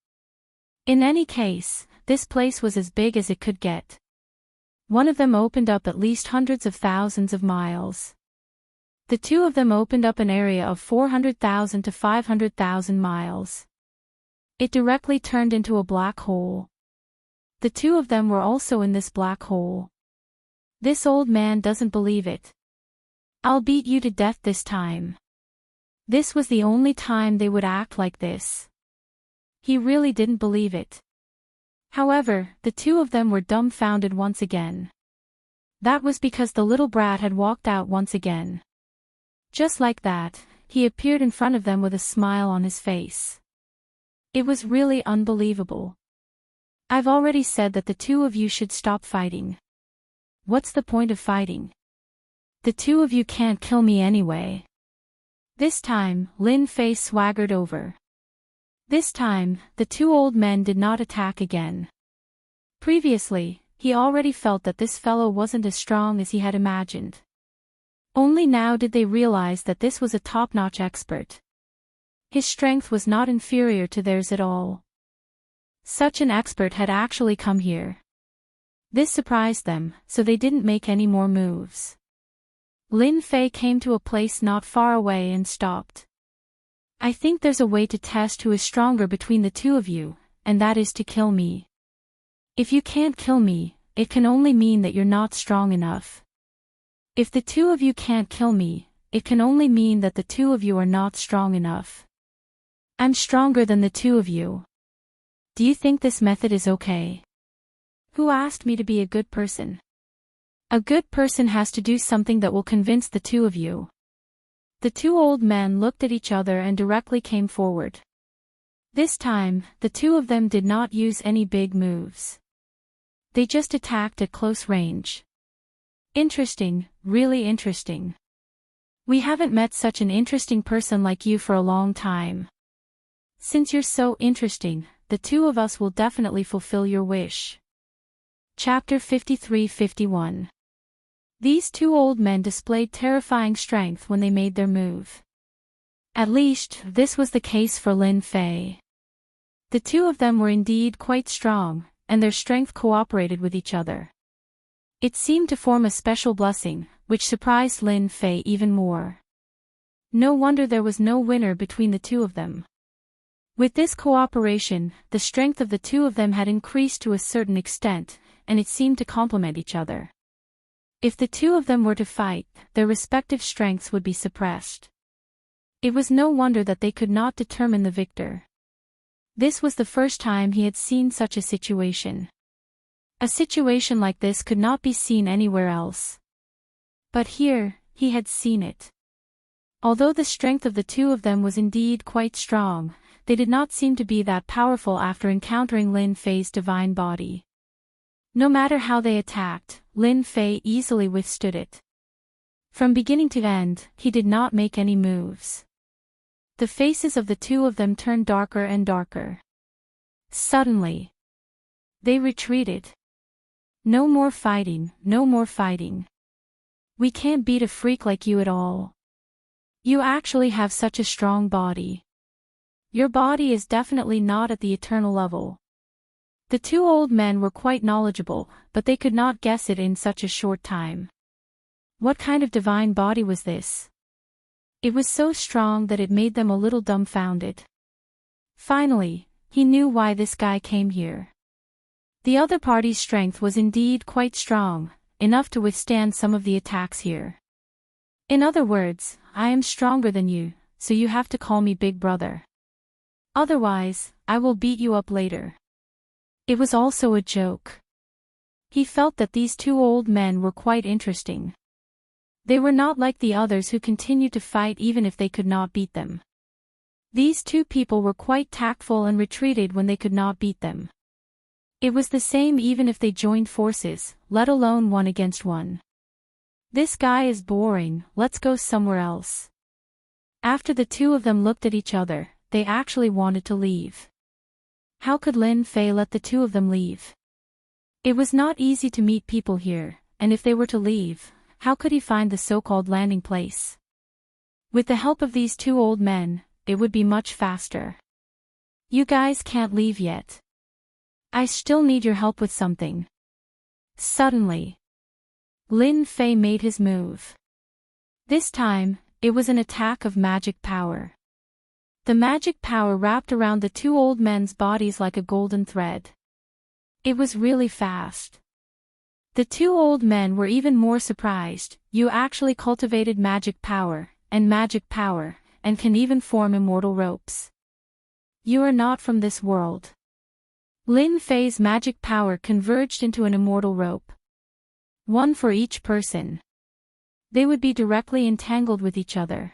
In any case, this place was as big as it could get. One of them opened up at least hundreds of thousands of miles. The 2 of them opened up an area of 400,000 to 500,000 miles. It directly turned into a black hole. The 2 of them were also in this black hole. This old man doesn't believe it. I'll beat you to death this time. This was the only time they would act like this. He really didn't believe it. However, the 2 of them were dumbfounded once again. That was because the little brat had walked out once again. Just like that, he appeared in front of them with a smile on his face. It was really unbelievable. I've already said that the 2 of you should stop fighting. What's the point of fighting? The 2 of you can't kill me anyway. This time, Lin Fei swaggered over. This time, the 2 old men did not attack again. Previously, he already felt that this fellow wasn't as strong as he had imagined. Only now did they realize that this was a top-notch expert. His strength was not inferior to theirs at all. Such an expert had actually come here. This surprised them, so they didn't make any more moves. Lin Fei came to a place not far away and stopped. I think there's a way to test who is stronger between the 2 of you, and that is to kill me. If you can't kill me, it can only mean that you're not strong enough. If the 2 of you can't kill me, it can only mean that the 2 of you are not strong enough. I'm stronger than the 2 of you. Do you think this method is okay? Who asked me to be a good person? A good person has to do something that will convince the 2 of you. The 2 old men looked at each other and directly came forward. This time, the 2 of them did not use any big moves. They just attacked at close range. Interesting, really interesting. We haven't met such an interesting person like you for a long time. Since you're so interesting, the 2 of us will definitely fulfill your wish. Chapter 53-51. These two old men displayed terrifying strength when they made their move. At least, this was the case for Lin Fei. The two of them were indeed quite strong, and their strength cooperated with each other. It seemed to form a special blessing, which surprised Lin Fei even more. No wonder there was no winner between the two of them. With this cooperation, the strength of the two of them had increased to a certain extent, and it seemed to complement each other. If the two of them were to fight, their respective strengths would be suppressed. It was no wonder that they could not determine the victor. This was the first time he had seen such a situation. A situation like this could not be seen anywhere else. But here, he had seen it. Although the strength of the two of them was indeed quite strong, they did not seem to be that powerful after encountering Lin Fei's divine body. No matter how they attacked, Lin Fei easily withstood it. From beginning to end, he did not make any moves. The faces of the two of them turned darker and darker. Suddenly, they retreated. No more fighting, no more fighting. We can't beat a freak like you at all. You actually have such a strong body. Your body is definitely not at the eternal level. The two old men were quite knowledgeable, but they could not guess it in such a short time. What kind of divine body was this? It was so strong that it made them a little dumbfounded. Finally, he knew why this guy came here. The other party's strength was indeed quite strong, enough to withstand some of the attacks here. In other words, I am stronger than you, so you have to call me Big Brother. Otherwise, I will beat you up later. It was also a joke. He felt that these two old men were quite interesting. They were not like the others who continued to fight even if they could not beat them. These two people were quite tactful and retreated when they could not beat them. It was the same even if they joined forces, let alone one against one. This guy is boring, let's go somewhere else. After the two of them looked at each other, they actually wanted to leave. How could Lin Fei let the two of them leave? It was not easy to meet people here, and if they were to leave, how could he find the so-called landing place? With the help of these two old men, it would be much faster. You guys can't leave yet. I still need your help with something. Suddenly, Lin Fei made his move. This time, it was an attack of magic power. The magic power wrapped around the two old men's bodies like a golden thread. It was really fast. The two old men were even more surprised. You actually cultivated magic power, and can even form immortal ropes. You are not from this world. Lin Fei's magic power converged into an immortal rope. One for each person. They would be directly entangled with each other.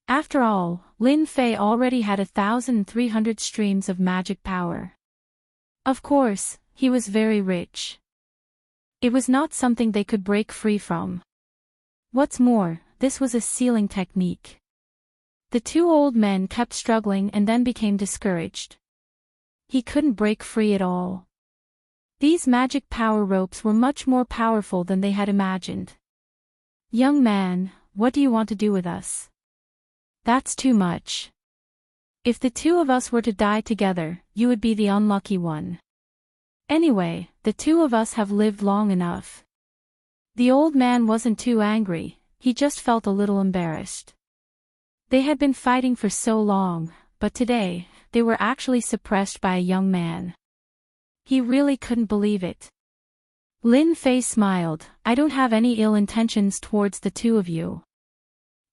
After all, Lin Fei already had 1,300 streams of magic power. Of course, he was very rich. It was not something they could break free from. What's more, this was a sealing technique. The two old men kept struggling and then became discouraged. He couldn't break free at all. These magic power ropes were much more powerful than they had imagined. Young man, what do you want to do with us? That's too much. If the two of us were to die together, you would be the unlucky one. Anyway, the two of us have lived long enough. The old man wasn't too angry, he just felt a little embarrassed. They had been fighting for so long, but today, they were actually suppressed by a young man. He really couldn't believe it. Lin Fei smiled, I don't have any ill intentions towards the two of you.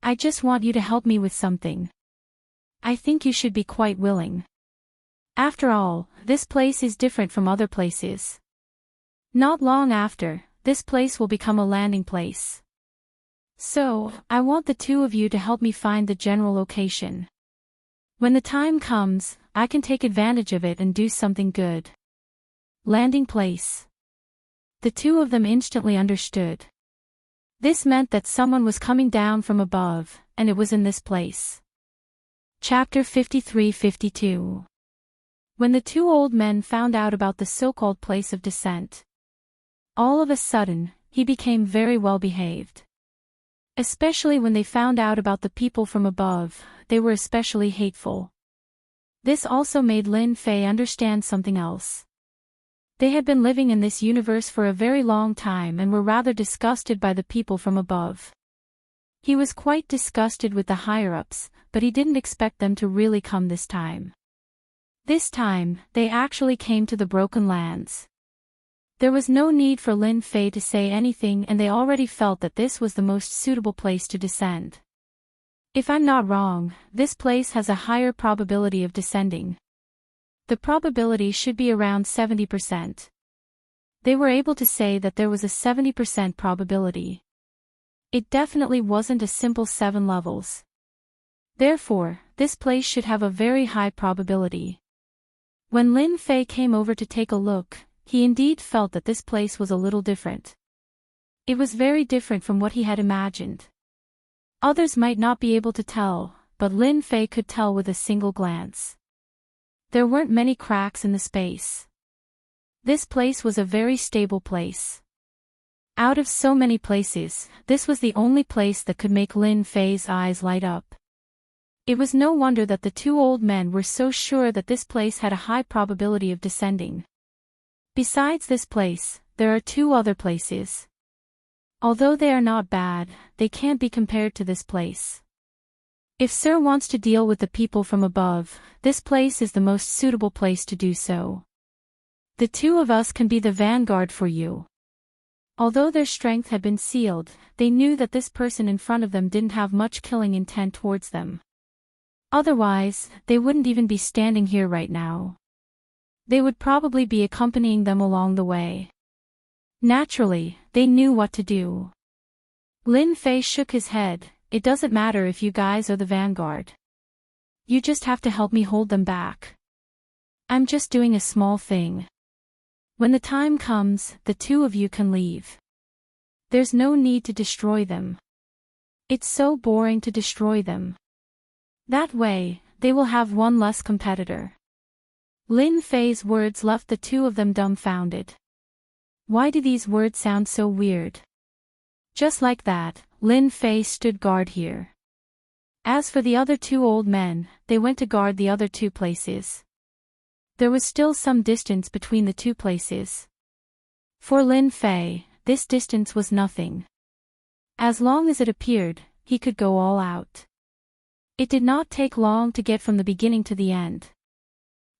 I just want you to help me with something. I think you should be quite willing. After all, this place is different from other places. Not long after, this place will become a landing place. So, I want the two of you to help me find the general location. When the time comes, I can take advantage of it and do something good. Landing place. The two of them instantly understood. This meant that someone was coming down from above, and it was in this place. Chapter 53-52. When the two old men found out about the so-called place of descent, all of a sudden, he became very well behaved. Especially when they found out about the people from above, they were especially hateful. This also made Lin Fei understand something else. They had been living in this universe for a very long time and were rather disgusted by the people from above. He was quite disgusted with the higher-ups, but he didn't expect them to really come this time. This time, they actually came to the Broken Lands. There was no need for Lin Fei to say anything, and they already felt that this was the most suitable place to descend. If I'm not wrong, this place has a higher probability of descending. The probability should be around 70%. They were able to say that there was a 70% probability. It definitely wasn't a simple 7 levels. Therefore, this place should have a very high probability. When Lin Fei came over to take a look, he indeed felt that this place was a little different. It was very different from what he had imagined. Others might not be able to tell, but Lin Fei could tell with a single glance. There weren't many cracks in the space. This place was a very stable place. Out of so many places, this was the only place that could make Lin Fei's eyes light up. It was no wonder that the 2 old men were so sure that this place had a high probability of descending. Besides this place, there are 2 other places. Although they are not bad, they can't be compared to this place. If Sir wants to deal with the people from above, this place is the most suitable place to do so. The 2 of us can be the vanguard for you. Although their strength had been sealed, they knew that this person in front of them didn't have much killing intent towards them. Otherwise, they wouldn't even be standing here right now. They would probably be accompanying them along the way. Naturally, they knew what to do. Lin Fei shook his head. It doesn't matter if you guys are the vanguard. You just have to help me hold them back. I'm just doing a small thing. When the time comes, the 2 of you can leave. There's no need to destroy them. It's so boring to destroy them. That way, they will have 1 less competitor. Lin Fei's words left the 2 of them dumbfounded. Why do these words sound so weird? Just like that, Lin Fei stood guard here. As for the other 2 old men, they went to guard the other 2 places. There was still some distance between the 2 places. For Lin Fei, this distance was nothing. As long as it appeared, he could go all out. It did not take long to get from the beginning to the end.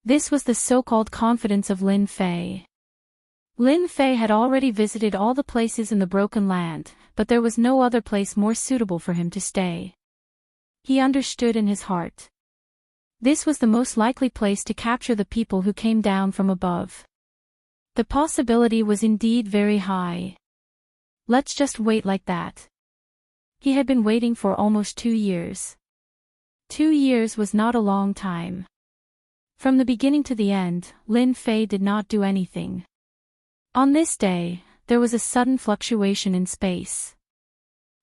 This was the so-called confidence of Lin Fei. Lin Fei had already visited all the places in the Broken Land, but there was no other place more suitable for him to stay. He understood in his heart. This was the most likely place to capture the people who came down from above. The possibility was indeed very high. Let's just wait like that. He had been waiting for almost 2 years. 2 years was not a long time. From the beginning to the end, Lin Fei did not do anything. On this day, there was a sudden fluctuation in space.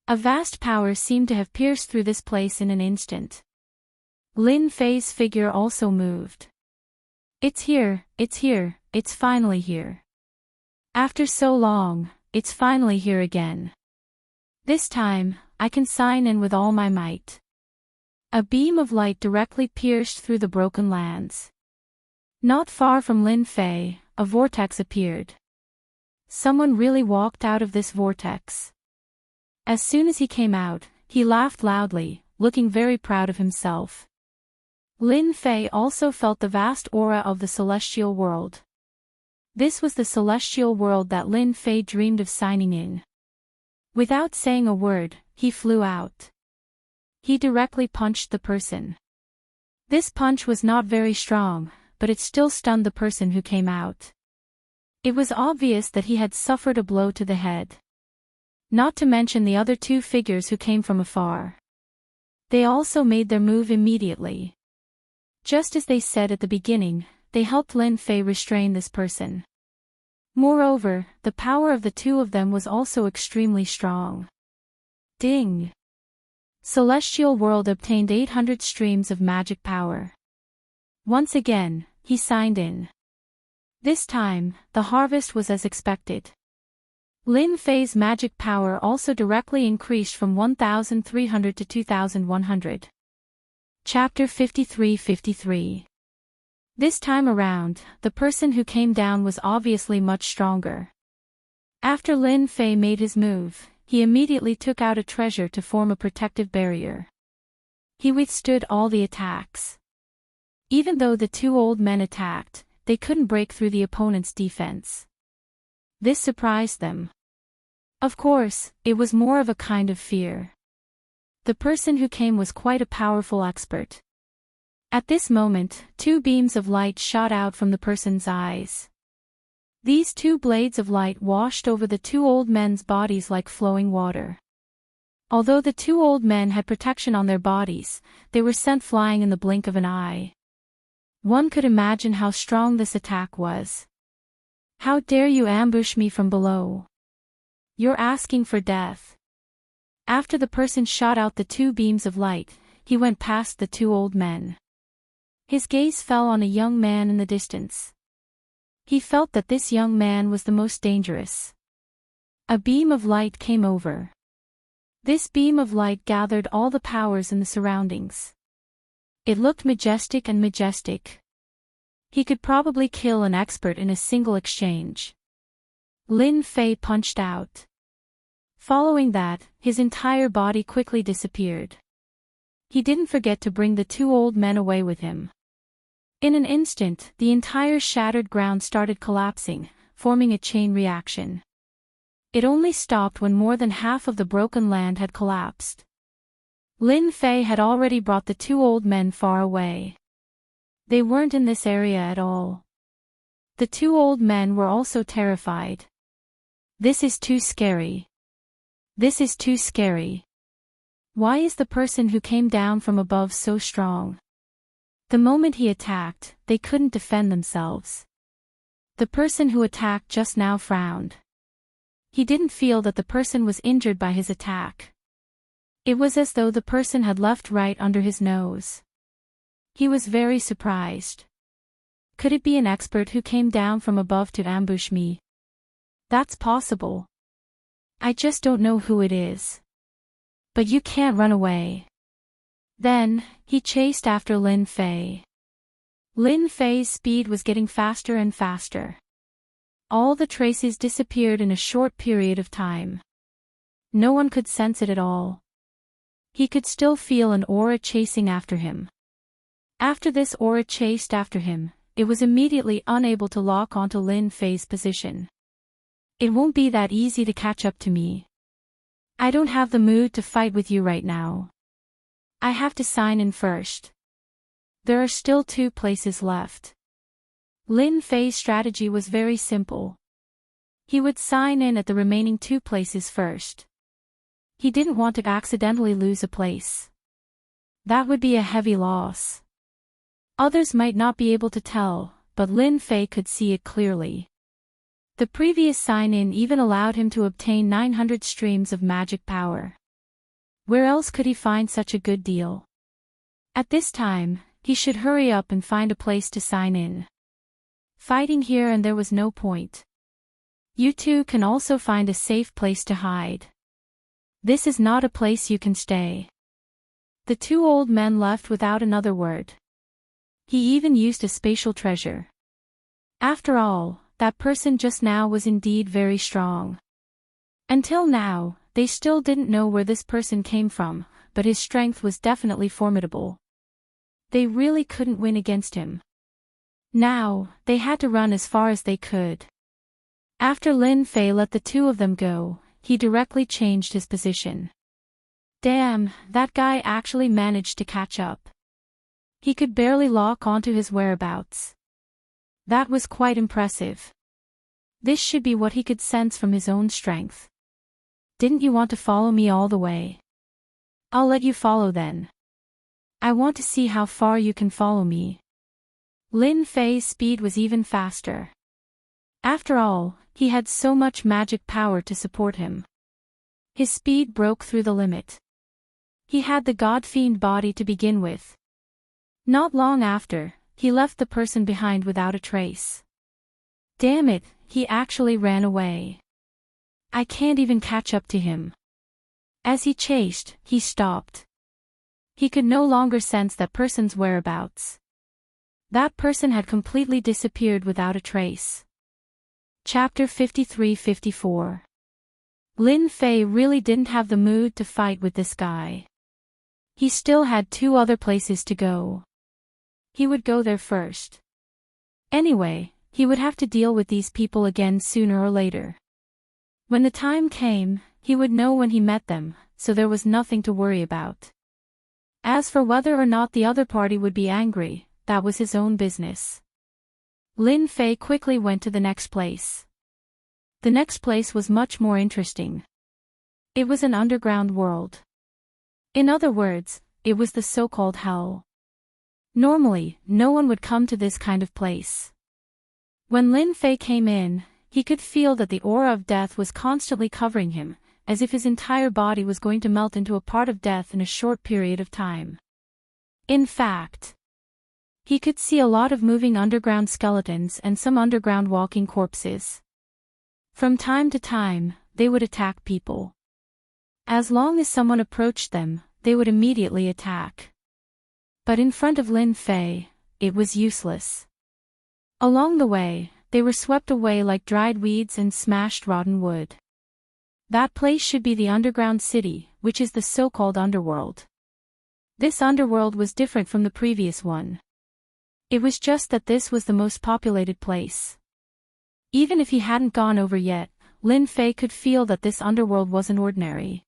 A vast power seemed to have pierced through this place in an instant. Lin Fei's figure also moved. It's here, it's finally here. After so long, it's finally here again. This time, I can sign in with all my might. A beam of light directly pierced through the Broken Lands. Not far from Lin Fei, a vortex appeared. Someone really walked out of this vortex. As soon as he came out, he laughed loudly, looking very proud of himself. Lin Fei also felt the vast aura of the celestial world. This was the celestial world that Lin Fei dreamed of signing in. Without saying a word, he flew out. He directly punched the person. This punch was not very strong, but it still stunned the person who came out. It was obvious that he had suffered a blow to the head. Not to mention the other 2 figures who came from afar. They also made their move immediately. Just as they said at the beginning, they helped Lin Fei restrain this person. Moreover, the power of the 2 of them was also extremely strong. Ding! Celestial World obtained 800 streams of magic power. Once again, he signed in. This time, the harvest was as expected. Lin Fei's magic power also directly increased from 1,300 to 2,100. Chapter 53-53. This time around, the person who came down was obviously much stronger. After Lin Fei made his move, he immediately took out a treasure to form a protective barrier. He withstood all the attacks. Even though the two old men attacked, they couldn't break through the opponent's defense. This surprised them. Of course, it was more of a kind of fear. The person who came was quite a powerful expert. At this moment, two beams of light shot out from the person's eyes. These two blades of light washed over the two old men's bodies like flowing water. Although the two old men had protection on their bodies, they were sent flying in the blink of an eye. One could imagine how strong this attack was. How dare you ambush me from below? You're asking for death. After the person shot out the two beams of light, he went past the two old men. His gaze fell on a young man in the distance. He felt that this young man was the most dangerous. A beam of light came over. This beam of light gathered all the powers in the surroundings. It looked majestic and majestic. He could probably kill an expert in a single exchange. Lin Fei punched out. Following that, his entire body quickly disappeared. He didn't forget to bring the two old men away with him. In an instant, the entire shattered ground started collapsing, forming a chain reaction. It only stopped when more than half of the broken land had collapsed. Lin Fei had already brought the two old men far away. They weren't in this area at all. The two old men were also terrified. This is too scary. This is too scary. Why is the person who came down from above so strong? The moment he attacked, they couldn't defend themselves. The person who attacked just now frowned. He didn't feel that the person was injured by his attack. It was as though the person had left right under his nose. He was very surprised. Could it be an expert who came down from above to ambush me? That's possible. I just don't know who it is. But you can't run away. Then, he chased after Lin Fei. Lin Fei's speed was getting faster and faster. All the traces disappeared in a short period of time. No one could sense it at all. He could still feel an aura chasing after him. After this aura chased after him, it was immediately unable to lock onto Lin Fei's position. It won't be that easy to catch up to me. I don't have the mood to fight with you right now. I have to sign in first. There are still 2 places left. Lin Fei's strategy was very simple. He would sign in at the remaining 2 places first. He didn't want to accidentally lose a place. That would be a heavy loss. Others might not be able to tell, but Lin Fei could see it clearly. The previous sign-in even allowed him to obtain 900 streams of magic power. Where else could he find such a good deal? At this time, he should hurry up and find a place to sign in. Fighting here and there was no point. You two can also find a safe place to hide. This is not a place you can stay. The 2 old men left without another word. He even used a spatial treasure. After all, that person just now was indeed very strong. Until now, they still didn't know where this person came from, but his strength was definitely formidable. They really couldn't win against him. Now, they had to run as far as they could. After Lin Fei let the 2 of them go, he directly changed his position. Damn, that guy actually managed to catch up. He could barely lock onto his whereabouts. That was quite impressive. This should be what he could sense from his own strength. Didn't you want to follow me all the way? I'll let you follow then. I want to see how far you can follow me. Lin Fei's speed was even faster. After all, he had so much magic power to support him. His speed broke through the limit. He had the god-fiend body to begin with. Not long after, he left the person behind without a trace. Damn it, he actually ran away. I can't even catch up to him. As he chased, he stopped. He could no longer sense that person's whereabouts. That person had completely disappeared without a trace. Chapter 53-54. Lin Fei really didn't have the mood to fight with this guy. He still had 2 other places to go. He would go there first. Anyway, he would have to deal with these people again sooner or later. When the time came, he would know when he met them, so there was nothing to worry about. As for whether or not the other party would be angry, that was his own business. Lin Fei quickly went to the next place. The next place was much more interesting. It was an underground world. In other words, it was the so-called hell. Normally, no one would come to this kind of place. When Lin Fei came in, he could feel that the aura of death was constantly covering him, as if his entire body was going to melt into a part of death in a short period of time. In fact, he could see a lot of moving underground skeletons and some underground walking corpses. From time to time, they would attack people. As long as someone approached them, they would immediately attack. But in front of Lin Fei, it was useless. Along the way, they were swept away like dried weeds and smashed rotten wood. That place should be the underground city, which is the so-called underworld. This underworld was different from the previous one. It was just that this was the most populated place. Even if he hadn't gone over yet, Lin Fei could feel that this underworld wasn't ordinary.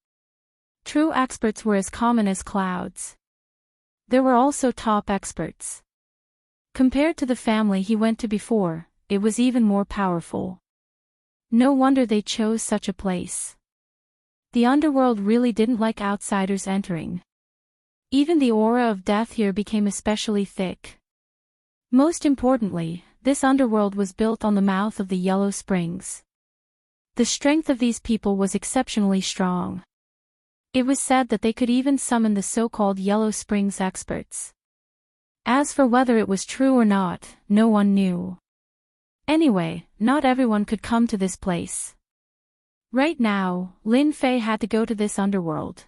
True experts were as common as clouds. There were also top experts. Compared to the family he went to before, it was even more powerful. No wonder they chose such a place. The underworld really didn't like outsiders entering. Even the aura of death here became especially thick. Most importantly, this underworld was built on the mouth of the Yellow Springs. The strength of these people was exceptionally strong. It was said that they could even summon the so-called Yellow Springs experts. As for whether it was true or not, no one knew. Anyway, not everyone could come to this place. Right now, Lin Fei had to go to this underworld.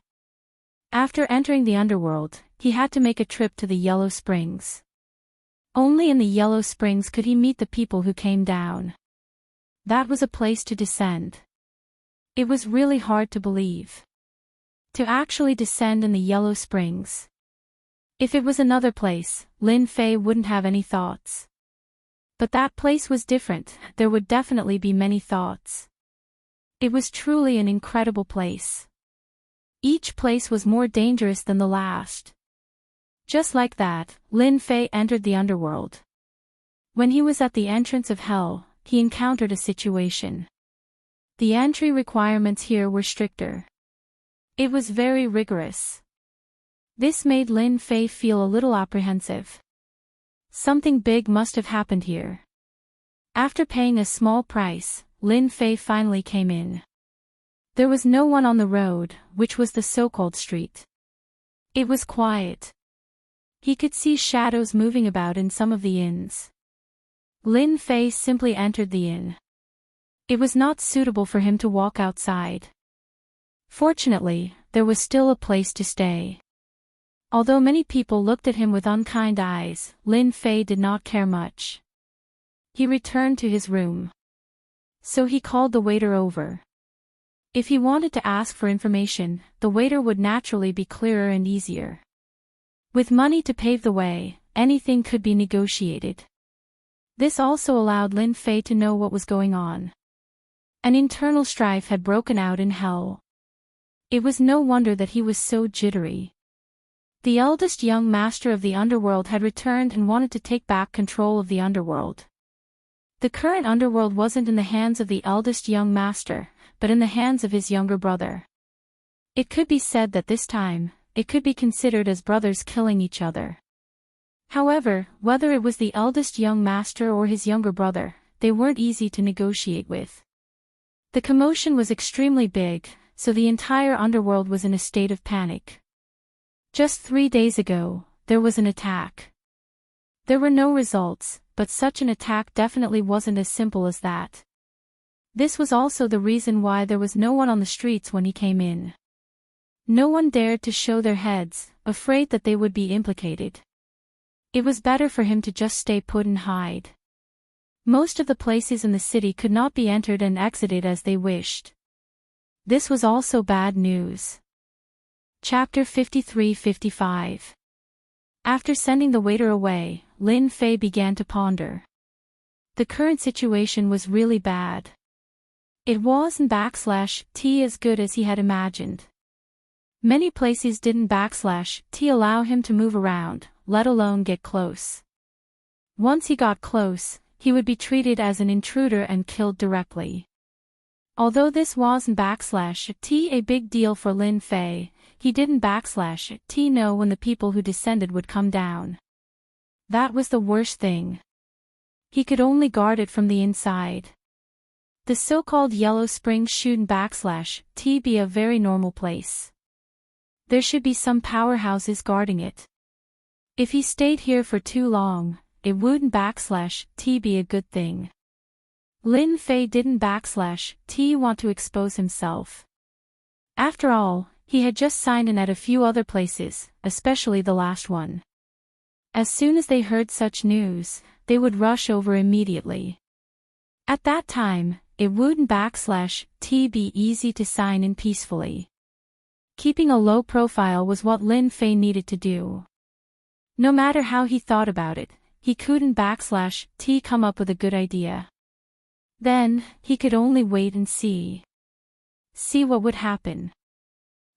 After entering the underworld, he had to make a trip to the Yellow Springs. Only in the Yellow Springs could he meet the people who came down. That was a place to descend. It was really hard to believe. To actually descend in the Yellow Springs. If it was another place, Lin Fei wouldn't have any thoughts. But that place was different, there would definitely be many thoughts. It was truly an incredible place. Each place was more dangerous than the last. Just like that, Lin Fei entered the underworld. When he was at the entrance of hell, he encountered a situation. The entry requirements here were stricter. It was very rigorous. This made Lin Fei feel a little apprehensive. Something big must have happened here. After paying a small price, Lin Fei finally came in. There was no one on the road, which was the so-called street. It was quiet. He could see shadows moving about in some of the inns. Lin Fei simply entered the inn. It was not suitable for him to walk outside. Fortunately, there was still a place to stay. Although many people looked at him with unkind eyes, Lin Fei did not care much. He returned to his room. So he called the waiter over. If he wanted to ask for information, the waiter would naturally be clearer and easier. With money to pave the way, anything could be negotiated. This also allowed Lin Fei to know what was going on. An internal strife had broken out in hell. It was no wonder that he was so jittery. The eldest young master of the underworld had returned and wanted to take back control of the underworld. The current underworld wasn't in the hands of the eldest young master, but in the hands of his younger brother. It could be said that this time, it could be considered as brothers killing each other. However, whether it was the eldest young master or his younger brother, they weren't easy to negotiate with. The commotion was extremely big, so the entire underworld was in a state of panic. Just 3 days ago, there was an attack. There were no results, but such an attack definitely wasn't as simple as that. This was also the reason why there was no one on the streets when he came in. No one dared to show their heads, afraid that they would be implicated. It was better for him to just stay put and hide. Most of the places in the city could not be entered and exited as they wished. This was also bad news. Chapter 53-55. After sending the waiter away, Lin Fei began to ponder. The current situation was really bad. It wasn't /T as good as he had imagined. Many places didn't /T allow him to move around, let alone get close. Once he got close, he would be treated as an intruder and killed directly. Although this wasn't /T a big deal for Lin Fei, he didn't /T know when the people who descended would come down. That was the worst thing. He could only guard it from the inside. The so-called Yellow Springs shouldn't /T be a very normal place. There should be some powerhouses guarding it. If he stayed here for too long, it wouldn't /T be a good thing. Lin Fei didn't /T want to expose himself. After all, he had just signed in at a few other places, especially the last one. As soon as they heard such news, they would rush over immediately. At that time, it wouldn't /T be easy to sign in peacefully. Keeping a low profile was what Lin Fei needed to do. No matter how he thought about it, he couldn't /T come up with a good idea. Then, he could only wait and see. See what would happen.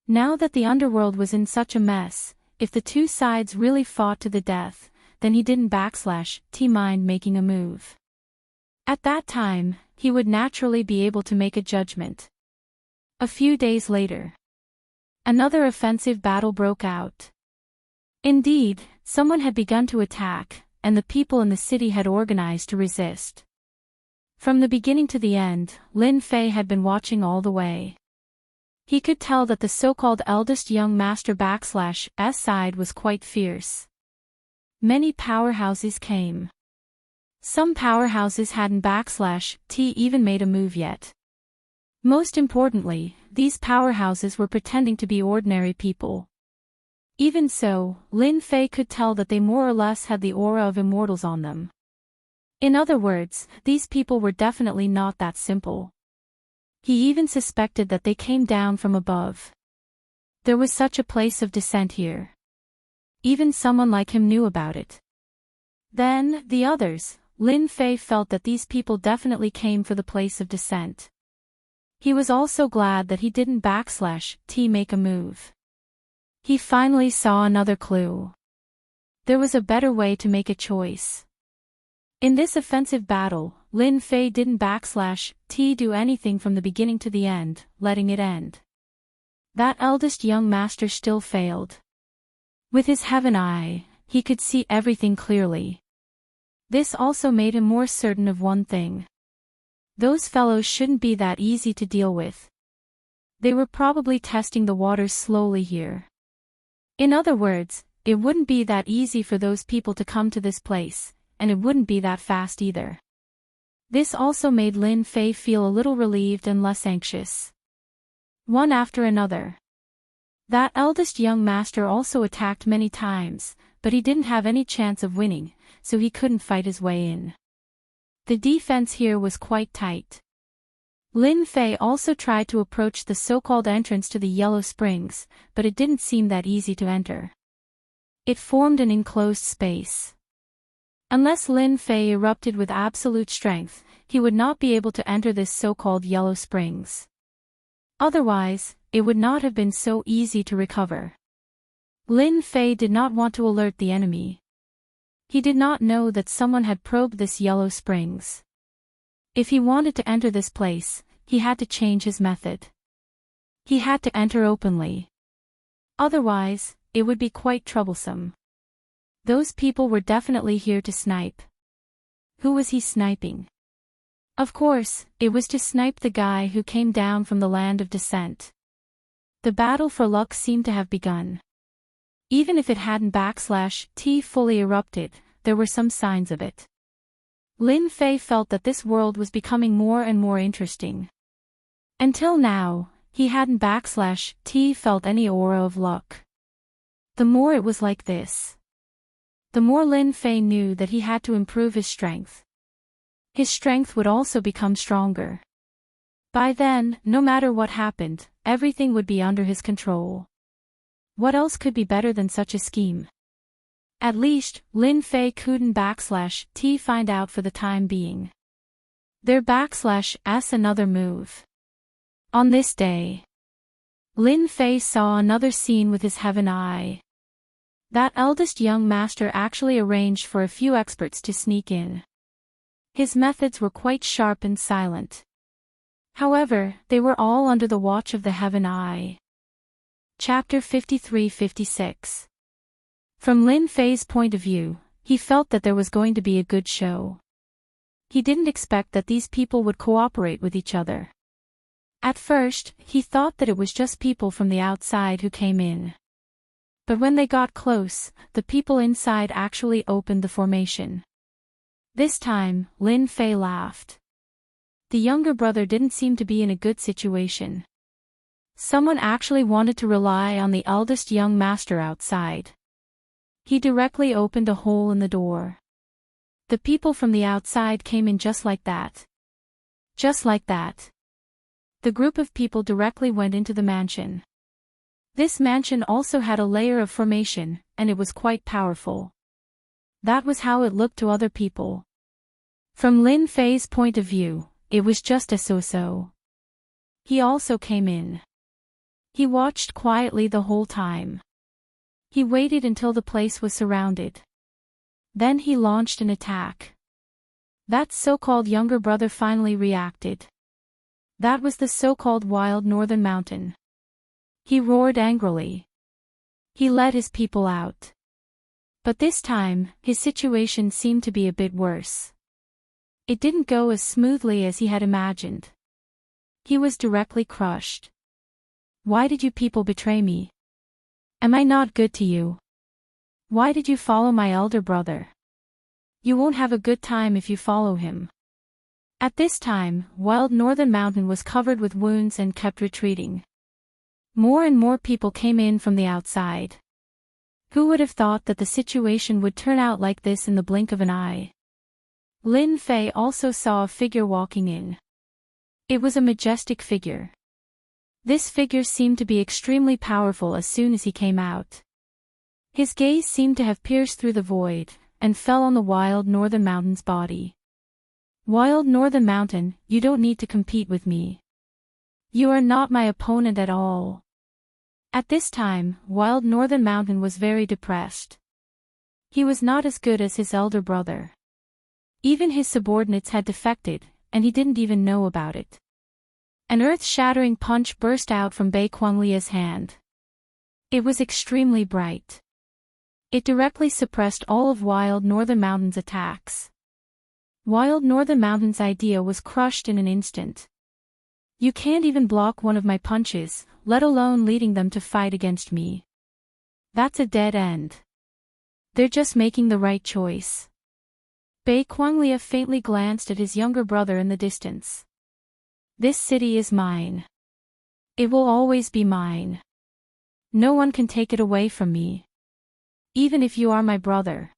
Now that the underworld was in such a mess, if the two sides really fought to the death, then he didn't /T mind making a move. At that time, he would naturally be able to make a judgment. A few days later, another offensive battle broke out. Indeed, someone had begun to attack, and the people in the city had organized to resist. From the beginning to the end, Lin Fei had been watching all the way. He could tell that the so-called eldest young master /S side was quite fierce. Many powerhouses came. Some powerhouses hadn't /T even made a move yet. Most importantly, these powerhouses were pretending to be ordinary people. Even so, Lin Fei could tell that they more or less had the aura of immortals on them. In other words, these people were definitely not that simple. He even suspected that they came down from above. There was such a place of descent here. Even someone like him knew about it. Then, the others, Lin Fei felt that these people definitely came for the place of descent. He was also glad that he didn't /T make a move. He finally saw another clue. There was a better way to make a choice. In this offensive battle, Lin Fei didn't /T do anything from the beginning to the end, letting it end. That eldest young master still failed. With his heaven eye, he could see everything clearly. This also made him more certain of one thing. Those fellows shouldn't be that easy to deal with. They were probably testing the waters slowly here. In other words, it wouldn't be that easy for those people to come to this place, and it wouldn't be that fast either. This also made Lin Fei feel a little relieved and less anxious. One after another. That eldest young master also attacked many times, but he didn't have any chance of winning, so he couldn't fight his way in. The defense here was quite tight. Lin Fei also tried to approach the so-called entrance to the Yellow Springs, but it didn't seem that easy to enter. It formed an enclosed space. Unless Lin Fei erupted with absolute strength, he would not be able to enter this so-called Yellow Springs. Otherwise, it would not have been so easy to recover. Lin Fei did not want to alert the enemy. He did not know that someone had probed this Yellow Springs. If he wanted to enter this place, he had to change his method. He had to enter openly. Otherwise, it would be quite troublesome. Those people were definitely here to snipe. Who was he sniping? Of course, it was to snipe the guy who came down from the land of descent. The battle for luck seemed to have begun. Even if it hadn't /T fully erupted, there were some signs of it. Lin Fei felt that this world was becoming more and more interesting. Until now, he hadn't felt any aura of luck. The more it was like this, the more Lin Fei knew that he had to improve his strength. His strength would also become stronger. By then, no matter what happened, everything would be under his control. What else could be better than such a scheme? At least, Lin Fei couldn't find out for the time being. Their another move. On this day, Lin Fei saw another scene with his heaven eye. That eldest young master actually arranged for a few experts to sneak in. His methods were quite sharp and silent. However, they were all under the watch of the heaven eye. Chapter 53-56. From Lin Fei's point of view, he felt that there was going to be a good show. He didn't expect that these people would cooperate with each other. At first, he thought that it was just people from the outside who came in. But when they got close, the people inside actually opened the formation. This time, Lin Fei laughed. The younger brother didn't seem to be in a good situation. Someone actually wanted to rely on the eldest young master outside. He directly opened a hole in the door. The people from the outside came in just like that. Just like that. The group of people directly went into the mansion. This mansion also had a layer of formation, and it was quite powerful. That was how it looked to other people. From Lin Fei's point of view, it was just a so-so. He also came in. He watched quietly the whole time. He waited until the place was surrounded. Then he launched an attack. That so-called younger brother finally reacted. That was the so-called wild northern mountain. He roared angrily. He led his people out. But this time, his situation seemed to be a bit worse. It didn't go as smoothly as he had imagined. He was directly crushed. Why did you people betray me? Am I not good to you? Why did you follow my elder brother? You won't have a good time if you follow him. At this time, Wild Northern Mountain was covered with wounds and kept retreating. More and more people came in from the outside. Who would have thought that the situation would turn out like this in the blink of an eye? Lin Fei also saw a figure walking in. It was a majestic figure. This figure seemed to be extremely powerful as soon as he came out. His gaze seemed to have pierced through the void, and fell on the Wild Northern Mountain's body. Wild Northern Mountain, you don't need to compete with me. You are not my opponent at all. At this time, Wild Northern Mountain was very depressed. He was not as good as his elder brother. Even his subordinates had defected, and he didn't even know about it. An earth-shattering punch burst out from Bei Quanglia's hand. It was extremely bright. It directly suppressed all of Wild Northern Mountain's attacks. Wild Northern Mountain's idea was crushed in an instant. You can't even block one of my punches, let alone leading them to fight against me. That's a dead end. They're just making the right choice. Bei Quanglia faintly glanced at his younger brother in the distance. This city is mine. It will always be mine. No one can take it away from me. Even if you are my brother.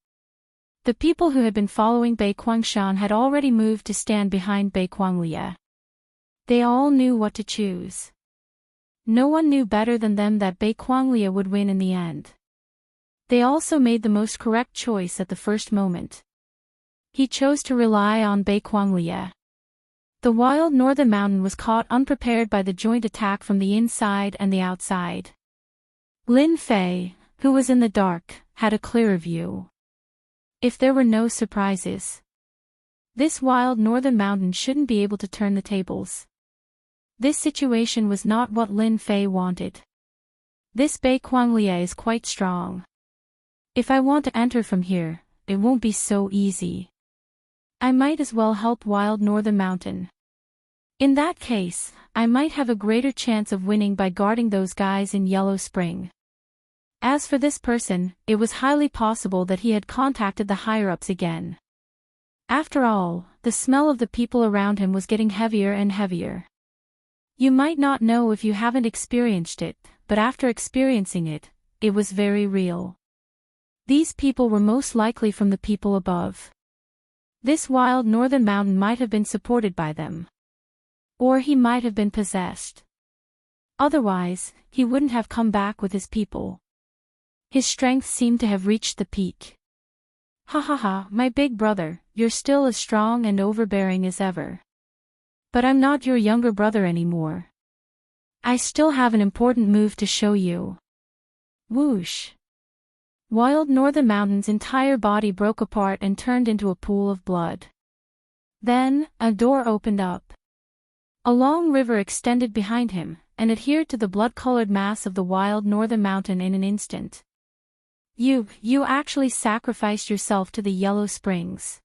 The people who had been following Bei Quangshan had already moved to stand behind Bei Quanglia. They all knew what to choose. No one knew better than them that Bei Quanglia would win in the end. They also made the most correct choice at the first moment. He chose to rely on Bei Quanglia. The Wild Northern Mountain was caught unprepared by the joint attack from the inside and the outside. Lin Fei, who was in the dark, had a clearer view. If there were no surprises, this Wild Northern Mountain shouldn't be able to turn the tables. This situation was not what Lin Fei wanted. This Bei Quanglia is quite strong. If I want to enter from here, it won't be so easy. I might as well help Wild Northern Mountain. In that case, I might have a greater chance of winning by guarding those guys in Yellow Spring. As for this person, it was highly possible that he had contacted the higher-ups again. After all, the smell of the people around him was getting heavier and heavier. You might not know if you haven't experienced it, but after experiencing it, it was very real. These people were most likely from the people above. This wild northern mountain might have been supported by them. Or he might have been possessed. Otherwise, he wouldn't have come back with his people. His strength seemed to have reached the peak. Ha ha ha, my big brother, you're still as strong and overbearing as ever. But I'm not your younger brother anymore. I still have an important move to show you. Whoosh. Wild Northern Mountain's entire body broke apart and turned into a pool of blood. Then, a door opened up. A long river extended behind him, and adhered to the blood-colored mass of the Wild Northern Mountain in an instant. You actually sacrificed yourself to the Yellow Springs.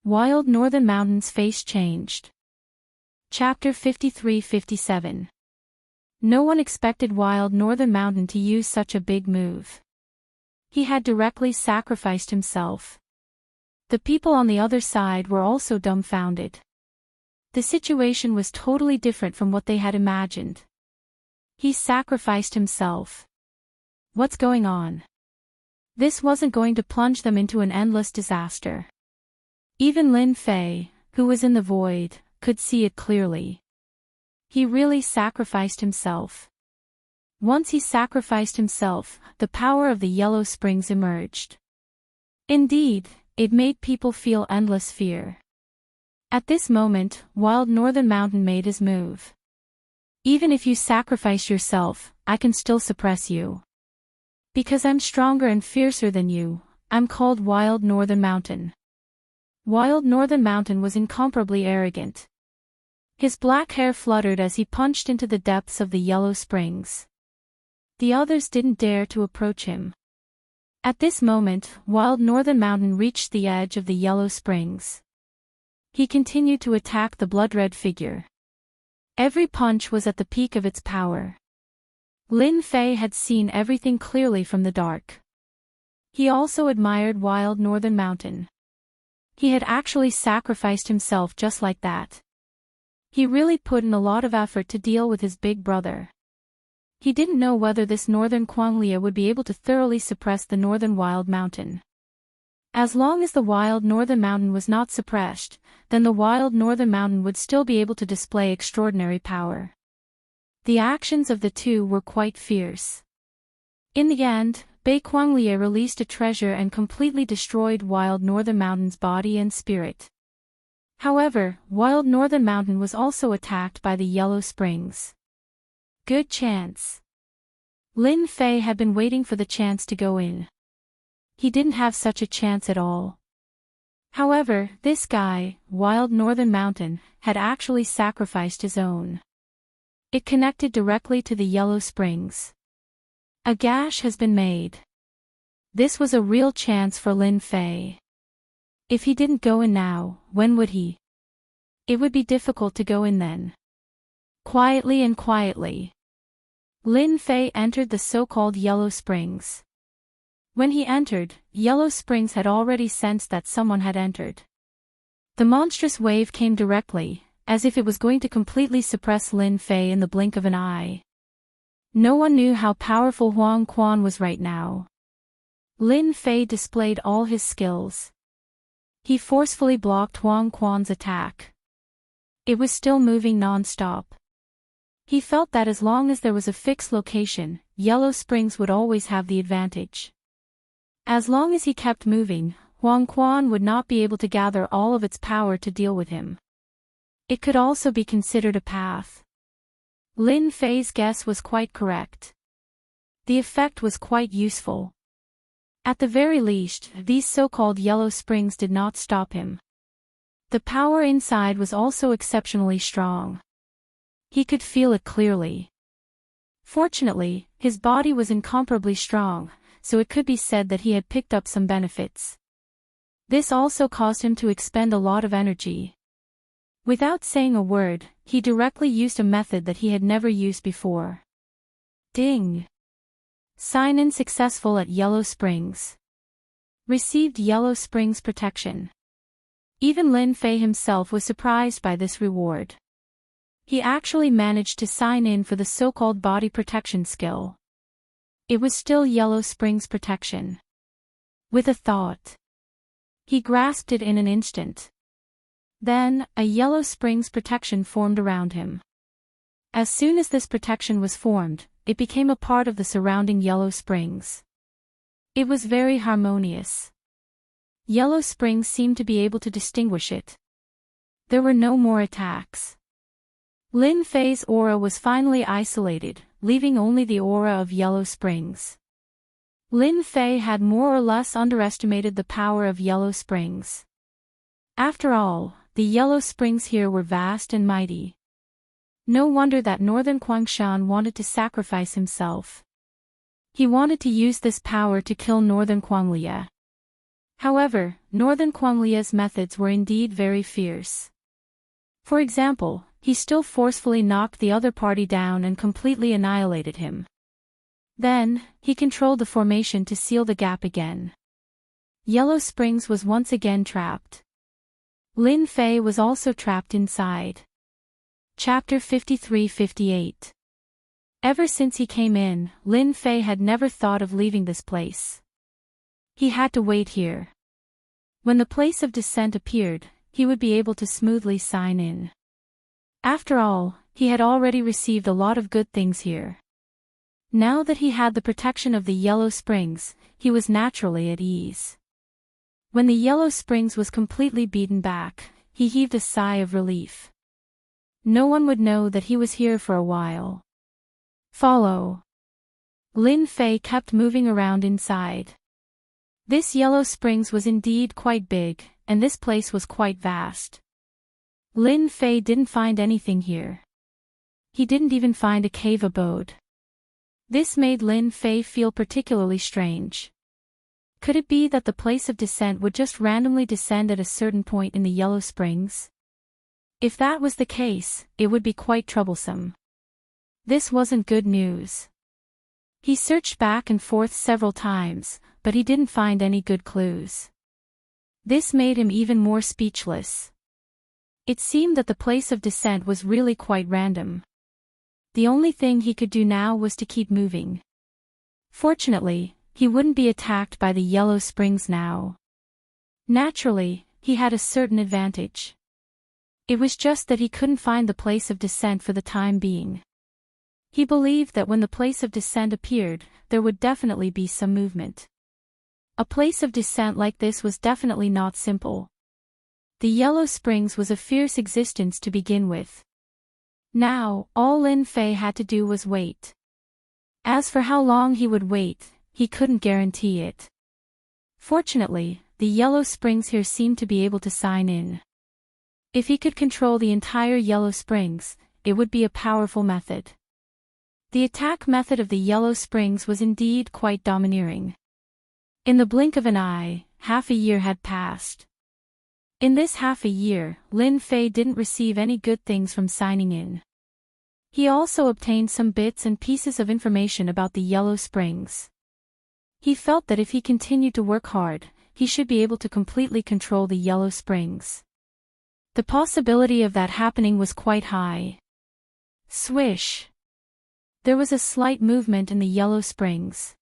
Wild Northern Mountain's face changed. Chapter 53-57. No one expected Wild Northern Mountain to use such a big move. He had directly sacrificed himself. The people on the other side were also dumbfounded. The situation was totally different from what they had imagined. He sacrificed himself. What's going on? This wasn't going to plunge them into an endless disaster. Even Lin Fei, who was in the void, could see it clearly. He really sacrificed himself. Once he sacrificed himself, the power of the Yellow Springs emerged. Indeed, it made people feel endless fear. At this moment, Wild Northern Mountain made his move. Even if you sacrifice yourself, I can still suppress you. Because I'm stronger and fiercer than you, I'm called Wild Northern Mountain. Wild Northern Mountain was incomparably arrogant. His black hair fluttered as he punched into the depths of the Yellow Springs. The others didn't dare to approach him. At this moment, Wild Northern Mountain reached the edge of the Yellow Springs. He continued to attack the blood-red figure. Every punch was at the peak of its power. Lin Fei had seen everything clearly from the dark. He also admired Wild Northern Mountain. He had actually sacrificed himself just like that. He really put in a lot of effort to deal with his big brother. He didn't know whether this Northern Quanglia would be able to thoroughly suppress the Northern Wild Mountain. As long as the Wild Northern Mountain was not suppressed, then the Wild Northern Mountain would still be able to display extraordinary power. The actions of the two were quite fierce. In the end, Bei Quanglia released a treasure and completely destroyed Wild Northern Mountain's body and spirit. However, Wild Northern Mountain was also attacked by the Yellow Springs. Good chance. Lin Fei had been waiting for the chance to go in. He didn't have such a chance at all. However, this guy, Wild Northern Mountain, had actually sacrificed his own. It connected directly to the Yellow Springs. A gash has been made. This was a real chance for Lin Fei. If he didn't go in now, when would he? It would be difficult to go in then. Quietly, Lin Fei entered the so-called Yellow Springs. When he entered, Yellow Springs had already sensed that someone had entered. The monstrous wave came directly, as if it was going to completely suppress Lin Fei in the blink of an eye. No one knew how powerful Huang Quan was right now. Lin Fei displayed all his skills. He forcefully blocked Huang Quan's attack. It was still moving non-stop. He felt that as long as there was a fixed location, Yellow Springs would always have the advantage. As long as he kept moving, Huang Quan would not be able to gather all of its power to deal with him. It could also be considered a path. Lin Fei's guess was quite correct. The effect was quite useful. At the very least, these so-called Yellow Springs did not stop him. The power inside was also exceptionally strong. He could feel it clearly. Fortunately, his body was incomparably strong, so it could be said that he had picked up some benefits. This also caused him to expend a lot of energy. Without saying a word, he directly used a method that he had never used before. Ding! Sign-in successful at Yellow Springs. Received Yellow Springs protection. Even Lin Fei himself was surprised by this reward. He actually managed to sign in for the so-called body protection skill. It was still Yellow Springs protection. With a thought, he grasped it in an instant. Then, a Yellow Springs protection formed around him. As soon as this protection was formed, it became a part of the surrounding Yellow Springs. It was very harmonious. Yellow Springs seemed to be able to distinguish it. There were no more attacks. Lin Fei's aura was finally isolated, leaving only the aura of Yellow Springs. Lin Fei had more or less underestimated the power of Yellow Springs. After all, the Yellow Springs here were vast and mighty. No wonder that Northern Kwangshan wanted to sacrifice himself. He wanted to use this power to kill Northern Kwanglia. However, Northern Kwanglia's methods were indeed very fierce. For example, he still forcefully knocked the other party down and completely annihilated him. Then, he controlled the formation to seal the gap again. Yellow Springs was once again trapped. Lin Fei was also trapped inside. Chapter 53-58. Ever since he came in, Lin Fei had never thought of leaving this place. He had to wait here. When the place of descent appeared, he would be able to smoothly sign in. After all, he had already received a lot of good things here. Now that he had the protection of the Yellow Springs, he was naturally at ease. When the Yellow Springs was completely beaten back, he heaved a sigh of relief. No one would know that he was here for a while. Follow. Lin Fei kept moving around inside. This Yellow Springs was indeed quite big, and this place was quite vast. Lin Fei didn't find anything here. He didn't even find a cave abode. This made Lin Fei feel particularly strange. Could it be that the place of descent would just randomly descend at a certain point in the Yellow Springs? If that was the case, it would be quite troublesome. This wasn't good news. He searched back and forth several times, but he didn't find any good clues. This made him even more speechless. It seemed that the place of descent was really quite random. The only thing he could do now was to keep moving. Fortunately, he wouldn't be attacked by the Yellow Springs now. Naturally, he had a certain advantage. It was just that he couldn't find the place of descent for the time being. He believed that when the place of descent appeared, there would definitely be some movement. A place of descent like this was definitely not simple. The Yellow Springs was a fierce existence to begin with. Now, all Lin Fei had to do was wait. As for how long he would wait, he couldn't guarantee it. Fortunately, the Yellow Springs here seemed to be able to sign in. If he could control the entire Yellow Springs, it would be a powerful method. The attack method of the Yellow Springs was indeed quite domineering. In the blink of an eye, half a year had passed. In this half a year, Lin Fei didn't receive any good things from signing in. He also obtained some bits and pieces of information about the Yellow Springs. He felt that if he continued to work hard, he should be able to completely control the Yellow Springs. The possibility of that happening was quite high. Swish! There was a slight movement in the Yellow Springs.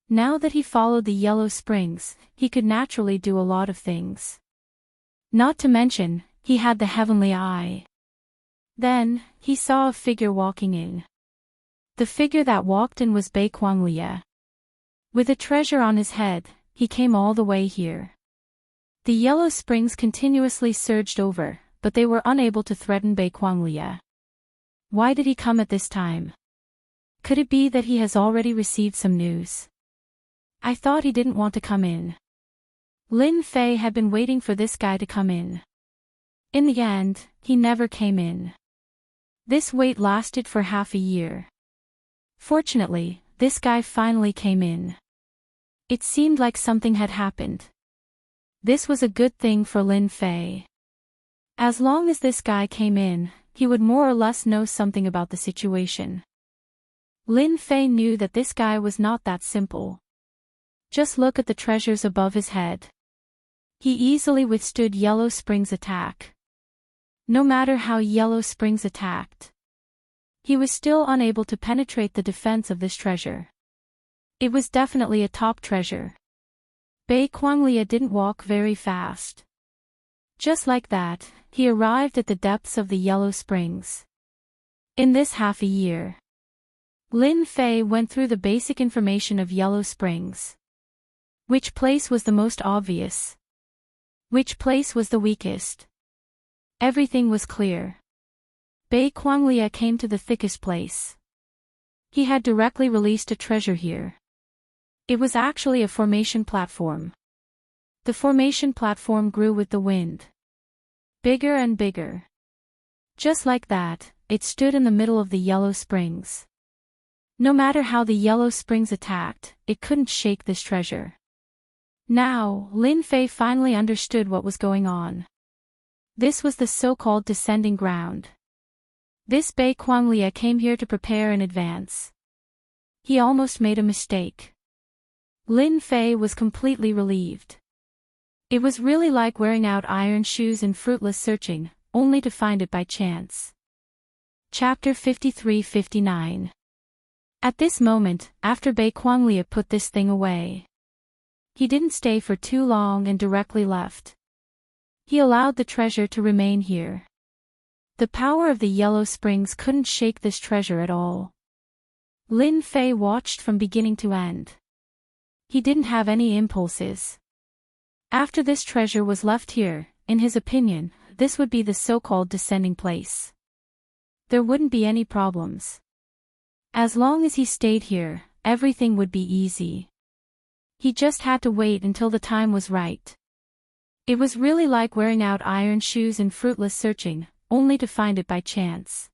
Now that he followed the Yellow Springs, he could naturally do a lot of things. Not to mention, he had the heavenly eye. Then, he saw a figure walking in. The figure that walked in was Bei Kuanglia. With a treasure on his head, he came all the way here. The Yellow Springs continuously surged over, but they were unable to threaten Bei Kuanglia. Why did he come at this time? Could it be that he has already received some news? I thought he didn't want to come in. Lin Fei had been waiting for this guy to come in. In the end, he never came in. This wait lasted for half a year. Fortunately, this guy finally came in. It seemed like something had happened. This was a good thing for Lin Fei. As long as this guy came in, he would more or less know something about the situation. Lin Fei knew that this guy was not that simple. Just look at the treasures above his head. He easily withstood Yellow Spring's attack. No matter how Yellow Springs attacked, he was still unable to penetrate the defense of this treasure. It was definitely a top treasure. Bei Quanglia didn't walk very fast. Just like that, he arrived at the depths of the Yellow Springs. In this half a year, Lin Fei went through the basic information of Yellow Springs. Which place was the most obvious? Which place was the weakest? Everything was clear. Bei Quanglia came to the thickest place. He had directly released a treasure here. It was actually a formation platform. The formation platform grew with the wind. Bigger and bigger. Just like that, it stood in the middle of the Yellow Springs. No matter how the Yellow Springs attacked, it couldn't shake this treasure. Now, Lin Fei finally understood what was going on. This was the so-called descending ground. This Bei Quanglia came here to prepare in advance. He almost made a mistake. Lin Fei was completely relieved. It was really like wearing out iron shoes in fruitless searching, only to find it by chance. Chapter 53-59. At this moment, after Bei Quanglia put this thing away, he didn't stay for too long and directly left. He allowed the treasure to remain here. The power of the Yellow Springs couldn't shake this treasure at all. Lin Fei watched from beginning to end. He didn't have any impulses. After this treasure was left here, in his opinion, this would be the so-called descending place. There wouldn't be any problems. As long as he stayed here, everything would be easy. He just had to wait until the time was right. It was really like wearing out iron shoes in fruitless searching, only to find it by chance.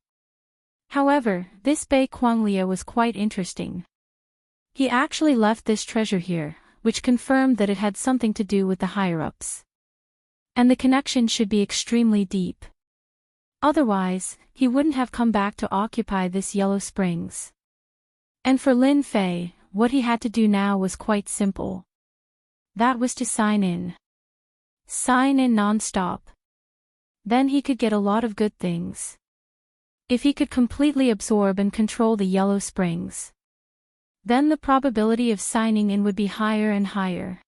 However, this Bei Quanglia was quite interesting. He actually left this treasure here, which confirmed that it had something to do with the higher-ups. And the connection should be extremely deep. Otherwise, he wouldn't have come back to occupy this Yellow Springs. And for Lin Fei, what he had to do now was quite simple. That was to sign in. Sign in non-stop. Then he could get a lot of good things. If he could completely absorb and control the Yellow Springs, then the probability of signing in would be higher and higher.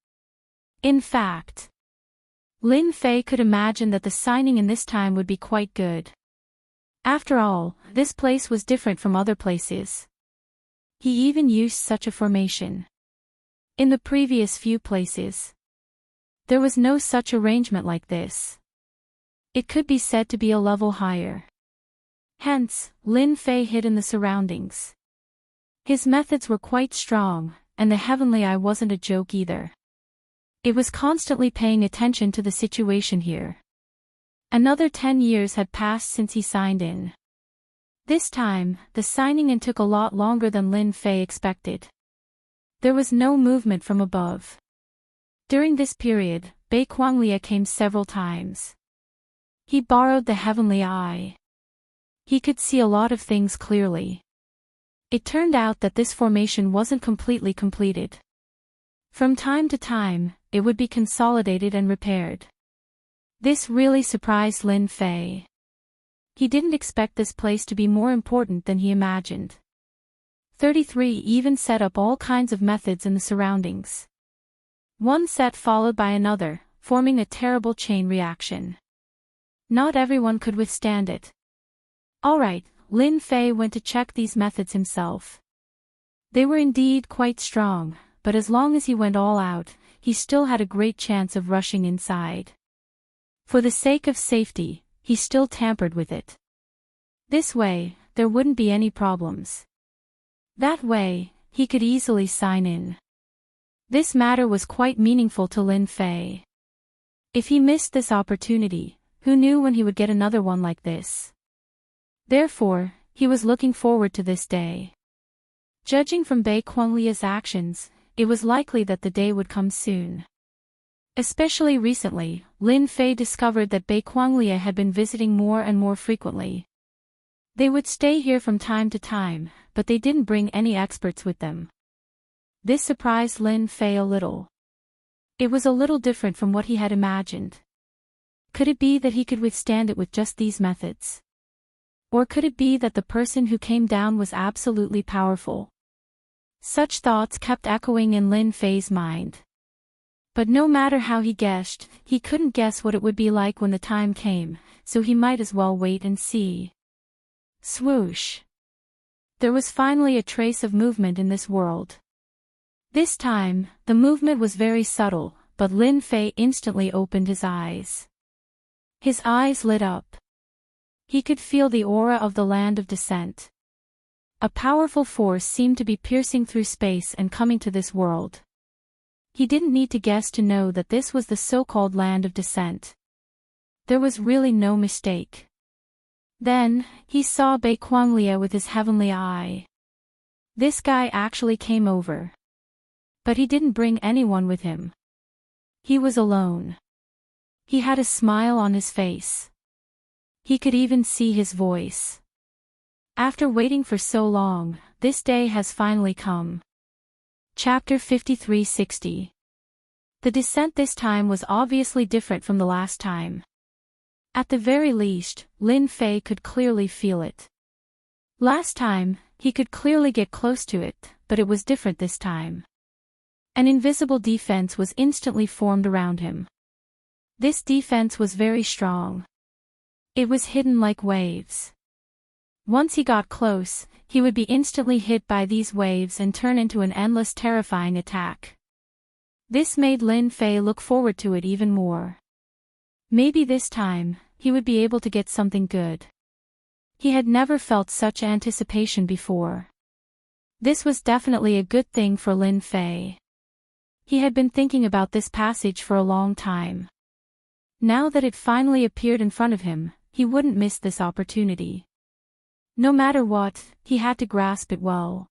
In fact, Lin Fei could imagine that the signing in this time would be quite good. After all, this place was different from other places. He even used such a formation. In the previous few places, there was no such arrangement like this. It could be said to be a level higher. Hence, Lin Fei hid in the surroundings. His methods were quite strong, and the heavenly eye wasn't a joke either. It was constantly paying attention to the situation here. Another 10 years had passed since he signed in. This time, the signing in took a lot longer than Lin Fei expected. There was no movement from above. During this period, Bei Quanglia came several times. He borrowed the heavenly eye. He could see a lot of things clearly. It turned out that this formation wasn't completely completed. From time to time, it would be consolidated and repaired. This really surprised Lin Fei. He didn't expect this place to be more important than he imagined. 33 even set up all kinds of methods in the surroundings. One set followed by another, forming a terrible chain reaction. Not everyone could withstand it. Alright, Lin Fei went to check these methods himself. They were indeed quite strong, but as long as he went all out, he still had a great chance of rushing inside. For the sake of safety, he still tampered with it. This way, there wouldn't be any problems. That way, he could easily sign in. This matter was quite meaningful to Lin Fei. If he missed this opportunity, who knew when he would get another one like this? Therefore, he was looking forward to this day. Judging from Bei Quanglia's actions, it was likely that the day would come soon. Especially recently, Lin Fei discovered that Bei Quanglia had been visiting more and more frequently. They would stay here from time to time, but they didn't bring any experts with them. This surprised Lin Fei a little. It was a little different from what he had imagined. Could it be that he could withstand it with just these methods? Or could it be that the person who came down was absolutely powerful? Such thoughts kept echoing in Lin Fei's mind. But no matter how he guessed, he couldn't guess what it would be like when the time came, so he might as well wait and see. Swoosh! There was finally a trace of movement in this world. This time, the movement was very subtle, but Lin Fei instantly opened his eyes. His eyes lit up. He could feel the aura of the land of descent. A powerful force seemed to be piercing through space and coming to this world. He didn't need to guess to know that this was the so-called land of descent. There was really no mistake. Then, he saw Bei Quanglia with his heavenly eye. This guy actually came over. But he didn't bring anyone with him. He was alone. He had a smile on his face. He could even see his voice. After waiting for so long, this day has finally come. Chapter 5360. The descent this time was obviously different from the last time. At the very least, Lin Fei could clearly feel it. Last time, he could clearly get close to it, but it was different this time. An invisible defense was instantly formed around him. This defense was very strong. It was hidden like waves. Once he got close, he would be instantly hit by these waves and turn into an endless terrifying attack. This made Lin Fei look forward to it even more. Maybe this time, he would be able to get something good. He had never felt such anticipation before. This was definitely a good thing for Lin Fei. He had been thinking about this passage for a long time. Now that it finally appeared in front of him, he wouldn't miss this opportunity. No matter what, he had to grasp it well.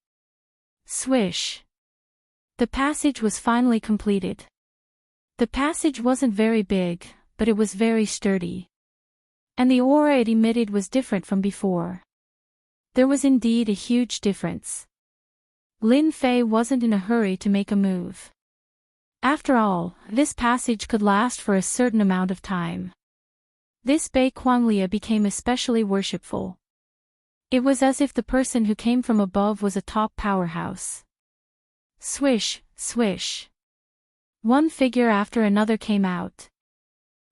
Swish! The passage was finally completed. The passage wasn't very big, but it was very sturdy. And the aura it emitted was different from before. There was indeed a huge difference. Lin Fei wasn't in a hurry to make a move. After all, this passage could last for a certain amount of time. This Bei Quanglia became especially worshipful. It was as if the person who came from above was a top powerhouse. Swish, swish. One figure after another came out.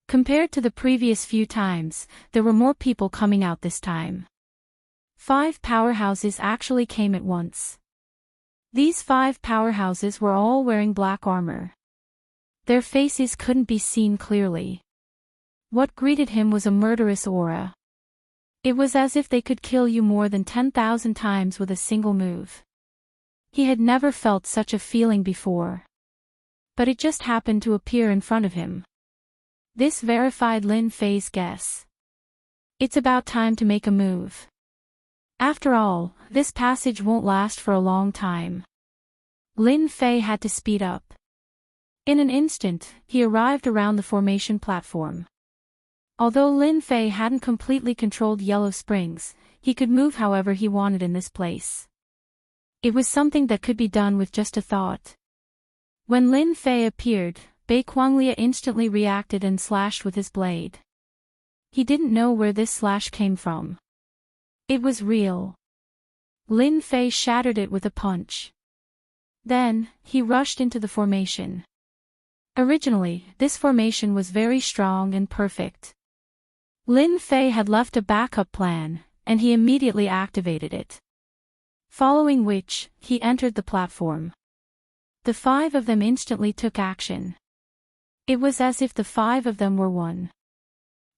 Compared to the previous few times, there were more people coming out this time. 5 powerhouses actually came at once. These 5 powerhouses were all wearing black armor. Their faces couldn't be seen clearly. What greeted him was a murderous aura. It was as if they could kill you more than 10,000 times with a single move. He had never felt such a feeling before. But it just happened to appear in front of him. This verified Lin Fei's guess. It's about time to make a move. After all, this passage won't last for a long time. Lin Fei had to speed up. In an instant, he arrived around the formation platform. Although Lin Fei hadn't completely controlled Yellow Springs, he could move however he wanted in this place. It was something that could be done with just a thought. When Lin Fei appeared, Bei Quanglia instantly reacted and slashed with his blade. He didn't know where this slash came from. It was real. Lin Fei shattered it with a punch. Then, he rushed into the formation. Originally, this formation was very strong and perfect. Lin Fei had left a backup plan, and he immediately activated it. Following which, he entered the platform. The 5 of them instantly took action. It was as if the 5 of them were one.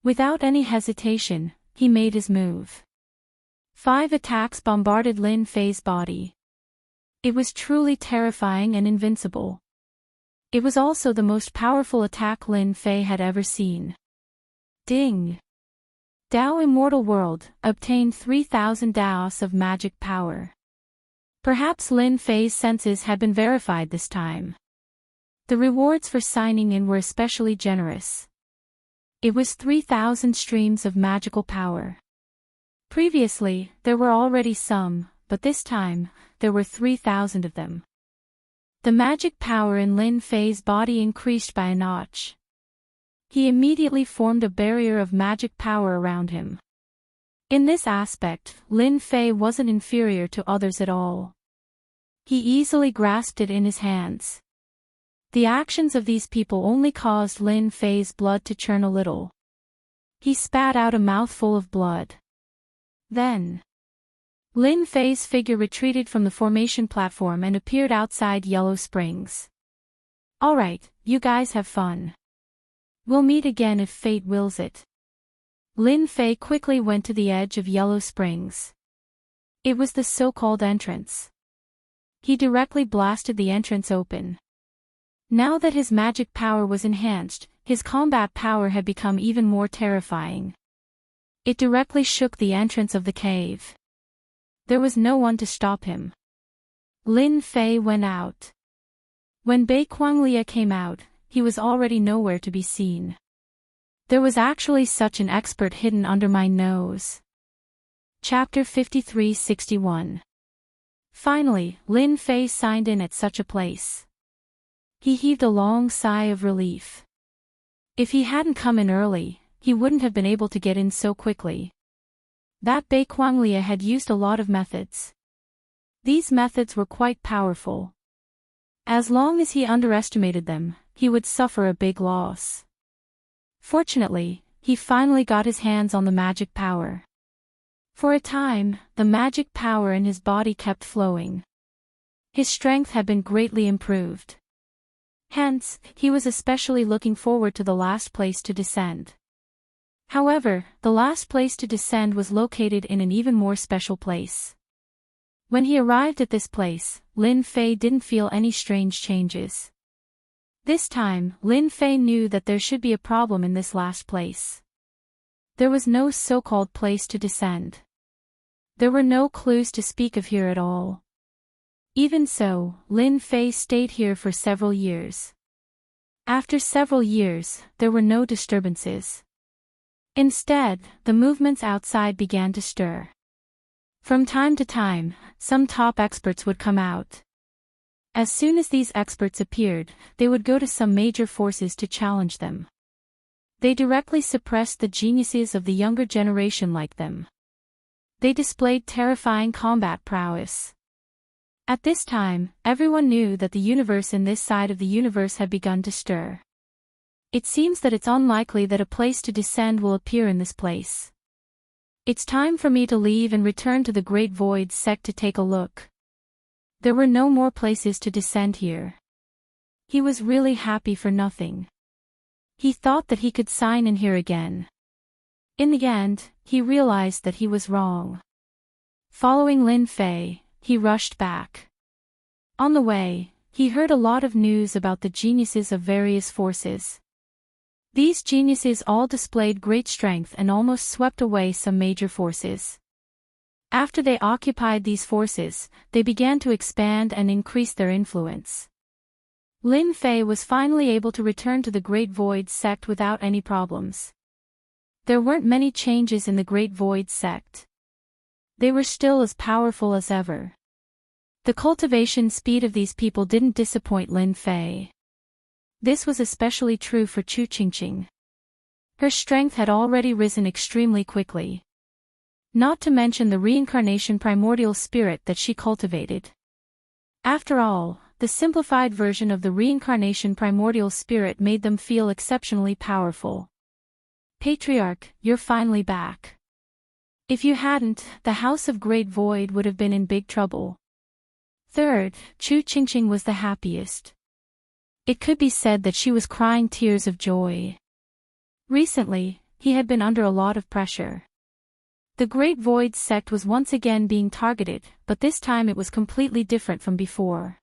Without any hesitation, he made his move. 5 attacks bombarded Lin Fei's body. It was truly terrifying and invincible. It was also the most powerful attack Lin Fei had ever seen. Ding! Dao Immortal World obtained 3,000 Daos of magic power. Perhaps Lin Fei's senses had been verified this time. The rewards for signing in were especially generous. It was 3,000 streams of magical power. Previously, there were already some, but this time, there were 3,000 of them. The magic power in Lin Fei's body increased by a notch. He immediately formed a barrier of magic power around him. In this aspect, Lin Fei wasn't inferior to others at all. He easily grasped it in his hands. The actions of these people only caused Lin Fei's blood to churn a little. He spat out a mouthful of blood. Then, Lin Fei's figure retreated from the formation platform and appeared outside Yellow Springs. Alright, you guys have fun. We'll meet again if fate wills it. Lin Fei quickly went to the edge of Yellow Springs. It was the so-called entrance. He directly blasted the entrance open. Now that his magic power was enhanced, his combat power had become even more terrifying. It directly shook the entrance of the cave. There was no one to stop him. Lin Fei went out. When Bei Quanglia came out, he was already nowhere to be seen. There was actually such an expert hidden under my nose. Chapter 5361. Finally, Lin Fei signed in at such a place. He heaved a long sigh of relief. If he hadn't come in early, he wouldn't have been able to get in so quickly. That Bei Quanglia had used a lot of methods. These methods were quite powerful. As long as he underestimated them, he would suffer a big loss. Fortunately, he finally got his hands on the magic power. For a time, the magic power in his body kept flowing. His strength had been greatly improved. Hence, he was especially looking forward to the last place to descend. However, the last place to descend was located in an even more special place. When he arrived at this place, Lin Fei didn't feel any strange changes. This time, Lin Fei knew that there should be a problem in this last place. There was no so-called place to descend. There were no clues to speak of here at all. Even so, Lin Fei stayed here for several years. After several years, there were no disturbances. Instead, the movements outside began to stir. From time to time, some top experts would come out. As soon as these experts appeared, they would go to some major forces to challenge them. They directly suppressed the geniuses of the younger generation like them. They displayed terrifying combat prowess. At this time, everyone knew that the universe in this side of the universe had begun to stir. It seems that it's unlikely that a place to descend will appear in this place. It's time for me to leave and return to the Great Void sect to take a look. There were no more places to descend here. He was really happy for nothing. He thought that he could sign in here again. In the end, he realized that he was wrong. Following Lin Fei, he rushed back. On the way, he heard a lot of news about the geniuses of various forces. These geniuses all displayed great strength and almost swept away some major forces. After they occupied these forces, they began to expand and increase their influence. Lin Fei was finally able to return to the Great Void sect without any problems. There weren't many changes in the Great Void sect. They were still as powerful as ever. The cultivation speed of these people didn't disappoint Lin Fei. This was especially true for Chu Qingqing. Her strength had already risen extremely quickly. Not to mention the reincarnation primordial spirit that she cultivated. After all, the simplified version of the reincarnation primordial spirit made them feel exceptionally powerful. Patriarch, you're finally back. If you hadn't, the House of Great Void would have been in big trouble. Third, Chu Qingqing was the happiest. It could be said that she was crying tears of joy. Recently, he had been under a lot of pressure. The Great Void sect was once again being targeted, but this time it was completely different from before.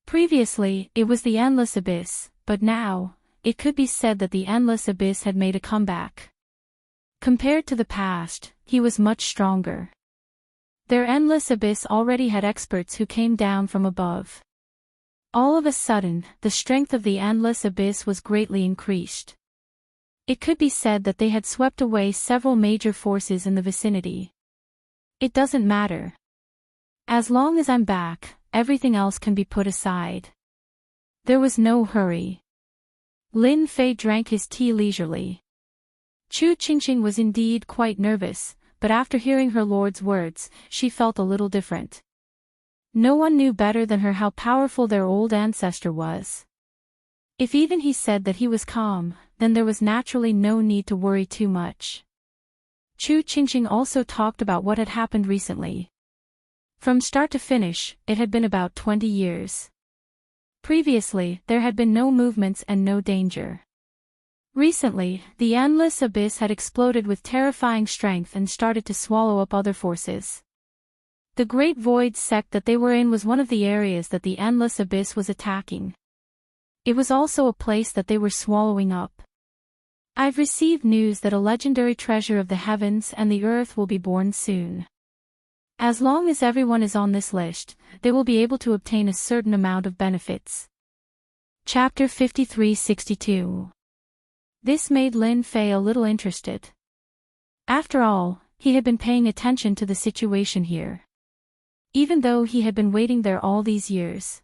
Previously, it was the Endless Abyss, but now, it could be said that the Endless Abyss had made a comeback. Compared to the past, he was much stronger. Their Endless Abyss already had experts who came down from above. All of a sudden, the strength of the Endless Abyss was greatly increased. It could be said that they had swept away several major forces in the vicinity. It doesn't matter. As long as I'm back, everything else can be put aside. There was no hurry. Lin Fei drank his tea leisurely. Chu Qingqing was indeed quite nervous, but after hearing her lord's words, she felt a little different. No one knew better than her how powerful their old ancestor was. If even he said that he was calm, then there was naturally no need to worry too much. Chu Qingqing also talked about what had happened recently. From start to finish, it had been about 20 years. Previously, there had been no movements and no danger. Recently, the endless abyss had exploded with terrifying strength and started to swallow up other forces. The Great Void sect that they were in was one of the areas that the endless abyss was attacking. It was also a place that they were swallowing up. I've received news that a legendary treasure of the heavens and the earth will be born soon. As long as everyone is on this list, they will be able to obtain a certain amount of benefits. Chapter 53-62. This made Lin Fei a little interested. After all, he had been paying attention to the situation here. Even though he had been waiting there all these years.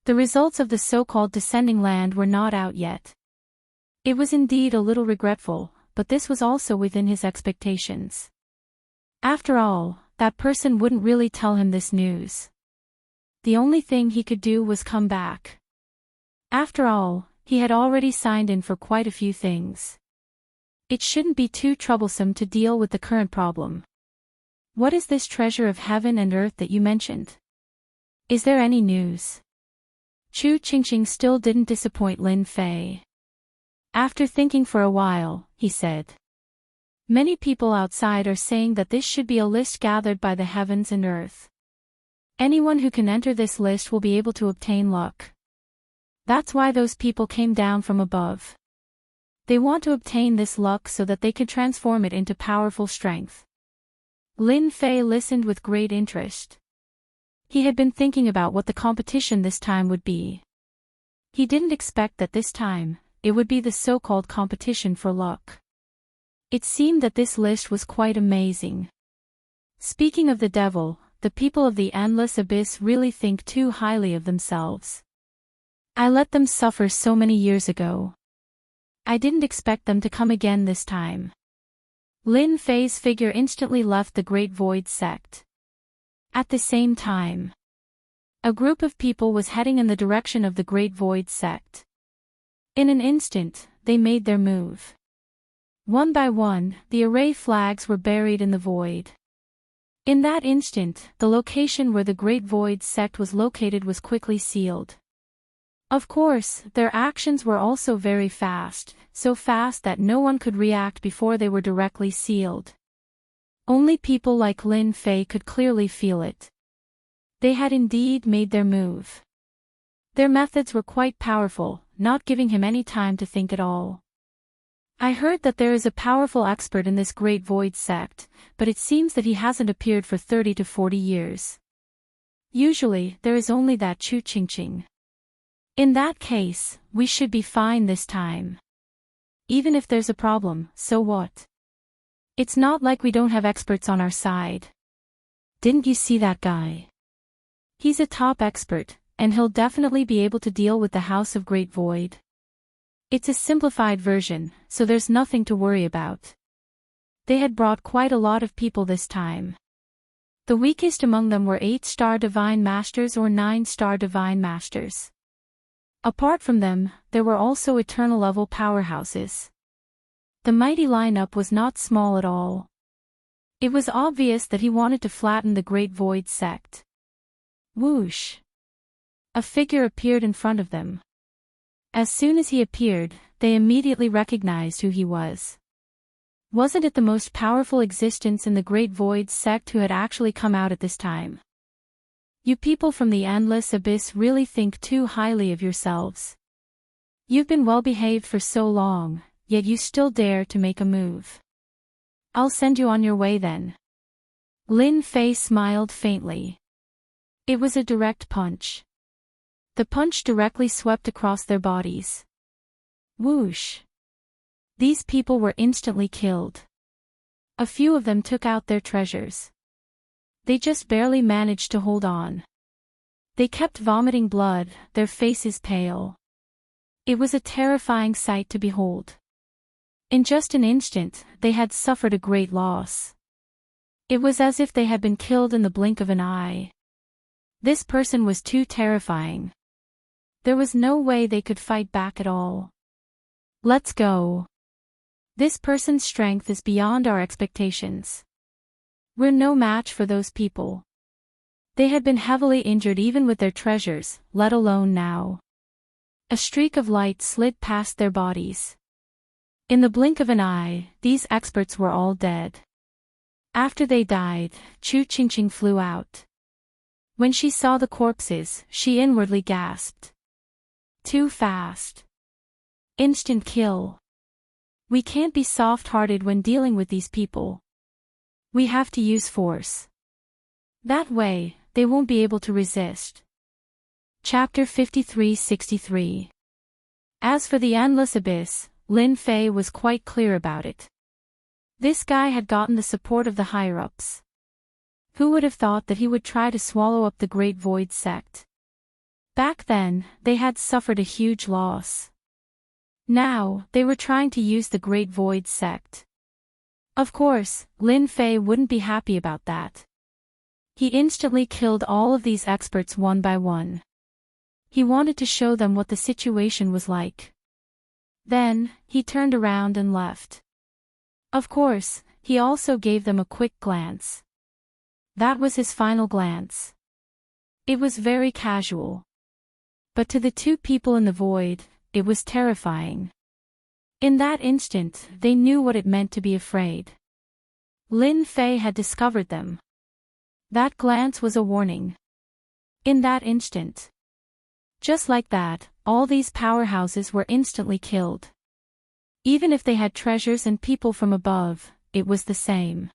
The results of the so-called descending land were not out yet. It was indeed a little regretful, but this was also within his expectations. After all, that person wouldn't really tell him this news. The only thing he could do was come back. After all, he had already signed in for quite a few things. It shouldn't be too troublesome to deal with the current problem. What is this treasure of heaven and earth that you mentioned? Is there any news? Chu Qingqing still didn't disappoint Lin Fei. After thinking for a while, he said. Many people outside are saying that this should be a list gathered by the heavens and earth. Anyone who can enter this list will be able to obtain luck. That's why those people came down from above. They want to obtain this luck so that they can transform it into powerful strength. Lin Fei listened with great interest. He had been thinking about what the competition this time would be. He didn't expect that this time, it would be the so-called competition for luck. It seemed that this list was quite amazing. Speaking of the devil, the people of the endless abyss really think too highly of themselves. I let them suffer so many years ago. I didn't expect them to come again this time. Lin Fei's figure instantly left the Great Void sect. At the same time, a group of people was heading in the direction of the Great Void sect. In an instant, they made their move. One by one, the array flags were buried in the void. In that instant, the location where the Great Void sect was located was quickly sealed. Of course, their actions were also very fast, so fast that no one could react before they were directly sealed. Only people like Lin Fei could clearly feel it. They had indeed made their move. Their methods were quite powerful, not giving him any time to think at all. I heard that there is a powerful expert in this Great Void sect, but it seems that he hasn't appeared for 30 to 40 years. Usually, there is only that Chu Qingqing. In that case, we should be fine this time. Even if there's a problem, so what? It's not like we don't have experts on our side. Didn't you see that guy? He's a top expert, and he'll definitely be able to deal with the House of Great Void. It's a simplified version, so there's nothing to worry about. They had brought quite a lot of people this time. The weakest among them were 8-star Divine Masters or 9-star Divine Masters. Apart from them, there were also eternal-level powerhouses. The mighty lineup was not small at all. It was obvious that he wanted to flatten the Great Void sect. Whoosh! A figure appeared in front of them. As soon as he appeared, they immediately recognized who he was. Wasn't it the most powerful existence in the Great Void sect who had actually come out at this time? You people from the endless abyss really think too highly of yourselves. You've been well behaved for so long, yet you still dare to make a move. I'll send you on your way then. Lin Fei smiled faintly. It was a direct punch. The punch directly swept across their bodies. Whoosh! These people were instantly killed. A few of them took out their treasures. They just barely managed to hold on. They kept vomiting blood, their faces pale. It was a terrifying sight to behold. In just an instant, they had suffered a great loss. It was as if they had been killed in the blink of an eye. This person was too terrifying. There was no way they could fight back at all. Let's go. This person's strength is beyond our expectations. We're no match for those people. They had been heavily injured even with their treasures, let alone now. A streak of light slid past their bodies. In the blink of an eye, these experts were all dead. After they died, Chu-Ching flew out. When she saw the corpses, she inwardly gasped. Too fast. Instant kill. We can't be soft-hearted when dealing with these people. We have to use force. That way, they won't be able to resist. Chapter 53-63. As for the endless abyss, Lin Fei was quite clear about it. This guy had gotten the support of the higher-ups. Who would have thought that he would try to swallow up the Great Void sect? Back then, they had suffered a huge loss. Now, they were trying to use the Great Void sect. Of course, Lin Fei wouldn't be happy about that. He instantly killed all of these experts one by one. He wanted to show them what the situation was like. Then, he turned around and left. Of course, he also gave them a quick glance. That was his final glance. It was very casual. But to the two people in the void, it was terrifying. In that instant, they knew what it meant to be afraid. Lin Fei had discovered them. That glance was a warning. In that instant. Just like that, all these powerhouses were instantly killed. Even if they had treasures and people from above, it was the same.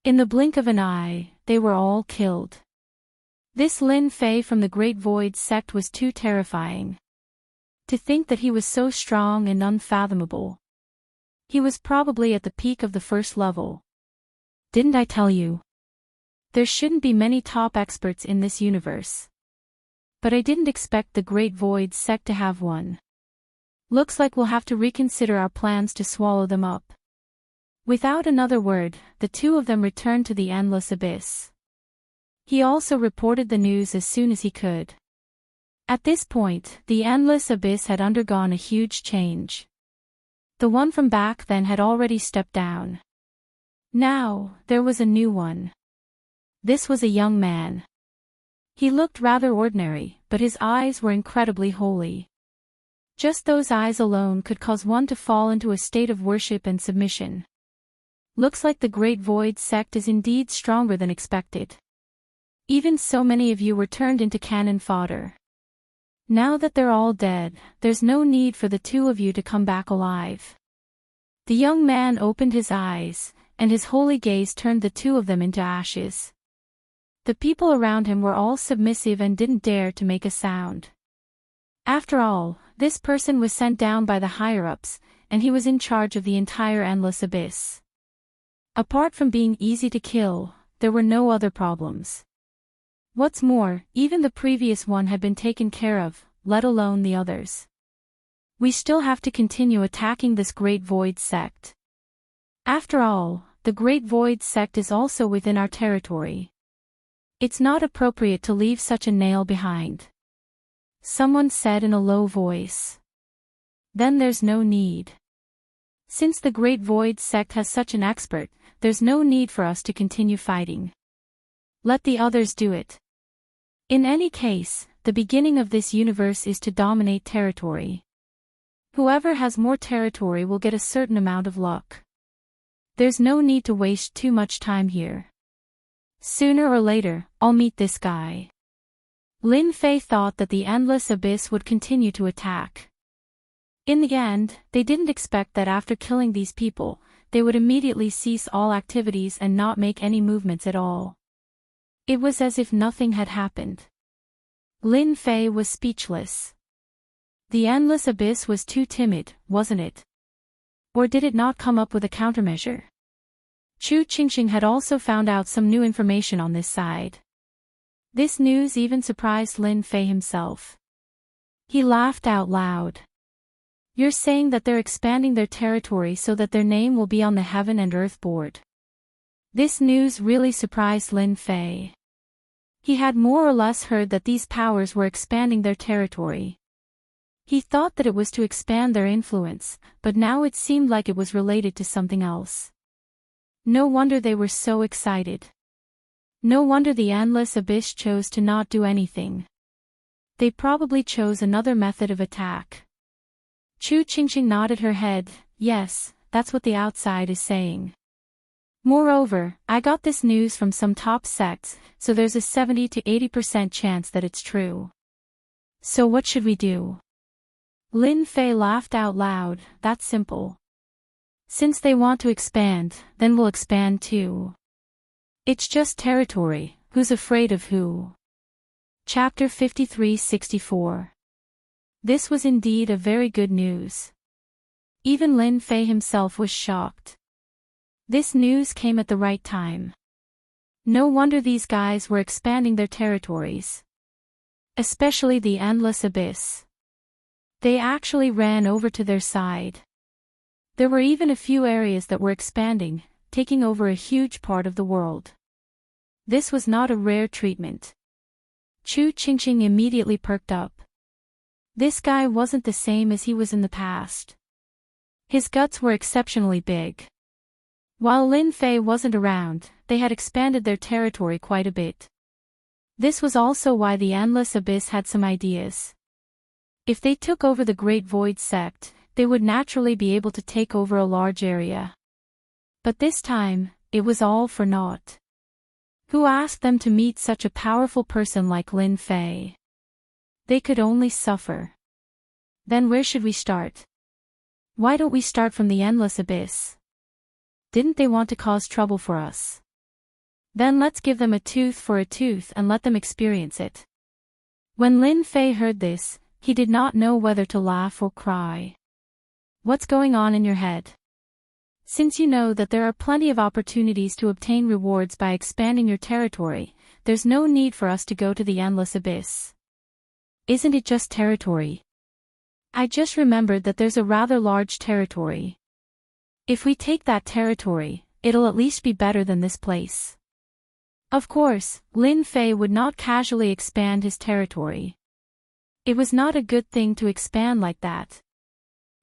In the blink of an eye, they were all killed. This Lin Fei from the Great Void sect was too terrifying. To think that he was so strong and unfathomable. He was probably at the peak of the first level. Didn't I tell you? There shouldn't be many top experts in this universe. But I didn't expect the Great Void sect to have one. Looks like we'll have to reconsider our plans to swallow them up. Without another word, the two of them returned to the endless abyss. He also reported the news as soon as he could. At this point, the endless abyss had undergone a huge change. The one from back then had already stepped down. Now, there was a new one. This was a young man. He looked rather ordinary, but his eyes were incredibly holy. Just those eyes alone could cause one to fall into a state of worship and submission. Looks like the Great Void sect is indeed stronger than expected. Even so many of you were turned into cannon fodder. Now that they're all dead, there's no need for the two of you to come back alive. The young man opened his eyes, and his holy gaze turned the two of them into ashes. The people around him were all submissive and didn't dare to make a sound. After all, this person was sent down by the higher-ups, and he was in charge of the entire endless abyss. Apart from being easy to kill, there were no other problems. What's more, even the previous one had been taken care of, let alone the others. We still have to continue attacking this Great Void sect. After all, the Great Void sect is also within our territory. It's not appropriate to leave such a nail behind. Someone said in a low voice. Then there's no need. Since the Great Void sect has such an expert, there's no need for us to continue fighting. Let the others do it. In any case, the beginning of this universe is to dominate territory. Whoever has more territory will get a certain amount of luck. There's no need to waste too much time here. Sooner or later, I'll meet this guy. Lin Fei thought that the endless abyss would continue to attack. In the end, they didn't expect that after killing these people, they would immediately cease all activities and not make any movements at all. It was as if nothing had happened. Lin Fei was speechless. The endless abyss was too timid, wasn't it? Or did it not come up with a countermeasure? Chu-Ching had also found out some new information on this side. This news even surprised Lin Fei himself. He laughed out loud. You're saying that they're expanding their territory so that their name will be on the Heaven and Earth board. This news really surprised Lin Fei. He had more or less heard that these powers were expanding their territory. He thought that it was to expand their influence, but now it seemed like it was related to something else. No wonder they were so excited. No wonder the Endless Abyss chose to not do anything. They probably chose another method of attack. Chu Qingqing nodded her head. Yes, that's what the outside is saying. Moreover, I got this news from some top sects, so there's a 70 to 80% chance that it's true. So what should we do? Lin Fei laughed out loud. That's simple. Since they want to expand, then we'll expand too. It's just territory, who's afraid of who? Chapter 53-64. This was indeed a very good news. Even Lin Fei himself was shocked. This news came at the right time. No wonder these guys were expanding their territories. Especially the Endless Abyss. They actually ran over to their side. There were even a few areas that were expanding, taking over a huge part of the world. This was not a rare treatment. Chu Qingqing immediately perked up. This guy wasn't the same as he was in the past. His guts were exceptionally big. While Lin Fei wasn't around, they had expanded their territory quite a bit. This was also why the Endless Abyss had some ideas. If they took over the Great Void sect, they would naturally be able to take over a large area. But this time, it was all for naught. Who asked them to meet such a powerful person like Lin Fei? They could only suffer. Then where should we start? Why don't we start from the Endless Abyss? Didn't they want to cause trouble for us? Then let's give them a tooth for a tooth and let them experience it. When Lin Fei heard this, he did not know whether to laugh or cry. What's going on in your head? Since you know that there are plenty of opportunities to obtain rewards by expanding your territory, there's no need for us to go to the Endless Abyss. Isn't it just territory? I just remembered that there's a rather large territory. If we take that territory, it'll at least be better than this place. Of course, Lin Fei would not casually expand his territory. It was not a good thing to expand like that.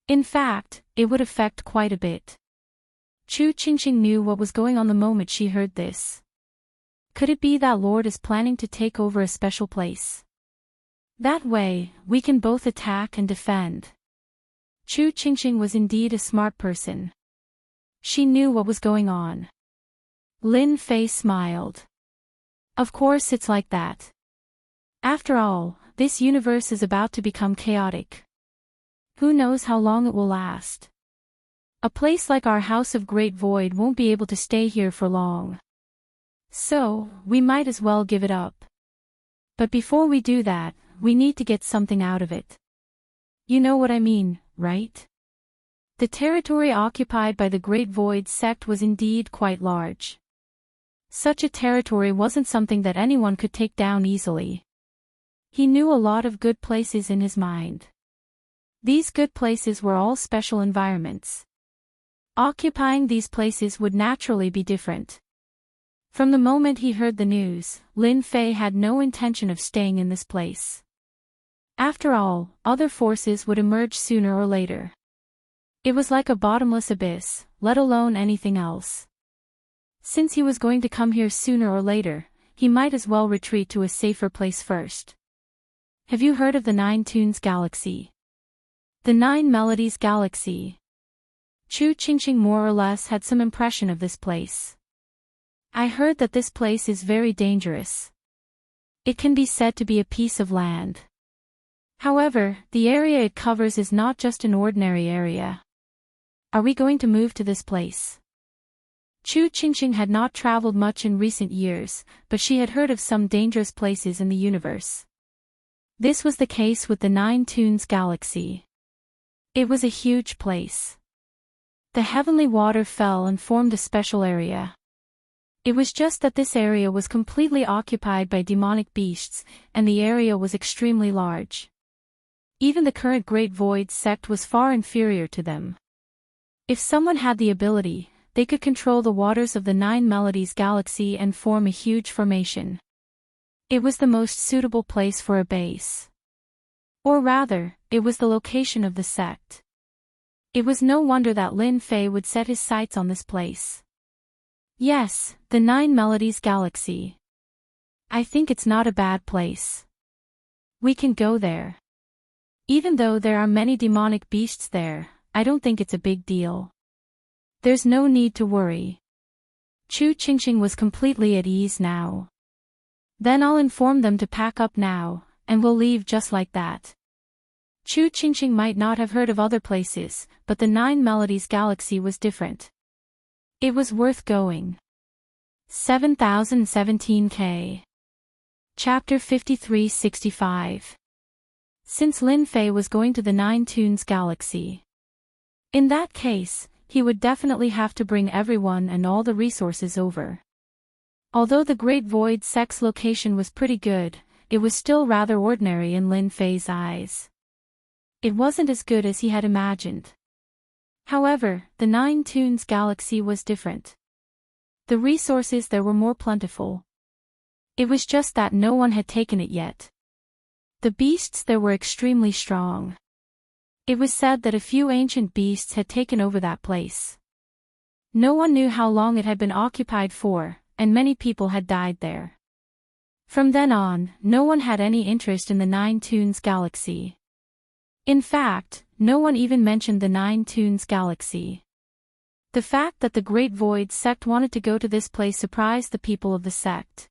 In fact, it would affect quite a bit. Chu Qingqing knew what was going on the moment she heard this. Could it be that Lord is planning to take over a special place? That way, we can both attack and defend. Chu Qingqing was indeed a smart person. She knew what was going on. Lin Fei smiled. Of course it's like that. After all, this universe is about to become chaotic. Who knows how long it will last? A place like our House of Great Void won't be able to stay here for long. So, we might as well give it up. But before we do that, we need to get something out of it. You know what I mean, right? The territory occupied by the Great Void sect was indeed quite large. Such a territory wasn't something that anyone could take down easily. He knew a lot of good places in his mind. These good places were all special environments. Occupying these places would naturally be different. From the moment he heard the news, Lin Fei had no intention of staying in this place. After all, other forces would emerge sooner or later. It was like a bottomless abyss, let alone anything else. Since he was going to come here sooner or later, he might as well retreat to a safer place first. Have you heard of the Nine Tunes Galaxy? The Nine Melodies Galaxy. Chu Qingqing more or less had some impression of this place. I heard that this place is very dangerous. It can be said to be a piece of land. However, the area it covers is not just an ordinary area. Are we going to move to this place? Chu Qingqing had not traveled much in recent years, but she had heard of some dangerous places in the universe. This was the case with the Nine Tunes Galaxy. It was a huge place. The heavenly water fell and formed a special area. It was just that this area was completely occupied by demonic beasts, and the area was extremely large. Even the current Great Void sect was far inferior to them. If someone had the ability, they could control the waters of the Nine Melodies galaxy and form a huge formation. It was the most suitable place for a base. Or rather, it was the location of the sect. It was no wonder that Lin Fei would set his sights on this place. Yes, the Nine Melodies galaxy. I think it's not a bad place. We can go there. Even though there are many demonic beasts there, I don't think it's a big deal. There's no need to worry. Chu Qingqing was completely at ease now. Then I'll inform them to pack up now, and we'll leave just like that. Chu Qingqing might not have heard of other places, but the Nine Melodies galaxy was different. It was worth going. 7017K. Chapter 5365. Since Lin Fei was going to the Nine Tunes galaxy. In that case, he would definitely have to bring everyone and all the resources over. Although the Great Void sect's location was pretty good, it was still rather ordinary in Lin Fei's eyes. It wasn't as good as he had imagined. However, the Nine Tunes galaxy was different. The resources there were more plentiful. It was just that no one had taken it yet. The beasts there were extremely strong. It was said that a few ancient beasts had taken over that place. No one knew how long it had been occupied for, and many people had died there. From then on, no one had any interest in the Nine Tunes galaxy. In fact, no one even mentioned the Nine Tunes galaxy. The fact that the Great Void sect wanted to go to this place surprised the people of the sect.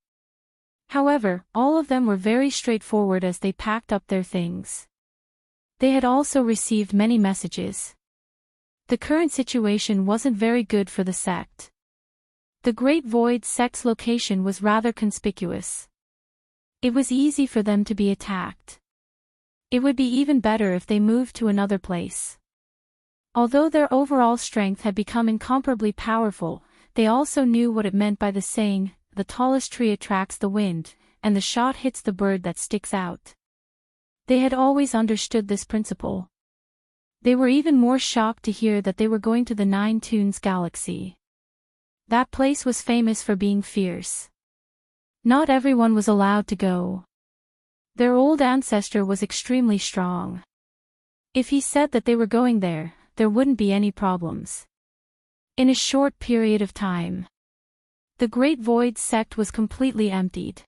However, all of them were very straightforward as they packed up their things. They had also received many messages. The current situation wasn't very good for the sect. The Great Void sect's location was rather conspicuous. It was easy for them to be attacked. It would be even better if they moved to another place. Although their overall strength had become incomparably powerful, they also knew what it meant by the saying, "The tallest tree attracts the wind, and the shot hits the bird that sticks out." They had always understood this principle. They were even more shocked to hear that they were going to the Nine Tunes galaxy. That place was famous for being fierce. Not everyone was allowed to go. Their old ancestor was extremely strong. If he said that they were going there, there wouldn't be any problems. In a short period of time, the Great Void sect was completely emptied.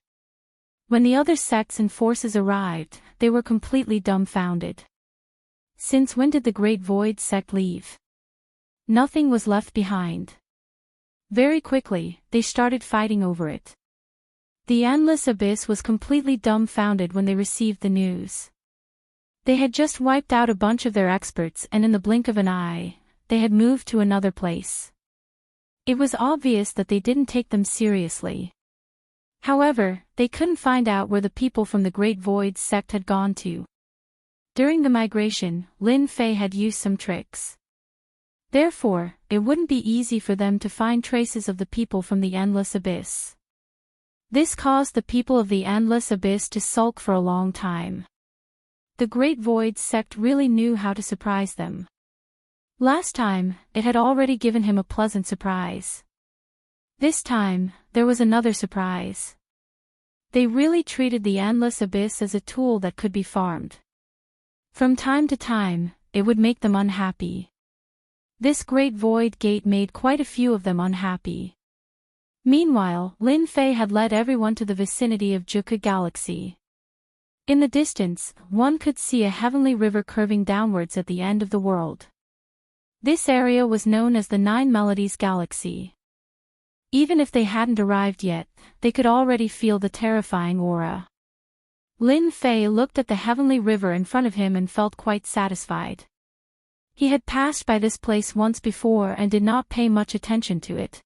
When the other sects and forces arrived, they were completely dumbfounded. Since when did the Great Void sect leave? Nothing was left behind. Very quickly, they started fighting over it. The Endless Abyss was completely dumbfounded when they received the news. They had just wiped out a bunch of their experts and in the blink of an eye, they had moved to another place. It was obvious that they didn't take them seriously. However, they couldn't find out where the people from the Great Void sect had gone to. During the migration, Lin Fei had used some tricks. Therefore, it wouldn't be easy for them to find traces of the people from the Endless Abyss. This caused the people of the Endless Abyss to sulk for a long time. The Great Void sect really knew how to surprise them. Last time, it had already given him a pleasant surprise. This time, there was another surprise. They really treated the Endless Abyss as a tool that could be farmed. From time to time, it would make them unhappy. This Great Void Gate made quite a few of them unhappy. Meanwhile, Lin Fei had led everyone to the vicinity of Juka Galaxy. In the distance, one could see a heavenly river curving downwards at the end of the world. This area was known as the Nine Melodies Galaxy. Even if they hadn't arrived yet, they could already feel the terrifying aura. Lin Fei looked at the heavenly river in front of him and felt quite satisfied. He had passed by this place once before and did not pay much attention to it.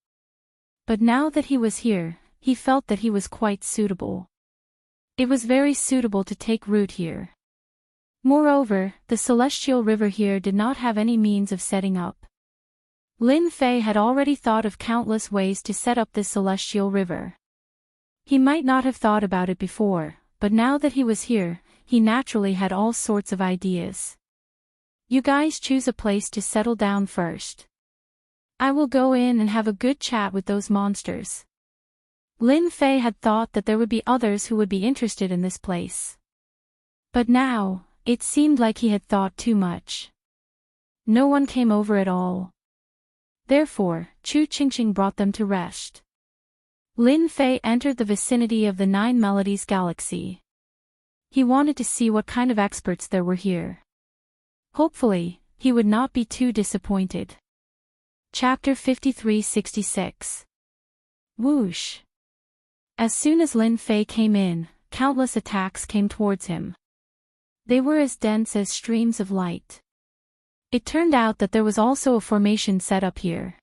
But now that he was here, he felt that he was quite suitable. It was very suitable to take root here. Moreover, the celestial river here did not have any means of setting up. Lin Fei had already thought of countless ways to set up this celestial river. He might not have thought about it before, but now that he was here, he naturally had all sorts of ideas. You guys choose a place to settle down first. I will go in and have a good chat with those monsters. Lin Fei had thought that there would be others who would be interested in this place. But now, it seemed like he had thought too much. No one came over at all. Therefore, Chu Qingqing brought them to rest. Lin Fei entered the vicinity of the Nine Melodies Galaxy. He wanted to see what kind of experts there were here. Hopefully, he would not be too disappointed. Chapter 53-66. Whoosh. As soon as Lin Fei came in, countless attacks came towards him. They were as dense as streams of light. It turned out that there was also a formation set up here.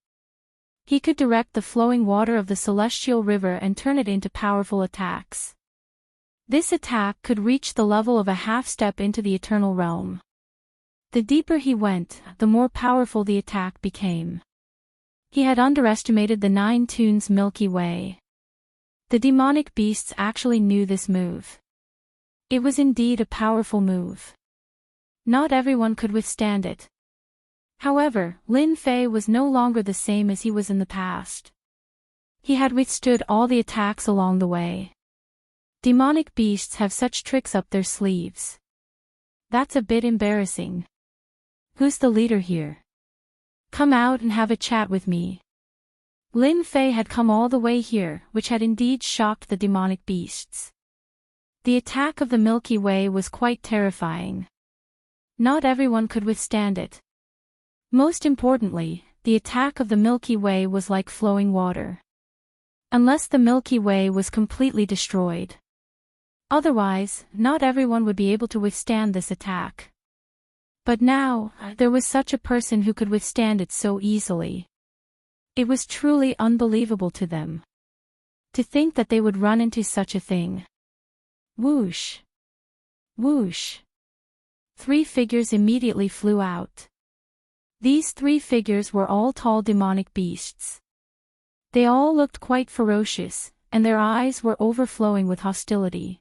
He could direct the flowing water of the celestial river and turn it into powerful attacks. This attack could reach the level of a half-step into the eternal realm. The deeper he went, the more powerful the attack became. He had underestimated the Nine Tunes Milky Way. The demonic beasts actually knew this move. It was indeed a powerful move. Not everyone could withstand it. However, Lin Fei was no longer the same as he was in the past. He had withstood all the attacks along the way. Demonic beasts have such tricks up their sleeves. That's a bit embarrassing. Who's the leader here? Come out and have a chat with me. Lin Fei had come all the way here, which had indeed shocked the demonic beasts. The attack of the Milky Way was quite terrifying. Not everyone could withstand it. Most importantly, the attack of the Milky Way was like flowing water. Unless the Milky Way was completely destroyed. Otherwise, not everyone would be able to withstand this attack. But now, there was such a person who could withstand it so easily. It was truly unbelievable to them. To think that they would run into such a thing. Whoosh! Whoosh! 3 figures immediately flew out. These 3 figures were all tall demonic beasts. They all looked quite ferocious, and their eyes were overflowing with hostility.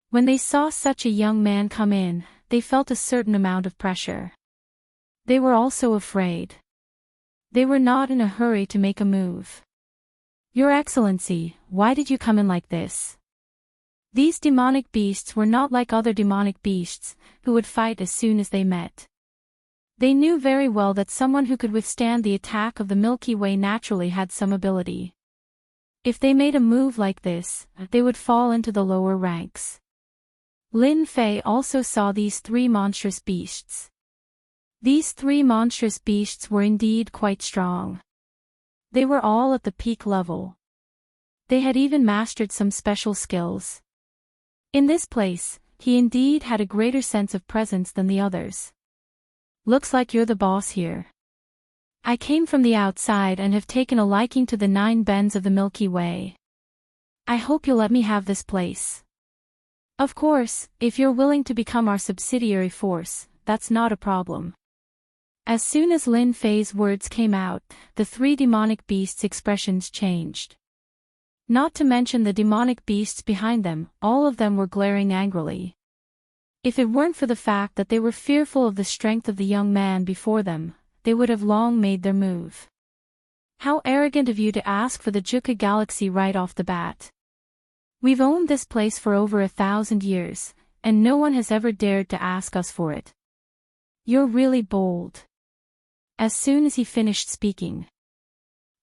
When they saw such a young man come in, they felt a certain amount of pressure. They were also afraid. They were not in a hurry to make a move. Your Excellency, why did you come in like this? These demonic beasts were not like other demonic beasts, who would fight as soon as they met. They knew very well that someone who could withstand the attack of the Milky Way naturally had some ability. If they made a move like this, they would fall into the lower ranks. Lin Fei also saw these 3 monstrous beasts. These 3 monstrous beasts were indeed quite strong. They were all at the peak level. They had even mastered some special skills. In this place, he indeed had a greater sense of presence than the others. Looks like you're the boss here. I came from the outside and have taken a liking to the 9 bends of the Milky Way. I hope you'll let me have this place. Of course, if you're willing to become our subsidiary force, that's not a problem. As soon as Lin Fei's words came out, the 3 demonic beasts' expressions changed. Not to mention the demonic beasts behind them, all of them were glaring angrily. If it weren't for the fact that they were fearful of the strength of the young man before them, they would have long made their move. How arrogant of you to ask for the Juka Galaxy right off the bat. We've owned this place for over 1,000 years, and no one has ever dared to ask us for it. You're really bold. As soon as he finished speaking,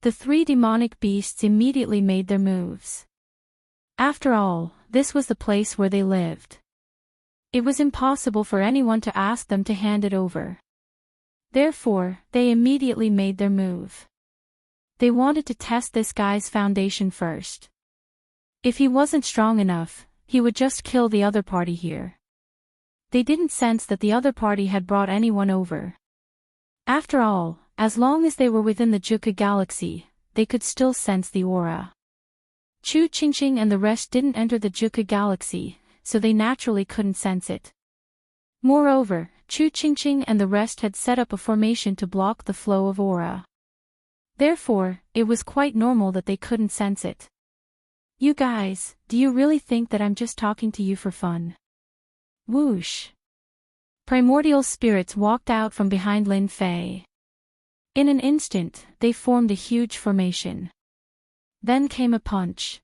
the 3 demonic beasts immediately made their moves. After all, this was the place where they lived. It was impossible for anyone to ask them to hand it over. Therefore, they immediately made their move. They wanted to test this guy's foundation first. If he wasn't strong enough, he would just kill the other party here. They didn't sense that the other party had brought anyone over. After all, as long as they were within the Juka Galaxy, they could still sense the aura. Chu Qingqing and the rest didn't enter the Juka Galaxy, so they naturally couldn't sense it. Moreover, Chu Qingqing and the rest had set up a formation to block the flow of aura. Therefore, it was quite normal that they couldn't sense it. You guys, do you really think that I'm just talking to you for fun? Whoosh. Primordial spirits walked out from behind Lin Fei. In an instant, they formed a huge formation. Then came a punch.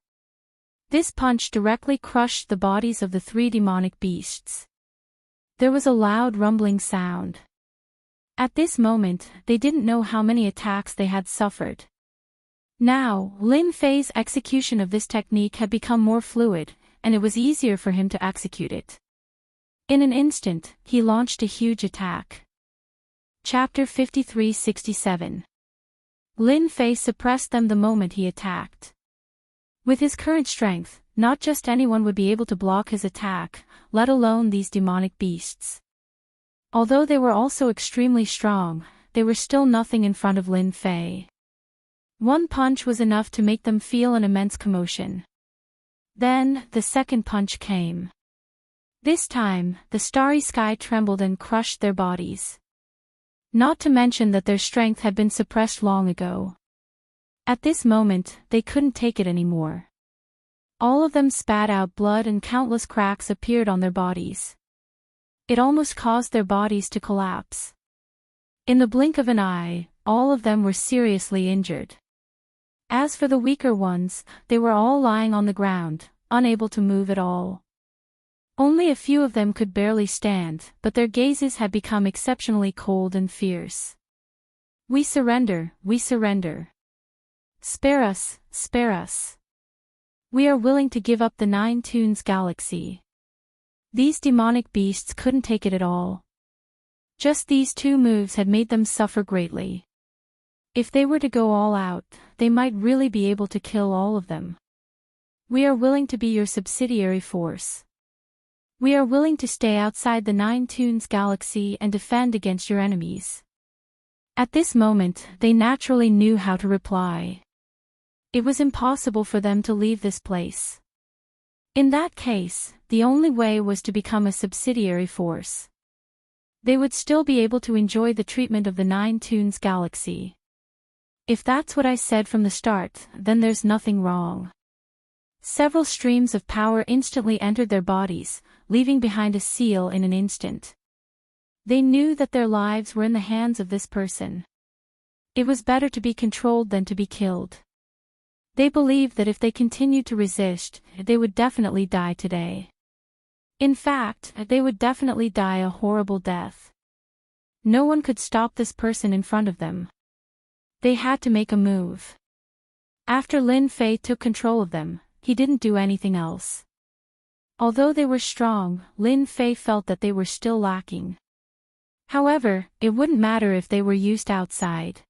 This punch directly crushed the bodies of the three demonic beasts. There was a loud rumbling sound. At this moment, they didn't know how many attacks they had suffered. Now, Lin Fei's execution of this technique had become more fluid, and it was easier for him to execute it. In an instant, he launched a huge attack. Chapter 53-67. Lin Fei suppressed them the moment he attacked. With his current strength, not just anyone would be able to block his attack, let alone these demonic beasts. Although they were also extremely strong, they were still nothing in front of Lin Fei. One punch was enough to make them feel an immense commotion. Then, the second punch came. This time, the starry sky trembled and crushed their bodies. Not to mention that their strength had been suppressed long ago. At this moment, they couldn't take it anymore. All of them spat out blood and countless cracks appeared on their bodies. It almost caused their bodies to collapse. In the blink of an eye, all of them were seriously injured. As for the weaker ones, they were all lying on the ground, unable to move at all. Only a few of them could barely stand, but their gazes had become exceptionally cold and fierce. We surrender, we surrender. Spare us, spare us. We are willing to give up the Nine Toons Galaxy. These demonic beasts couldn't take it at all. Just these two moves had made them suffer greatly. If they were to go all out, they might really be able to kill all of them. We are willing to be your subsidiary force. We are willing to stay outside the Nine Toons Galaxy and defend against your enemies. At this moment, they naturally knew how to reply. It was impossible for them to leave this place. In that case, the only way was to become a subsidiary force. They would still be able to enjoy the treatment of the Nine Toons Galaxy. If that's what I said from the start, then there's nothing wrong. Several streams of power instantly entered their bodies, leaving behind a seal in an instant. They knew that their lives were in the hands of this person. It was better to be controlled than to be killed. They believed that if they continued to resist, they would definitely die today. In fact, they would definitely die a horrible death. No one could stop this person in front of them. They had to make a move. After Lin Fei took control of them, he didn't do anything else. Although they were strong, Lin Fei felt that they were still lacking. However, it wouldn't matter if they were used outside.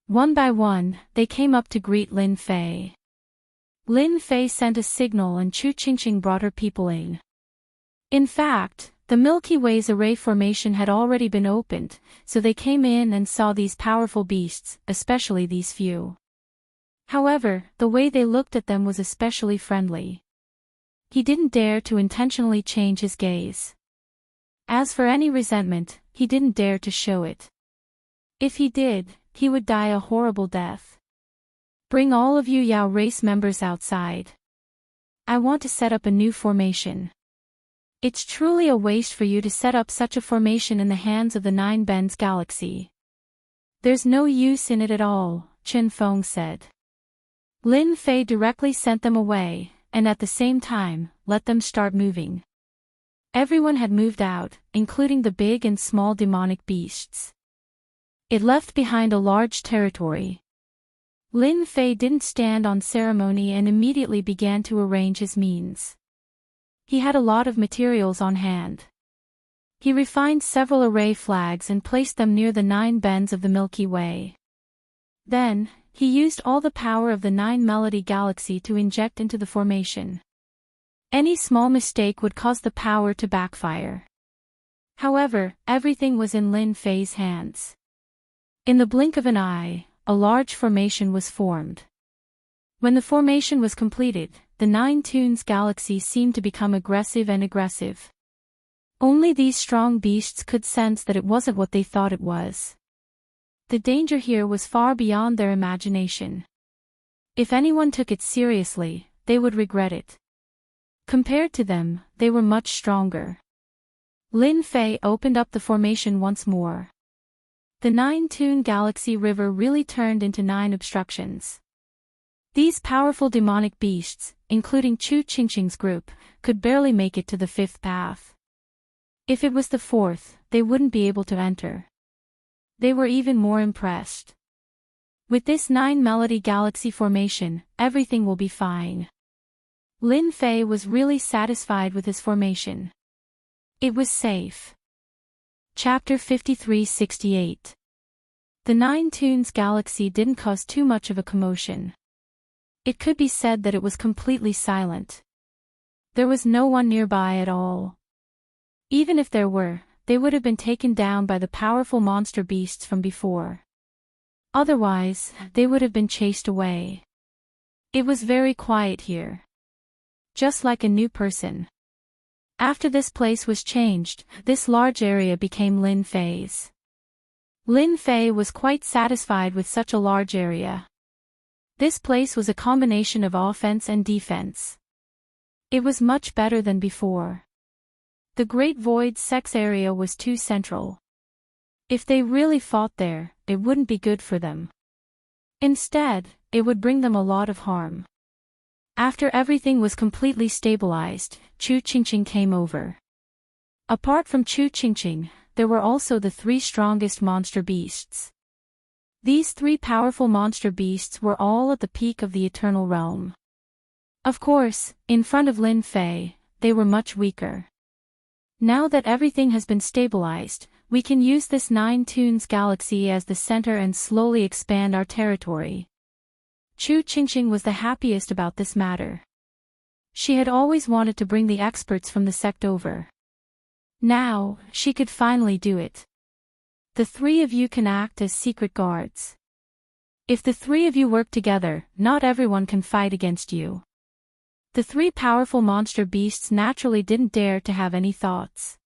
One by one, they came up to greet Lin Fei. Lin Fei sent a signal and Chu Qingqing brought her people in. In fact, the Milky Way's array formation had already been opened, so they came in and saw these powerful beasts, especially these few. However, the way they looked at them was especially friendly. He didn't dare to intentionally change his gaze. As for any resentment, he didn't dare to show it. If he did, he would die a horrible death. Bring all of you Yao race members outside. I want to set up a new formation. It's truly a waste for you to set up such a formation in the hands of the Nine Bens Galaxy. There's no use in it at all, Chen Feng said. Lin Fei directly sent them away, and at the same time, let them start moving. Everyone had moved out, including the big and small demonic beasts. It left behind a large territory. Lin Fei didn't stand on ceremony and immediately began to arrange his means. He had a lot of materials on hand. He refined several array flags and placed them near the 9 bends of the Milky Way. Then, he used all the power of the 9 Melody Galaxy to inject into the formation. Any small mistake would cause the power to backfire. However, everything was in Lin Fei's hands. In the blink of an eye, a large formation was formed. When the formation was completed, the 9 Toons Galaxy seemed to become aggressive and aggressive. Only these strong beasts could sense that it wasn't what they thought it was. The danger here was far beyond their imagination. If anyone took it seriously, they would regret it. Compared to them, they were much stronger. Lin Fei opened up the formation once more. The 9-Toon Galaxy River really turned into 9 obstructions. These powerful demonic beasts, including Chu Qingqing's group, could barely make it to the 5th path. If it was the 4th, they wouldn't be able to enter. They were even more impressed. With this 9-melody galaxy formation, everything will be fine. Lin Fei was really satisfied with his formation. It was safe. Chapter 53-68. The 9-Toons Galaxy didn't cause too much of a commotion. It could be said that it was completely silent. There was no one nearby at all. Even if there were, they would have been taken down by the powerful monster beasts from before. Otherwise, they would have been chased away. It was very quiet here. Just like a new person. After this place was changed, this large area became Lin Fei's. Lin Fei was quite satisfied with such a large area. This place was a combination of offense and defense. It was much better than before. The Great Void Sex area was too central. If they really fought there, it wouldn't be good for them. Instead, it would bring them a lot of harm. After everything was completely stabilized, Chu Qingqing came over. Apart from Chu Qingqing, there were also the 3 strongest monster beasts. These 3 powerful monster beasts were all at the peak of the Eternal Realm. Of course, in front of Lin Fei, they were much weaker. Now that everything has been stabilized, we can use this 9-Toons Galaxy as the center and slowly expand our territory. Chu Qingqing was the happiest about this matter. She had always wanted to bring the experts from the sect over. Now, she could finally do it. The 3 of you can act as secret guards. If the 3 of you work together, not everyone can fight against you. The 3 powerful monster beasts naturally didn't dare to have any thoughts.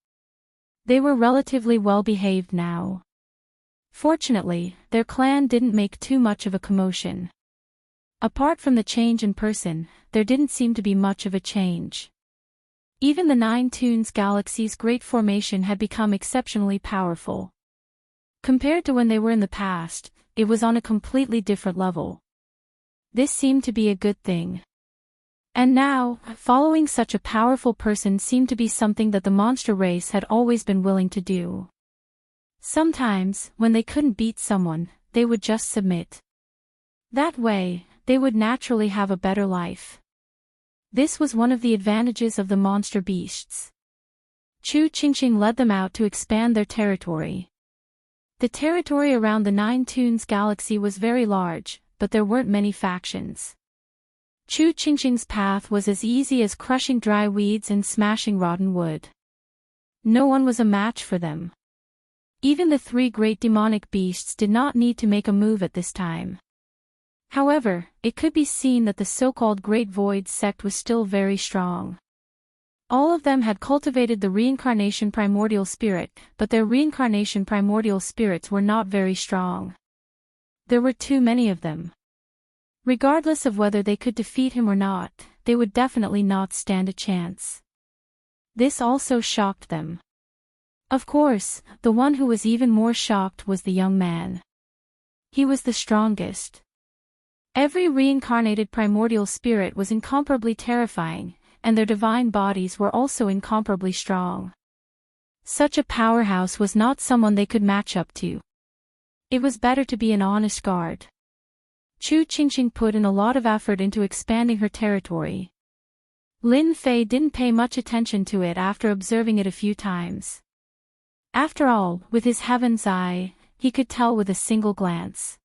They were relatively well behaved now. Fortunately, their clan didn't make too much of a commotion. Apart from the change in person, there didn't seem to be much of a change. Even the 9-Toons Galaxy's great formation had become exceptionally powerful. Compared to when they were in the past, it was on a completely different level. This seemed to be a good thing. And now, following such a powerful person seemed to be something that the monster race had always been willing to do. Sometimes, when they couldn't beat someone, they would just submit. That way, they would naturally have a better life. This was one of the advantages of the monster beasts. Chu Qingqing led them out to expand their territory. The territory around the 9-Toons Galaxy was very large, but there weren't many factions. Chu Qingqing's path was as easy as crushing dry weeds and smashing rotten wood. No one was a match for them. Even the 3 great demonic beasts did not need to make a move at this time. However, it could be seen that the so-called Great Void sect was still very strong. All of them had cultivated the reincarnation primordial spirit, but their reincarnation primordial spirits were not very strong. There were too many of them. Regardless of whether they could defeat him or not, they would definitely not stand a chance. This also shocked them. Of course, the one who was even more shocked was the young man. He was the strongest. Every reincarnated primordial spirit was incomparably terrifying, and their divine bodies were also incomparably strong. Such a powerhouse was not someone they could match up to. It was better to be an honest guard. Chu Qingqing put in a lot of effort into expanding her territory. Lin Fei didn't pay much attention to it after observing it a few times. After all, with his heaven's eye, he could tell with a single glance.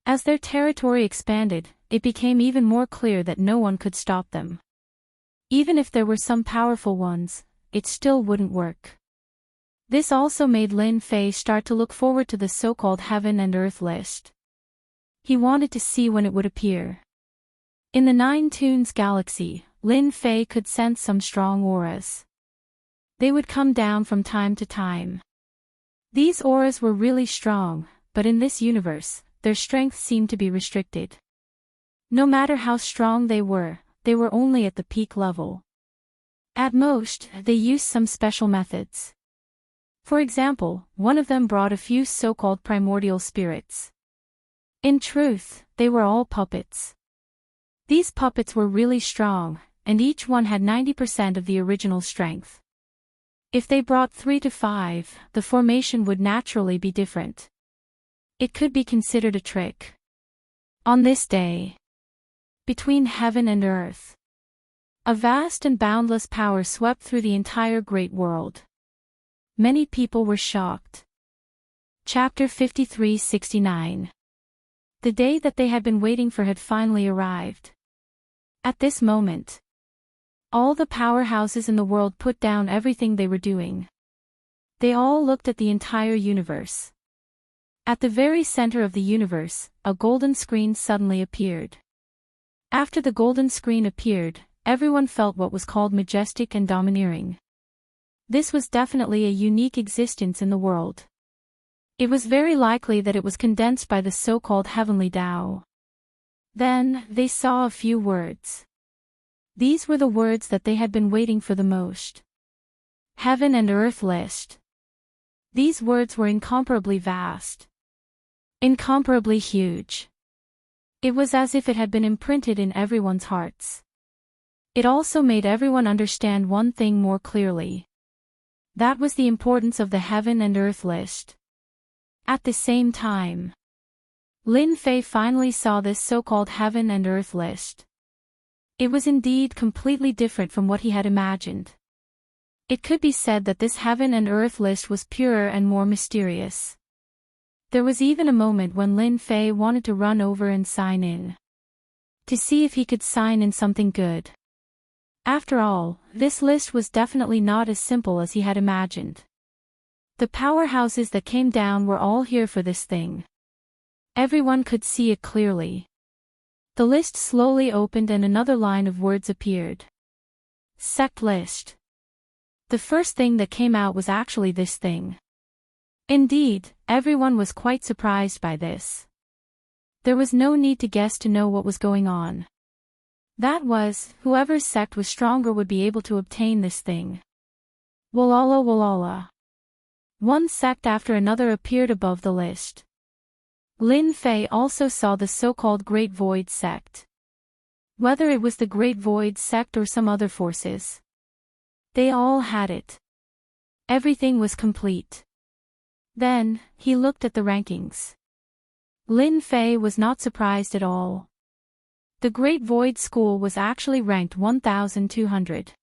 As their territory expanded, it became even more clear that no one could stop them. Even if there were some powerful ones, it still wouldn't work. This also made Lin Fei start to look forward to the so-called Heaven and Earth list. He wanted to see when it would appear. In the 9-Toons Galaxy, Lin Fei could sense some strong auras. They would come down from time to time. These auras were really strong, but in this universe, their strength seemed to be restricted. No matter how strong they were only at the peak level. At most, they used some special methods. For example, one of them brought a few so-called primordial spirits. In truth, they were all puppets. These puppets were really strong, and each one had 90% of the original strength. If they brought 3 to 5, the formation would naturally be different. It could be considered a trick. On this day, between heaven and earth, a vast and boundless power swept through the entire great world. Many people were shocked. Chapter 53-69. The day that they had been waiting for had finally arrived. At this moment, all the powerhouses in the world put down everything they were doing. They all looked at the entire universe. At the very center of the universe, a golden screen suddenly appeared. After the golden screen appeared, everyone felt what was called majestic and domineering. This was definitely a unique existence in the world. It was very likely that it was condensed by the so-called heavenly Tao. Then, they saw a few words. These were the words that they had been waiting for the most. Heaven and Earth list. These words were incomparably vast. Incomparably huge. It was as if it had been imprinted in everyone's hearts. It also made everyone understand one thing more clearly. That was the importance of the Heaven and Earth list. At the same time, Lin Fei finally saw this so-called Heaven and Earth list. It was indeed completely different from what he had imagined. It could be said that this Heaven and Earth list was purer and more mysterious. There was even a moment when Lin Fei wanted to run over and sign in. To see if he could sign in something good. After all, this list was definitely not as simple as he had imagined. The powerhouses that came down were all here for this thing. Everyone could see it clearly. The list slowly opened and another line of words appeared. Sect list. The first thing that came out was actually this thing. Indeed, everyone was quite surprised by this. There was no need to guess to know what was going on. That was, whoever's sect was stronger would be able to obtain this thing. Walala walala. One sect after another appeared above the list. Lin Fei also saw the so-called Great Void sect. Whether it was the Great Void sect or some other forces. They all had it. Everything was complete. Then, he looked at the rankings. Lin Fei was not surprised at all. The Great Void School was actually ranked 1,200.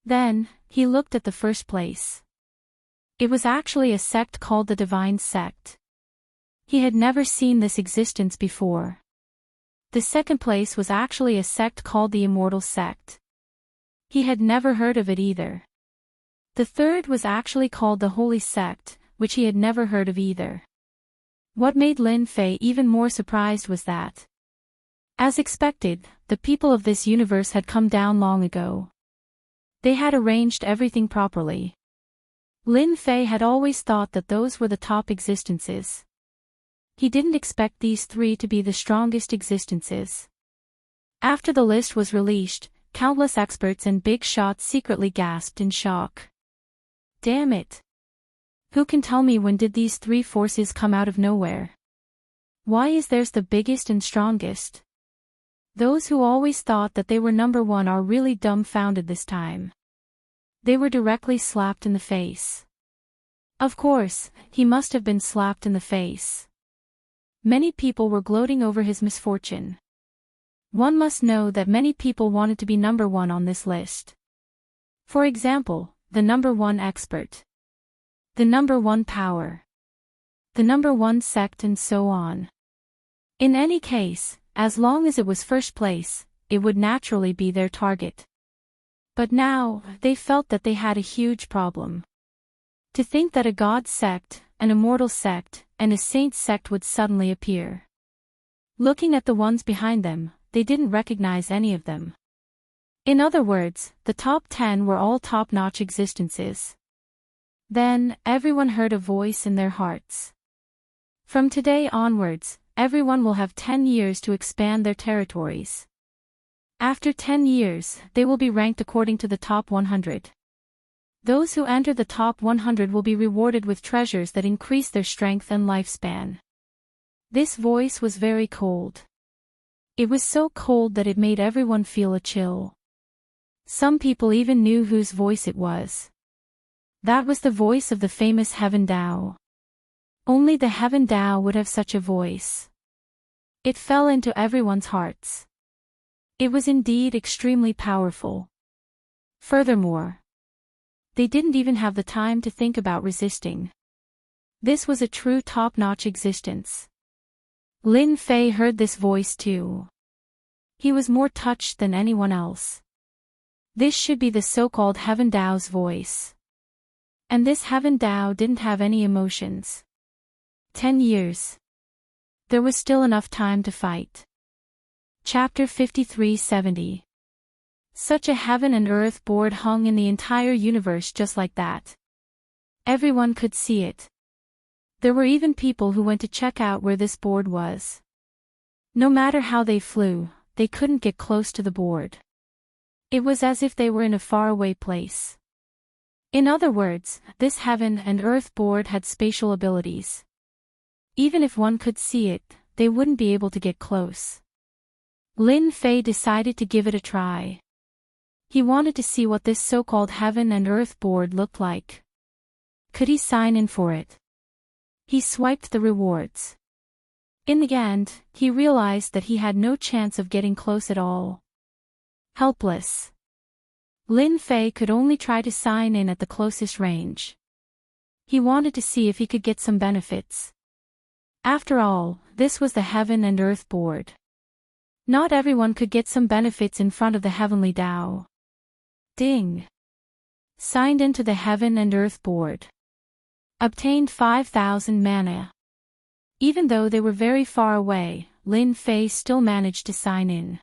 Then, he looked at the first place. It was actually a sect called the Divine Sect. He had never seen this existence before. The second place was actually a sect called the Immortal Sect. He had never heard of it either. The third was actually called the Holy Sect, which he had never heard of either. What made Lin Fei even more surprised was that, as expected, the people of this universe had come down long ago. They had arranged everything properly. Lin Fei had always thought that those were the top existences. He didn't expect these three to be the strongest existences. After the list was released, countless experts and big shots secretly gasped in shock. Damn it! Who can tell me when did these three forces come out of nowhere? Why is theirs the biggest and strongest? Those who always thought that they were number one are really dumbfounded this time. They were directly slapped in the face. Of course, he must have been slapped in the face. Many people were gloating over his misfortune. One must know that many people wanted to be number one on this list. For example, the number one expert. The number one power. The number one sect and so on. In any case, as long as it was first place, it would naturally be their target. But now, they felt that they had a huge problem. To think that a god sect, an immortal sect, and a saint sect would suddenly appear. Looking at the ones behind them, they didn't recognize any of them. In other words, the top 10 were all top-notch existences. Then, everyone heard a voice in their hearts. From today onwards, everyone will have 10 years to expand their territories. After 10 years, they will be ranked according to the top 100. Those who enter the top 100 will be rewarded with treasures that increase their strength and lifespan. This voice was very cold. It was so cold that it made everyone feel a chill. Some people even knew whose voice it was. That was the voice of the famous Heaven Dao. Only the Heaven Dao would have such a voice. It fell into everyone's hearts. It was indeed extremely powerful. Furthermore, they didn't even have the time to think about resisting. This was a true top-notch existence. Lin Fei heard this voice too. He was more touched than anyone else. This should be the so-called Heaven Dao's voice. And this Heaven Dao didn't have any emotions. 10 years. There was still enough time to fight. Chapter 5370. Such a heaven and earth board hung in the entire universe just like that. Everyone could see it. There were even people who went to check out where this board was. No matter how they flew, they couldn't get close to the board. It was as if they were in a faraway place. In other words, this heaven and earth board had spatial abilities. Even if one could see it, they wouldn't be able to get close. Lin Fei decided to give it a try. He wanted to see what this so-called heaven and earth board looked like. Could he sign in for it? He swiped the rewards. In the end, he realized that he had no chance of getting close at all. Helpless. Lin Fei could only try to sign in at the closest range. He wanted to see if he could get some benefits. After all, this was the heaven and earth board. Not everyone could get some benefits in front of the heavenly Dao. Ding! Signed into the heaven and earth board. Obtained 5,000 mana. Even though they were very far away, Lin Fei still managed to sign in.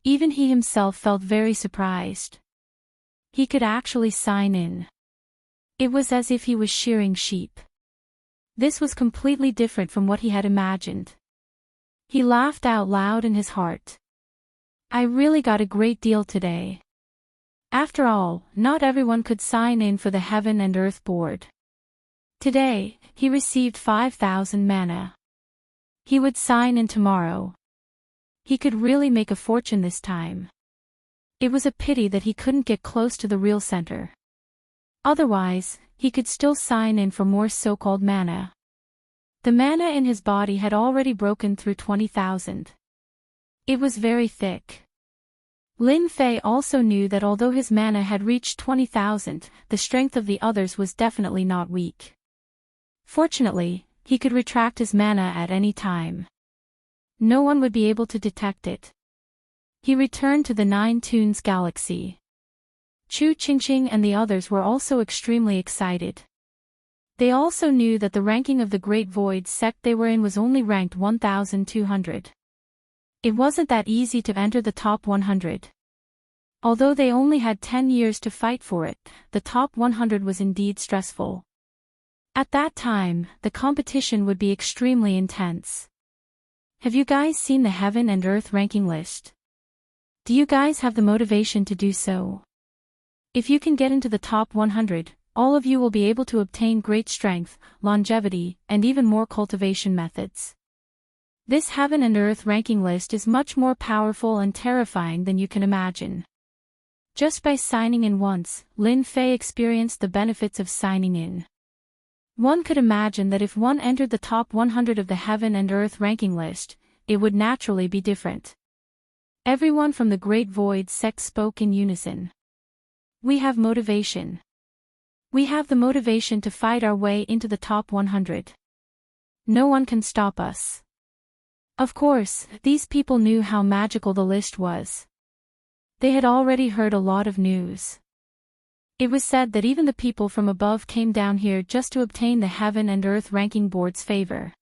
Even he himself felt very surprised. He could actually sign in. It was as if he was shearing sheep. This was completely different from what he had imagined. He laughed out loud in his heart. I really got a great deal today. After all, not everyone could sign in for the heaven and earth board. Today, he received 5,000 mana. He would sign in tomorrow. He could really make a fortune this time. It was a pity that he couldn't get close to the real center. Otherwise, he could still sign in for more so-called mana. The mana in his body had already broken through 20,000. It was very thick. Lin Fei also knew that although his mana had reached 20,000, the strength of the others was definitely not weak. Fortunately, he could retract his mana at any time. No one would be able to detect it. He returned to the Nine Tunes Galaxy. Chu Qingqing and the others were also extremely excited. They also knew that the ranking of the Great Void sect they were in was only ranked 1,200. It wasn't that easy to enter the top 100. Although they only had 10 years to fight for it, the top 100 was indeed stressful. At that time, the competition would be extremely intense. Have you guys seen the Heaven and Earth ranking list? Do you guys have the motivation to do so? If you can get into the top 100, all of you will be able to obtain great strength, longevity, and even more cultivation methods. This Heaven and Earth ranking list is much more powerful and terrifying than you can imagine. Just by signing in once, Lin Fei experienced the benefits of signing in. One could imagine that if one entered the top 100 of the Heaven and Earth ranking list, it would naturally be different. Everyone from the Great Void sect spoke in unison. We have motivation. We have the motivation to fight our way into the top 100. No one can stop us. Of course, these people knew how magical the list was. They had already heard a lot of news. It was said that even the people from above came down here just to obtain the Heaven and Earth ranking board's favor.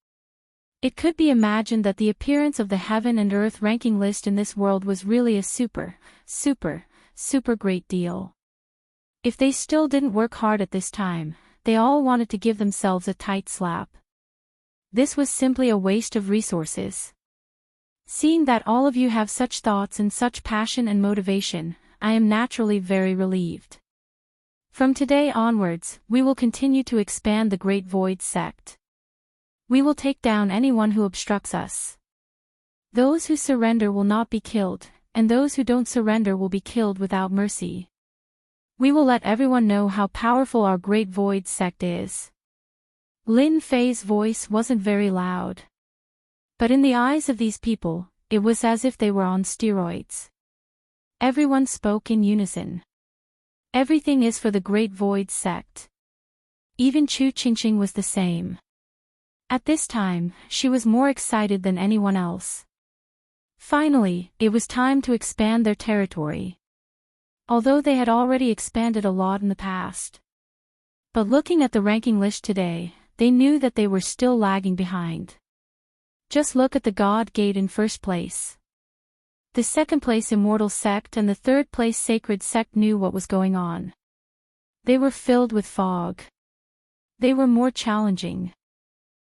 It could be imagined that the appearance of the Heaven and Earth ranking list in this world was really a super great deal. If they still didn't work hard at this time, they all wanted to give themselves a tight slap. This was simply a waste of resources. Seeing that all of you have such thoughts and such passion and motivation, I am naturally very relieved. From today onwards, we will continue to expand the Great Void sect. We will take down anyone who obstructs us. Those who surrender will not be killed, and those who don't surrender will be killed without mercy. We will let everyone know how powerful our Great Void sect is. Lin Fei's voice wasn't very loud. But in the eyes of these people, it was as if they were on steroids. Everyone spoke in unison. Everything is for the Great Void sect. Even Chu Qingqing was the same. At this time, she was more excited than anyone else. Finally, it was time to expand their territory. Although they had already expanded a lot in the past. But looking at the ranking list today, they knew that they were still lagging behind. Just look at the God Gate in first place. The second place Immortal Sect and the third place Sacred Sect knew what was going on. They were filled with fog. They were more challenging.